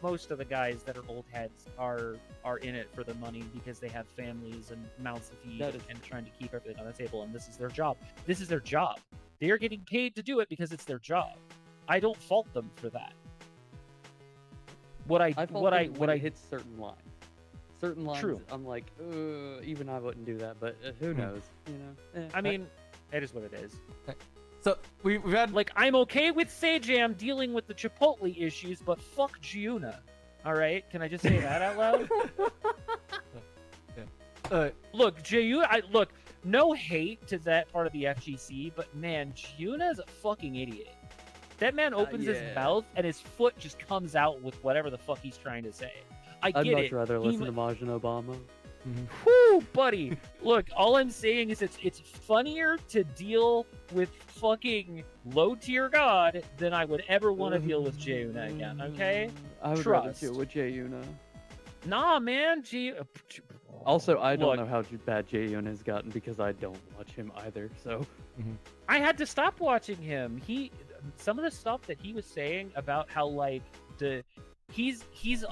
Speaker 5: Most of the guys that are old heads are in it for the money because they have families and mouths to feed
Speaker 2: That is
Speaker 5: and trying to keep everything on the table, and this is their job. This is their job. They are getting paid to do it because it's their job. I don't fault them for that. What I
Speaker 2: hit certain lines. Certain lines,
Speaker 5: True.
Speaker 2: I'm like, even I wouldn't do that, but who knows? You know.
Speaker 5: I mean, it is what it is.
Speaker 1: So we've had
Speaker 5: Like, I'm okay with Sejam dealing with the Chipotle issues, but fuck Giuna. All right, can I just say that out loud? Look, look, no hate to that part of the FGC, but man, Giuna's a fucking idiot. That man opens his
Speaker 2: yeah.
Speaker 5: mouth and his foot just comes out with whatever the fuck he's trying to say. I
Speaker 2: I'd
Speaker 5: get
Speaker 2: much
Speaker 5: it.
Speaker 2: rather
Speaker 5: He
Speaker 2: listen to Majin Obama.
Speaker 5: Whew, buddy. Look, all I'm saying is it's funnier to deal with fucking low tier god than I would ever want to deal with Giuna again. Okay?
Speaker 2: I would rather
Speaker 5: Trust.
Speaker 2: deal with Jayuna.
Speaker 5: Nah, man.
Speaker 2: Also, I don't
Speaker 5: Look.
Speaker 2: know how bad Jayuna has gotten because I don't watch him either. So
Speaker 5: I had to stop watching him. Some of the stuff that he was saying about how like he's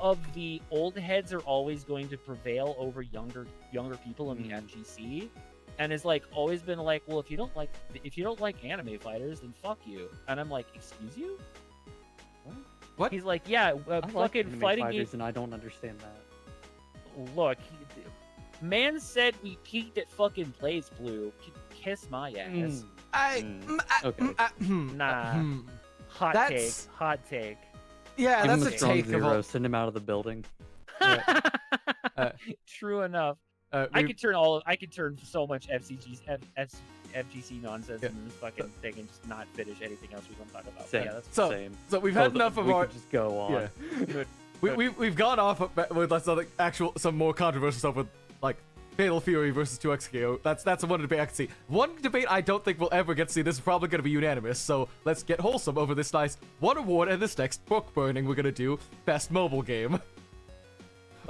Speaker 5: of the old heads are always going to prevail over younger people in the FGC, and has like always been like, well, if you don't like anime fighters, then fuck you. And I'm like, excuse you?
Speaker 1: What?
Speaker 5: He's like, yeah,
Speaker 2: I like
Speaker 5: fucking
Speaker 2: anime
Speaker 5: fighting
Speaker 2: fighters,
Speaker 5: games.
Speaker 2: and I don't understand that.
Speaker 5: Look, man said we peaked at fucking Blaze Blue. Kiss my ass.
Speaker 2: Okay.
Speaker 5: Nah. Hot
Speaker 1: That's-
Speaker 5: take.
Speaker 1: Yeah,
Speaker 2: Give him
Speaker 1: that's
Speaker 2: a
Speaker 1: a
Speaker 2: strong
Speaker 1: take of
Speaker 2: zero.
Speaker 1: all.
Speaker 2: Send him out of the building.
Speaker 5: True enough. I
Speaker 1: we-
Speaker 5: could turn so much FGC nonsense
Speaker 1: Yeah.
Speaker 5: in this fucking thing and just not finish anything else we want to talk about. But
Speaker 2: Same.
Speaker 5: yeah, that's
Speaker 1: So-
Speaker 2: Same.
Speaker 1: So we've had
Speaker 2: So
Speaker 1: enough of
Speaker 2: we
Speaker 1: our.
Speaker 2: could just go on.
Speaker 1: Yeah.
Speaker 5: good.
Speaker 1: We've gone off with some more controversial stuff with like Fatal Fury versus 2XKO. That's one debate I can see. One debate I don't think we'll ever get to see. This is probably gonna be unanimous. So let's get wholesome over this nice one award and this next book burning we're gonna do best mobile game.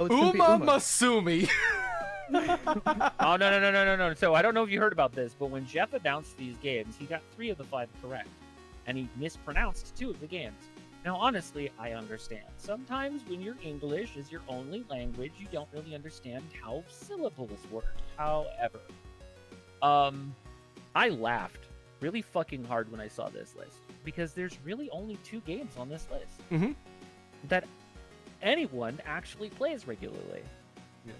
Speaker 2: Oh, it's gonna be
Speaker 1: Uma Masumi.
Speaker 5: Oh no. So I don't know if you heard about this, but when Geoff announced these games, he got 3 of the 5 correct, and he mispronounced 2 of the games. Now, honestly, I understand. Sometimes when your English is your only language, you don't really understand how syllables work. However, I laughed really fucking hard when I saw this list because there's really only 2 games on this list that anyone actually plays regularly.
Speaker 1: Yeah.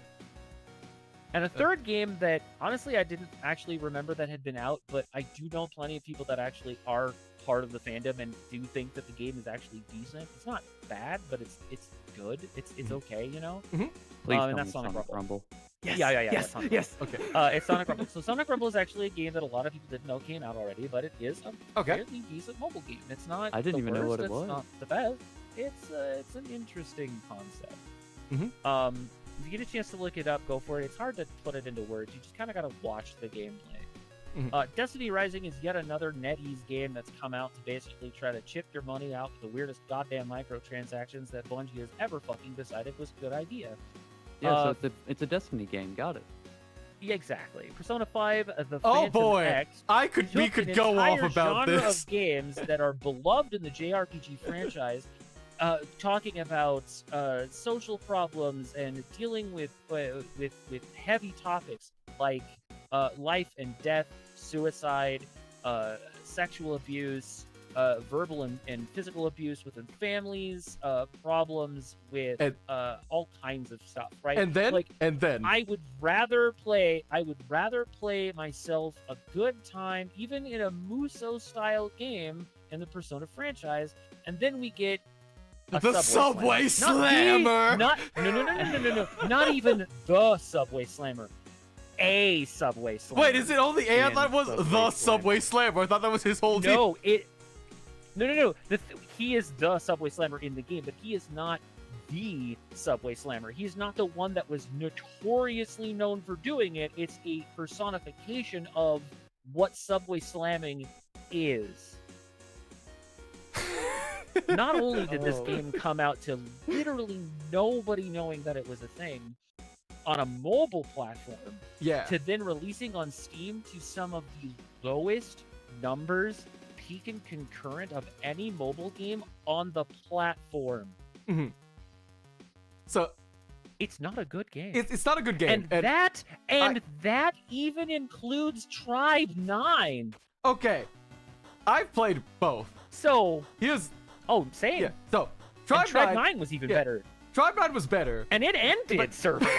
Speaker 5: And a third game that, honestly, I didn't actually remember that had been out, but I do know plenty of people that actually are part of the fandom and do think that the game is actually decent. It's not bad, but it's good. It's okay, you know?
Speaker 2: Please tell
Speaker 5: and
Speaker 2: me
Speaker 5: that's Sonic Rumble.
Speaker 4: Yes,
Speaker 5: Yeah.
Speaker 4: yes,
Speaker 5: Sonic
Speaker 4: yes.
Speaker 1: Okay.
Speaker 5: It's Sonic Rumble. So Sonic Rumble is actually a game that a lot of people didn't know came out already, but it is a
Speaker 1: Okay.
Speaker 5: fairly decent mobile game. It's not
Speaker 2: I didn't
Speaker 5: the
Speaker 2: even know
Speaker 5: worst,
Speaker 2: what it
Speaker 5: it's
Speaker 2: was.
Speaker 5: not the best. It's an interesting concept. If you get a chance to look it up, go for it. It's hard to put it into words. You just kind of got to watch the gameplay. Destiny Rising is yet another NetEase game that's come out to basically try to chip your money out with the weirdest goddamn microtransactions that Bungie has ever fucking decided was a good idea.
Speaker 2: Yeah, so it's a Destiny game. Got it.
Speaker 5: Yeah, exactly. Persona 5, the
Speaker 1: Oh
Speaker 5: Phantom
Speaker 1: boy,
Speaker 5: X,
Speaker 1: we
Speaker 5: took
Speaker 1: could
Speaker 5: an
Speaker 1: go off
Speaker 5: entire
Speaker 1: about
Speaker 5: genre
Speaker 1: this.
Speaker 5: of games that are beloved in the JRPG franchise, talking about social problems and dealing with heavy topics like life and death, suicide, sexual abuse, verbal and physical abuse within families, problems with all kinds of stuff, right?
Speaker 1: And then,
Speaker 5: like,
Speaker 1: then,
Speaker 5: I would rather play myself a good time, even in a Muso style game in the Persona franchise, and then we get
Speaker 1: the Subway Slammer.
Speaker 5: No, not even the Subway Slammer. A Subway Slammer.
Speaker 1: Wait, is it only A? I thought it was the Subway Slammer. I thought that was his whole deal.
Speaker 5: No. He is the Subway Slammer in the game, but he is not the Subway Slammer. He's not the one that was notoriously known for doing it. It's a personification of what Subway Slamming is. Not only did this game come out to literally nobody knowing that it was a thing on a mobile platform, to then releasing on Steam to some of the lowest numbers peak and concurrent of any mobile game on the platform.
Speaker 1: So
Speaker 5: it's not a good game.
Speaker 1: It's not a good game,
Speaker 5: and that even includes Tribe 9.
Speaker 1: Okay, I've played both.
Speaker 5: So same.
Speaker 1: Yeah. So
Speaker 5: Tribe 9 was even better.
Speaker 1: Tribe 9 was better.
Speaker 5: And it ended service.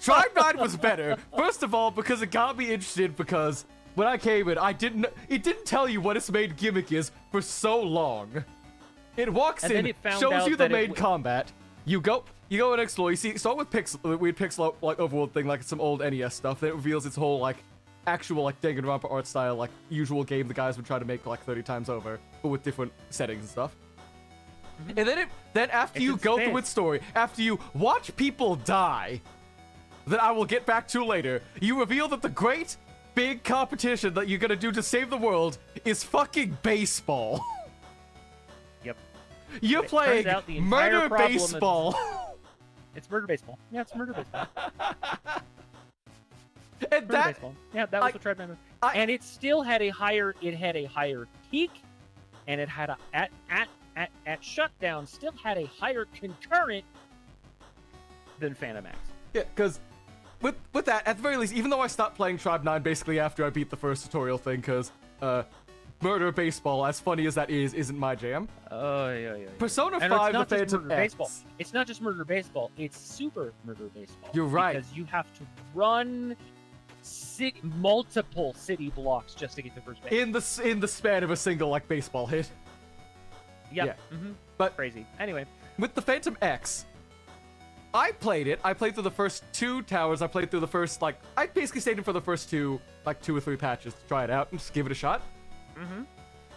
Speaker 1: Tribe 9 was better. First of all, because it got me interested, because when I came in, it didn't tell you what its main gimmick is for so long. It walks
Speaker 5: and
Speaker 1: in, shows you the main combat. You go and explore. You see, start with weird pixel like overworld thing, like some old NES stuff. Then it reveals its whole like actual like Danganronpa art style, like usual game the guys would try to make like 30 times over, but with different settings and stuff. And then after you go through its story, after you watch people die, that I will get back to later, you reveal that the great big competition that you're gonna do to save the world is fucking baseball.
Speaker 5: Yep.
Speaker 1: You're playing murder baseball.
Speaker 5: It's murder baseball. Yeah, it's murder baseball.
Speaker 1: And
Speaker 5: murder baseball. Yeah, that was what Tribe 9 was. And it still had a higher peak, and it had at shutdown still had a higher concurrent than Phantom X.
Speaker 1: Yeah, because with that, at the very least, even though I stopped playing Tribe 9 basically after I beat the first tutorial thing, because murder baseball, as funny as that isn't my jam.
Speaker 5: Oh, yeah.
Speaker 1: Persona
Speaker 5: and
Speaker 1: 5, the Phantom X.
Speaker 5: Baseball. It's not just murder baseball, it's super murder baseball.
Speaker 1: You're right.
Speaker 5: Because you have to run multiple city blocks just to get to first base.
Speaker 1: In the span of a single, like, baseball hit.
Speaker 5: Yep.
Speaker 1: Yeah.
Speaker 5: But crazy. Anyway.
Speaker 1: With the Phantom X, I played it. I played through the first 2 towers. I played through the first, like, I basically stayed in for the first 2 or 3 patches to try it out and just give it a shot.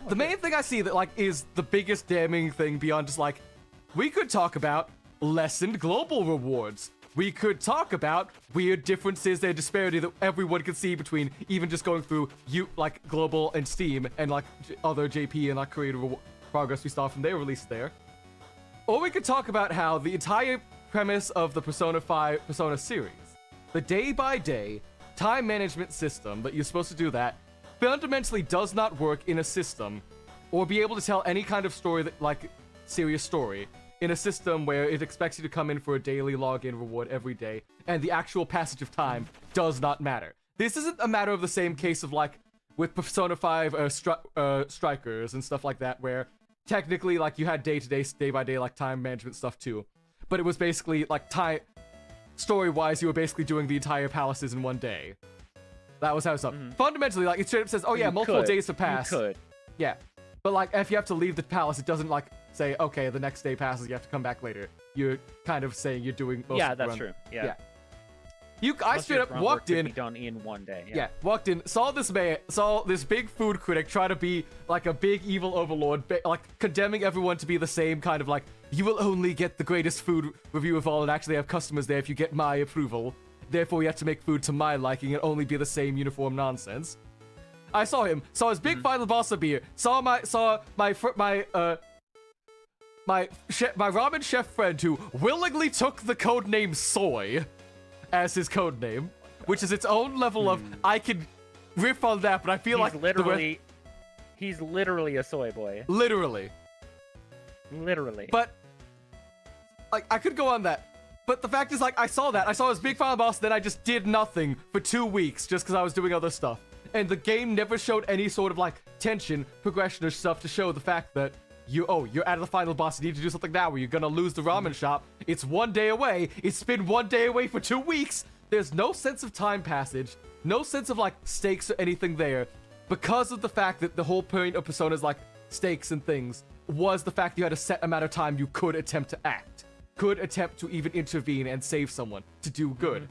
Speaker 1: The main thing I see that, like, is the biggest damning thing beyond just, like, we could talk about lessened global rewards. We could talk about weird differences and disparity that everyone can see between even just going through, like, global and Steam and, like, other JP and, like, creative progress we saw from their release there. Or we could talk about how the entire premise of the Persona series, the day-by-day time management system that you're supposed to do that, fundamentally does not work in a system or be able to tell any kind of story that, like, serious story, in a system where it expects you to come in for a daily login reward every day, and the actual passage of time does not matter. This isn't a matter of the same case of, like, with Persona 5 Strikers and stuff like that, where technically, like, you had day-to-day, day-by-day, like, time management stuff too. But it was basically, like, story-wise, you were basically doing the entire palaces in one day. That was how it's up. Fundamentally, like, it straight up says, oh yeah, multiple days have passed.
Speaker 2: You could.
Speaker 1: Yeah. But, like, if you have to leave the palace, it doesn't, like, say, okay, the next day passes, you have to come back later. You're kind of saying you're doing most of the
Speaker 5: that's
Speaker 1: run.
Speaker 5: true. Yeah.
Speaker 1: I straight up walked in.
Speaker 5: Be done in one day.
Speaker 1: Yeah, walked in, saw this big food critic try to be like a big evil overlord, like condemning everyone to be the same kind of like, you will only get the greatest food review of all and actually have customers there if you get my approval. Therefore, you have to make food to my liking and only be the same uniform nonsense. I saw him, saw his big final boss of beer, saw my ramen chef friend who willingly took the codename Soy as his codename, which is its own level of, I can riff on that, but I feel like
Speaker 5: he's literally a soy boy.
Speaker 1: Literally.
Speaker 5: But
Speaker 1: like, I could go on that. But the fact is, like, I saw his big final boss, then I just did nothing for 2 weeks just because I was doing other stuff. And the game never showed any sort of, like, tension, progression, or stuff to show the fact that you're out of the final boss, you need to do something now, or you're gonna lose the ramen shop. It's 1 day away. It's been 1 day away for 2 weeks. There's no sense of time passage, no sense of, like, stakes or anything there, because of the fact that the whole point of Persona's, like, stakes and things was the fact you had a set amount of time you could attempt to act, could attempt to even intervene and save someone, to do good.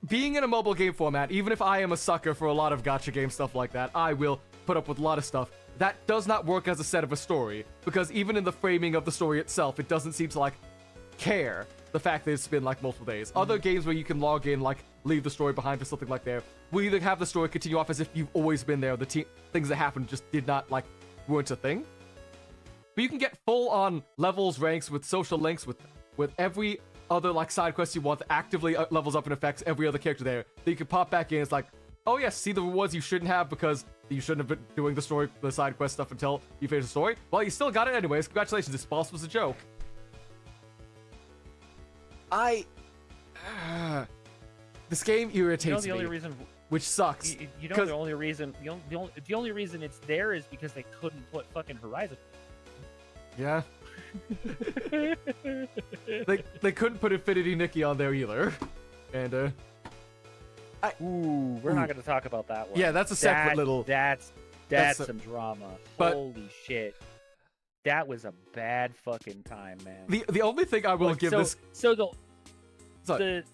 Speaker 1: Being in a mobile game format, even if I am a sucker for a lot of gacha game stuff like that, I will put up with a lot of stuff. That does not work as a set of a story, because even in the framing of the story itself, it doesn't seem to, like, care the fact that it's been, like, multiple days. Other games where you can log in, like, leave the story behind for something like that, will either have the story continue off as if you've always been there, or the things that happened just did not, like, weren't a thing. But you can get full-on levels, ranks, with social links, with every other, like, side quest you want that actively levels up and affects every other character there, that you can pop back in. It's like, oh yes, see the rewards you shouldn't have because you shouldn't have been doing the side quest stuff until you finish the story. Well, you still got it anyways. Congratulations, this boss was a joke. This game irritates
Speaker 5: the
Speaker 1: me,
Speaker 5: only reason,
Speaker 1: which sucks.
Speaker 5: you know, the only reason it's there is because they couldn't put fucking Horizon.
Speaker 1: Yeah. they couldn't put Infinity Nikki on there either, and
Speaker 5: we're not going to talk about that one.
Speaker 1: Yeah, that's a separate little.
Speaker 5: That's some drama.
Speaker 1: But,
Speaker 5: holy shit, that was a bad fucking time, man.
Speaker 1: The only thing I will give this.
Speaker 5: No. Go ahead.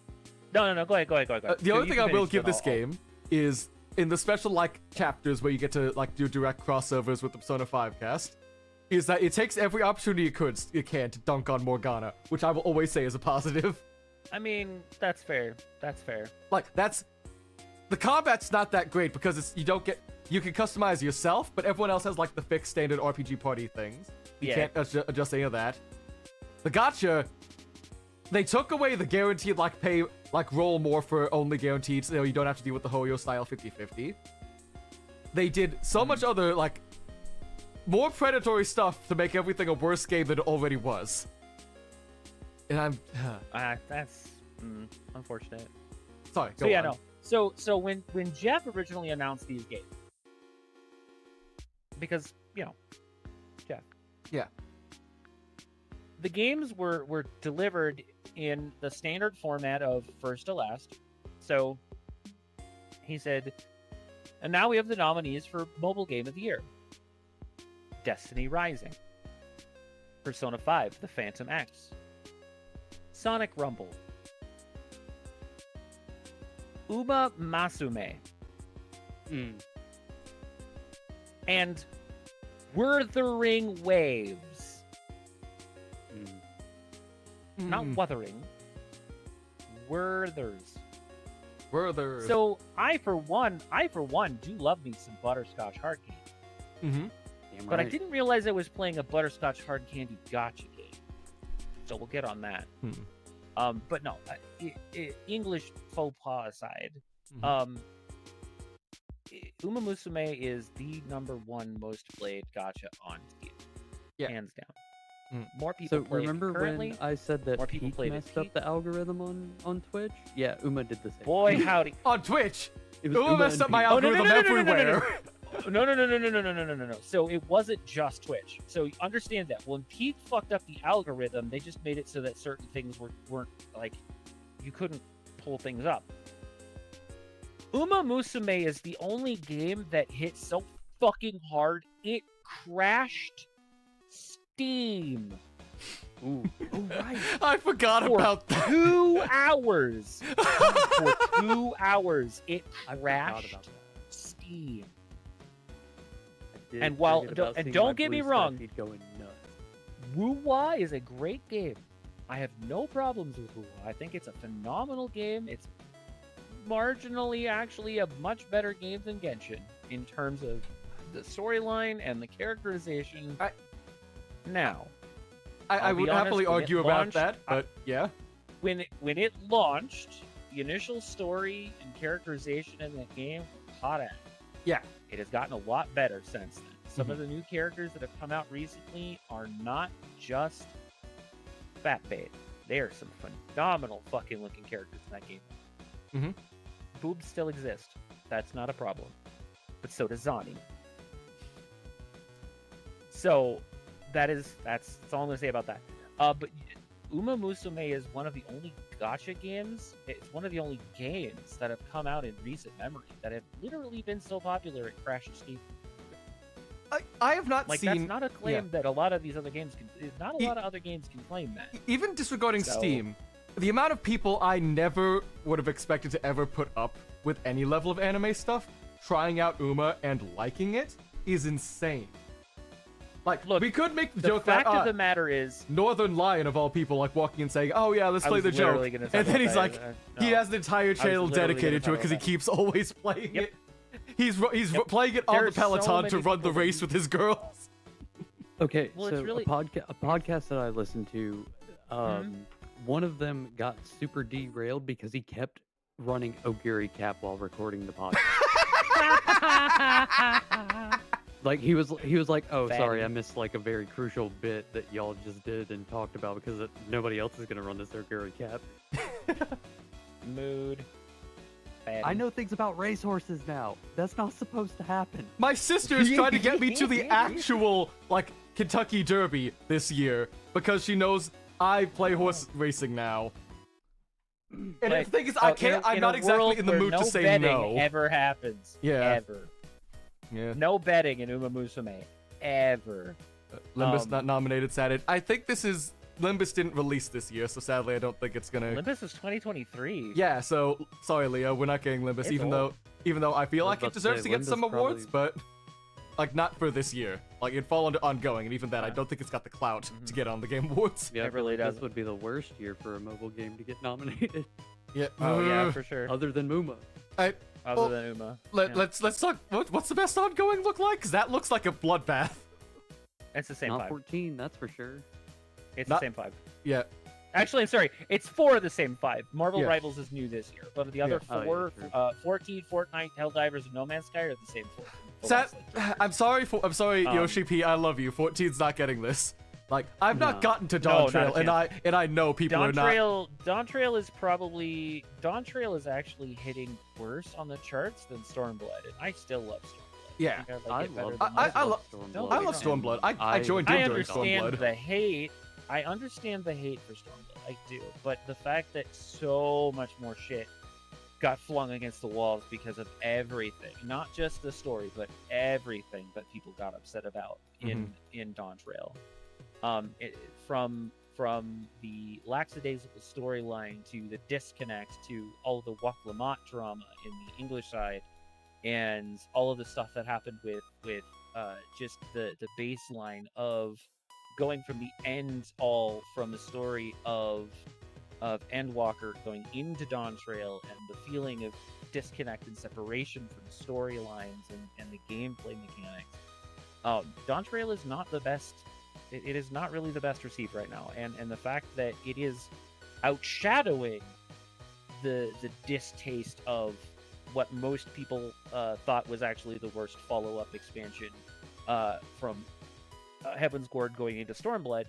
Speaker 1: The only thing I will give this game is in the special, like, chapters where you get to, like, do direct crossovers with the Persona 5 cast, is that it takes every opportunity it can to dunk on Morgana, which I will always say is a positive.
Speaker 5: I mean, that's fair.
Speaker 1: Like, the combat's not that great because you can customize yourself, but everyone else has, like, the fixed standard RPG party things. You can't adjust any of that. The gacha, they took away the guaranteed, like, pay, like, roll more for only guaranteed, so you don't have to deal with the Hoyo style 50-50. They did so much other, like, more predatory stuff to make everything a worse game than it already was. And I'm...
Speaker 5: that's unfortunate.
Speaker 1: Sorry, go on.
Speaker 5: So when Geoff originally announced these games, because, you know, Geoff.
Speaker 1: Yeah.
Speaker 5: The games were delivered in the standard format of first to last. So he said, and now we have the nominees for Mobile Game of the Year. Destiny Rising, Persona 5, The Phantom X, Sonic Rumble, Uma Masume, and Wuthering Waves. Not Wuthering. Werthers. So I for one do love me some butterscotch hard candy. But I didn't realize I was playing a butterscotch hard candy gacha game. So we'll get on that. But no, English faux pas aside, Uma Musume is the #1 most played gacha on Steam.
Speaker 1: Yeah.
Speaker 5: Hands down.
Speaker 1: Mm.
Speaker 2: So
Speaker 5: play it
Speaker 2: remember
Speaker 5: currently.
Speaker 2: when I said that
Speaker 5: more people
Speaker 2: Pete
Speaker 5: played it
Speaker 2: messed up
Speaker 5: peak.
Speaker 2: the algorithm on Twitch? Yeah, Uma did the same.
Speaker 5: Boy, howdy.
Speaker 1: On Twitch,
Speaker 2: It was
Speaker 1: Uma messed
Speaker 2: and
Speaker 1: up my
Speaker 2: Pete.
Speaker 5: Oh, no, no,
Speaker 1: algorithm
Speaker 5: no, no, no, no, no, no, no.
Speaker 1: everywhere.
Speaker 5: No. So it wasn't just Twitch. So you understand that when Peak fucked up the algorithm, they just made it so that certain things weren't like you couldn't pull things up. Uma Musume is the only game that hit so fucking hard it crashed Steam.
Speaker 2: Ooh. Oh, right.
Speaker 1: I forgot
Speaker 5: For
Speaker 1: about that.
Speaker 5: 2 hours. For 2 hours, it
Speaker 2: I forgot
Speaker 5: crashed
Speaker 2: about that.
Speaker 5: Steam.
Speaker 2: I did
Speaker 5: And while-
Speaker 2: forget
Speaker 5: don't-
Speaker 2: about
Speaker 5: and
Speaker 2: seeing
Speaker 5: don't
Speaker 2: my
Speaker 5: get me
Speaker 2: Blue Sky
Speaker 5: wrong,
Speaker 2: feed going nuts.
Speaker 5: Wuwa is a great game. I have no problems with Wuwa. I think it's a phenomenal game. It's marginally actually a much better game than Genshin in terms of the storyline and the characterization. Now,
Speaker 1: I
Speaker 5: I'll be
Speaker 1: would
Speaker 5: honest,
Speaker 1: happily
Speaker 5: when it
Speaker 1: argue about
Speaker 5: launched,
Speaker 1: that, but yeah.
Speaker 5: when it launched, the initial story and characterization in that game were hot ass.
Speaker 1: Yeah.
Speaker 5: It has gotten a lot better since then. Some of the new characters that have come out recently are not just fat bait. They are some phenomenal fucking looking characters in that game.
Speaker 1: Mhm.
Speaker 5: Boobs still exist. That's not a problem. But so does Zani. So that's all I'm gonna say about that. But Uma Musume is one of the only gacha games. It's one of the only games that have come out in recent memory that have literally been so popular it crashed Steam.
Speaker 1: I have not
Speaker 5: Like
Speaker 1: seen
Speaker 5: that's not a claim that a lot of these other games can. Not a lot of other games can claim that.
Speaker 1: even disregarding
Speaker 5: So-
Speaker 1: Steam, the amount of people I never would have expected to ever put up with any level of anime stuff, trying out Uma and liking it, is insane. Like,
Speaker 5: Look,
Speaker 1: we could make the
Speaker 5: The
Speaker 1: joke
Speaker 5: fact
Speaker 1: that
Speaker 5: of the matter is,
Speaker 1: Northern Lion of all people, like walking and saying, "Oh yeah, let's
Speaker 5: I
Speaker 1: play
Speaker 5: was
Speaker 1: the joke,"
Speaker 5: literally gonna talk
Speaker 1: and then
Speaker 5: about
Speaker 1: he's
Speaker 5: that,
Speaker 1: like,
Speaker 5: no.
Speaker 1: he has an entire channel
Speaker 5: literally
Speaker 1: dedicated to
Speaker 5: gonna
Speaker 1: it because he
Speaker 5: talk about
Speaker 1: keeps always playing
Speaker 5: Yep.
Speaker 1: it. He's
Speaker 5: Yep.
Speaker 1: playing it on
Speaker 5: There
Speaker 1: the
Speaker 5: are so
Speaker 1: Peloton to
Speaker 5: many
Speaker 1: run the
Speaker 5: people that
Speaker 1: race with his girls.
Speaker 2: Okay,
Speaker 5: Well,
Speaker 2: so
Speaker 5: it's really-
Speaker 2: a podcast that I listened to, one of them got super derailed because he kept running Ogiri Cap while recording the podcast. Like he was like, "Oh, sorry,
Speaker 5: Fatty.
Speaker 2: I missed like a very crucial bit that y'all just did and talked about because nobody else is gonna run this Ogiri Cap."
Speaker 5: mood.
Speaker 2: I know things about racehorses now. That's not supposed to happen.
Speaker 1: My sister is trying to get me to the actual, like, Kentucky Derby this year because she knows I play horse racing now. And
Speaker 5: Like,
Speaker 1: the thing is, I'm
Speaker 5: in
Speaker 1: not
Speaker 5: a
Speaker 1: exactly
Speaker 5: world
Speaker 1: in the
Speaker 5: where
Speaker 1: mood to
Speaker 5: no
Speaker 1: say
Speaker 5: betting
Speaker 1: no.
Speaker 5: ever happens.
Speaker 1: Yeah.
Speaker 5: Ever.
Speaker 1: Yeah.
Speaker 5: No betting in Uma Musume. Ever.
Speaker 1: Limbus not nominated, sad. I think Limbus didn't release this year, so sadly I don't think it's gonna.
Speaker 5: Olympus is 2023.
Speaker 1: Yeah, so sorry, Leo, we're not getting Limbus,
Speaker 5: It's
Speaker 1: even though I feel
Speaker 2: I was
Speaker 1: like it
Speaker 2: about to
Speaker 1: deserves
Speaker 2: say,
Speaker 1: to get
Speaker 2: Limbus
Speaker 1: some awards,
Speaker 2: probably-
Speaker 1: but like not for this year. Like it'd fall under ongoing, and even that I don't think it's got the clout to get on the Game Awards.
Speaker 2: Yeah,
Speaker 5: It really
Speaker 2: this
Speaker 5: doesn't.
Speaker 2: would be the worst year for a mobile game to get nominated,
Speaker 1: Yeah.
Speaker 5: Oh yeah, for sure.
Speaker 2: other than Muma.
Speaker 1: I,
Speaker 5: Other than Uma. Yeah.
Speaker 1: Let's talk. What's the best ongoing look like? Because that looks like a bloodbath.
Speaker 5: It's the same
Speaker 2: Not
Speaker 5: 5.
Speaker 2: 14, that's for sure.
Speaker 5: It's
Speaker 1: not-
Speaker 5: the same 5.
Speaker 1: Yeah.
Speaker 5: Actually, I'm sorry. It's 4 of the same 5. Marvel
Speaker 1: Yeah.
Speaker 5: Rivals is new this year, but the other
Speaker 2: Yeah. Oh, yeah,
Speaker 5: 4,
Speaker 2: true.
Speaker 5: 14, Fortnite, Helldivers, and No Man's Sky are the same 4.
Speaker 1: I'm sorry,
Speaker 5: Um,
Speaker 1: Yoshi P. I love you. 14's not getting this. Like I've not
Speaker 2: No.
Speaker 1: gotten to
Speaker 5: No,
Speaker 1: Dawn
Speaker 5: not a
Speaker 1: Trail, and I know people are not.
Speaker 5: Dawn Trail is actually hitting worse on the charts than Stormblood, and I still love Stormblood.
Speaker 1: Yeah.
Speaker 5: think
Speaker 2: I
Speaker 5: it better
Speaker 2: love.
Speaker 5: than
Speaker 1: I
Speaker 5: most.
Speaker 1: love-
Speaker 5: Don't
Speaker 1: I
Speaker 5: get
Speaker 1: love
Speaker 5: me wrong.
Speaker 1: Stormblood. I joined Doom
Speaker 5: I
Speaker 1: during
Speaker 5: understand
Speaker 1: Stormblood.
Speaker 5: the hate. I understand the hate for Stormblood. I do, but the fact that so much more shit got flung against the walls because of everything, not just the story, but everything that people got upset about in Dawn Trail, from the lackadaisical storyline to the disconnect to all the Wak Lamont drama in the English side, and all of the stuff that happened with just the baseline of going from the end all from the story of Endwalker going into Dawn Trail and the feeling of disconnect and separation from the storylines and the gameplay mechanics. Dawn Trail is not the best. It is not really the best received right now, and the fact that it is outshadowing the distaste of what most people thought was actually the worst follow-up expansion from Heaven's Gourd going into Stormblood.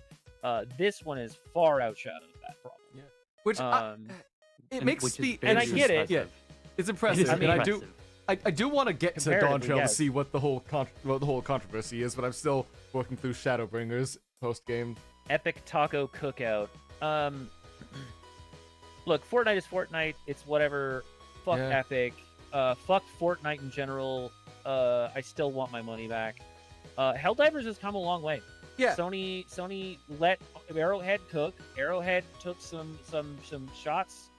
Speaker 5: This one is far outshadowed that problem.
Speaker 1: Yeah. Which it makes me,
Speaker 5: and I get it.
Speaker 1: Yeah, it's impressive,
Speaker 2: It is
Speaker 1: and I do want to get to
Speaker 5: Comparatively,
Speaker 1: Dawntrail
Speaker 5: yes.
Speaker 1: to see what the whole controversy is, but I'm still working through Shadowbringers post game.
Speaker 5: Epic Taco Cookout. Look, Fortnite is Fortnite. It's whatever. Fuck
Speaker 1: Yeah.
Speaker 5: Epic. Fuck Fortnite in general. I still want my money back. Helldivers has come a long way.
Speaker 1: Yeah.
Speaker 5: Sony let Arrowhead cook. Arrowhead took some shots.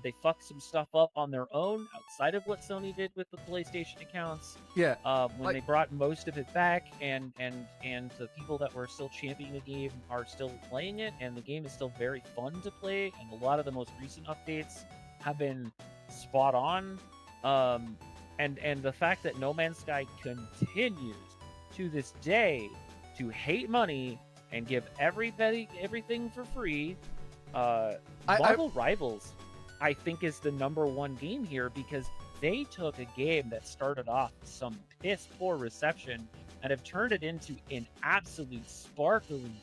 Speaker 5: They fucked some stuff up on their own outside of what Sony did with the PlayStation accounts.
Speaker 1: Yeah.
Speaker 5: When they brought most of it back, and the people that were still championing the game are still playing it, and the game is still very fun to play, and a lot of the most recent updates have been spot on. And the fact that No Man's Sky continues to this day to hate money and give everybody everything for free. Marvel Rivals, I think, is the #1 game here because they took a game that started off with some piss poor reception and have turned it into an absolute sparkling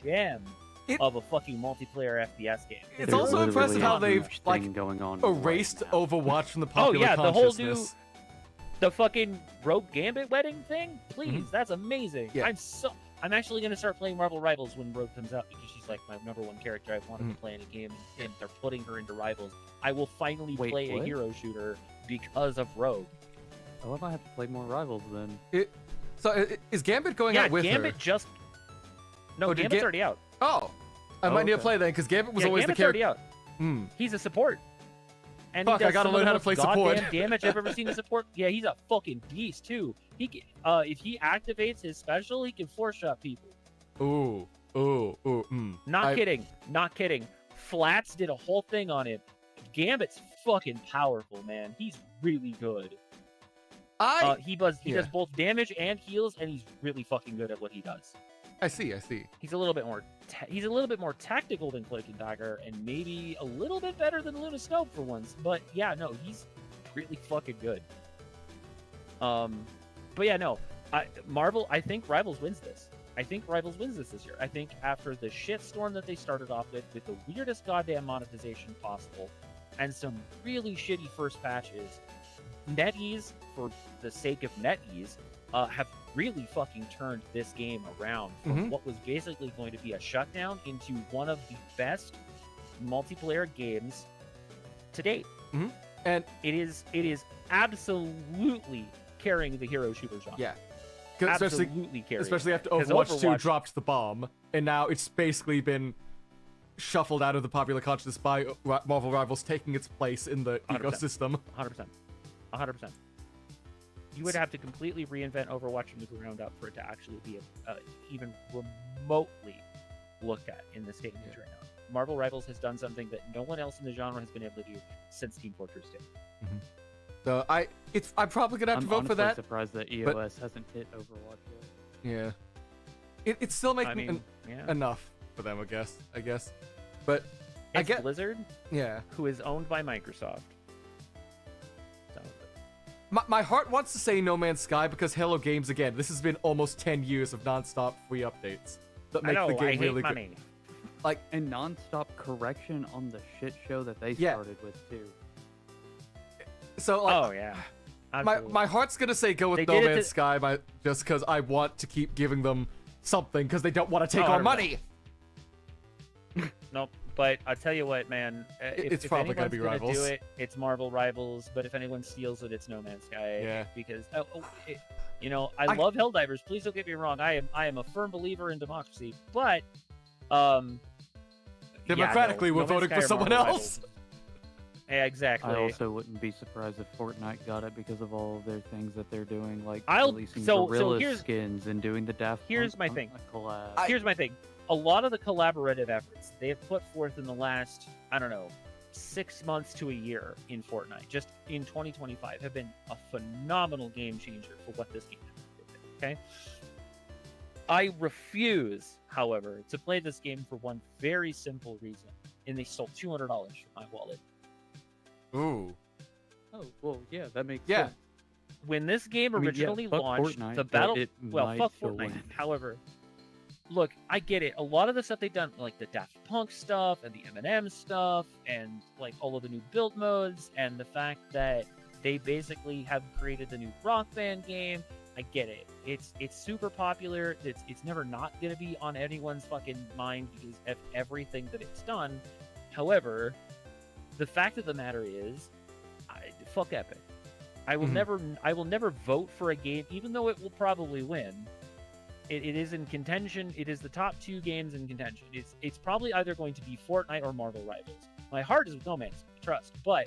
Speaker 5: gem of a fucking multiplayer FPS game.
Speaker 1: It's
Speaker 2: There's
Speaker 1: also impressive
Speaker 2: literally
Speaker 1: how
Speaker 2: a
Speaker 1: they've
Speaker 2: huge
Speaker 1: like
Speaker 2: thing going on
Speaker 1: erased
Speaker 2: right now.
Speaker 1: Overwatch from the popular
Speaker 5: yeah, the whole
Speaker 1: consciousness.
Speaker 5: The fucking Rogue Gambit wedding thing? Please, that's amazing.
Speaker 1: Yeah.
Speaker 5: I'm actually gonna start playing Marvel Rivals when Rogue comes out because she's like my #1 character I've wanted to play in a game, and they're putting her into Rivals. I will finally play a
Speaker 2: what?
Speaker 5: hero shooter because of Rogue.
Speaker 2: Oh, I might have to play more Rivals then.
Speaker 1: Is Gambit going
Speaker 5: Yeah,
Speaker 1: out with
Speaker 5: Gambit
Speaker 1: her?
Speaker 5: just no,
Speaker 1: Oh, did
Speaker 5: Gambit's
Speaker 1: Ga-
Speaker 5: already out.
Speaker 1: Oh, I might need to play then because Gambit was
Speaker 5: Yeah,
Speaker 1: always
Speaker 5: Gambit's
Speaker 1: the character.
Speaker 5: already out.
Speaker 1: Hmm.
Speaker 5: He's a support. And
Speaker 1: Fuck,
Speaker 5: he
Speaker 1: I
Speaker 5: does
Speaker 1: gotta
Speaker 5: some of
Speaker 1: learn
Speaker 5: the
Speaker 1: how to
Speaker 5: most
Speaker 1: play support.
Speaker 5: goddamn damage I've ever seen in support. Yeah, he's a fucking beast too. He can, if he activates his special, he can four shot people.
Speaker 1: Ooh.
Speaker 5: Not kidding. Flats did a whole thing on him. Gambit's fucking powerful, man. He's really good. He does both damage and heals, and he's really fucking good at what he does.
Speaker 1: I see.
Speaker 5: He's a little bit more tactical than Cloak and Dagger, and maybe a little bit better than Luna Scope for once. But yeah, no, he's really fucking good. But yeah, no, Marvel. I think Rivals wins this. This year. I think after the shitstorm that they started off with the weirdest goddamn monetization possible, and some really shitty first patches, NetEase, for the sake of NetEase, have really fucking turned this game around from what was basically going to be a shutdown into one of the best multiplayer games to date.
Speaker 1: And
Speaker 5: it is absolutely carrying the hero shooter genre.
Speaker 1: yeah,
Speaker 5: Absolutely carrying.
Speaker 1: especially after
Speaker 5: 'Cause
Speaker 1: Overwatch 2 dropped the bomb, and now it's basically been shuffled out of the popular consciousness by Marvel Rivals taking its place in the
Speaker 5: 100%.
Speaker 1: ecosystem.
Speaker 5: 100%. You would have to completely reinvent Overwatch from the ground up for it to actually be even remotely looked at in this day and age right now. Marvel Rivals has done something that no one else in the genre has been able to do since Team Fortress 2.
Speaker 1: So I'm probably gonna have to vote for that.
Speaker 2: I'm surprised that EOS hasn't hit Overwatch yet.
Speaker 1: Yeah, it's still making
Speaker 5: yeah.
Speaker 1: enough for them, I guess. But I
Speaker 5: It's
Speaker 1: get
Speaker 5: Blizzard,
Speaker 1: yeah.
Speaker 5: who is owned by Microsoft. So,
Speaker 1: My heart wants to say No Man's Sky because Hello Games again. This has been almost 10 years of non-stop free updates that make the game really good. Like
Speaker 2: and non-stop correction on the shit show that they
Speaker 1: Yeah.
Speaker 2: started with too.
Speaker 1: So like,
Speaker 5: oh yeah. Absolutely.
Speaker 1: my heart's gonna say go with
Speaker 5: They
Speaker 1: No
Speaker 5: did it
Speaker 1: Man's
Speaker 5: to-
Speaker 1: Sky, just because I want to keep giving them something because they don't want to take our
Speaker 5: 100%.
Speaker 1: money.
Speaker 5: Nope. But I'll tell you what, man.
Speaker 1: It's
Speaker 5: if
Speaker 1: probably gonna
Speaker 5: anyone's
Speaker 1: be
Speaker 5: gonna
Speaker 1: Rivals.
Speaker 5: do it, it's Marvel Rivals. But if anyone steals it, it's No Man's Sky.
Speaker 1: Yeah.
Speaker 5: Because I love Helldivers. Please don't get me wrong. I am a firm believer in democracy. But
Speaker 1: Democratically, we're
Speaker 5: No Man's
Speaker 1: voting
Speaker 5: Sky
Speaker 1: for
Speaker 5: or
Speaker 1: someone
Speaker 5: Marvel
Speaker 1: else.
Speaker 5: Rivals. Yeah, exactly.
Speaker 2: I also wouldn't be surprised if Fortnite got it because of all of their things that they're doing, like
Speaker 5: I'll-
Speaker 2: releasing
Speaker 5: so
Speaker 2: gorilla
Speaker 5: here's-
Speaker 2: skins and doing the Daft
Speaker 5: here's
Speaker 2: Punk
Speaker 5: my thing.
Speaker 2: collab.
Speaker 5: Here's my thing. A lot of the collaborative efforts they have put forth in the last, 6 months to a year in Fortnite, just in 2025, have been a phenomenal game changer for what this game is. Okay? I refuse, however, to play this game for one very simple reason, and they stole $200 from my wallet.
Speaker 1: Ooh.
Speaker 2: Oh, well, yeah, that makes
Speaker 1: Yeah.
Speaker 2: sense.
Speaker 5: When this game
Speaker 2: I mean, yeah,
Speaker 5: originally
Speaker 2: fuck
Speaker 5: launched,
Speaker 2: Fortnite,
Speaker 5: the
Speaker 2: but
Speaker 5: battle.
Speaker 2: it
Speaker 5: Well,
Speaker 2: might
Speaker 5: fuck
Speaker 2: still
Speaker 5: Fortnite.
Speaker 2: win.
Speaker 5: However, look, I get it. A lot of the stuff they've done, like the Daft Punk stuff and the Eminem stuff, and like all of the new build modes, and the fact that they basically have created the new Rock Band game. I get it. It's super popular. It's never not gonna be on anyone's fucking mind because of everything that it's done. However, the fact of the matter is, fuck Epic. I will never vote for a game, even though it will probably win. It is in contention. It is the top 2 games in contention. It's probably either going to be Fortnite or Marvel Rivals. My heart is with No Man's Sky, trust, but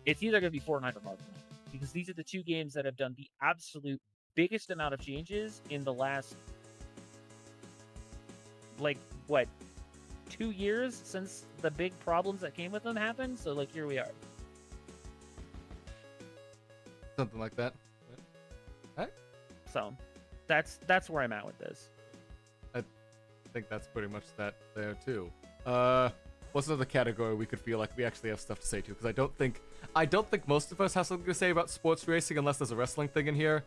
Speaker 5: it's either going to be Fortnite or Marvel Rivals because these are the 2 games that have done the absolute biggest amount of changes in the last, like, what, 2 years since the big problems that came with them happened. So, like, here we are.
Speaker 1: Something like that.
Speaker 5: So, that's where I'm at with this.
Speaker 1: I think that's pretty much that there too. What's another category we could feel like we actually have stuff to say to? Because I don't think most of us have something to say about sports racing unless there's a wrestling thing in here.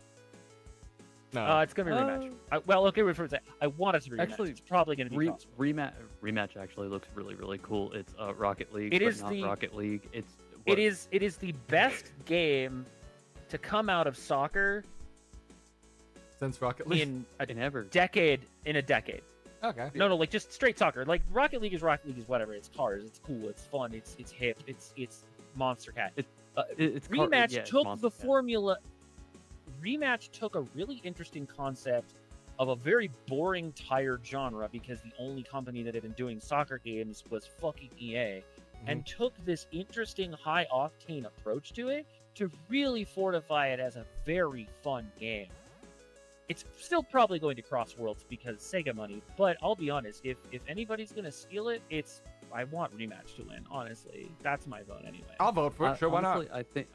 Speaker 1: No.
Speaker 5: It's gonna be rematch. Well, okay, wait for a second. I want it to be rematch.
Speaker 2: Actually,
Speaker 5: It's probably gonna be
Speaker 2: Rematch actually looks really, really cool. It's Rocket League,
Speaker 5: It
Speaker 2: but
Speaker 5: is
Speaker 2: not
Speaker 5: the-
Speaker 2: Rocket League. It
Speaker 5: is the best game to come out of soccer
Speaker 1: Since Rocket League.
Speaker 5: in a
Speaker 2: ever.
Speaker 5: decade.
Speaker 1: Okay.
Speaker 5: No, like just straight soccer. Like Rocket League is whatever. It's cars. It's cool. It's fun. It's hip. It's Monster Cat.
Speaker 2: It's
Speaker 5: Rematch
Speaker 2: it's
Speaker 5: took
Speaker 2: Monster
Speaker 5: the
Speaker 2: Cat.
Speaker 5: formula. Rematch took a really interesting concept of a very boring, tired genre because the only company that had been doing soccer games was fucking EA, and took this interesting high octane approach to it to really fortify it as a very fun game. It's still probably going to cross worlds because Sega money, but I'll be honest, if anybody's gonna steal it, I want Rematch to win. Honestly, that's my vote anyway.
Speaker 1: I'll vote for it. Sure, why not?
Speaker 2: Honestly,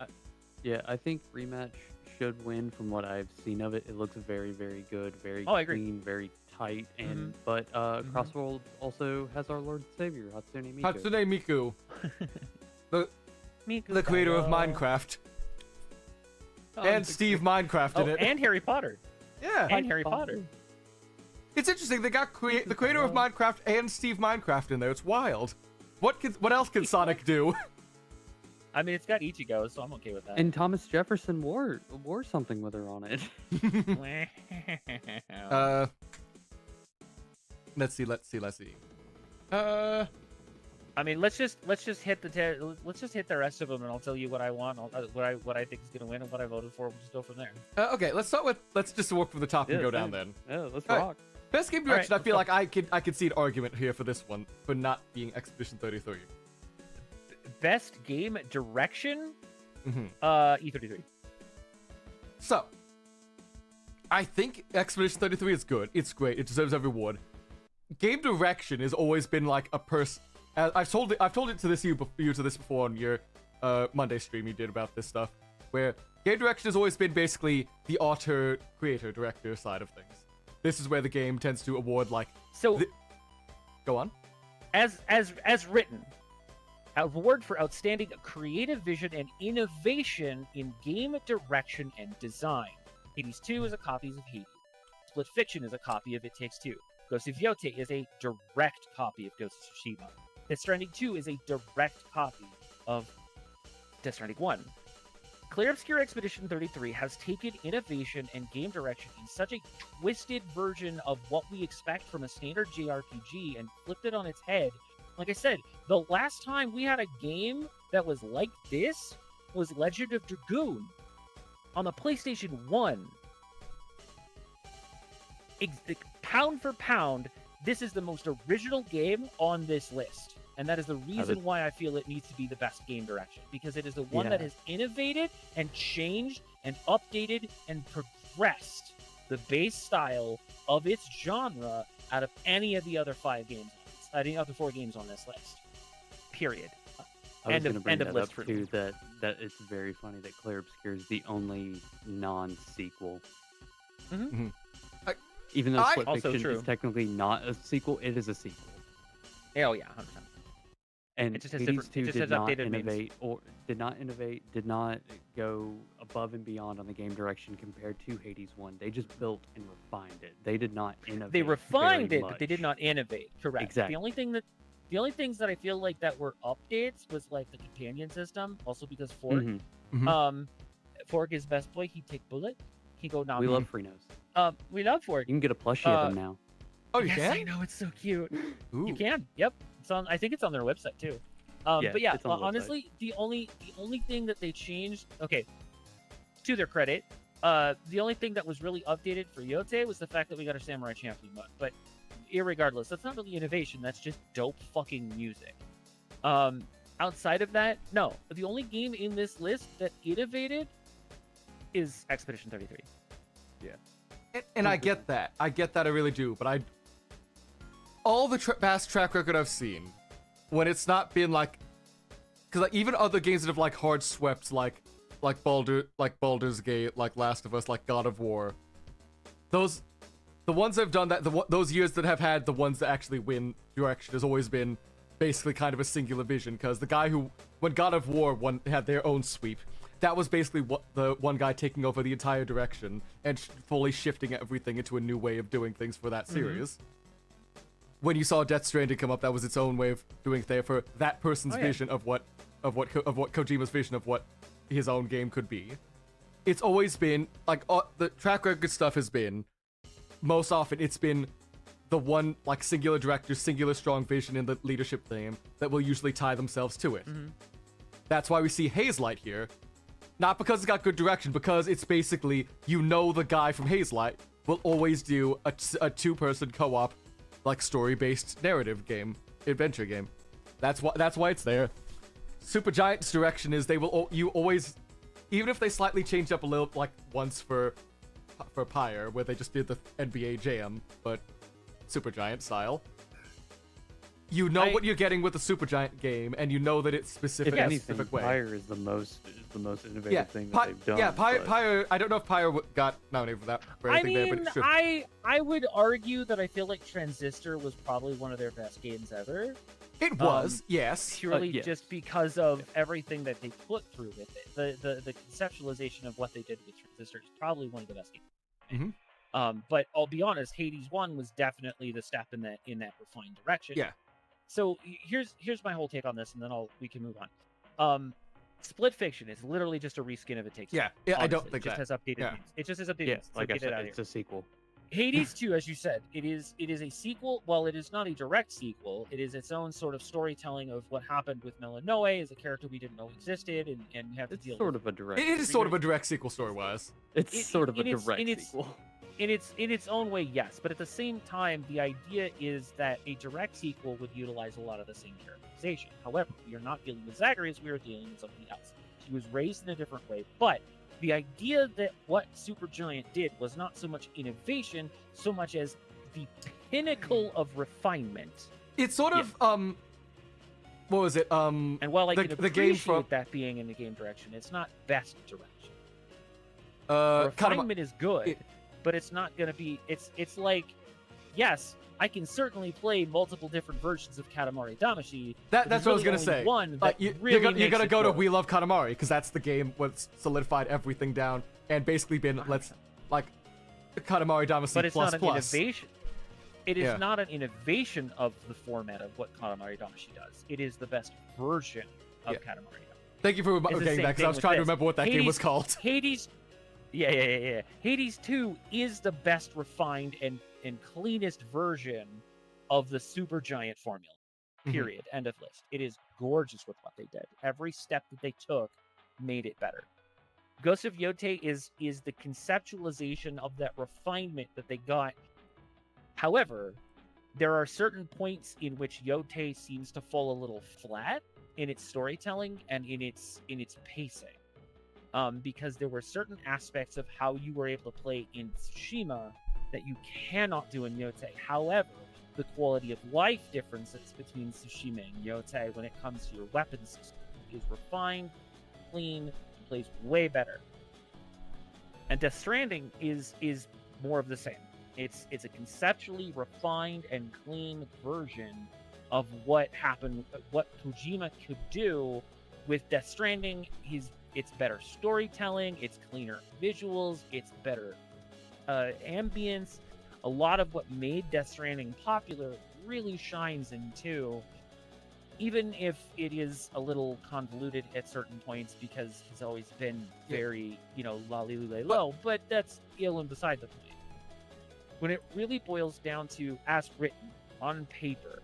Speaker 2: I think Rematch should win from what I've seen of it. It looks very, very good, very
Speaker 5: I agree.
Speaker 2: clean, very tight, and but Crossworld also has our Lord and Savior Hatsune Miku.
Speaker 1: Hatsune Miku, the creator of Minecraft, and Steve Minecraft in it.
Speaker 5: and Harry Potter.
Speaker 1: Yeah.
Speaker 5: And Harry Potter.
Speaker 1: It's interesting. They got the creator of Minecraft and Steve Minecraft in there. It's wild. What else can Sonic do?
Speaker 5: I mean, it's got Ichigo, so I'm okay with that.
Speaker 2: And Thomas Jefferson wore something with her on it.
Speaker 1: Let's see.
Speaker 5: I mean, let's just hit the rest of them, and I'll tell you what I want, what I think is gonna win, and what I voted for. We'll just go from there.
Speaker 1: Okay, let's just work from the top and go down then.
Speaker 2: Yeah, let's
Speaker 1: All right.
Speaker 2: rock.
Speaker 1: Best game direction. I feel like I could see an argument here for this one for not being Expedition 33.
Speaker 5: Best game direction? E33.
Speaker 1: So, I think Expedition 33 is good. It's great. It deserves every award. Game direction has always been like a person. I've told it to this before on your Monday stream you did about this stuff, where game direction has always been basically the author, creator, director side of things. This is where the game tends to award like.
Speaker 5: So,
Speaker 1: go on.
Speaker 5: As written, award for outstanding creative vision and innovation in game direction and design. Hades 2 is a copy of Hades. Split Fiction is a copy of It Takes Two. Ghost of Yote is a direct copy of Ghost of Tsushima. Death Stranding 2 is a direct copy of Death Stranding 1. Clear Obscure Expedition 33 has taken innovation and game direction in such a twisted version of what we expect from a standard JRPG and flipped it on its head. Like I said, the last time we had a game that was like this was Legend of Dragoon on the PlayStation 1. Pound for pound, this is the most original game on this list. And that is the reason why I feel it needs to be the best game direction. Because it is the one that has innovated and changed and updated and progressed the base style of its genre out of any of the other 4 games on this list. Period.
Speaker 2: I was going to bring
Speaker 5: end of
Speaker 2: that
Speaker 5: list
Speaker 2: up
Speaker 5: for
Speaker 2: too.
Speaker 5: me.
Speaker 2: That it's very funny that Clear Obscure is the only non-sequel. Even though Split
Speaker 5: Also
Speaker 2: Fiction
Speaker 5: true.
Speaker 2: is technically not a sequel, it is a sequel.
Speaker 5: Oh yeah, 100%.
Speaker 2: And
Speaker 5: It just has
Speaker 2: Hades
Speaker 5: different-
Speaker 2: 2
Speaker 5: it just
Speaker 2: did
Speaker 5: has
Speaker 2: not
Speaker 5: updated means.
Speaker 2: innovate, did not go above and beyond on the game direction compared to Hades 1. They just built and refined it. They did not innovate.
Speaker 5: They refined
Speaker 2: very
Speaker 5: it, but they did
Speaker 2: much.
Speaker 5: not innovate. Correct.
Speaker 2: Exactly.
Speaker 5: The only things that I feel like that were updates was like the companion system. Also because Fork,
Speaker 2: Mhm.
Speaker 5: Fork is best boy. He take bullet. He go now.
Speaker 2: We love free nose.
Speaker 5: We love Fork.
Speaker 2: You can get a plushie of them now.
Speaker 1: Oh, you
Speaker 5: yes,
Speaker 1: can?
Speaker 5: I know, it's so cute.
Speaker 1: Ooh.
Speaker 5: You can. Yep. It's on. I think it's on their website too.
Speaker 2: Yeah,
Speaker 5: But yeah,
Speaker 2: it's on the website.
Speaker 5: honestly, the only thing that they changed. Okay, to their credit, the only thing that was really updated for Yote was the fact that we got a Samurai Champion mode. But irregardless, that's not really innovation. That's just dope fucking music. Outside of that, no. The only game in this list that innovated is Expedition 33.
Speaker 1: And I get that. I really do. But all the past track record I've seen, when it's not been like, because like even other games that have like hard swept, like Baldur's Gate, like Last of Us, like God of War, the ones that have done that, those years that have had the ones that actually win direction has always been basically kind of a singular vision. Because the guy who, when God of War had their own sweep, that was basically what the one guy taking over the entire direction and fully shifting everything into a new way of doing things for that series. When you saw Death Stranding come up, that was its own way of doing things for that person's vision of what Kojima's vision of what his own game could be. It's always been like the track record stuff has been most often it's been the one like singular director, singular strong vision in the leadership theme that will usually tie themselves to it. That's why we see Hazelight here. Not because it's got good direction, because it's basically, the guy from Hazelight will always do a two-person co-op, like story-based narrative game, adventure game. That's why it's there. Supergiant's direction is you always, even if they slightly changed up a little, like once for Pyre, where they just did the NBA Jam, but Supergiant style. What you're getting with the Supergiant game, and you know that it's specific
Speaker 2: If
Speaker 1: in a
Speaker 2: anything,
Speaker 1: specific way.
Speaker 2: Pyre is the most innovative thing that
Speaker 1: Pi-
Speaker 2: they've done.
Speaker 1: Yeah,
Speaker 2: but-
Speaker 1: Pyre. I don't know if Pyre got nominated for anything there, but it should.
Speaker 5: I would argue that I feel like Transistor was probably one of their best games ever.
Speaker 1: It was, yes.
Speaker 5: Purely
Speaker 2: yes.
Speaker 5: just because of everything that they put through with it. The conceptualization of what they did with Transistor is probably one of the best games. But I'll be honest, Hades 1 was definitely the step in that refined direction.
Speaker 1: Yeah.
Speaker 5: So here's my whole take on this, and then we can move on. Split Fiction is literally just a reskin of It Takes Two.
Speaker 1: Yeah, I don't
Speaker 5: Honestly.
Speaker 1: think
Speaker 5: It just
Speaker 1: that.
Speaker 5: has updated
Speaker 1: Yeah.
Speaker 5: names. It just has updated
Speaker 2: Yeah,
Speaker 5: names. So
Speaker 2: like I
Speaker 5: get it
Speaker 2: said,
Speaker 5: out of
Speaker 2: it's
Speaker 5: here.
Speaker 2: a sequel.
Speaker 5: Hades 2, as you said, it is a sequel. While it is not a direct sequel, it is its own sort of storytelling of what happened with Melanoe as a character we didn't know existed, and you have to
Speaker 2: It's
Speaker 5: deal
Speaker 2: sort
Speaker 5: with
Speaker 2: of a direct.
Speaker 1: It is sort of a direct sequel story-wise.
Speaker 2: It's sort of a
Speaker 5: in its-
Speaker 2: direct
Speaker 5: in its-
Speaker 2: sequel.
Speaker 5: in its own way, yes. But at the same time, the idea is that a direct sequel would utilize a lot of the same characterization. However, we are not dealing with Zacharias, we are dealing with something else. He was raised in a different way, but the idea that what Supergiant did was not so much innovation, so much as the pinnacle of refinement.
Speaker 1: It's sort of what was it?
Speaker 5: And while I
Speaker 1: the
Speaker 5: can
Speaker 1: game
Speaker 5: appreciate
Speaker 1: from
Speaker 5: that being in the game direction, it's not best direction.
Speaker 1: kind of
Speaker 5: Refinement is good, but it's not going to be. It's like, yes, I can certainly play multiple different versions of Katamari Damacy. but
Speaker 1: that's
Speaker 5: there's
Speaker 1: what I was
Speaker 5: really
Speaker 1: gonna
Speaker 5: only
Speaker 1: say.
Speaker 5: One that
Speaker 1: You're
Speaker 5: really
Speaker 1: gonna
Speaker 5: makes it
Speaker 1: go to
Speaker 5: work.
Speaker 1: We Love Katamari because that's the game what's solidified everything down and basically been like Katamari Damacy
Speaker 5: But it's
Speaker 1: plus
Speaker 5: not an
Speaker 1: plus.
Speaker 5: innovation. It is
Speaker 1: Yeah.
Speaker 5: not an innovation of the format of what Katamari Damacy does. It is the best version of
Speaker 1: Yeah.
Speaker 5: Katamari Damacy.
Speaker 1: Thank you for
Speaker 5: It's the
Speaker 1: getting
Speaker 5: same
Speaker 1: that because
Speaker 5: thing
Speaker 1: I was
Speaker 5: with
Speaker 1: trying to
Speaker 5: this.
Speaker 1: remember what that game was
Speaker 5: Hades-
Speaker 1: called.
Speaker 5: Hades, yeah. Hades 2 is the best refined and cleanest version of the Supergiant formula.
Speaker 1: Mhm.
Speaker 5: Period. End of list. It is gorgeous with what they did. Every step that they took made it better. Ghost of Yote is the conceptualization of that refinement that they got. However, there are certain points in which Yote seems to fall a little flat in its storytelling and in its pacing. Because there were certain aspects of how you were able to play in Tsushima that you cannot do in Yote. However, the quality of life differences between Tsushima and Yote when it comes to your weapon system is refined, clean, plays way better. And Death Stranding is more of the same. It's a conceptually refined and clean version of what happened, what Kojima could do with Death Stranding. It's better storytelling, it's cleaner visuals, it's better ambience. A lot of what made Death Stranding popular really shines in 2, even if it is a little convoluted at certain points because he's always been very, low, but that's ill and beside the point. When it really boils down to, as written on paper,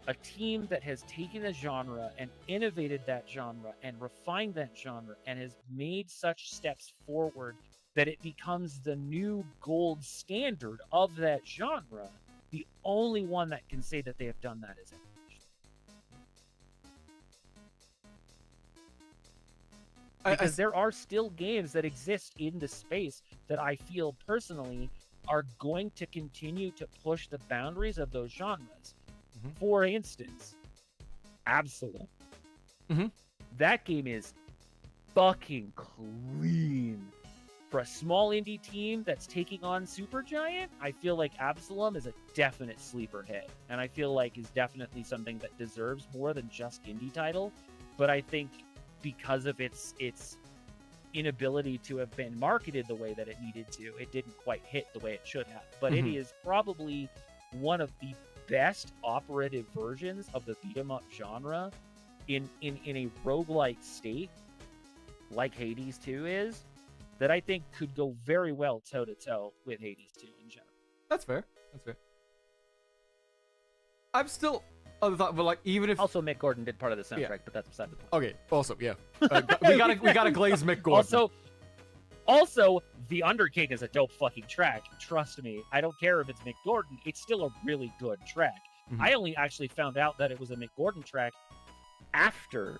Speaker 5: a team that has taken a genre and innovated that genre and refined that genre and has made such steps forward that it becomes the new gold standard of that genre, the only one that can say that they have done that is Activision. Because there are still games that exist in the space that I feel personally are going to continue to push the boundaries of those genres. Mm-hmm. For instance, Absalom.
Speaker 1: Mm-hmm.
Speaker 5: That game is fucking clean. For a small indie team that's taking on Supergiant, I feel like Absalom is a definite sleeper hit. And I feel like is definitely something that deserves more than just indie title. But I think because of its inability to have been marketed the way that it needed to, it didn't quite hit the way it should have. But it is probably one of the best operative versions of the beat 'em up genre in a roguelike state, like Hades 2 is, that I think could go very well toe to toe with Hades 2 in general.
Speaker 1: That's fair. I'm still but like, even if
Speaker 5: Also, Mick Gordon did part of the soundtrack, but that's beside the point.
Speaker 1: okay, also we gotta glaze Mick Gordon.
Speaker 5: Also, The Underking is a dope fucking track. Trust me. I don't care if it's Mick Gordon. It's still a really good track.
Speaker 1: Mm-hmm.
Speaker 5: I only actually found out that it was a Mick Gordon track after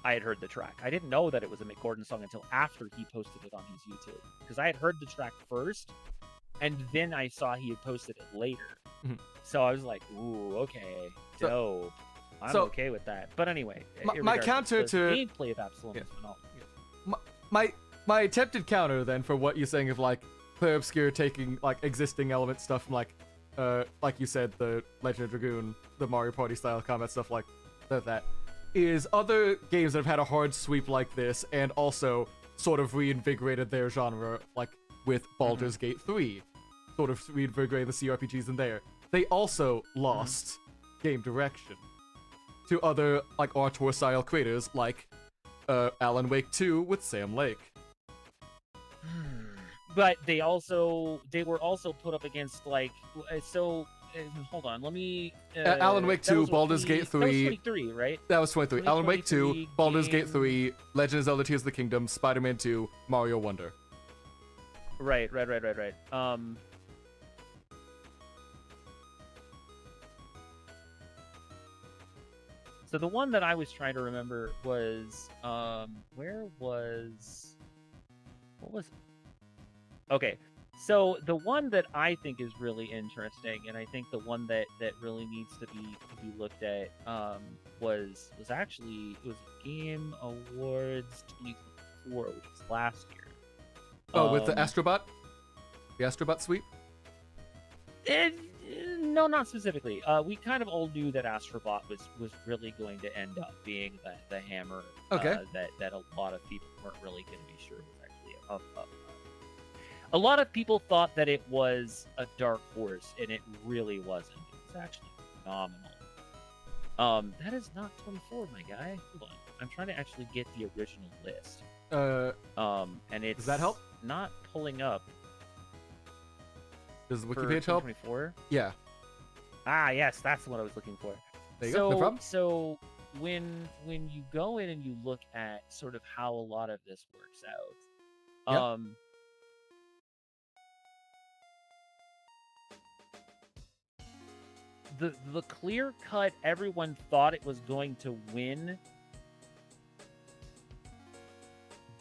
Speaker 5: I had heard the track. I didn't know that it was a Mick Gordon song until after he posted it on his YouTube. Because I had heard the track first, and then I saw he had posted it later.
Speaker 1: Mm-hmm.
Speaker 5: So I was like, ooh, okay, dope. I'm okay with that. But anyway,
Speaker 1: my counter
Speaker 5: the
Speaker 1: to
Speaker 5: gameplay of Absalom is phenomenal.
Speaker 1: My attempted counter then for what you're saying of like Player Obscure taking like existing element stuff from like you said, the Legend of Dragoon, the Mario Party style combat stuff like that, is other games that have had a hard sweep like this and also sort of reinvigorated their genre, like with Baldur's Gate 3, sort of reinvigorated the CRPGs in there. They also lost game direction to other like auteur style creators like Alan Wake 2 with Sam Lake.
Speaker 5: But they were also put up against like hold on, let me
Speaker 1: Alan Wake 2, Baldur's Gate 3.
Speaker 5: That was 23, right?
Speaker 1: That was 23. Alan Wake 2, Baldur's Gate 3, Legend of Zelda Tears of the Kingdom, Spider-Man 2, Mario Wonder.
Speaker 5: Right. So the one that I was trying to remember was okay. So the one that I think is really interesting, and I think the one that really needs to be looked at, was actually it was Game Awards 2024, which was last year.
Speaker 1: Oh, with the Astrobot? The Astrobot sweep?
Speaker 5: No, not specifically. We kind of all knew that Astrobot was really going to end up being the hammer.
Speaker 1: Okay.
Speaker 5: That a lot of people weren't really going to be sure was actually a lot of people thought that it was a dark horse, and it really wasn't. It was actually phenomenal. That is not 24, my guy. Hold on. I'm trying to actually get the original list. And it's
Speaker 1: does that help?
Speaker 5: Not pulling up.
Speaker 1: Does the wiki page help?
Speaker 5: 24?
Speaker 1: Yeah.
Speaker 5: Ah, yes, that's what I was looking for.
Speaker 1: There you go. No problem.
Speaker 5: So when you go in and you look at sort of how a lot of this works out, the clear cut, everyone thought it was going to win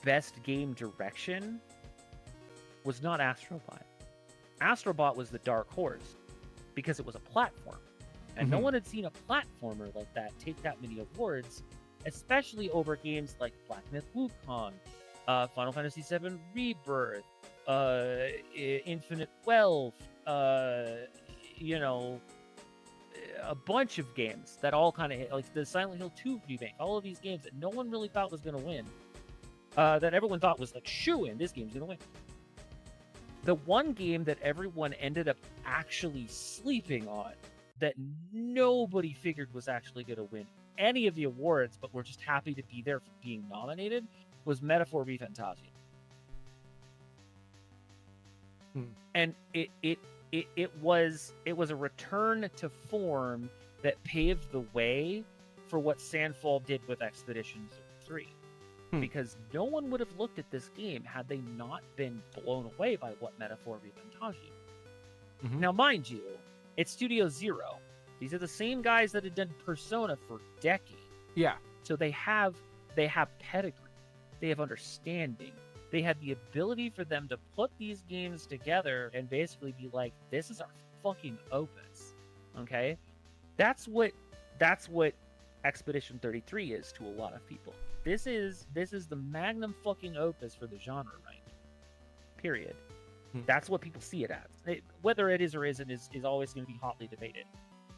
Speaker 5: best game direction was not Astrobot. Astrobot was the dark horse because it was a platform, and no one had seen a platformer like that take that many awards, especially over games like Black Myth Wukong, Final Fantasy VII Rebirth, Infinite Wealth, a bunch of games that all kind of hit, like the Silent Hill 2 remake, all of these games that no one really thought was going to win, that everyone thought was like, shoo-in, this game's going to win. The one game that everyone ended up actually sleeping on, that nobody figured was actually going to win any of the awards, but we're just happy to be there for being nominated, was Metaphor ReFantazio. And it was a return to form that paved the way for what Sandfall did with Expedition 3. Because no one would have looked at this game had they not been blown away by what Metaphor ReFantazio. Now, mind you, it's Studio Zero. These are the same guys that had done Persona for decades.
Speaker 1: Yeah.
Speaker 5: So they have pedigree. They have understanding. They had the ability for them to put these games together and basically be like, this is our fucking opus. Okay? That's what Expedition 33 is to a lot of people. This is the magnum fucking opus for the genre right now. Period. That's what people see it as. Whether it is or isn't is always going to be hotly debated.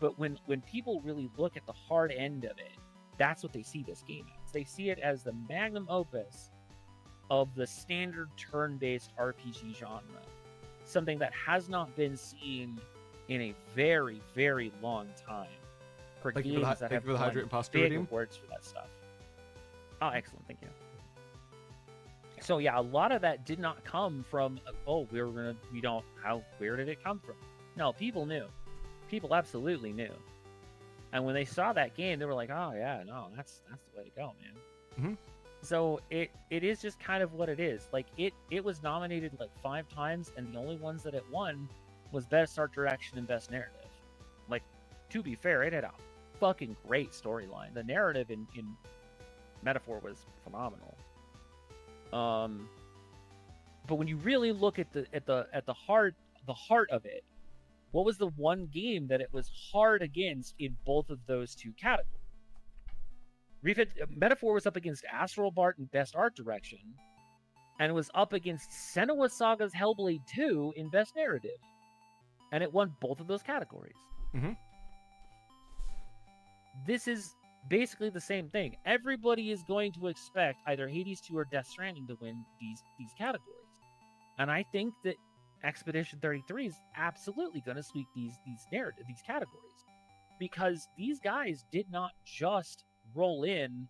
Speaker 5: But when people really look at the hard end of it, that's what they see this game as. They see it as the magnum opus of the standard turn-based RPG genre. Something that has not been seen in a very, very long time. For games that have won big awards for that stuff. Oh, excellent. Thank you. So yeah, a lot of that did not come from, where did it come from? No, people knew. People absolutely knew. And when they saw that game, they were like, oh yeah, no, that's the way to go, man. So it is just kind of what it is. Like it was nominated like 5 times, and the only ones that it won was Best Art Direction and Best Narrative. Like, to be fair, it had a fucking great storyline. The narrative in Metaphor was phenomenal. But when you really look at the heart of it, what was the one game that it was hard against in both of those two categories? Metaphor was up against Astral Bart in Best Art Direction, and was up against Senua Saga's Hellblade 2 in Best Narrative, and it won both of those categories. This is basically the same thing. Everybody is going to expect either Hades 2 or Death Stranding to win these categories. And I think that Expedition 33 is absolutely going to sweep these categories. Because these guys did not just roll in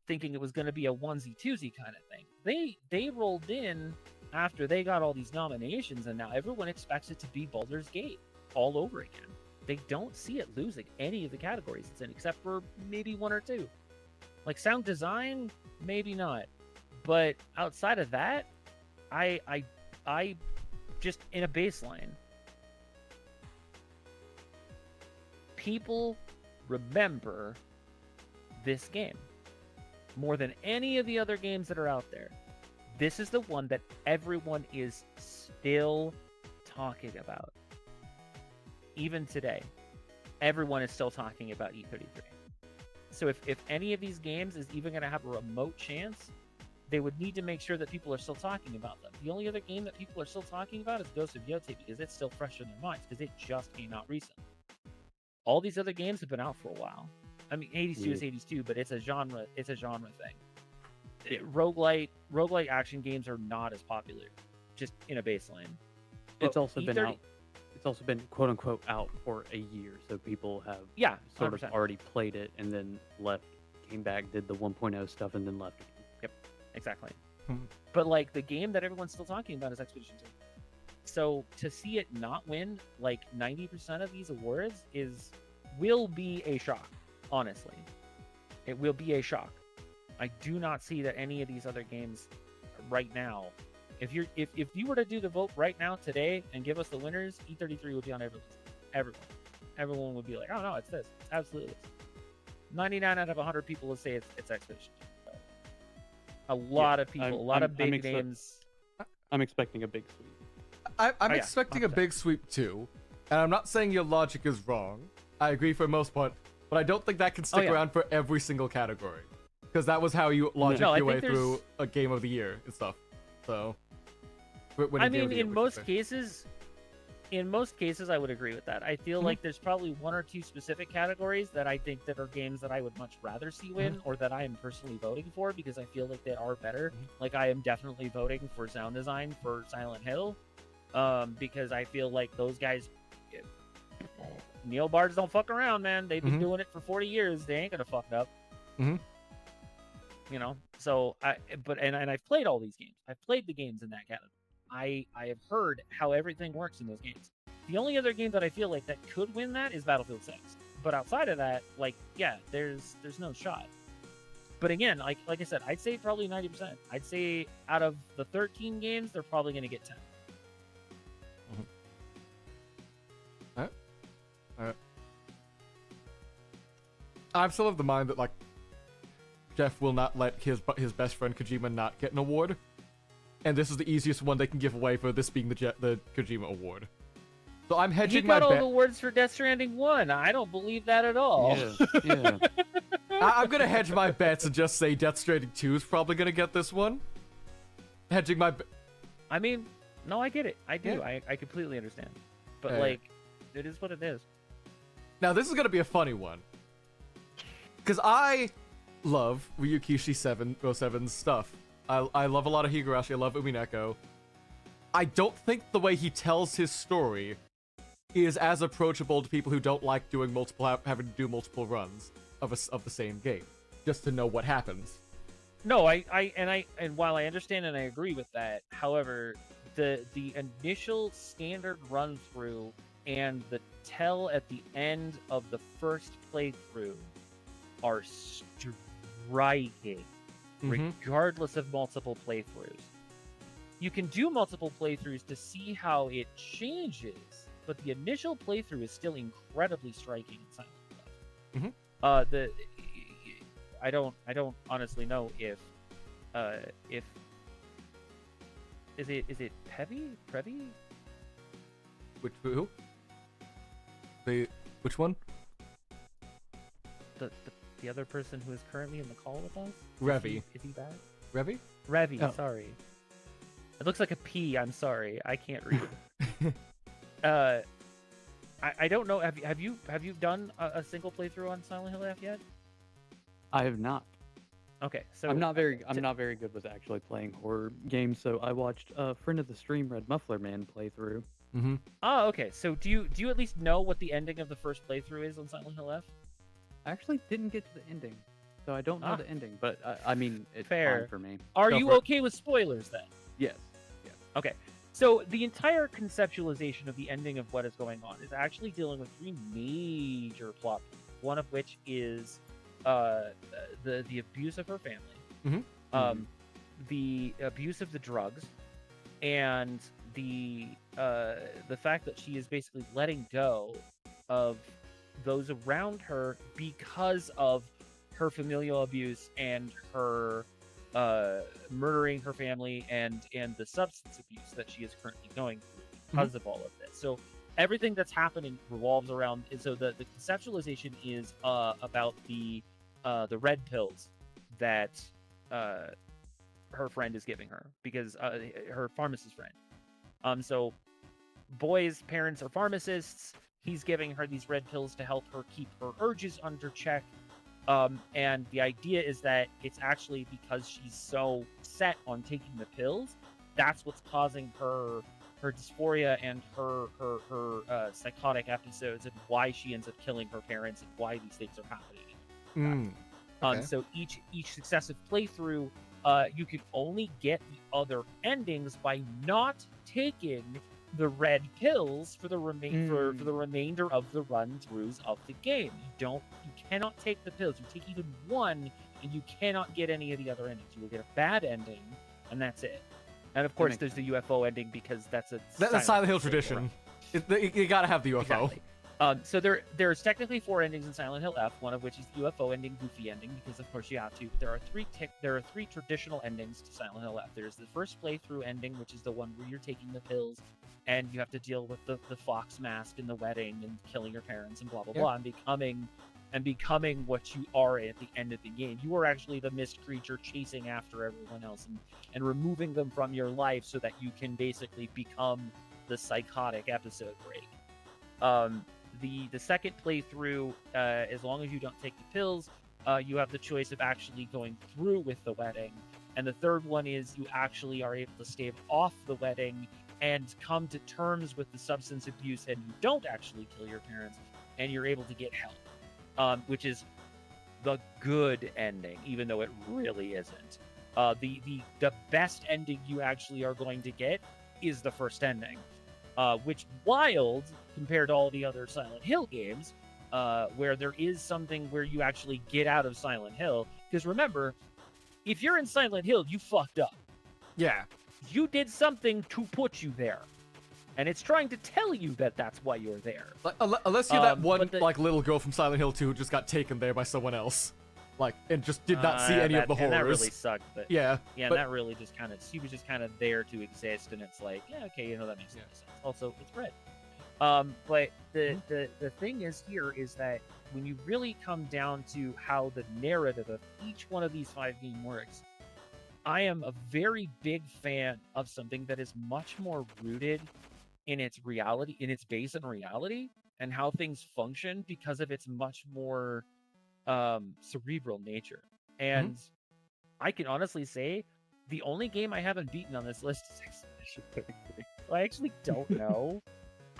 Speaker 5: thinking it was going to be a onesie-twosie kind of thing. They rolled in after they got all these nominations, and now everyone expects it to be Baldur's Gate all over again. They don't see it losing any of the categories it's in, except for maybe 1 or 2. Like sound design, maybe not. But outside of that, I just in a baseline, people remember this game more than any of the other games that are out there. This is the one that everyone is still talking about. Even today, everyone is still talking about E33. So if any of these games is even going to have a remote chance, they would need to make sure that people are still talking about them. The only other game that people are still talking about is Ghost of Yotei, because it's still fresh in their minds, because it just came out recently. All these other games have been out for a while. I mean, 82 is 82, but it's a genre thing. Roguelite action games are not as popular, just in a baseline.
Speaker 2: It's also been out. It's also been quote unquote out for a year, so people have sort
Speaker 5: 100%.
Speaker 2: of already played it and then left, came back, did the 1.0 stuff, and then left.
Speaker 5: Yep, exactly. But like the game that everyone's still talking about is Expedition 2. So to see it not win like 90% of these awards will be a shock. Honestly, it will be a shock. I do not see that any of these other games right now. If you were to do the vote right now today and give us the winners, E33 would be on everyone would be like, oh no, it's this. It's absolutely this. 99 out of 100 people will say it's Expedition. A lot of people, a lot of big names.
Speaker 2: I'm expecting a big sweep.
Speaker 1: I'm expecting a big sweep too, and I'm not saying your logic is wrong. I agree for the most part, but I don't think that can stick around for every single category, because that was how you logic your way through a game of the year and stuff. So,
Speaker 5: I mean, in most cases, in most cases, I would agree with that. I feel like there's probably one or two specific categories that I think that are games that I would much rather see win, or that I am personally voting for because I feel like they are better. Like I am definitely voting for sound design for Silent Hill, because I feel like those guys, neobards don't fuck around, man. They've been doing it for 40 years. They ain't gonna fuck it up. You know. So and I've played all these games. I've played the games in that category. I have heard how everything works in those games. The only other game that I feel like that could win that is Battlefield 6. But outside of that, like, yeah, there's no shot. But again, like I said, I'd say probably 90%. I'd say out of the 13 games, they're probably going to get 10.
Speaker 1: All right. I'm still of the mind that, like, Geoff will not let his best friend Kojima not get an award. And this is the easiest one they can give away for this being the Kojima award. So I'm hedging my bet.
Speaker 5: You got all the awards for Death Stranding 1. I don't believe that at all.
Speaker 2: Yeah.
Speaker 1: I'm gonna hedge my bets and just say Death Stranding 2 is probably gonna get this one. Hedging my
Speaker 5: I mean, no, I get it. I do.
Speaker 1: Yeah.
Speaker 5: I completely understand. But, like, it is what it is.
Speaker 1: Now, this is gonna be a funny one. Because I love Ryukishi 707's stuff. I love a lot of Higurashi. I love Umineko. I don't think the way he tells his story is as approachable to people who don't like doing having to do multiple runs of the same game just to know what happens.
Speaker 5: No, and while I understand and I agree with that, however, the initial standard run through and the tell at the end of the first playthrough are striking. Regardless of multiple playthroughs. You can do multiple playthroughs to see how it changes, but the initial playthrough is still incredibly striking in Silent Hill. I don't honestly know if is it Previ?
Speaker 1: Who? Which one?
Speaker 5: The other person who is currently in the call with us?
Speaker 1: Revi.
Speaker 5: Is he back?
Speaker 1: Revi?
Speaker 5: Revi,
Speaker 1: Oh.
Speaker 5: sorry. It looks like a P, I'm sorry. I can't read. I don't know. Have you done a single playthrough on Silent Hill F yet?
Speaker 2: I have not.
Speaker 5: Okay, so
Speaker 2: I'm not very good with actually playing horror games, so I watched a friend of the stream, Red Muffler Man, play through.
Speaker 5: Oh, okay. So do you at least know what the ending of the first playthrough is on Silent Hill F?
Speaker 2: I actually didn't get to the ending, so I don't know the ending, but I mean, it's
Speaker 5: Fair.
Speaker 2: fine for me.
Speaker 5: Are
Speaker 1: Go
Speaker 5: you
Speaker 1: for it.
Speaker 5: okay with spoilers then?
Speaker 2: Yes.
Speaker 5: Okay. So the entire conceptualization of the ending of what is going on is actually dealing with three major plot points, one of which is the abuse of her family, the abuse of the drugs, and the fact that she is basically letting go of those around her because of her familial abuse and her murdering her family and the substance abuse that she is currently going through because of all of this. So everything that's happening revolves around. So the conceptualization is about the red pills that her friend is giving her because her pharmacist friend. So boy's parents are pharmacists. He's giving her these red pills to help her keep her urges under check. And the idea is that it's actually because she's so set on taking the pills, that's what's causing her dysphoria and her psychotic episodes, and why she ends up killing her parents and why these things are happening.
Speaker 1: Okay.
Speaker 5: So each successive playthrough, you can only get the other endings by not taking the red pills for the remainder of the run-throughs of the game. You cannot take the pills. You take even one, and you cannot get any of the other endings. You will get a bad ending, and that's it. And of course, there's the UFO ending because that's a
Speaker 1: Silent Hill tradition. You gotta have the UFO.
Speaker 5: Exactly. So there's technically 4 endings in Silent Hill F, one of which is the UFO ending, Goofy ending, because of course you have to. There are three traditional endings to Silent Hill F. There's the first playthrough ending, which is the one where you're taking the pills and you have to deal with the fox mask and the wedding and killing your parents and blah blah blah, and becoming what you are at the end of the game. You are actually the mist creature chasing after everyone else and removing them from your life so that you can basically become the psychotic episode break. The second playthrough, as long as you don't take the pills, you have the choice of actually going through with the wedding. And the third one is you actually are able to stave off the wedding and come to terms with the substance abuse, and you don't actually kill your parents, and you're able to get help, which is the good ending, even though it really isn't. The best ending you actually are going to get is the first ending, which wild compared to all the other Silent Hill games, where there is something where you actually get out of Silent Hill. Because remember, if you're in Silent Hill, you fucked up.
Speaker 1: Yeah.
Speaker 5: You did something to put you there, and it's trying to tell you that that's why you're there.
Speaker 1: Like, unless you're that one
Speaker 5: but
Speaker 1: like little girl from Silent Hill 2 who just got taken there by someone else, like, and just did not see any of the horrors.
Speaker 5: And that really sucked. But
Speaker 1: yeah.
Speaker 5: Yeah,
Speaker 1: but,
Speaker 5: and that really just kind of, she was just kind of there to exist, and it's like, yeah, okay, you know, that makes sense. Also, it's red. But the thing is here is that when you really come down to how the narrative of each one of these 5 games works, I am a very big fan of something that is much more rooted in its reality, in its base and reality, and how things function because of its much more cerebral nature. And I can honestly say the only game I haven't beaten on this list is Expedition 33. I actually don't know.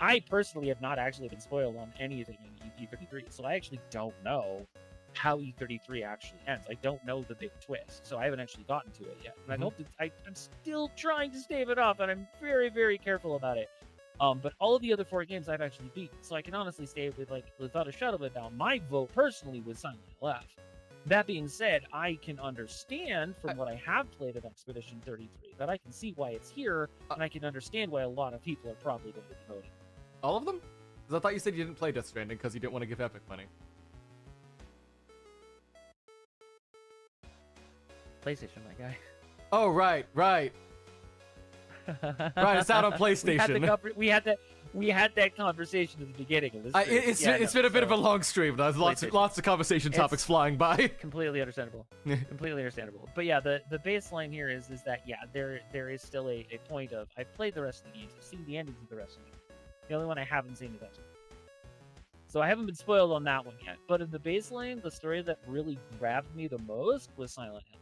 Speaker 5: I personally have not actually been spoiled on anything in E33, so I actually don't know how E33 actually ends. I don't know the big twist, so I haven't actually gotten to it yet. And I don't. I'm still trying to stave it off, and I'm very, very careful about it. But all of the other 4 games I've actually beaten, so I can honestly say without a shadow of a doubt, my vote personally was Silent Hill F. That being said, I can understand from what I have played of Expedition 33 that I can see why it's here, and I can understand why a lot of people are probably going to be voting.
Speaker 1: all of them? Because I thought you said you didn't play Death Stranding because you didn't want to give Epic money.
Speaker 5: PlayStation, my guy.
Speaker 1: Oh, right. Right, it's out on PlayStation.
Speaker 5: We had that conversation at the beginning of this.
Speaker 1: It's been a bit of a long stream. There's lots of conversation topics flying by.
Speaker 5: Completely understandable. Completely understandable. But yeah, the baseline here is that yeah, there is still a point of I've played the rest of the games. I've seen the endings of the rest of the games. The only one I haven't seen is that. So I haven't been spoiled on that one yet. But in the baseline, the story that really grabbed me the most was Silent Hill.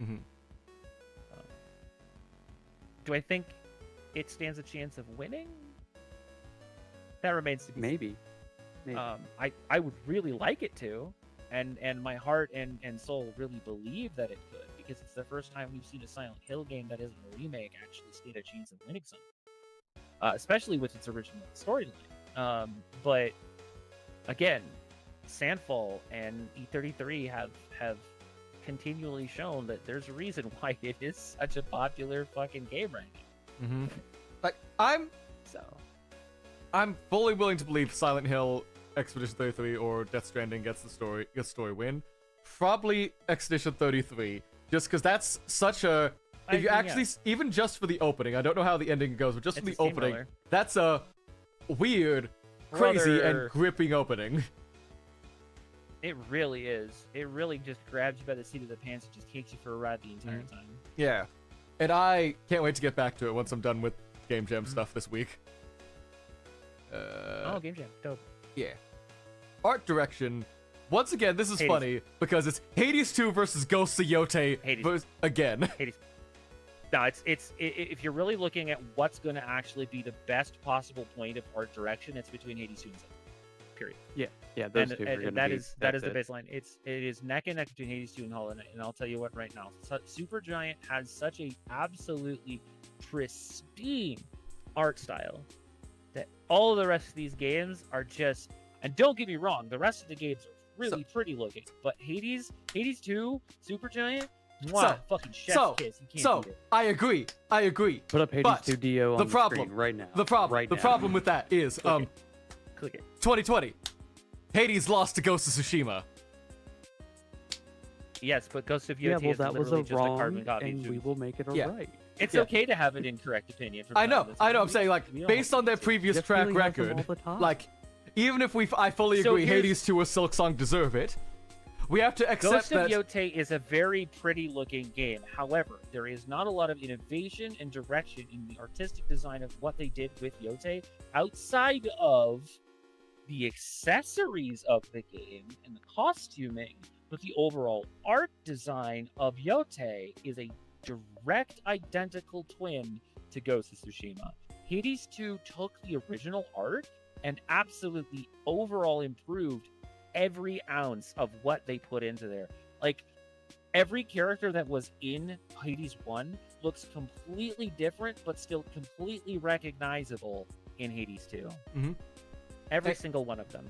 Speaker 1: Mm-hmm.
Speaker 5: Do I think it stands a chance of winning? That remains to be seen.
Speaker 2: Maybe.
Speaker 5: I would really like it to, and my heart and soul really believe that it could, because it's the first time we've seen a Silent Hill game that isn't a remake actually stand a chance of winning something, especially with its original storyline. But again, Sandfall and E33 have continually shown that there's a reason why it is such a popular fucking game right now.
Speaker 1: Mm-hmm. Like I'm fully willing to believe Silent Hill, Expedition 33, or Death Stranding gets the story win. Probably Expedition 33, just because that's such a. If you actually, even just for the opening, I don't know how the ending goes, but just for the opening, that's a weird, crazy, and gripping opening.
Speaker 5: It really is. It really just grabs you by the seat of the pants and just takes you for a ride the entire time.
Speaker 1: Yeah. And I can't wait to get back to it once I'm done with Game Jam stuff this week.
Speaker 5: Game Jam. Dope.
Speaker 1: Yeah. Art direction. Once again, this is funny because it's Hades 2 versus Ghosts of Yote again.
Speaker 5: Hades. No, it's if you're really looking at what's going to actually be the best possible point of art direction, it's between Hades 2 and 7. Period.
Speaker 2: Yeah, those two are
Speaker 5: that is the baseline. It is neck and neck between Hades 2 and Hollow Knight, and I'll tell you what right now. Supergiant has such a absolutely pristine art style that all of the rest of these games are just. And don't get me wrong, the rest of the games are really pretty looking, but Hades 2, Supergiant. Wow, fucking chef's kiss. You can't beat it.
Speaker 1: I agree.
Speaker 2: Put up Hades 2 DO on the screen right now.
Speaker 1: The problem with that is
Speaker 5: Click it.
Speaker 1: 2020. Hades lost to Ghost of Tsushima.
Speaker 5: Yes, but Ghost of Yote is
Speaker 2: that was
Speaker 5: literally
Speaker 2: a
Speaker 5: just a
Speaker 2: wrong,
Speaker 5: carbon copy.
Speaker 2: and we will make it right.
Speaker 5: It's okay to have an incorrect opinion. From
Speaker 1: I know. I'm saying, like, based on their previous track record, like, even if I fully agree Hades 2 or Silk Song deserve it, we have to accept
Speaker 5: Ghost of
Speaker 1: that.
Speaker 5: Yote is a very pretty looking game. However, there is not a lot of innovation and direction in the artistic design of what they did with Yote outside of the accessories of the game and the costuming, but the overall art design of Yote is a direct identical twin to Ghost of Tsushima. Hades 2 took the original art and absolutely overall improved every ounce of what they put into there. Like, every character that was in Hades 1 looks completely different, but still completely recognizable in Hades 2.
Speaker 1: Mm-hmm.
Speaker 5: Every single one of them.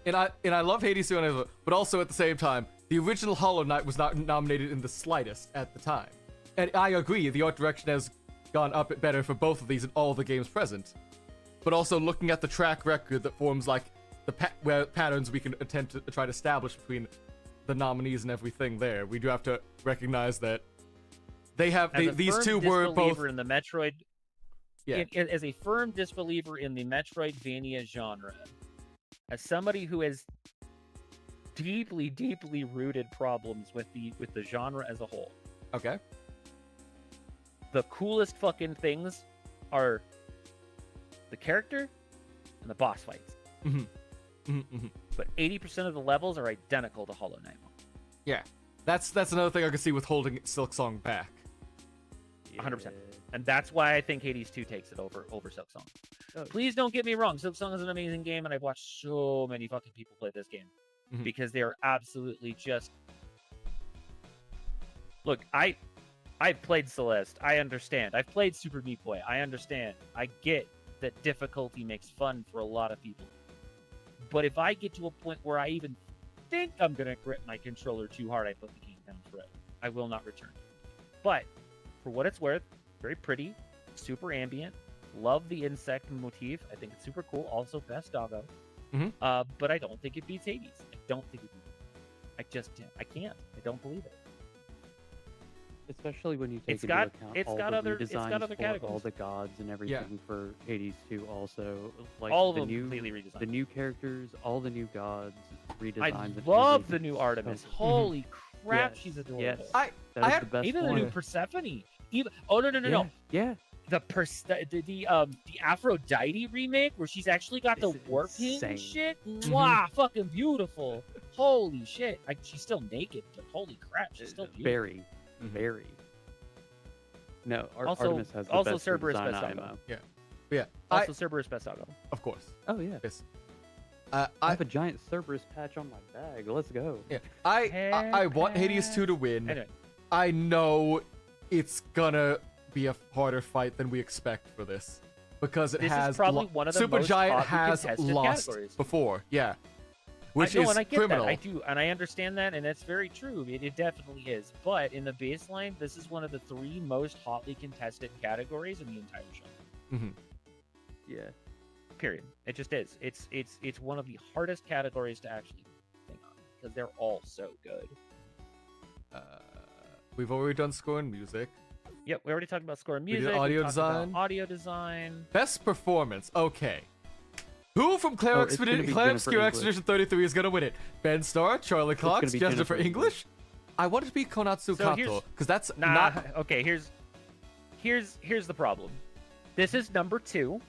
Speaker 1: And I love Hades 2, but also at the same time, the original Hollow Knight was not nominated in the slightest at the time. And I agree, the art direction has gone up better for both of these in all the games present. But also looking at the track record that forms like the patterns we can attempt to try to establish between the nominees and everything there, we do have to recognize that they have these two were both
Speaker 5: in the Metroid.
Speaker 1: Yeah.
Speaker 5: As a firm disbeliever in the Metroidvania genre, as somebody who has deeply, deeply rooted problems with the genre as a whole,
Speaker 1: Okay.
Speaker 5: the coolest fucking things are the character and the boss fights.
Speaker 1: Mm-hmm. Mm-hmm, mm-hmm.
Speaker 5: But 80% of the levels are identical to Hollow Knight.
Speaker 1: Yeah. That's another thing I can see with holding Silksong back.
Speaker 5: 100%. And that's why I think Hades 2 takes it over Silksong.
Speaker 2: Oh.
Speaker 5: Please don't get me wrong. Silksong is an amazing game, and I've watched so many fucking people play this game.
Speaker 1: Mhm.
Speaker 5: Because they're absolutely just... Look, I've played Celeste. I understand. I've played Super Meat Boy. I understand. I get that difficulty makes fun for a lot of people. But if I get to a point where I even think I'm going to grip my controller too hard, I put the game down forever. I will not return. But for what it's worth, very pretty, super ambient. Love the insect motif. I think it's super cool. Also, best doggo.
Speaker 1: Mhm.
Speaker 5: But I don't think it beats Hades. I don't think it beats it. I just I can't. I don't believe it.
Speaker 2: Especially when you take
Speaker 5: It's
Speaker 2: into
Speaker 5: got-
Speaker 2: account
Speaker 5: it's
Speaker 2: all
Speaker 5: got
Speaker 2: the
Speaker 5: other- it's got
Speaker 2: redesigns
Speaker 5: other
Speaker 2: for all
Speaker 5: categories.
Speaker 2: the gods and everything for Hades 2 also. Like
Speaker 5: All of
Speaker 2: the
Speaker 5: them
Speaker 2: new,
Speaker 5: completely redesigned.
Speaker 2: the new characters, all the new gods,
Speaker 5: I
Speaker 2: redesigns. and
Speaker 5: love
Speaker 2: everything.
Speaker 5: the new Artemis.
Speaker 2: So-
Speaker 5: Holy crap,
Speaker 2: Yes,
Speaker 5: she's adorable.
Speaker 2: yes.
Speaker 1: I
Speaker 2: That
Speaker 1: I
Speaker 2: is
Speaker 1: had-
Speaker 2: the best
Speaker 5: Even the
Speaker 2: one.
Speaker 5: new Persephone. Even no.
Speaker 2: Yeah.
Speaker 5: The Aphrodite remake where she's actually got the
Speaker 2: It's
Speaker 5: warping
Speaker 2: insane.
Speaker 5: and shit. Wow, fucking beautiful. Holy shit. She's still naked, but holy crap, she's still beautiful.
Speaker 2: Very, very. No,
Speaker 5: Also-
Speaker 2: Artemis has the
Speaker 5: also
Speaker 2: best
Speaker 5: Cerberus
Speaker 2: redesign
Speaker 5: best
Speaker 2: IMO.
Speaker 5: doggo.
Speaker 1: Yeah.
Speaker 5: Also, Cerberus best doggo.
Speaker 1: Of course.
Speaker 2: Oh yeah.
Speaker 1: Yes.
Speaker 2: I have a giant Cerberus patch on my bag. Let's go.
Speaker 1: Yeah. I want Hades 2 to win.
Speaker 5: Anyway,
Speaker 1: I know it's gonna be a harder fight than we expect for this because it
Speaker 5: This is
Speaker 1: has
Speaker 5: probably one of the
Speaker 1: Super
Speaker 5: most
Speaker 1: Giant
Speaker 5: hotly
Speaker 1: has
Speaker 5: contested
Speaker 1: lost
Speaker 5: categories.
Speaker 1: before, yeah, which
Speaker 5: I know,
Speaker 1: is
Speaker 5: and I get
Speaker 1: criminal.
Speaker 5: that. I do, and I understand that, and that's very true. It definitely is. But in the baseline, this is one of the 3 most hotly contested categories in the entire show.
Speaker 1: Mhm.
Speaker 2: Yeah.
Speaker 5: Period. It just is. It's one of the hardest categories to actually think on because they're all so good.
Speaker 1: We've already done score and music.
Speaker 5: Yep, we already talked about score and
Speaker 1: We did
Speaker 5: music.
Speaker 1: audio
Speaker 5: talked about
Speaker 1: design.
Speaker 5: audio design.
Speaker 1: Best performance. Okay. Who from Claire
Speaker 2: it's gonna be
Speaker 1: Claire
Speaker 2: Jennifer
Speaker 1: Obscure
Speaker 2: English.
Speaker 1: Expedition 33 is gonna win it? Ben Starr, Charlie
Speaker 2: gonna
Speaker 1: Cox,
Speaker 2: be
Speaker 1: Jennifer
Speaker 2: Jennifer
Speaker 1: English?
Speaker 2: English.
Speaker 1: I want it to be Konatsu
Speaker 5: So
Speaker 1: Kato
Speaker 5: here's-
Speaker 1: because that's
Speaker 5: Nah.
Speaker 1: not.
Speaker 5: Okay. Here's the problem. This is number 2.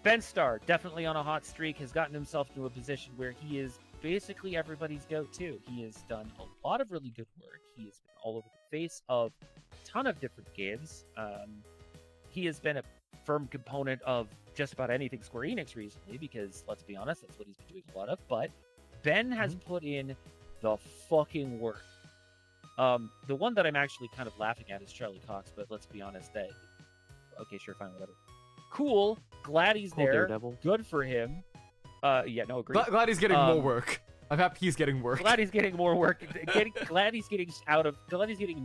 Speaker 5: Ben Starr, definitely on a hot streak, has gotten himself to a position where he is basically everybody's go-to. He has done a lot of really good work. He has been all over the face of a ton of different games. He has been a firm component of just about anything Square Enix recently, because let's be honest, that's what he's been doing a lot of. But Ben has put in the fucking work. The one that I'm actually kind of laughing at is Charlie Cox, but let's be honest, okay, sure, fine, whatever. Cool, glad he's
Speaker 2: Cool
Speaker 5: there.
Speaker 2: Daredevil.
Speaker 5: Good for him. Yeah, no, agree.
Speaker 1: Glad he's getting more
Speaker 5: Um,
Speaker 1: work. I'm happy he's getting work.
Speaker 5: Glad he's getting more work. Glad he's getting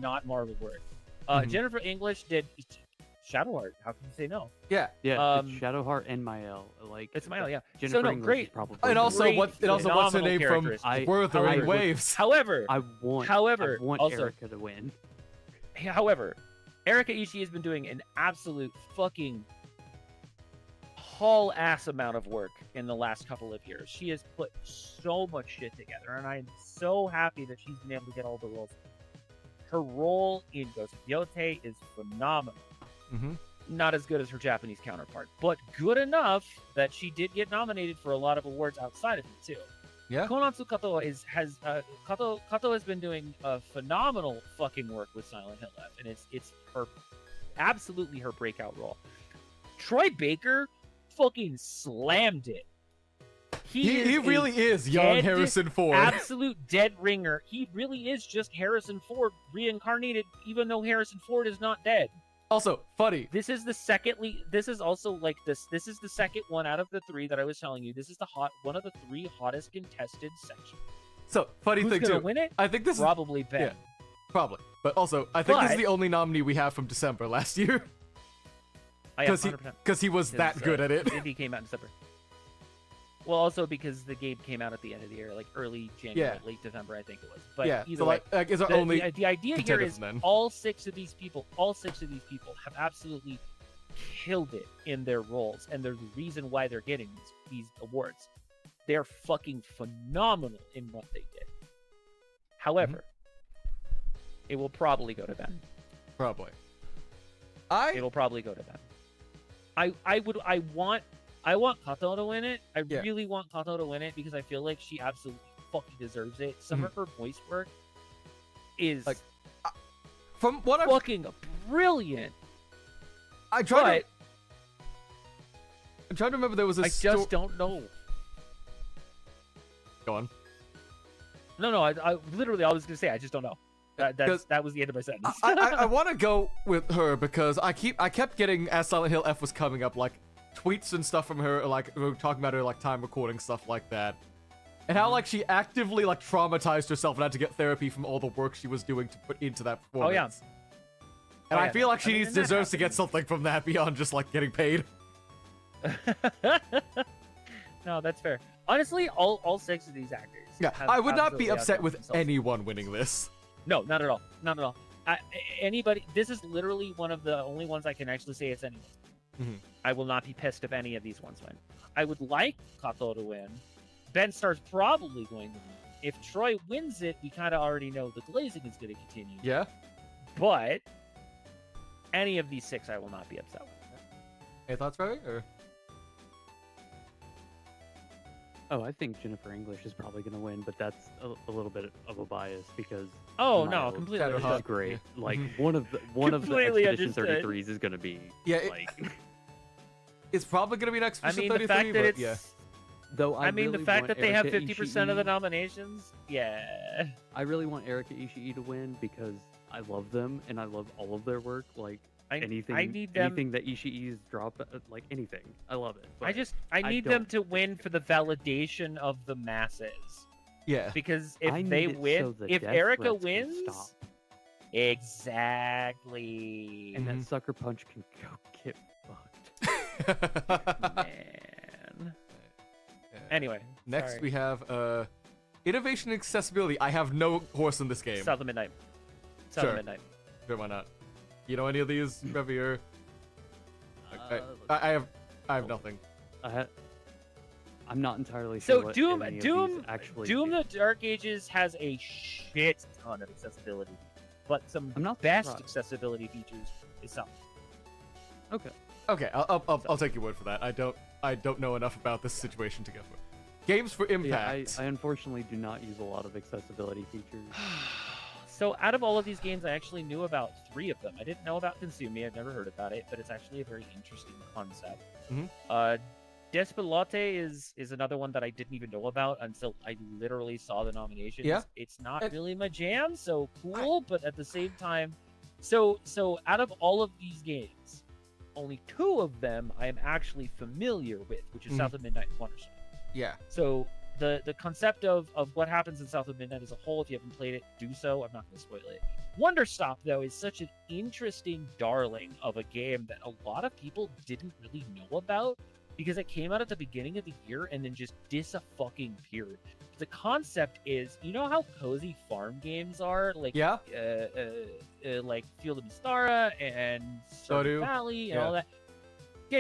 Speaker 5: not Marvel work.
Speaker 1: Mhm.
Speaker 5: Jennifer English did Shadowheart. How can you say no?
Speaker 1: Yeah.
Speaker 2: Yeah.
Speaker 5: Um,
Speaker 2: it's Shadowheart and Mael. Like
Speaker 5: It's Mael, yeah.
Speaker 2: Jennifer
Speaker 5: So no,
Speaker 2: English
Speaker 5: great.
Speaker 2: is probably.
Speaker 1: And also
Speaker 5: Great,
Speaker 1: what's her
Speaker 5: phenomenal
Speaker 1: name from
Speaker 5: characters.
Speaker 1: Wuthering
Speaker 5: however-
Speaker 1: Waves?
Speaker 5: However,
Speaker 2: I want.
Speaker 5: However,
Speaker 2: I want
Speaker 5: also-
Speaker 2: Erica to win.
Speaker 5: Erika Ishii has been doing an absolute fucking tall ass amount of work in the last couple of years. She has put so much shit together, and I'm so happy that she's been able to get all the roles. Her role in Ghost of Yote is phenomenal.
Speaker 1: Mm-hmm.
Speaker 5: Not as good as her Japanese counterpart, but good enough that she did get nominated for a lot of awards outside of it too.
Speaker 1: Yeah.
Speaker 5: Konatsu Kato Kato has been doing phenomenal fucking work with Silent Hill F, and it's her absolutely her breakout role. Troy Baker fucking slammed it.
Speaker 1: He really is young
Speaker 5: dead,
Speaker 1: Harrison Ford.
Speaker 5: Absolute dead ringer. He really is just Harrison Ford reincarnated, even though Harrison Ford is not dead.
Speaker 1: Also, funny.
Speaker 5: This is the second. This is also like this. This is the second one out of the three that I was telling you. This is one of the three hottest contested sections.
Speaker 1: So funny
Speaker 5: Who's
Speaker 1: thing
Speaker 5: gonna
Speaker 1: too.
Speaker 5: win it?
Speaker 1: I think this
Speaker 5: Probably Ben.
Speaker 1: Yeah, probably. But also, I think this is
Speaker 5: But-
Speaker 1: the only nominee we have from December last year.
Speaker 5: I am
Speaker 1: Because
Speaker 5: 100%.
Speaker 1: he was that good at it.
Speaker 5: Indie came out in December. Well, also because the game came out at the end of the year, like early January, late December, I think it was. But
Speaker 1: Yeah.
Speaker 5: either
Speaker 1: So
Speaker 5: way,
Speaker 1: like it's our
Speaker 5: the,
Speaker 1: only.
Speaker 5: the idea here
Speaker 1: contender
Speaker 5: is
Speaker 1: from then.
Speaker 5: all six of these people have absolutely killed it in their roles, and they're the reason why they're getting these awards. They're fucking phenomenal in what they did. However, it will probably go to Ben.
Speaker 1: Probably.
Speaker 5: It'll probably go to Ben. I want Kato to win it. I really want Kato to win it because I feel like she absolutely fucking deserves it. Some of her voice work is
Speaker 1: Like, from what I'm
Speaker 5: fucking brilliant.
Speaker 1: I'm trying to remember there was a
Speaker 5: I just don't know.
Speaker 1: Go on.
Speaker 5: No, I literally I was gonna say I just don't know. That was the end of my sentence.
Speaker 1: I want to go with her because I kept getting, as Silent Hill F was coming up, like tweets and stuff from her, like talking about her like time recording stuff like that, and how like she actively like traumatized herself and had to get therapy from all the work she was doing to put into that performance.
Speaker 5: Oh, yeah.
Speaker 1: And
Speaker 5: Oh,
Speaker 1: I
Speaker 5: yeah.
Speaker 1: feel like she
Speaker 5: I mean, and that
Speaker 1: deserves to get
Speaker 5: happens.
Speaker 1: something from that beyond just like getting paid.
Speaker 5: No, that's fair. Honestly, all six of these actors.
Speaker 1: Yeah,
Speaker 5: have
Speaker 1: I would not be
Speaker 5: absolutely
Speaker 1: upset
Speaker 5: outdone
Speaker 1: with
Speaker 5: themselves.
Speaker 1: anyone winning this.
Speaker 5: No, not at all. Not at all. Anybody. This is literally one of the only ones I can actually say it's anyone.
Speaker 1: Mhm.
Speaker 5: I will not be pissed if any of these ones win. I would like Kato to win. Ben Star's probably going to win. If Troy wins it, we kind of already know the glazing is going to continue.
Speaker 1: Yeah.
Speaker 5: But any of these six, I will not be upset with.
Speaker 1: Any thoughts, Ravi? Or
Speaker 2: Oh, I think Jennifer English is probably going to win, but that's a little bit of a bias because
Speaker 5: Oh no,
Speaker 2: Miles
Speaker 5: completely.
Speaker 1: Shadow
Speaker 2: is
Speaker 1: Hawk.
Speaker 5: understood.
Speaker 2: great.
Speaker 1: Yeah.
Speaker 2: Like
Speaker 1: Mhm.
Speaker 2: one of the
Speaker 5: Completely
Speaker 2: Expedition
Speaker 5: understood.
Speaker 2: 33s is going to be
Speaker 1: Yeah,
Speaker 2: like.
Speaker 1: it's probably gonna be an
Speaker 5: I
Speaker 1: Expedition
Speaker 5: mean, the
Speaker 1: 33,
Speaker 5: fact that
Speaker 1: but
Speaker 5: it's.
Speaker 1: yeah.
Speaker 2: Though
Speaker 5: I mean, the
Speaker 2: really
Speaker 5: fact
Speaker 2: want
Speaker 5: that they have
Speaker 2: Erika
Speaker 5: 50% of the
Speaker 2: Ishii-
Speaker 5: nominations. Yeah.
Speaker 2: I really want Erika Ishii to win because I love them and I love all of their work. Like anything,
Speaker 5: I need them.
Speaker 2: anything that Ishii's drop, like anything, I love it.
Speaker 5: I
Speaker 2: But
Speaker 5: need them to win for the validation of the masses.
Speaker 1: Yeah.
Speaker 5: Because
Speaker 2: I
Speaker 5: if
Speaker 2: need
Speaker 5: they
Speaker 2: it
Speaker 5: win,
Speaker 2: so the
Speaker 5: if
Speaker 2: death
Speaker 5: Erica
Speaker 2: threats can
Speaker 5: wins,
Speaker 2: stop.
Speaker 5: exactly.
Speaker 2: and
Speaker 1: Mhm.
Speaker 2: that sucker punch can go get fucked.
Speaker 5: Man. Anyway,
Speaker 1: Next
Speaker 5: sorry.
Speaker 1: we have innovation and accessibility. I have no horse in this game.
Speaker 5: South of Midnight. South
Speaker 1: Sure.
Speaker 5: of Midnight.
Speaker 1: Sure, why not? You know any of these, Revi? Or
Speaker 2: Uh,
Speaker 1: I have nothing.
Speaker 2: I'm not entirely
Speaker 5: So
Speaker 2: sure. what
Speaker 5: Doom,
Speaker 2: any of
Speaker 5: Doom,
Speaker 2: these actually
Speaker 5: Doom:
Speaker 2: do.
Speaker 5: The Dark Ages has a shit ton of accessibility, but some
Speaker 2: I'm not
Speaker 5: best
Speaker 2: surprised.
Speaker 5: accessibility features is South.
Speaker 2: Okay.
Speaker 1: Okay, I'll take your word for that. I don't know enough about this situation to go for. Games for
Speaker 2: Yeah,
Speaker 1: impact.
Speaker 2: I unfortunately do not use a lot of accessibility features.
Speaker 5: So out of all of these games, I actually knew about 3 of them. I didn't know about Consumi. I've never heard about it, but it's actually a very interesting concept.
Speaker 1: Mhm.
Speaker 5: Despelote is another one that I didn't even know about until I literally saw the nominations.
Speaker 1: Yeah.
Speaker 5: It's not
Speaker 1: And-
Speaker 5: really my jam, so cool, but at the same time, so out of all of these games, only 2 of them I am actually familiar with, which is
Speaker 1: Mhm.
Speaker 5: South of Midnight and Wonderstone.
Speaker 1: Yeah.
Speaker 5: So the concept of what happens in South of Midnight as a whole, if you haven't played it, do so. I'm not going to spoil it. Wonderstop, though, is such an interesting darling of a game that a lot of people didn't really know about because it came out at the beginning of the year and then just disappeared. The concept is, you know how cozy farm games are, like
Speaker 1: Yeah.
Speaker 5: like Field of Mistara and
Speaker 1: Stardew.
Speaker 5: Valley and
Speaker 1: Yeah.
Speaker 5: all that.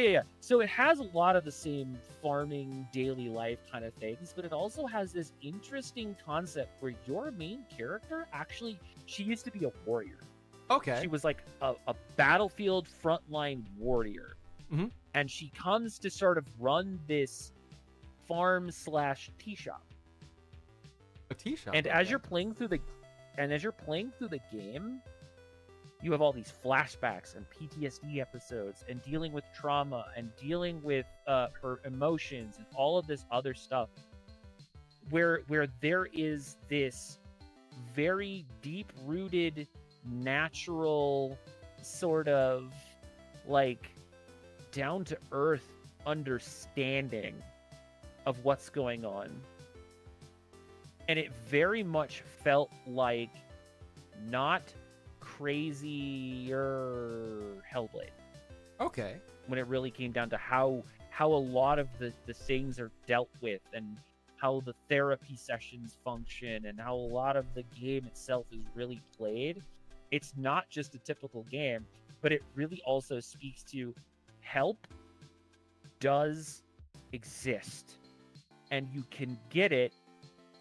Speaker 5: Yeah. So it has a lot of the same farming, daily life kind of things, but it also has this interesting concept where your main character actually, she used to be a warrior.
Speaker 1: Okay.
Speaker 5: She was like a battlefield frontline warrior.
Speaker 1: Mhm.
Speaker 5: And she comes to sort of run this farm/tea shop.
Speaker 1: A tea shop.
Speaker 5: And
Speaker 1: okay.
Speaker 5: as you're playing through the game, you have all these flashbacks and PTSD episodes and dealing with trauma and dealing with her emotions and all of this other stuff where there is this very deep-rooted, natural sort of like down-to-earth understanding of what's going on. And it very much felt like not crazier Hellblade.
Speaker 1: Okay.
Speaker 5: When it really came down to how a lot of the things are dealt with and how the therapy sessions function and how a lot of the game itself is really played. It's not just a typical game, but it really also speaks to help does exist. And you can get it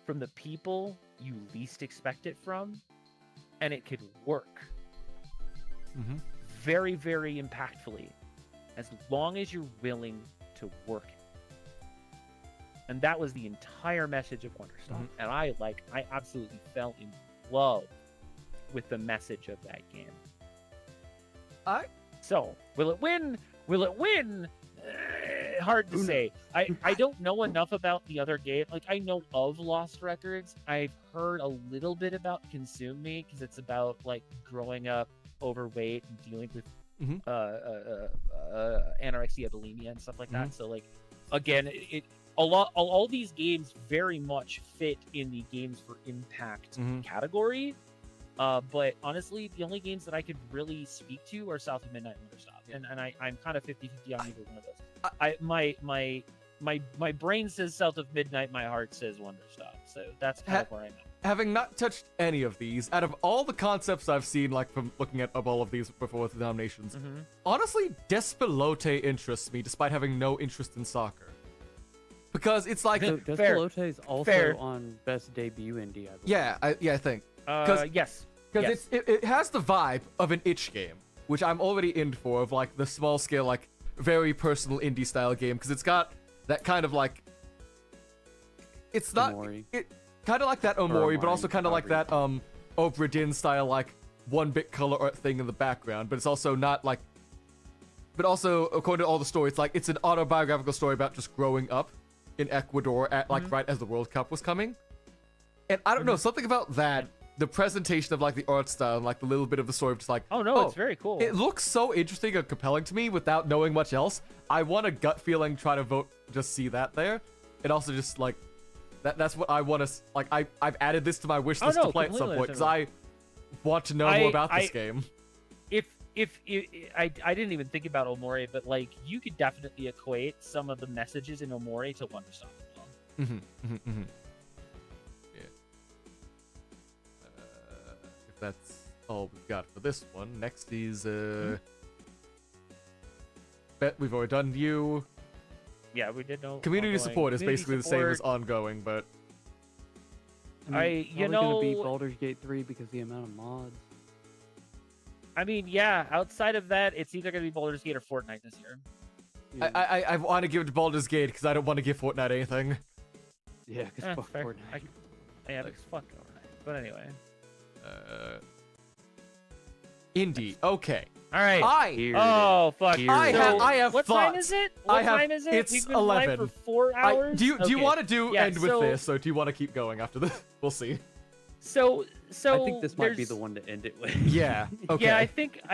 Speaker 5: from the people you least expect it from, and it could work very, very impactfully as long as you're willing to work it. And that was the entire message of Wonderstone. And I absolutely fell in love with the message of that game. So, will it win? Will it win? Hard to say. I don't know enough about the other game. Like, I know of Lost Records. I've heard a little bit about Consume Me, because it's about, like, growing up overweight and dealing with anorexia, bulimia, and stuff like that. So, like, again, all these games very much fit in the games for impact category. But honestly, the only games that I could really speak to are South of Midnight and Wonderstop, and I'm kind of 50-50 on either one of those. My brain says South of Midnight, my heart says Wonderstop, so that's kind of where I'm at.
Speaker 1: Having not touched any of these, out of all the concepts I've seen, like from looking at all of these before the nominations, honestly, Despelote interests me, despite having no interest in soccer. Because it's like...
Speaker 2: So Despelote is also on Best Debut Indie, I believe.
Speaker 1: Yeah, I think.
Speaker 5: Yes.
Speaker 1: Because it has the vibe of an itch game, which I'm already in for, of like the small scale, like very personal indie style game, because it's got that kind of like, it's not kind of like that Omori, but also kind of like that Obra Dinn style, like 1-bit color art thing in the background, but it's also not like, but also according to all the stories, like it's an autobiographical story about just growing up in Ecuador at like right as the World Cup was coming, and I don't know, something about that. The presentation of like the art style and like the little bit of the story of just like,
Speaker 5: it's very cool.
Speaker 1: It looks so interesting and compelling to me without knowing much else. I want a gut feeling, try to vote, just see that there. And also just like, that's what I want to, like, I've added this to my wish list to play at some point, because I want to know more about this game.
Speaker 5: I didn't even think about Omori, but like, you could definitely equate some of the messages in Omori to Wonderstone as well.
Speaker 1: That's all we've got for this one. Next is bet we've already done you.
Speaker 5: Yeah, we did know.
Speaker 1: Community
Speaker 5: ongoing.
Speaker 1: Support is
Speaker 5: Community
Speaker 1: basically the same as ongoing, but
Speaker 2: Probably gonna be Baldur's Gate 3 because the amount of mods.
Speaker 5: I mean, yeah. Outside of that, it's either gonna be Baldur's Gate or Fortnite this year.
Speaker 2: Yeah.
Speaker 1: I want to give it to Baldur's Gate because I don't want to give Fortnite anything.
Speaker 2: Yeah, because fuck
Speaker 5: fair.
Speaker 2: Fortnite.
Speaker 5: Yeah, because fuck Fortnite. But anyway.
Speaker 1: Indie. Okay.
Speaker 5: All right.
Speaker 2: Oh
Speaker 5: fuck.
Speaker 1: I have
Speaker 5: what
Speaker 1: thoughts.
Speaker 5: time is it? What time is it?
Speaker 1: It's
Speaker 5: We've been
Speaker 1: 11.
Speaker 5: live for 4 hours.
Speaker 1: Do you want to end with
Speaker 5: so,
Speaker 1: this, or do you want to keep going after this? We'll see.
Speaker 5: So
Speaker 2: I think this might be the one to end it with.
Speaker 1: Yeah. Okay.
Speaker 5: Yeah, I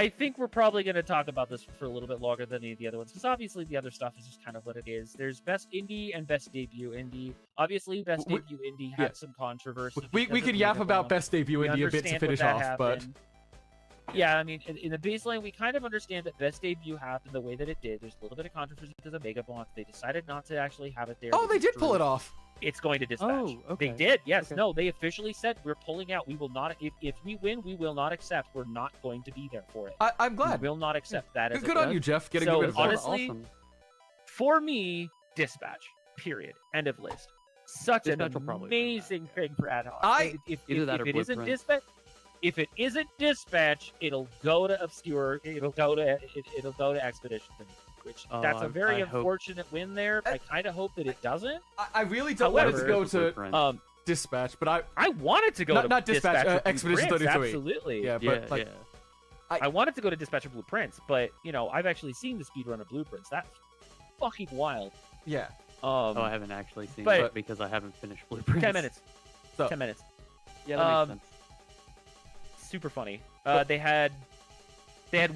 Speaker 5: think we're probably going to talk about this for a little bit longer than any of the other ones, because obviously the other stuff is just kind of what it is. There's Best Indie and Best Debut Indie. Obviously, Best Debut Indie had some controversy.
Speaker 1: We could yap about Best Debut Indie a bit to finish off, but
Speaker 5: yeah, I mean, in the baseline, we kind of understand that Best Debut happened the way that it did. There's a little bit of controversy because of Megabonk. They decided not to actually have it there.
Speaker 1: Oh, they did pull it off.
Speaker 5: It's going to dispatch.
Speaker 2: Oh, okay.
Speaker 5: They did. Yes.
Speaker 2: Okay.
Speaker 5: No, they officially said we're pulling out. We will not. If we win, we will not accept. We're not going to be there for it.
Speaker 1: I'm glad.
Speaker 5: We will not accept that as
Speaker 1: Good
Speaker 5: a
Speaker 1: on you, Geoff. Getting
Speaker 5: So,
Speaker 1: rid of that.
Speaker 5: honestly,
Speaker 2: Awesome.
Speaker 5: for me, dispatch. Period. End of list. Such
Speaker 2: Dispatch will
Speaker 5: an
Speaker 2: probably win
Speaker 5: amazing thing for ad hoc. If
Speaker 2: Either that or
Speaker 5: it isn't
Speaker 2: Blueprint.
Speaker 5: dispatch, if it isn't dispatch, it'll go to obscure. It'll go to expedition. Which that's a very
Speaker 2: I hope-
Speaker 5: unfortunate win there. I kind of hope that it doesn't.
Speaker 1: I really don't want it to
Speaker 5: However,
Speaker 1: go to
Speaker 2: Blueprint.
Speaker 1: dispatch, but
Speaker 5: I want it to go to
Speaker 1: not dispatch,
Speaker 5: or
Speaker 1: Expedition
Speaker 5: Blueprints,
Speaker 1: 33.
Speaker 5: Absolutely.
Speaker 1: yeah, but like
Speaker 5: I want it to go to dispatch or blueprints, but I've actually seen the speedrun of blueprints. That's fucking wild.
Speaker 1: yeah.
Speaker 2: Oh, I haven't actually seen
Speaker 5: but-
Speaker 2: it because I haven't finished Blueprints.
Speaker 5: 10 minutes.
Speaker 1: So-
Speaker 5: 10 minutes.
Speaker 2: Yeah, that makes sense.
Speaker 5: Super funny. They had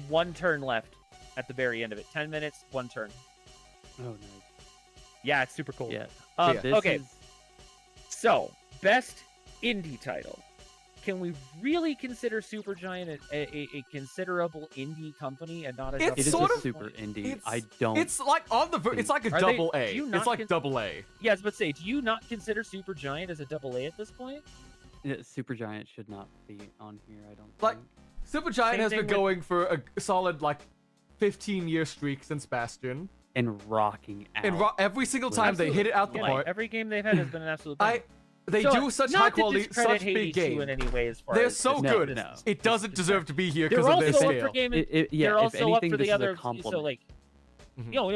Speaker 5: one turn left at the very end of it. 10 minutes, one turn.
Speaker 2: Oh, nice.
Speaker 5: Yeah, it's super cool.
Speaker 2: Yeah.
Speaker 1: Yeah.
Speaker 5: Okay,
Speaker 2: is-
Speaker 5: so best indie title. Can we really consider Supergiant a considerable indie company and not a
Speaker 1: It's
Speaker 2: It is
Speaker 1: sort
Speaker 2: a
Speaker 1: of-
Speaker 2: super indie.
Speaker 1: it's-
Speaker 2: I don't.
Speaker 1: It's like on the it's like a
Speaker 5: Are they-
Speaker 1: double
Speaker 5: do
Speaker 1: A.
Speaker 5: you
Speaker 1: It's
Speaker 5: not
Speaker 1: like double A.
Speaker 5: Yes, but say, do you not consider Supergiant as a double A at this point?
Speaker 2: Supergiant should not be on here. I don't.
Speaker 1: Like,
Speaker 2: think.
Speaker 1: Supergiant
Speaker 5: Same
Speaker 1: has
Speaker 5: thing
Speaker 1: been
Speaker 5: with-
Speaker 1: going for a solid 15-year streak since Bastion.
Speaker 2: And rocking out.
Speaker 1: And every single time they hit it out the
Speaker 5: Yeah,
Speaker 1: park,
Speaker 5: every game they've had has been an absolute. banger.
Speaker 1: they
Speaker 5: So,
Speaker 1: do such
Speaker 5: not
Speaker 1: high
Speaker 5: to
Speaker 1: quality,
Speaker 5: discredit
Speaker 1: such big
Speaker 5: Hades 2
Speaker 1: games.
Speaker 5: in any way as far
Speaker 1: They're
Speaker 5: as
Speaker 1: so
Speaker 5: this
Speaker 1: good.
Speaker 5: business.
Speaker 1: It doesn't deserve to be here
Speaker 5: They're
Speaker 1: because of
Speaker 5: also
Speaker 1: their
Speaker 5: up
Speaker 1: scale.
Speaker 5: for game.
Speaker 2: Yeah,
Speaker 5: They're
Speaker 2: if
Speaker 5: also
Speaker 2: anything,
Speaker 5: up for
Speaker 2: this
Speaker 5: the
Speaker 2: is a
Speaker 5: other.
Speaker 2: compliment.
Speaker 5: So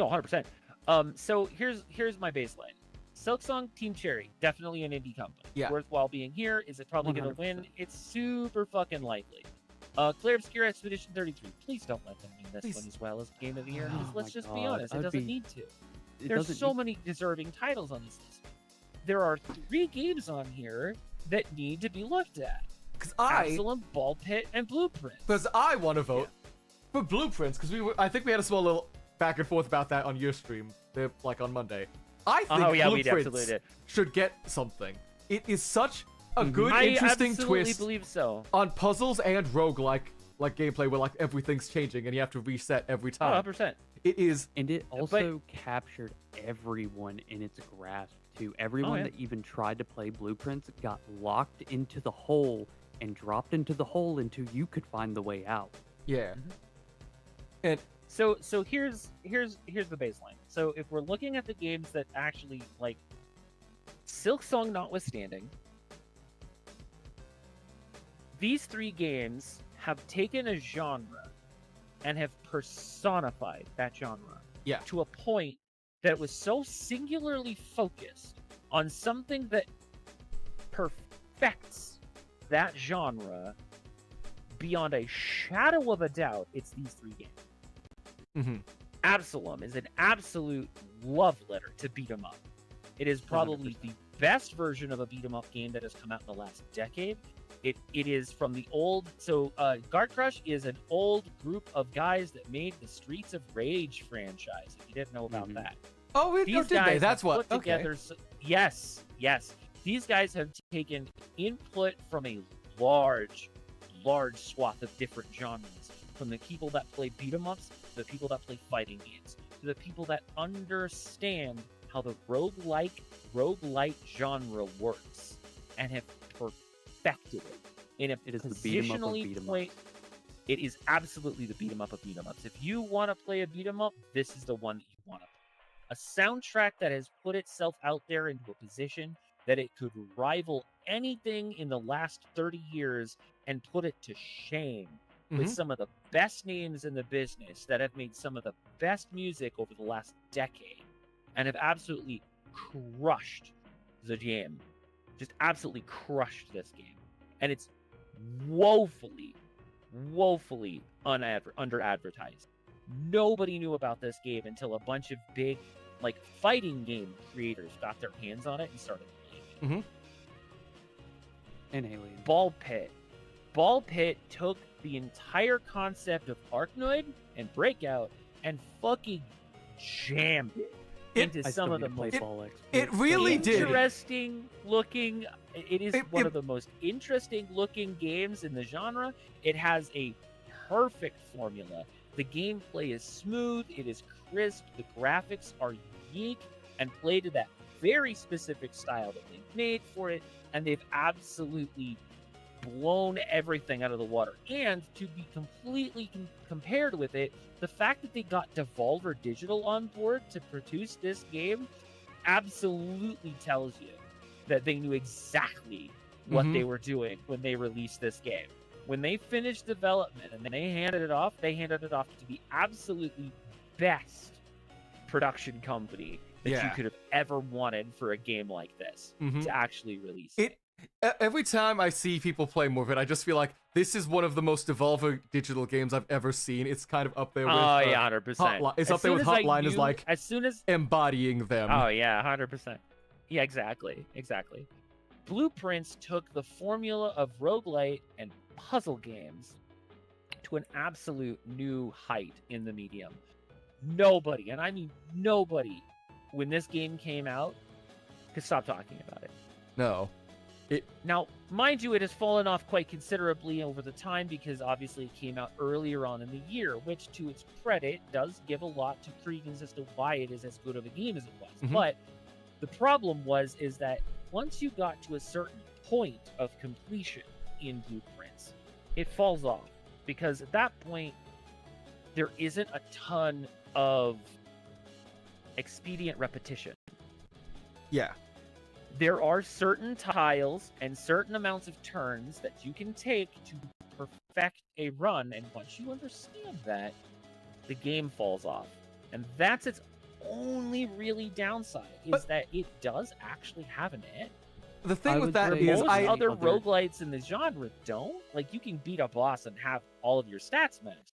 Speaker 5: 100%. So here's my baseline. Silksong Team Cherry, definitely an indie company.
Speaker 1: Yeah.
Speaker 5: Worthwhile being here. Is it probably going to win?
Speaker 2: 100%.
Speaker 5: It's super fucking likely. Clear Obscure Expedition 33. Please don't let them win this
Speaker 1: Please.
Speaker 5: one as well as Game of the Year.
Speaker 2: Oh
Speaker 5: 'Cause let's
Speaker 2: my
Speaker 5: just be
Speaker 2: God,
Speaker 5: honest, it
Speaker 2: I'd
Speaker 5: doesn't
Speaker 2: be-
Speaker 5: need to.
Speaker 2: It
Speaker 5: There's
Speaker 2: doesn't
Speaker 5: so
Speaker 2: need-
Speaker 5: many deserving titles on this list. There are 3 games on here that need to be looked at.
Speaker 1: Because
Speaker 5: Absalom, Ball Pit, and Blueprint.
Speaker 1: I want to vote for Blueprints because I think we had a small little back and forth about that on your stream, on Monday. I think
Speaker 5: Oh yeah, we
Speaker 1: Blueprints
Speaker 5: absolutely did.
Speaker 1: should get something. It is such a good,
Speaker 5: I
Speaker 1: interesting
Speaker 5: absolutely
Speaker 1: twist
Speaker 5: believe so.
Speaker 1: on puzzles and roguelike gameplay where everything's changing and you have to reset every
Speaker 5: Oh,
Speaker 1: time.
Speaker 5: 100%.
Speaker 1: It is
Speaker 2: And it also captured everyone in its grasp too. Everyone
Speaker 5: yeah.
Speaker 2: that even tried to play Blueprints got locked into the hole and dropped into the hole until you could find the way out.
Speaker 1: yeah.
Speaker 5: Mm-hmm.
Speaker 1: And
Speaker 5: So here's the baseline. So if we're looking at the games that actually Silksong notwithstanding, these 3 games have taken a genre and have personified that genre.
Speaker 1: Yeah.
Speaker 5: To a point that was so singularly focused on something that perfects that genre beyond a shadow of a doubt. It's these 3 games.
Speaker 1: mhm.
Speaker 5: Absalom is an absolute love letter to beat 'em up. It is probably
Speaker 2: 100%.
Speaker 5: the best version of a beat 'em up game that has come out in the last decade. It is from the old. So Guard Crush is an old group of guys that made the Streets of Rage franchise. If you didn't know about
Speaker 2: Mhm.
Speaker 5: that,
Speaker 1: Did they? That's
Speaker 5: have
Speaker 1: what.
Speaker 5: put
Speaker 1: Okay.
Speaker 5: together. Yes. These guys have taken input from a large swath of different genres. From the people that play beat 'em ups, to the people that play fighting games, to the people that understand how the roguelite genre works, and have perfected it in a
Speaker 2: It is the beat 'em up of
Speaker 5: positionally
Speaker 2: beat 'em
Speaker 5: point. It is absolutely the beat 'em up of beat 'em ups. If you want to play a beat 'em up, this is the one that you want to play. A soundtrack that has put itself out there into a position that it could rival anything in the last 30 years and put it to shame with
Speaker 1: Mhm.
Speaker 5: some of the best names in the business that have made some of the best music over the last decade and have absolutely crushed the game. Just absolutely crushed this game. And it's woefully under advertised. Nobody knew about this game until a bunch of big fighting game creators got their hands on it and started playing it.
Speaker 2: And Alien.
Speaker 5: Ball Pit took the entire concept of Arkanoid and Breakout and fucking jammed it into
Speaker 2: I
Speaker 5: some
Speaker 2: still
Speaker 5: of the
Speaker 2: need to play
Speaker 5: most
Speaker 2: Ball X.
Speaker 1: it really did.
Speaker 5: interesting looking. It is one
Speaker 1: It-
Speaker 5: of the most interesting looking games in the genre. It has a perfect formula. The gameplay is smooth, it is crisp, the graphics are unique and play to that very specific style that they made for it, and they've absolutely blown everything out of the water. And to be completely compared with it, the fact that they got Devolver Digital on board to produce this game absolutely tells you that they knew exactly what they were doing when they released this game. When they finished development and they handed it off to the absolutely best production company that you could have ever wanted for a game like this to actually release it.
Speaker 1: Every time I see people play more of it, I just feel like this is one of the most Devolver Digital games I've ever seen. It's kind of up there with
Speaker 5: 100%.
Speaker 1: Hotline. It's up there with Hotline as like
Speaker 5: as soon as
Speaker 1: embodying them.
Speaker 5: Oh yeah, 100%. Yeah, exactly. Blueprints took the formula of roguelite and puzzle games to an absolute new height in the medium. Nobody, and I mean nobody, when this game came out, could stop talking about it.
Speaker 1: No.
Speaker 5: Now, mind you, it has fallen off quite considerably over the time because obviously it came out earlier on in the year, which to its credit does give a lot to credence as to why it is as good of a game as it was. But the problem is that once you got to a certain point of completion in Blueprints, it falls off because at that point there isn't a ton of expedient repetition.
Speaker 1: Yeah.
Speaker 5: There are certain tiles and certain amounts of turns that you can take to perfect a run, and once you understand that, the game falls off. And that's its only really downside, is that it does actually have an edge.
Speaker 1: The thing with that is
Speaker 5: most other roguelites in the genre don't. Like, you can beat a boss and have all of your stats matched.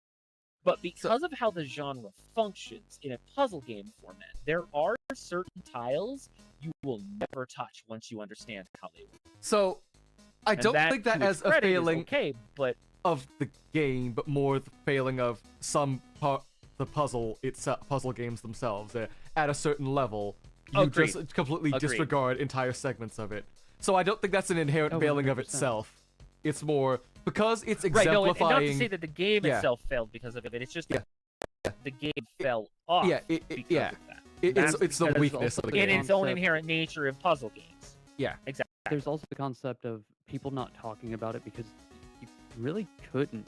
Speaker 5: But because of how the genre functions in a puzzle game format, there are certain tiles you will never touch once you understand how they work.
Speaker 1: So, I don't think that as a failing
Speaker 5: of
Speaker 1: the game, but more the failing of some the puzzle games themselves. At a certain level, you just completely disregard entire segments of it. So I don't think that's an inherent failing of itself. It's more because it's exemplifying.
Speaker 5: Right, no, and not to say that the game itself failed because of it. It's just that the game fell off because of that.
Speaker 1: It's the weakness of the game.
Speaker 5: In its own inherent nature of puzzle games.
Speaker 1: Yeah.
Speaker 5: Exactly.
Speaker 2: There's also the concept of people not talking about it because you really couldn't.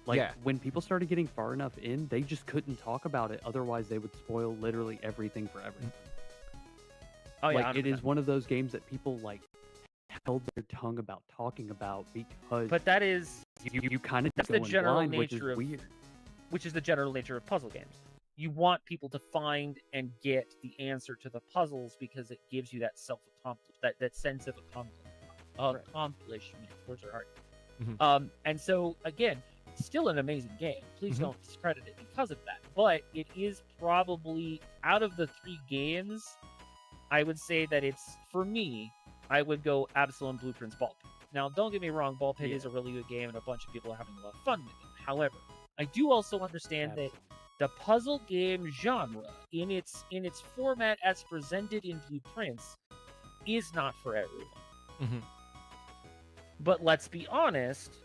Speaker 2: Like, when people started getting far enough in, they just couldn't talk about it. Otherwise, they would spoil literally everything for everything.
Speaker 5: Oh, yeah.
Speaker 2: Like, it is one of those games that people, like, held their tongue about talking about because...
Speaker 5: But that is...
Speaker 2: You kind of
Speaker 5: that's
Speaker 2: go
Speaker 5: the general
Speaker 2: blind,
Speaker 5: nature
Speaker 2: which is
Speaker 5: of...
Speaker 2: weird.
Speaker 5: Which is the general nature of puzzle games. You want people to find and get the answer to the puzzles because it gives you that that sense of accomplishment. Words are hard. And so, again, still an amazing game. Please don't discredit it because of that. But it is probably, out of the 3 games, I would say that it's, for me, I would go Absalom, Blueprints, Ball Pit. Now, don't get me wrong, Ball Pit is a really good game and a bunch of people are having a lot of fun with it. However, I do also understand that the puzzle game genre, in its format as presented in Blueprints, is not for everyone. But let's be honest,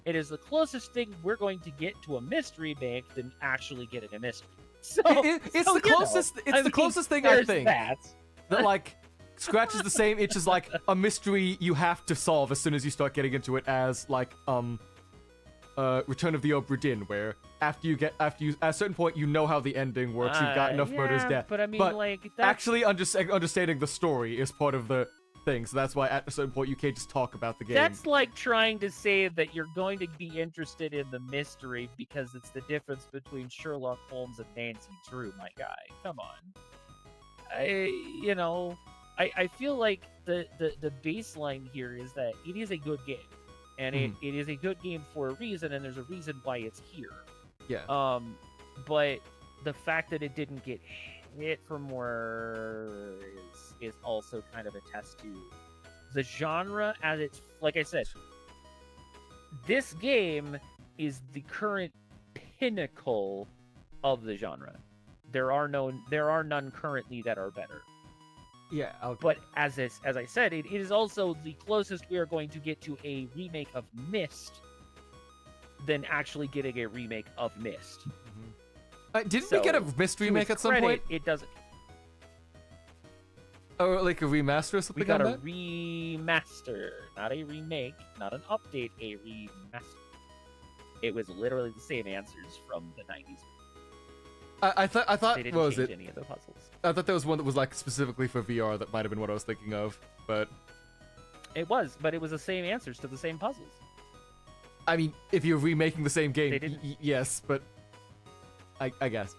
Speaker 5: it is the closest thing we're going to get to a mystery bank than actually getting a mystery. So
Speaker 1: it's the closest. It's the closest thing I think
Speaker 5: that
Speaker 1: like scratches the same itch as like a mystery you have to solve as soon as you start getting into it, as like Return of the Obra Dinn, where after you at a certain point you know how the ending works, you've got enough murders death.
Speaker 5: But I mean, like, that's...
Speaker 1: actually understanding the story is part of the thing. So that's why at a certain point you can't just talk about the game.
Speaker 5: That's like trying to say that you're going to be interested in the mystery because it's the difference between Sherlock Holmes and Nancy Drew, my guy. Come on. I feel like the baseline here is that it is a good game. And it is a good game for a reason, and there's a reason why it's here.
Speaker 1: Yeah.
Speaker 5: But the fact that it didn't get hit for more is also kind of a test to the genre as it's, like I said, this game is the current pinnacle of the genre. There are none currently that are better.
Speaker 1: Yeah,
Speaker 5: but as I said, it is also the closest we are going to get to a remake of Myst than actually getting a remake of Myst.
Speaker 1: Didn't we get a Myst remake at some point?
Speaker 5: It doesn't.
Speaker 1: Or like a remaster or something
Speaker 5: We got
Speaker 1: on
Speaker 5: a
Speaker 1: that?
Speaker 5: remaster, not a remake, not an update, a remaster. It was literally the same answers from the 90s.
Speaker 1: I thought
Speaker 5: They didn't
Speaker 1: what was
Speaker 5: change
Speaker 1: it?
Speaker 5: any of the puzzles.
Speaker 1: I thought there was one that was like specifically for VR. That might have been what I was thinking of. But
Speaker 5: It was, but it was the same answers to the same puzzles.
Speaker 1: I mean, if you're remaking the same game,
Speaker 5: They didn't-
Speaker 1: yes, but I guess.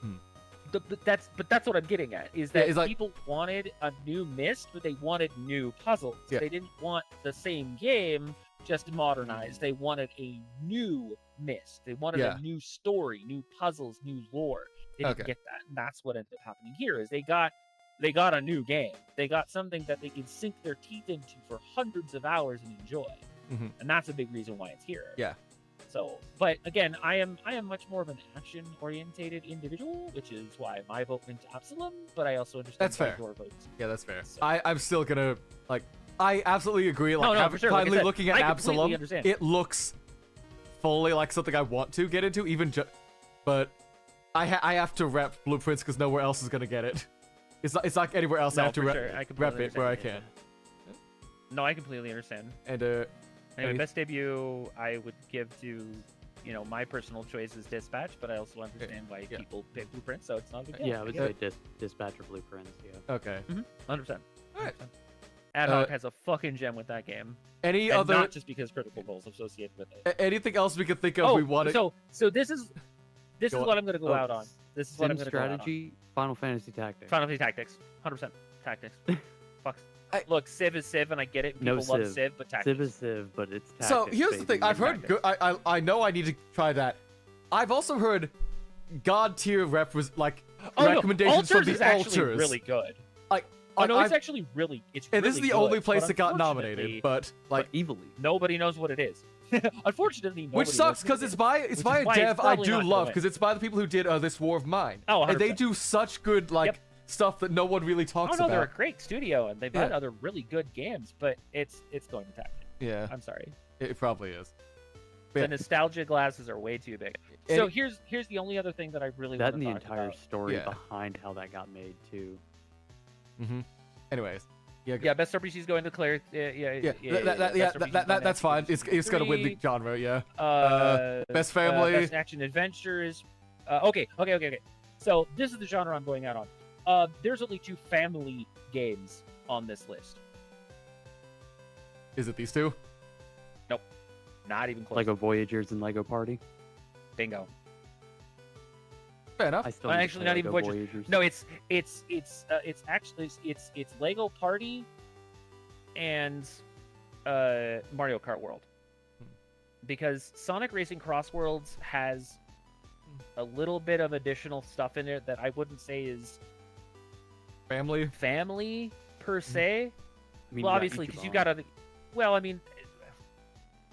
Speaker 5: But that's what I'm getting at is
Speaker 1: Yeah,
Speaker 5: that
Speaker 1: it's like-
Speaker 5: people wanted a new Myst, but they wanted new puzzles.
Speaker 1: Yeah.
Speaker 5: They didn't want the same game just modernized. They wanted a new Myst. They wanted
Speaker 1: Yeah.
Speaker 5: a new story, new puzzles, new lore. They didn't
Speaker 1: Okay.
Speaker 5: get that, and that's what ended up happening here. Is they got a new game. They got something that they can sink their teeth into for hundreds of hours and enjoy,
Speaker 1: Mhm.
Speaker 5: and that's a big reason why it's here.
Speaker 1: Yeah.
Speaker 5: So, but again, I am much more of an action-orientated individual, which is why my vote went to Absalom. But I also understand
Speaker 1: That's
Speaker 5: why
Speaker 1: fair.
Speaker 5: your votes.
Speaker 1: Yeah, that's fair.
Speaker 5: So-
Speaker 1: I'm still gonna like. I absolutely agree. Like,
Speaker 5: No, for sure. Like I
Speaker 1: finally
Speaker 5: said,
Speaker 1: looking at
Speaker 5: I completely
Speaker 1: Absalom,
Speaker 5: understand.
Speaker 1: it looks fully like something I want to get into. But I have to rep Blueprints because nowhere else is gonna get it. It's like anywhere else I
Speaker 5: No,
Speaker 1: have to
Speaker 5: for
Speaker 1: rep,
Speaker 5: sure. I
Speaker 1: rep
Speaker 5: completely
Speaker 1: it where I
Speaker 5: understand.
Speaker 1: can.
Speaker 5: No, I completely understand.
Speaker 1: And
Speaker 5: Anyway,
Speaker 1: Any-
Speaker 5: best debut I would give to, my personal choice is Dispatch, but I also understand why
Speaker 1: Yeah.
Speaker 5: people pick Blueprint, so it's not a big deal.
Speaker 2: Yeah, I would say Dispatch or Blueprints. Yeah.
Speaker 1: okay.
Speaker 5: 100%.
Speaker 1: Alright.
Speaker 5: Ad Hoc has a fucking gem with that game,
Speaker 1: Any
Speaker 5: and
Speaker 1: other
Speaker 5: not just because Critical Role's associated with it.
Speaker 1: anything else we could think of? we want to.
Speaker 5: so this is
Speaker 1: Go
Speaker 5: what I'm gonna go
Speaker 2: Oh,
Speaker 5: out on. This is what I'm
Speaker 2: Sim
Speaker 5: gonna go out on.
Speaker 2: strategy, Final Fantasy Tactics.
Speaker 5: Final Fantasy Tactics, 100% Tactics. Fuck.
Speaker 1: I-
Speaker 5: Look, Civ is Civ, and I get it.
Speaker 2: No
Speaker 5: People love
Speaker 2: Civ.
Speaker 5: Civ, but Tactics.
Speaker 2: Civ is Civ, but it's tactics.
Speaker 1: So here's the thing. I've heard.
Speaker 5: Tactics.
Speaker 1: I know I need to try that. I've also heard God tier recommendations from
Speaker 5: Altars
Speaker 1: the
Speaker 5: is actually
Speaker 1: Altars.
Speaker 5: really good.
Speaker 1: Like,
Speaker 5: Oh no, it's
Speaker 1: I've-
Speaker 5: actually really. It's
Speaker 1: and this is
Speaker 5: really
Speaker 1: the only
Speaker 5: good,
Speaker 1: place
Speaker 5: but
Speaker 1: that got
Speaker 5: unfortunately,
Speaker 1: nominated. But like,
Speaker 2: evilly.
Speaker 5: nobody knows what it is. Unfortunately, nobody
Speaker 1: which sucks
Speaker 5: because
Speaker 1: because it's by
Speaker 5: Which is
Speaker 1: a
Speaker 5: why it's
Speaker 1: dev I
Speaker 5: probably
Speaker 1: do
Speaker 5: not gonna
Speaker 1: love
Speaker 5: win.
Speaker 1: because it's by the people who did this War of Mine.
Speaker 5: Oh,
Speaker 1: and they
Speaker 5: 100%.
Speaker 1: do such good stuff that no one really talks
Speaker 5: Oh no, they're a
Speaker 1: about.
Speaker 5: great studio, and they've had
Speaker 1: Yeah.
Speaker 5: other really good games, but it's going to Tactics.
Speaker 1: Yeah,
Speaker 5: I'm sorry.
Speaker 1: it probably is.
Speaker 5: The
Speaker 1: Yeah.
Speaker 5: nostalgia glasses are way too big.
Speaker 1: And
Speaker 5: So
Speaker 1: it-
Speaker 5: here's the only other thing that I really
Speaker 2: That
Speaker 5: want
Speaker 2: and
Speaker 5: to
Speaker 2: the
Speaker 5: talk
Speaker 2: entire
Speaker 5: about.
Speaker 2: story
Speaker 1: Yeah.
Speaker 2: behind how that got made too.
Speaker 1: Mm-hmm. Anyways, yeah,
Speaker 5: Yeah, best RPG's going to Claire.
Speaker 1: that's fine. It's gonna win the genre. Yeah. Best
Speaker 5: Best
Speaker 1: family.
Speaker 5: action adventures. Okay. So this is the genre I'm going out on. There's only 2 family games on this list.
Speaker 1: Is it these two?
Speaker 5: Not even close.
Speaker 2: Lego Voyagers and Lego Party.
Speaker 5: Bingo.
Speaker 1: Fair enough.
Speaker 2: I still
Speaker 5: Well,
Speaker 2: need to
Speaker 5: actually,
Speaker 2: play
Speaker 5: not even
Speaker 2: Lego
Speaker 5: Voyagers.
Speaker 2: Voyagers.
Speaker 5: No, it's actually Lego Party and Mario Kart World. Because Sonic Racing Cross Worlds has a little bit of additional stuff in it that I wouldn't say is
Speaker 1: Family.
Speaker 5: family per se.
Speaker 2: I mean,
Speaker 5: Well,
Speaker 2: you
Speaker 5: obviously, because you got other. Well, I mean,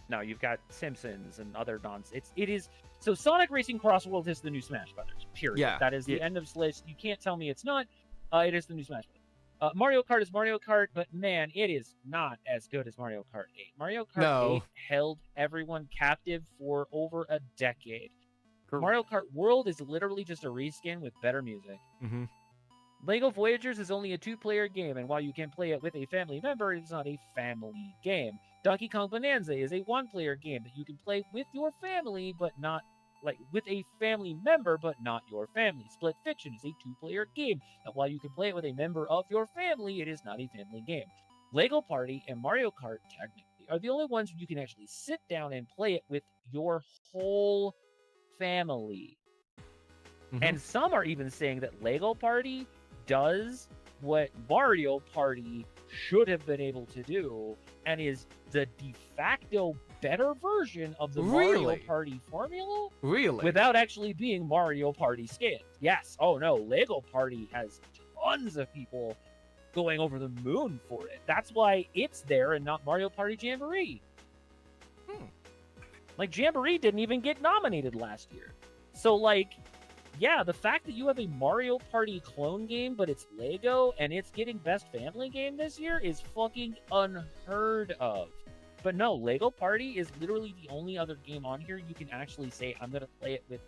Speaker 5: no, you've got Simpsons and other nonsense. It is so. Sonic Racing Cross World is the new Smash Brothers. Period.
Speaker 1: Yeah.
Speaker 5: That is the
Speaker 2: Yeah.
Speaker 5: end of this list. You can't tell me it's not. It is the new Smash Brothers. Mario Kart is Mario Kart, but man, it is not as good as Mario Kart 8. Mario Kart
Speaker 1: No.
Speaker 5: 8 held everyone captive for over a decade.
Speaker 2: Correct.
Speaker 5: Mario Kart World is literally just a reskin with better music.
Speaker 1: Mm-hmm.
Speaker 5: Lego Voyagers is only a 2-player game, and while you can play it with a family member, it's not a family game. Donkey Kong Bonanza is a 1-player game that you can play with your family, but not with a family member, but not your family. Split Fiction is a 2-player game, and while you can play it with a member of your family, it is not a family game. Lego Party and Mario Kart, technically, are the only ones you can actually sit down and play it with your whole family.
Speaker 1: Mhm.
Speaker 5: And some are even saying that Lego Party does what Mario Party should have been able to do and is the de facto better version of the Mario
Speaker 1: Really?
Speaker 5: Party formula
Speaker 1: Really?
Speaker 5: without actually being Mario Party scaled. Yes. Oh no, Lego Party has tons of people going over the moon for it. That's why it's there and not Mario Party Jamboree. Like Jamboree didn't even get nominated last year. So yeah, the fact that you have a Mario Party clone game, but it's Lego, and it's getting Best Family Game this year is fucking unheard of. But no, Lego Party is literally the only other game on here you can actually say, I'm going to play it with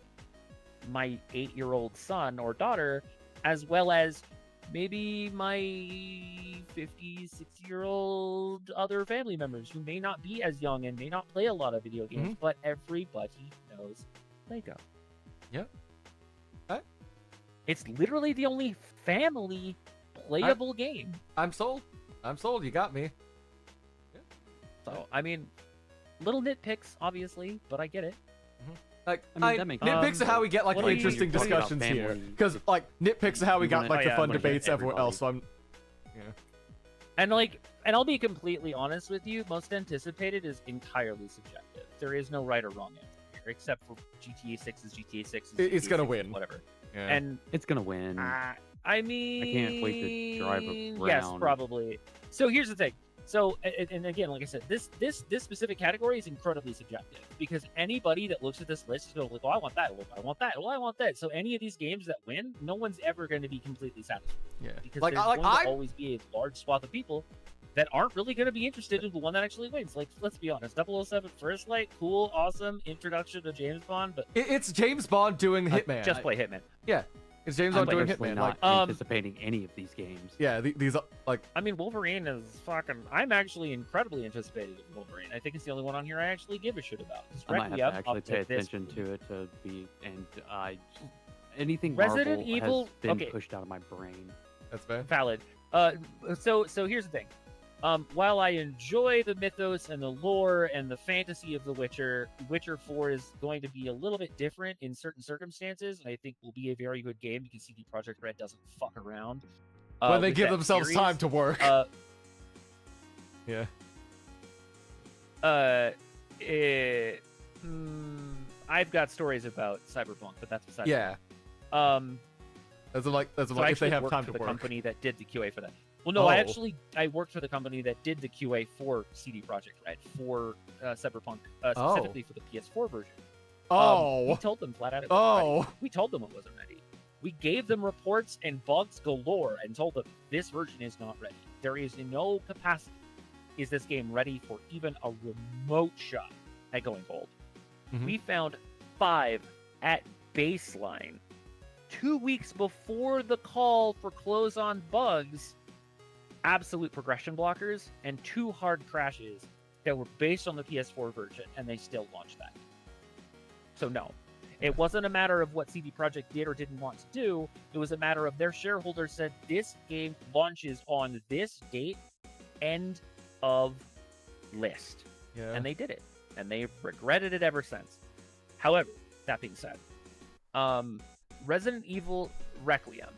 Speaker 5: my 8-year-old son or daughter, as well as maybe my 50, 60-year-old other family members who may not be as young and may not play a lot of video games, but everybody knows Lego.
Speaker 1: Yep. Okay.
Speaker 5: It's literally the only family playable game.
Speaker 1: I'm sold. I'm sold. You got me.
Speaker 5: So, I mean, little nitpicks, obviously, but I get it.
Speaker 1: Like,
Speaker 2: I mean, that makes
Speaker 1: nitpicks
Speaker 2: sense.
Speaker 1: are how we get like
Speaker 5: What
Speaker 1: the
Speaker 5: do you-
Speaker 1: interesting
Speaker 2: When you're talking about
Speaker 1: discussions here.
Speaker 2: family,
Speaker 1: Because like nitpicks are how we
Speaker 2: you
Speaker 1: got
Speaker 2: wanna-
Speaker 1: like the
Speaker 5: yeah,
Speaker 1: fun
Speaker 5: wanna get
Speaker 1: debates everywhere
Speaker 2: everybody.
Speaker 1: else. So I'm.
Speaker 5: And I'll be completely honest with you, most anticipated is entirely subjective. There is no right or wrong answer here, except for GTA 6 is GTA 6 is
Speaker 1: It's
Speaker 5: GTA
Speaker 1: gonna
Speaker 5: 6
Speaker 1: win.
Speaker 5: whatever.
Speaker 1: Yeah.
Speaker 5: And
Speaker 2: It's gonna win.
Speaker 5: I mean,
Speaker 2: can't wait to drive
Speaker 5: Yes,
Speaker 2: around.
Speaker 5: probably. So here's the thing. So, and again, like I said, this specific category is incredibly subjective because anybody that looks at this list is going to be like, oh, I want that, oh, I want that, oh, I want that. So any of these games that win, no one's ever going to be completely satisfied
Speaker 1: Yeah.
Speaker 5: because
Speaker 1: Like,
Speaker 5: there's
Speaker 1: like
Speaker 5: going
Speaker 1: I.
Speaker 5: to always be a large swath of people that aren't really going to be interested in the one that actually wins. Like, let's be honest, 007 First Light, cool, awesome introduction to James Bond, but
Speaker 1: It's James Bond doing Hitman.
Speaker 5: just play Hitman.
Speaker 1: It's James
Speaker 2: I'm
Speaker 1: Bond doing
Speaker 2: personally
Speaker 1: Hitman.
Speaker 2: not
Speaker 1: Like,
Speaker 2: anticipating any of these games.
Speaker 1: yeah, these like.
Speaker 5: I mean, Wolverine is fucking. I'm actually incredibly anticipated in Wolverine. I think it's the only one on here I actually give a shit about. 'Cause
Speaker 2: I might have
Speaker 5: Requiem,
Speaker 2: to actually
Speaker 5: up
Speaker 2: pay
Speaker 5: to this-
Speaker 2: attention to it to be, and anything
Speaker 5: Resident
Speaker 2: Marvel
Speaker 5: Evil-
Speaker 2: has been
Speaker 5: okay.
Speaker 2: pushed out of my brain.
Speaker 1: That's fair.
Speaker 5: Valid. So here's the thing. While I enjoy the mythos and the lore and the fantasy of The Witcher, Witcher 4 is going to be a little bit different in certain circumstances, and I think will be a very good game because CD Projekt Red doesn't fuck around.
Speaker 1: When they
Speaker 5: with
Speaker 1: give
Speaker 5: that
Speaker 1: themselves
Speaker 5: series.
Speaker 1: time to work. Yeah.
Speaker 5: I've got stories about Cyberpunk, but that's beside
Speaker 1: Yeah.
Speaker 5: the point.
Speaker 1: That's like
Speaker 5: So I
Speaker 1: if they
Speaker 5: actually
Speaker 1: have
Speaker 5: worked
Speaker 1: time
Speaker 5: for
Speaker 1: to
Speaker 5: the
Speaker 1: work.
Speaker 5: company that did the QA for that. Well, no,
Speaker 1: Oh.
Speaker 5: I worked for the company that did the QA for CD Projekt Red for Cyberpunk,
Speaker 1: Oh.
Speaker 5: specifically for the PS4 version.
Speaker 1: Oh.
Speaker 5: We told them flat out. It wasn't ready.
Speaker 1: Oh.
Speaker 5: We told them it wasn't ready. We gave them reports and bugs galore and told them this version is not ready. There is no capacity. Is this game ready for even a remote shot at going gold?
Speaker 1: Mhm.
Speaker 5: We found 5 at baseline. 2 weeks before the call for close on bugs, absolute progression blockers, and 2 hard crashes that were based on the PS4 version, and they still launched that. So no, it wasn't a matter of what CD Projekt did or didn't want to do. It was a matter of their shareholders said this game launches on this date, end of list.
Speaker 1: Yeah.
Speaker 5: And they did it, and they regretted it ever since. However, that being said, Resident Evil Requiem,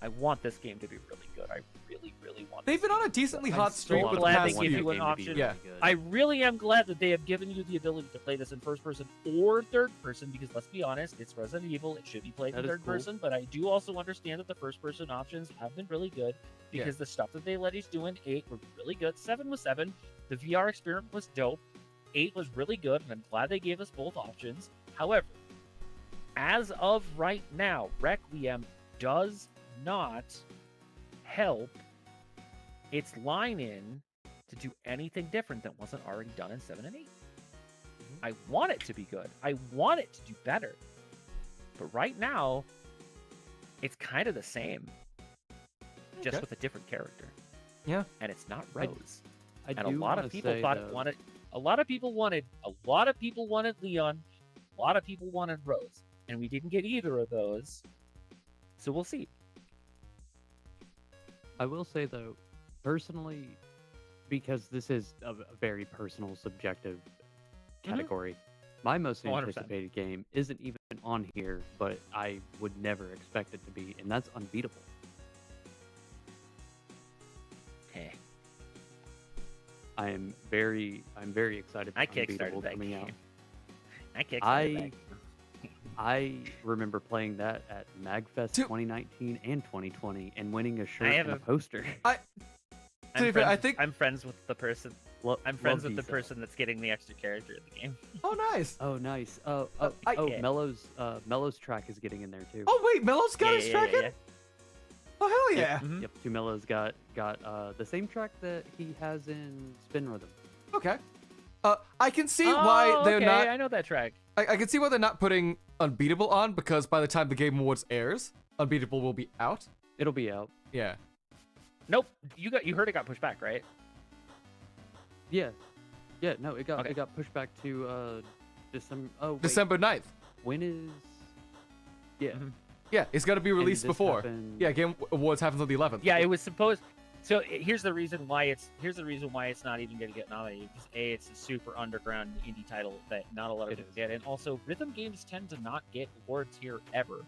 Speaker 5: I want this game to be really good. I really, really want.
Speaker 1: They've
Speaker 5: this
Speaker 1: been on
Speaker 5: game
Speaker 1: a decently
Speaker 5: I'm
Speaker 1: hot
Speaker 5: so
Speaker 1: streak with the
Speaker 5: glad
Speaker 1: past
Speaker 5: they give
Speaker 1: few.
Speaker 5: you an option.
Speaker 1: Yeah.
Speaker 5: I really am glad that they have given you the ability to play this in first person or third person because let's be honest, it's Resident Evil. It should be played
Speaker 2: That
Speaker 5: in
Speaker 2: is
Speaker 5: third
Speaker 2: cool.
Speaker 5: person, but I do also understand that the first person options have been really good because the stuff that they let us do in 8 were really good. 7 was 7. The VR experiment was dope. 8 was really good, and I'm glad they gave us both options. However, as of right now, Requiem does not help its line in to do anything different that wasn't already done in 7 and 8. I want it to be good. I want it to do better. But right now, it's kind of the same. Just
Speaker 1: Okay.
Speaker 5: with a different character.
Speaker 1: Yeah.
Speaker 5: And it's not Rose.
Speaker 2: I
Speaker 5: And a
Speaker 2: do
Speaker 5: lot
Speaker 2: wanna
Speaker 5: of people
Speaker 2: say,
Speaker 5: thought
Speaker 2: though,
Speaker 5: wanted a lot of people wanted Leon, a lot of people wanted Rose. And we didn't get either of those. So we'll see.
Speaker 2: I will say though, personally, because this is a very personal, subjective category, my most
Speaker 5: 100%.
Speaker 2: anticipated game isn't even on here, but I would never expect it to be, and that's Unbeatable.
Speaker 5: Hey,
Speaker 2: I'm very excited.
Speaker 5: I
Speaker 2: for Unbeatable
Speaker 5: kickstarted that
Speaker 2: coming
Speaker 5: game.
Speaker 2: out.
Speaker 5: I kickstarted
Speaker 2: I-
Speaker 5: that game.
Speaker 2: I remember playing that at MagFest
Speaker 1: Dude.
Speaker 2: 2019 and 2020 and winning a shirt
Speaker 5: have
Speaker 2: and a
Speaker 5: a-
Speaker 2: poster.
Speaker 1: To be fair, I think.
Speaker 5: I'm friends with the person.
Speaker 2: Lo-
Speaker 5: I'm friends
Speaker 2: love
Speaker 5: with the
Speaker 2: these,
Speaker 5: person that's getting the extra character in the game.
Speaker 1: Oh, nice.
Speaker 2: Oh, nice.
Speaker 1: I-
Speaker 2: Mellow's track is getting in there too.
Speaker 1: Oh wait, Mellow's got his track in.
Speaker 5: yeah.
Speaker 1: Oh hell yeah.
Speaker 5: Mhm.
Speaker 2: Yep, 2 Mellow's got the same track that he has in Spin Rhythm.
Speaker 1: Okay. I can see why
Speaker 5: Oh,
Speaker 1: they're
Speaker 5: okay,
Speaker 1: not.
Speaker 5: I know that track.
Speaker 1: I can see why they're not putting Unbeatable on because by the time the Game Awards airs, Unbeatable will be out.
Speaker 2: It'll be out.
Speaker 1: Yeah.
Speaker 5: Nope. You heard it got pushed back, right?
Speaker 2: Yeah. Yeah. No, it got
Speaker 5: Okay.
Speaker 2: it got pushed back to December. Oh, wait.
Speaker 1: December 9th.
Speaker 2: When is? Yeah.
Speaker 5: Mhm.
Speaker 1: Yeah, it's got to be released
Speaker 2: this
Speaker 1: before.
Speaker 2: happened-
Speaker 1: Yeah, Game Awards happens on the 11th.
Speaker 5: Yeah, it was supposed. So here's the reason why it's not even going to get nominated. Because A, it's a super underground indie title that not a lot of
Speaker 2: It
Speaker 5: people
Speaker 2: is.
Speaker 5: get, and also rhythm games tend to not get awards here ever.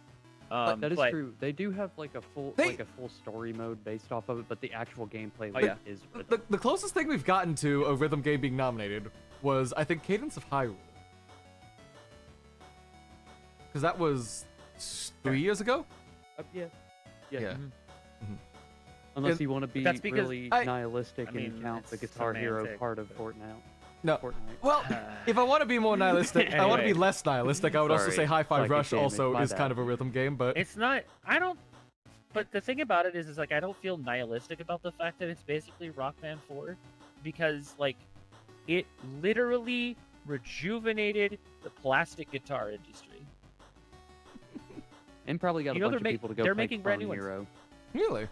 Speaker 2: That is
Speaker 5: but-
Speaker 2: true. They do have like a full
Speaker 1: They-
Speaker 2: story mode based off of it, but the actual gameplay
Speaker 5: Oh, yeah.
Speaker 2: is
Speaker 1: The closest thing we've gotten to a rhythm game being nominated was, I think, Cadence of Hyrule. Because that was 3 years ago?
Speaker 2: yeah.
Speaker 1: Yeah.
Speaker 5: Mhm.
Speaker 2: Unless
Speaker 1: And-
Speaker 2: you want to be
Speaker 5: that's because-
Speaker 2: really
Speaker 1: I
Speaker 2: nihilistic
Speaker 5: I mean,
Speaker 2: and count the
Speaker 5: it's
Speaker 2: Guitar Hero
Speaker 5: semantic,
Speaker 2: part of
Speaker 5: but-
Speaker 2: Fortnite.
Speaker 1: No.
Speaker 2: Fortnite.
Speaker 1: Well, if I want to be more nihilistic, I want to be
Speaker 5: Anyway.
Speaker 1: less nihilistic. I would also
Speaker 2: Sorry,
Speaker 1: say Hi-Fi
Speaker 2: psychic
Speaker 1: Rush
Speaker 2: damage,
Speaker 1: also
Speaker 2: my
Speaker 1: is
Speaker 2: bad.
Speaker 1: kind of a rhythm game, but
Speaker 5: It's not. I don't. But the thing about it is like I don't feel nihilistic about the fact that it's basically Rock Band 4, because like it literally rejuvenated the plastic guitar industry.
Speaker 2: And probably got
Speaker 5: You
Speaker 2: a
Speaker 5: know,
Speaker 2: bunch of
Speaker 5: they're
Speaker 2: people to go
Speaker 5: they're
Speaker 2: play
Speaker 5: making brand new
Speaker 2: Clone
Speaker 5: ones.
Speaker 2: Hero.
Speaker 1: really.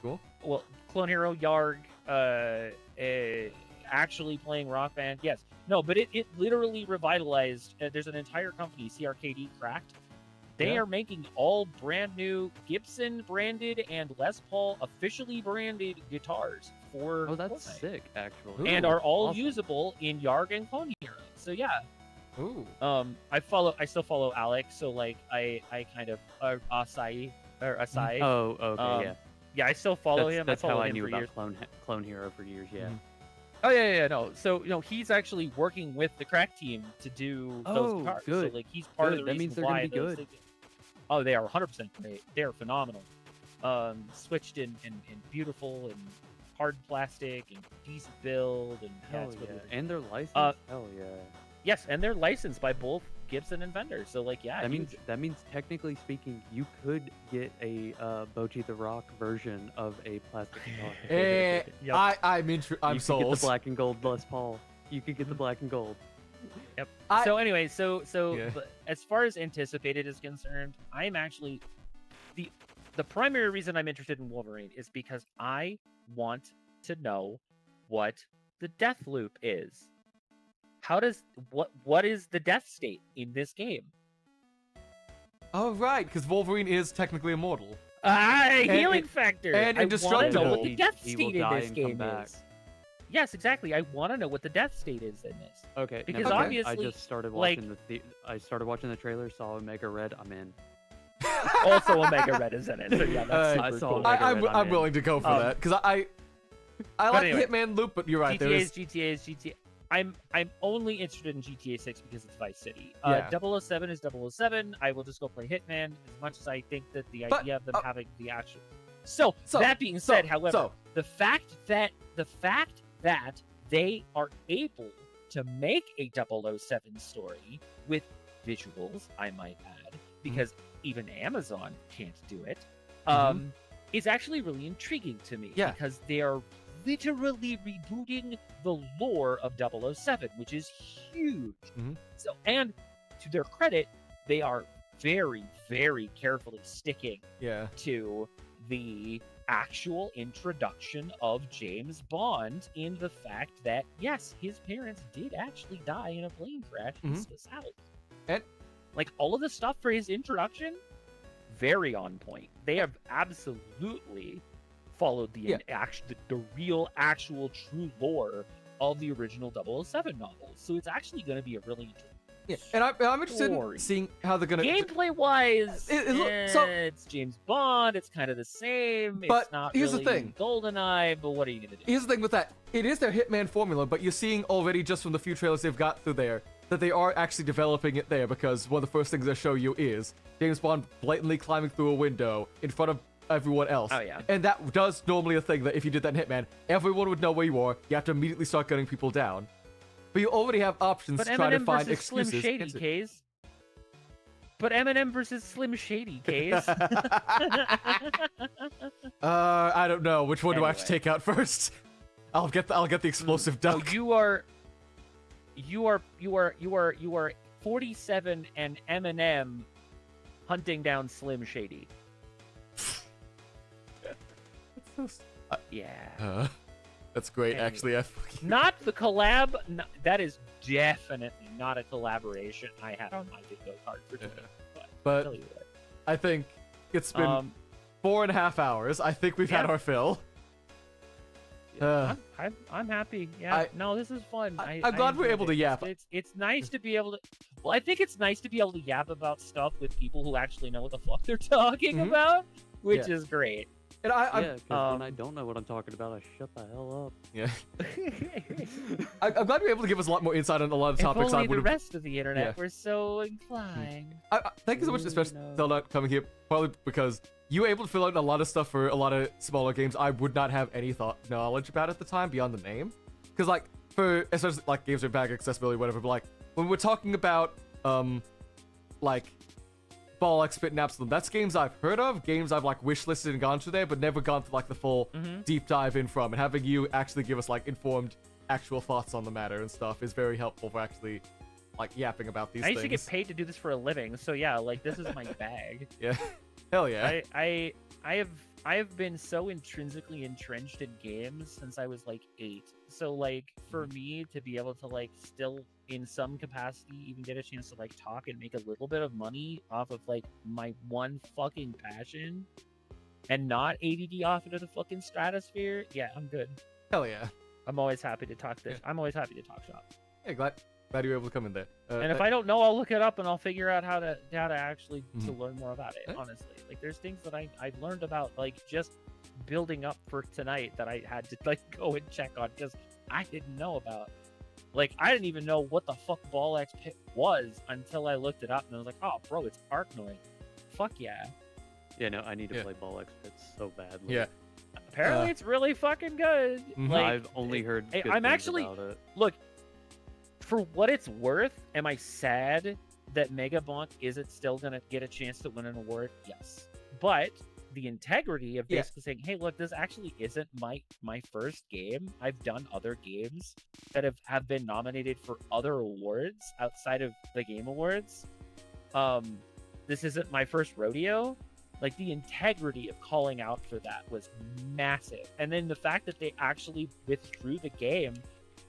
Speaker 1: Cool.
Speaker 5: Well, Clone Hero, Yarg, actually playing Rock Band. Yes. No, but it literally revitalized. There's an entire company, CRKD Cracked. They
Speaker 1: Yeah.
Speaker 5: are making all brand new Gibson branded and Les Paul officially branded guitars for
Speaker 2: Oh, that's
Speaker 5: Fortnite.
Speaker 2: sick, actually.
Speaker 5: And
Speaker 1: Ooh,
Speaker 5: are all
Speaker 2: awesome.
Speaker 5: usable in Yarg and Clone Hero. So yeah.
Speaker 1: Ooh.
Speaker 5: I still follow Alex, so like I kind of Asai.
Speaker 2: Oh, okay, yeah.
Speaker 5: Yeah, I still follow him.
Speaker 2: That's
Speaker 5: I
Speaker 2: how
Speaker 5: followed
Speaker 2: I
Speaker 5: him
Speaker 2: knew
Speaker 5: for
Speaker 2: about
Speaker 5: years.
Speaker 2: Clone Hero for years. Yeah.
Speaker 1: Mhm.
Speaker 5: Oh yeah, no. So he's actually working with the Crack team to do those
Speaker 2: Oh,
Speaker 5: guitars.
Speaker 2: good.
Speaker 5: So like he's part of
Speaker 2: Good.
Speaker 5: the
Speaker 2: That means
Speaker 5: reason
Speaker 2: they're gonna
Speaker 5: why
Speaker 2: be
Speaker 5: those
Speaker 2: good.
Speaker 5: things- Oh, they are 100% great. They are phenomenal. Switched in beautiful and hard plastic and decent build and yeah,
Speaker 2: Hell
Speaker 5: it's really,
Speaker 2: yeah.
Speaker 5: really
Speaker 2: And they're licensed. Hell yeah.
Speaker 5: yes, and they're licensed by both Gibson and Fender. So like yeah,
Speaker 2: That means technically speaking, you could get a Bochi the Rock version of a plastic guitar.
Speaker 1: Eh,
Speaker 5: Yep.
Speaker 1: I'm
Speaker 2: you could get
Speaker 1: sold.
Speaker 2: the black and gold Les Paul. You could get the black and gold.
Speaker 5: Yep.
Speaker 1: I-
Speaker 5: So anyway, so
Speaker 1: Yeah.
Speaker 5: but as far as anticipated is concerned, I'm actually the primary reason I'm interested in Wolverine is because I want to know what the death loop is. How does what is the death state in this game?
Speaker 1: Oh, right, because Wolverine is technically immortal.
Speaker 5: Healing factor.
Speaker 1: and
Speaker 5: I want to know
Speaker 1: indestructible.
Speaker 5: what the death
Speaker 2: He will
Speaker 5: state in
Speaker 2: die
Speaker 5: this
Speaker 2: and come
Speaker 5: game
Speaker 2: back.
Speaker 5: is. Yes, exactly. I want to know what the death state is in this.
Speaker 2: Okay.
Speaker 5: Because
Speaker 2: never mind.
Speaker 5: obviously,
Speaker 2: I just started
Speaker 5: like-
Speaker 2: watching I started watching the trailer, saw Omega Red. I'm in.
Speaker 5: Also, Omega Red is in it. So yeah, that's
Speaker 2: I
Speaker 5: super
Speaker 2: saw
Speaker 5: cool.
Speaker 2: Omega
Speaker 1: I'm
Speaker 2: Red, I'm
Speaker 1: I'm
Speaker 2: in.
Speaker 1: willing to go for
Speaker 5: Um,
Speaker 1: that because I like
Speaker 5: anyway,
Speaker 1: Hitman loop, but you're right. There is
Speaker 5: GTA. I'm only interested in GTA 6 because it's Vice City.
Speaker 1: Yeah.
Speaker 5: 007 is 007. I will just go play Hitman as much as I think that the
Speaker 1: But,
Speaker 5: idea of them having the actual. So,
Speaker 1: so-
Speaker 5: that being said, however,
Speaker 1: so-
Speaker 5: the fact that they are able to make a 007 story with visuals, I might add, because even Amazon can't do it, is actually really intriguing to me.
Speaker 1: Yeah.
Speaker 5: Because they are literally rebooting the lore of 007, which is huge.
Speaker 1: Mhm.
Speaker 5: So, and to their credit, they are very, very carefully sticking
Speaker 1: yeah.
Speaker 5: to the actual introduction of James Bond in the fact that, yes, his parents did actually die in a plane crash in
Speaker 1: Mhm.
Speaker 5: the South.
Speaker 1: And-
Speaker 5: like all of the stuff for his introduction, very on point. They have absolutely followed the
Speaker 1: Yeah.
Speaker 5: the real, actual, true lore of the original 007 novels. So it's actually going to be a really interesting
Speaker 1: Yeah, and I'm interested
Speaker 5: story.
Speaker 1: in seeing how they're gonna.
Speaker 5: gameplay wise.
Speaker 1: So-
Speaker 5: It's James Bond. It's kind of the same.
Speaker 1: But
Speaker 5: it's not
Speaker 1: here's the
Speaker 5: really
Speaker 1: thing.
Speaker 5: GoldenEye. But what are you gonna do?
Speaker 1: Here's the thing with that. It is their Hitman formula, but you're seeing already just from the few trailers they've got through there that they are actually developing it there because one of the first things they show you is James Bond blatantly climbing through a window in front of everyone else.
Speaker 5: Oh, yeah.
Speaker 1: And that does normally a thing that if you did that in Hitman, everyone would know where you are. You have to immediately start gunning people down. But you already have options
Speaker 5: But
Speaker 1: to try to
Speaker 5: Eminem
Speaker 1: find
Speaker 5: versus Slim
Speaker 1: excuses.
Speaker 5: Shady,
Speaker 1: against it.
Speaker 5: Case. But Eminem versus Slim Shady, Case.
Speaker 1: I don't know. Which one do I have to
Speaker 5: Anyway.
Speaker 1: take out first? I'll get the explosive
Speaker 5: Oh,
Speaker 1: duck.
Speaker 5: you are 47 and Eminem hunting down Slim Shady.
Speaker 1: ReviOccultist?
Speaker 5: Yeah.
Speaker 1: That's great,
Speaker 5: Anyway.
Speaker 1: actually. I fucking...
Speaker 5: Not the collab. No, that is definitely not a collaboration I had on my bingo card for today.
Speaker 1: But
Speaker 5: I'll tell you what.
Speaker 1: I think it's been 4.5 hours. I think we've had
Speaker 5: Yeah.
Speaker 1: our fill.
Speaker 5: I'm happy. Yeah. No, this is fun.
Speaker 1: I'm glad we're
Speaker 5: enjoyed
Speaker 1: able to
Speaker 5: it.
Speaker 1: yap.
Speaker 5: It's nice to be able to. Well, I think it's nice to be able to yap about stuff with people who actually know what the fuck they're talking
Speaker 1: Mhm.
Speaker 5: about, which
Speaker 1: Yeah.
Speaker 5: is great.
Speaker 1: And
Speaker 2: Yeah, because when I don't know what I'm talking about, I shut the hell up.
Speaker 1: Yeah. I'm glad you're able to give us a lot more insight on a lot of
Speaker 5: If
Speaker 1: topics I
Speaker 5: only
Speaker 1: would
Speaker 5: the
Speaker 1: have.
Speaker 5: rest of the internet
Speaker 1: Yeah.
Speaker 5: were so inclined.
Speaker 1: Thank you so much,
Speaker 2: Ooh,
Speaker 1: especially
Speaker 2: no.
Speaker 1: CeladonCh coming here, partly because you were able to fill out a lot of stuff for a lot of smaller games I would not have any knowledge about at the time beyond the name. Because like for especially like games with bag accessibility, whatever. But like when we're talking about like Ball X, Spit, and Absalom, that's games I've heard of, games I've like wishlisted and gone through there, but never gone through like the full deep dive in from. And having you actually give us like informed, actual thoughts on the matter and stuff is very helpful for actually like yapping about these
Speaker 5: I
Speaker 1: things.
Speaker 5: used to get paid to do this for a living, so yeah, like this is my bag.
Speaker 1: Yeah, hell yeah.
Speaker 5: I have been so intrinsically entrenched in games since I was like 8. So like for me to be able to like still in some capacity even get a chance to like talk and make a little bit of money off of like my one fucking passion and not ADD off into the fucking stratosphere, yeah, I'm good.
Speaker 1: Hell yeah.
Speaker 5: I'm always happy to talk this. I'm always happy to talk shop.
Speaker 1: Yeah, glad you were able to come in there.
Speaker 5: And if I don't know, I'll look it up and I'll figure out how to actually to
Speaker 1: Mhm.
Speaker 5: learn more about it.
Speaker 1: Yeah.
Speaker 5: Honestly, like there's things that I learned about like just building up for tonight that I had to like go and check on because I didn't know about. Like I didn't even know what the fuck Ball X Pit was until I looked it up and I was like, oh, bro, it's Arkanoid. Fuck yeah.
Speaker 2: Yeah, no, I need to
Speaker 1: Yeah.
Speaker 2: play Ball X Pits so badly.
Speaker 1: Yeah.
Speaker 5: Apparently, it's really fucking good.
Speaker 1: Mhm.
Speaker 5: Like
Speaker 2: I've only heard
Speaker 5: Hey,
Speaker 2: good
Speaker 5: I'm
Speaker 2: things
Speaker 5: actually-
Speaker 2: about it.
Speaker 5: look, for what it's worth, am I sad that Megabonk isn't still gonna get a chance to win an award? Yes. But the integrity of
Speaker 1: Yeah.
Speaker 5: basically saying, hey, look, this actually isn't my first game. I've done other games that have been nominated for other awards outside of the Game Awards. This isn't my first rodeo. Like the integrity of calling out for that was massive. And then the fact that they actually withdrew the game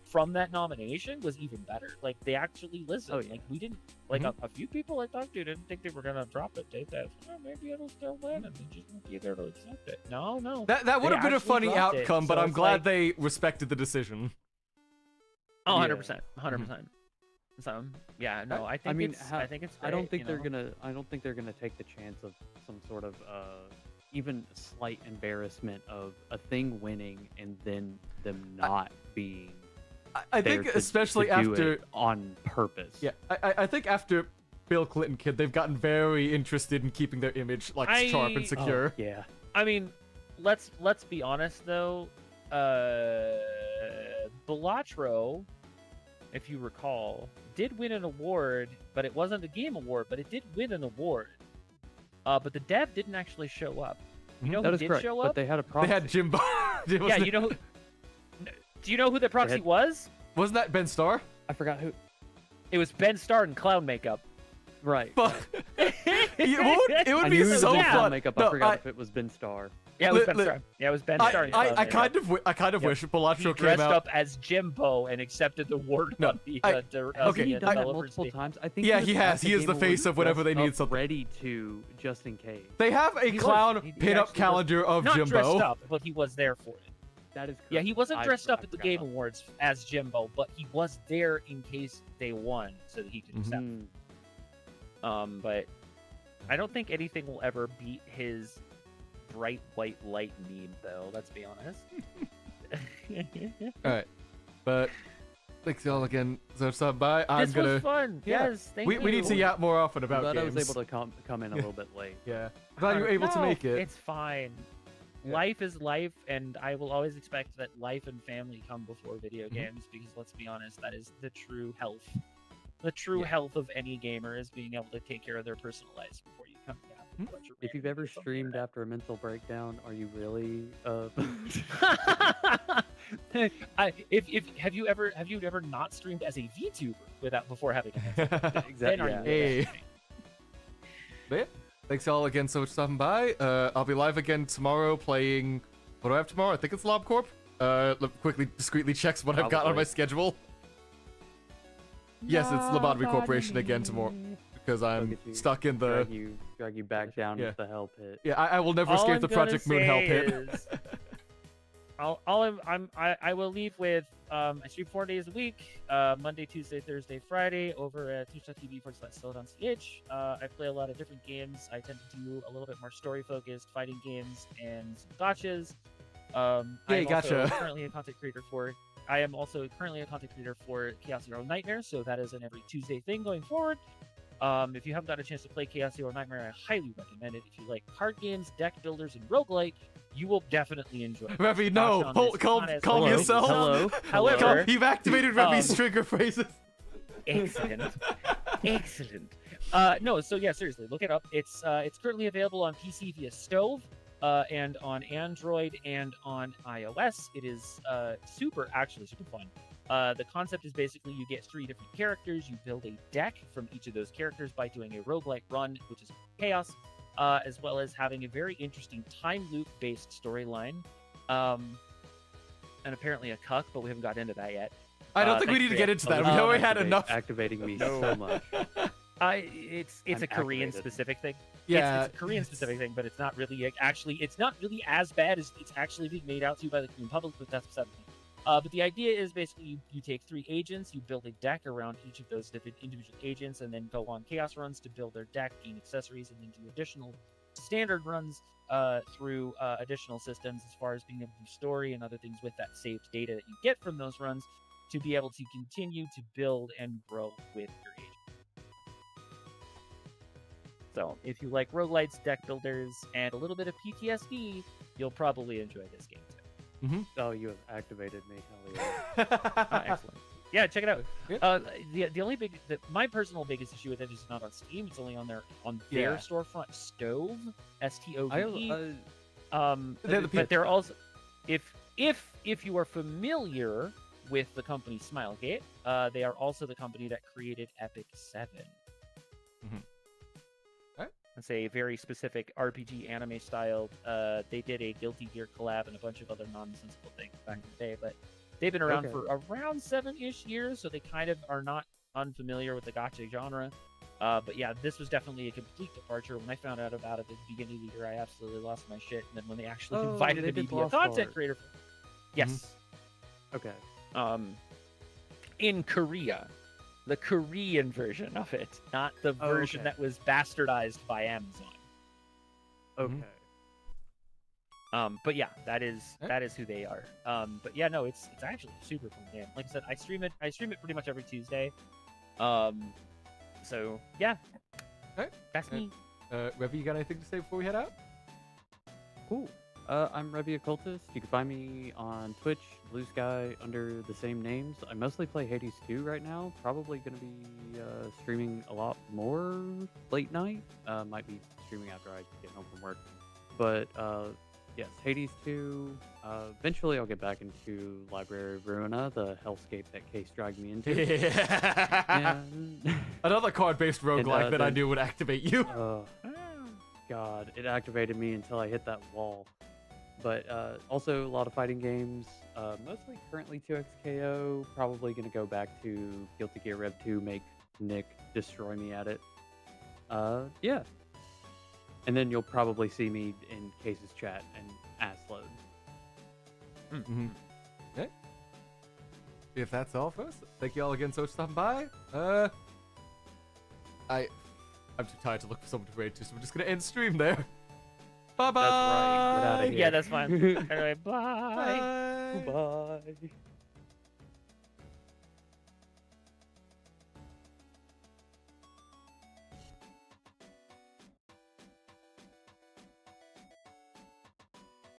Speaker 5: from that nomination was even better. Like they actually listened.
Speaker 2: Oh, yeah.
Speaker 5: Like we didn't like a few people I talked to didn't think they were gonna drop it. They said, oh, maybe it'll still win and they just won't be there to accept it. No.
Speaker 1: That would
Speaker 5: They
Speaker 1: have been a
Speaker 5: actually
Speaker 1: funny
Speaker 5: dropped it,
Speaker 1: outcome, but
Speaker 5: so
Speaker 1: I'm
Speaker 5: it's
Speaker 1: glad
Speaker 5: like-
Speaker 1: they respected the decision.
Speaker 5: Oh,
Speaker 2: Yeah.
Speaker 5: 100%. 100%. So yeah, no, I think
Speaker 2: mean,
Speaker 5: I think it's
Speaker 2: I don't
Speaker 5: great,
Speaker 2: think
Speaker 5: you
Speaker 2: they're
Speaker 5: know?
Speaker 2: gonna. I don't think they're gonna take the chance of some sort of even slight embarrassment of a thing winning and then them not being.
Speaker 1: I
Speaker 2: there
Speaker 1: think
Speaker 2: to-
Speaker 1: especially
Speaker 2: to do
Speaker 1: after
Speaker 2: it on purpose.
Speaker 1: yeah, I think after Bill Clinton kid, they've gotten very interested in keeping their image like sharp and
Speaker 5: I-
Speaker 1: secure.
Speaker 2: Oh, yeah.
Speaker 5: I mean, let's be honest though. Balatro, if you recall, did win an award, but it wasn't a game award, but it did win an award. But the dev didn't actually show up. You know
Speaker 2: That
Speaker 5: who
Speaker 2: is
Speaker 5: did
Speaker 2: correct.
Speaker 5: show
Speaker 2: But
Speaker 5: up?
Speaker 2: they had a
Speaker 1: They
Speaker 2: proxy.
Speaker 1: had Jimbo.
Speaker 5: Yeah, you know who. Do you know who the proxy
Speaker 2: had-
Speaker 5: was?
Speaker 1: Wasn't that Ben Starr?
Speaker 2: I forgot who.
Speaker 5: It was Ben Starr in clown makeup.
Speaker 2: Right.
Speaker 1: Fuck. It would
Speaker 2: I
Speaker 1: be
Speaker 2: knew
Speaker 1: so
Speaker 2: the
Speaker 1: fun.
Speaker 2: makeup.
Speaker 1: No,
Speaker 2: I forgot if it was Ben Starr.
Speaker 5: Yeah, it was
Speaker 1: Li-
Speaker 5: Ben
Speaker 1: li-
Speaker 5: Starr. Yeah, it was Ben Starr. in clown
Speaker 1: I
Speaker 5: makeup.
Speaker 1: kind of
Speaker 5: Yep.
Speaker 1: wish
Speaker 5: He
Speaker 1: Balatro came
Speaker 5: dressed
Speaker 1: out.
Speaker 5: up as Jimbo and accepted the award
Speaker 1: No,
Speaker 5: on the
Speaker 1: okay,
Speaker 2: Hasn't he done that
Speaker 5: developers
Speaker 2: multiple
Speaker 5: day.
Speaker 2: times? I think.
Speaker 1: Yeah,
Speaker 2: was
Speaker 1: he
Speaker 2: at
Speaker 1: has.
Speaker 2: the
Speaker 1: He is
Speaker 2: Game
Speaker 1: the face
Speaker 2: Awards
Speaker 1: of whenever they
Speaker 2: dressed
Speaker 1: need
Speaker 2: up
Speaker 1: something.
Speaker 2: ready to just in case.
Speaker 1: They have a
Speaker 5: He was.
Speaker 1: clown
Speaker 5: He
Speaker 1: pin-up
Speaker 5: actually was
Speaker 1: calendar of
Speaker 5: Not
Speaker 1: Jimbo.
Speaker 5: dressed up, but he was there for it.
Speaker 2: That is.
Speaker 5: Yeah, he wasn't dressed up
Speaker 2: I
Speaker 5: at the
Speaker 2: forgot
Speaker 5: Game
Speaker 2: about
Speaker 5: Awards as Jimbo, but he was there in case they won, so that he could accept.
Speaker 2: Mm.
Speaker 5: But I don't think anything will ever beat his bright white light meme, though. Let's be honest.
Speaker 1: All right, but thanks y'all again. So stop by. I'm
Speaker 5: This
Speaker 1: gonna.
Speaker 5: was fun.
Speaker 1: Yeah.
Speaker 5: Yes, thank you.
Speaker 1: We need to yap more often
Speaker 2: I'm
Speaker 1: about
Speaker 2: glad
Speaker 1: games.
Speaker 2: I was able to come in a little bit late.
Speaker 1: Yeah, glad you were able to
Speaker 5: No,
Speaker 1: make it.
Speaker 5: It's fine.
Speaker 1: Yeah.
Speaker 5: Life is life, and I will always expect that life and family come before video
Speaker 1: Mm-hmm.
Speaker 5: games because let's be honest, that is the true health. The true
Speaker 1: Yeah.
Speaker 5: health of any gamer is being able to take care of their personal lives before you come down. with a bunch of
Speaker 2: If you've
Speaker 5: random
Speaker 2: ever
Speaker 5: something
Speaker 2: streamed
Speaker 5: like
Speaker 2: after a mental breakdown, are you really?
Speaker 5: that. Have you ever not streamed as a VTuber without before having a mental breakdown? Then are you
Speaker 2: Exactly.
Speaker 5: really
Speaker 1: Hey.
Speaker 5: streaming?
Speaker 1: But yeah, thanks y'all again so much for stopping by. I'll be live again tomorrow playing What do I have tomorrow? I think it's LobCorp. Quickly, discreetly checks what I've got on my
Speaker 2: Probably.
Speaker 1: schedule. Yes, it's Lobotomy Corporation again tomorrow because I'm
Speaker 2: get you.
Speaker 1: stuck in the.
Speaker 2: Drag you back down
Speaker 1: Yeah.
Speaker 2: into the hell pit.
Speaker 1: Yeah, I will never
Speaker 5: All
Speaker 1: escape
Speaker 5: I'm
Speaker 1: the
Speaker 5: gonna
Speaker 1: Project Moon hell
Speaker 5: say
Speaker 1: pit.
Speaker 5: is- I will leave with I stream 4 days a week, Monday, Tuesday, Thursday, Friday over at twitch.tv/CeladonCh. I play a lot of different games. I tend to do a little bit more story focused fighting games and some gotchas.
Speaker 1: Yay,
Speaker 5: I'm
Speaker 1: gotcha.
Speaker 5: also currently a content creator for I am also currently a content creator for Chaos Hero Nightmare, so that is an every Tuesday thing going forward. If you haven't got a chance to play Chaos Hero Nightmare, I highly recommend it. If you like card games, deck builders, and roguelite, you will definitely enjoy it.
Speaker 1: Revy,
Speaker 5: Gosh,
Speaker 1: no,
Speaker 5: on
Speaker 1: hold,
Speaker 5: this,
Speaker 1: calm,
Speaker 5: not as
Speaker 1: calm
Speaker 5: hello,
Speaker 1: yourself.
Speaker 2: Hello.
Speaker 5: However,
Speaker 1: Calm, you've activated Revy's
Speaker 5: um,
Speaker 1: trigger phrases.
Speaker 5: excellent, excellent. No, so yeah, seriously, look it up. It's currently available on PC via Stove, and on Android and on iOS. It is actually super fun. The concept is basically you get 3 different characters. You build a deck from each of those characters by doing a roguelike run, which is chaos, as well as having a very interesting time loop based storyline, and apparently a cuck, but we haven't got into that yet.
Speaker 1: I don't think we
Speaker 5: thanks
Speaker 1: need to
Speaker 5: for
Speaker 1: get
Speaker 5: the-
Speaker 1: into that. We already had
Speaker 2: Activate-
Speaker 1: enough.
Speaker 2: Activating me so much.
Speaker 5: It's
Speaker 2: I'm
Speaker 5: a Korean
Speaker 2: activated.
Speaker 5: specific thing.
Speaker 1: Yeah,
Speaker 5: It's a Korean specific thing, but it's not really it's not really as bad as it's actually being made out to by the Korean public, but that's beside the point. But the idea is basically you take 3 agents, you build a deck around each of those different individual agents, and then go on chaos runs to build their deck, gain accessories, and then do additional standard runs through additional systems as far as being able to do story and other things with that saved data that you get from those runs to be able to continue to build and grow with your agent. So if you like roguelites, deck builders, and a little bit of PTSD, you'll probably enjoy this game too.
Speaker 2: Oh, you have activated me. Hell yeah.
Speaker 5: Excellent. Yeah, check it out.
Speaker 1: Yeah.
Speaker 5: The only my personal biggest issue with it is not on Steam. It's only on their
Speaker 1: Yeah.
Speaker 5: storefront, Stove, STOVE.
Speaker 1: They're the
Speaker 5: But they're also if you are familiar with the company Smilegate, they are also the company that created Epic 7.
Speaker 1: Mhm. Alright.
Speaker 5: It's a very specific RPG anime style. They did a Guilty Gear collab and a bunch of other nonsensical things back in the day, but they've been around
Speaker 2: Okay.
Speaker 5: for around 7-ish years, so they kind of are not unfamiliar with the gacha genre. But yeah, this was definitely a complete departure. When I found out about it at the beginning of the year, I absolutely lost my shit. And then when they actually
Speaker 2: Oh,
Speaker 5: invited
Speaker 2: they
Speaker 5: me to
Speaker 2: did
Speaker 5: be a
Speaker 2: Lost
Speaker 5: content
Speaker 2: Art.
Speaker 5: creator, yes,
Speaker 2: Okay.
Speaker 5: in Korea, the Korean version of it, not the version
Speaker 2: Okay.
Speaker 5: that was bastardized by Amazon.
Speaker 2: Okay.
Speaker 5: But yeah, that is
Speaker 1: Yeah.
Speaker 5: who they are. But yeah, no, it's actually a super fun game. Like I said, I stream it pretty much every Tuesday. So yeah,
Speaker 1: Alright.
Speaker 5: that's me.
Speaker 1: Revy, you got anything to say before we head out?
Speaker 2: Cool. I'm ReviOccultist. You can find me on Twitch, Blue Sky, under the same names. I mostly play Hades 2 right now. Probably going to be streaming a lot more late night. Might be streaming after I get home from work. But yes, Hades 2. Eventually I'll get back into Library of Ruina, the hellscape that Case dragged me into. And,
Speaker 1: Another card-based roguelike that I
Speaker 2: then-
Speaker 1: knew would activate you.
Speaker 2: God, it activated me until I hit that wall. But also a lot of fighting games, mostly currently 2XKO. Probably going to go back to Guilty Gear Rev 2, make Nick destroy me at it. Yeah. And then you'll probably see me in Case's chat and ass load.
Speaker 1: Okay. If that's all for us, thank you all again so much for stopping by. I'm too tired to look for someone to raid to, so we're just gonna end stream there. Bye bye.
Speaker 2: That's right. Get outta here.
Speaker 5: Yeah, that's fine. All right, bye.
Speaker 1: Bye.
Speaker 2: Bye.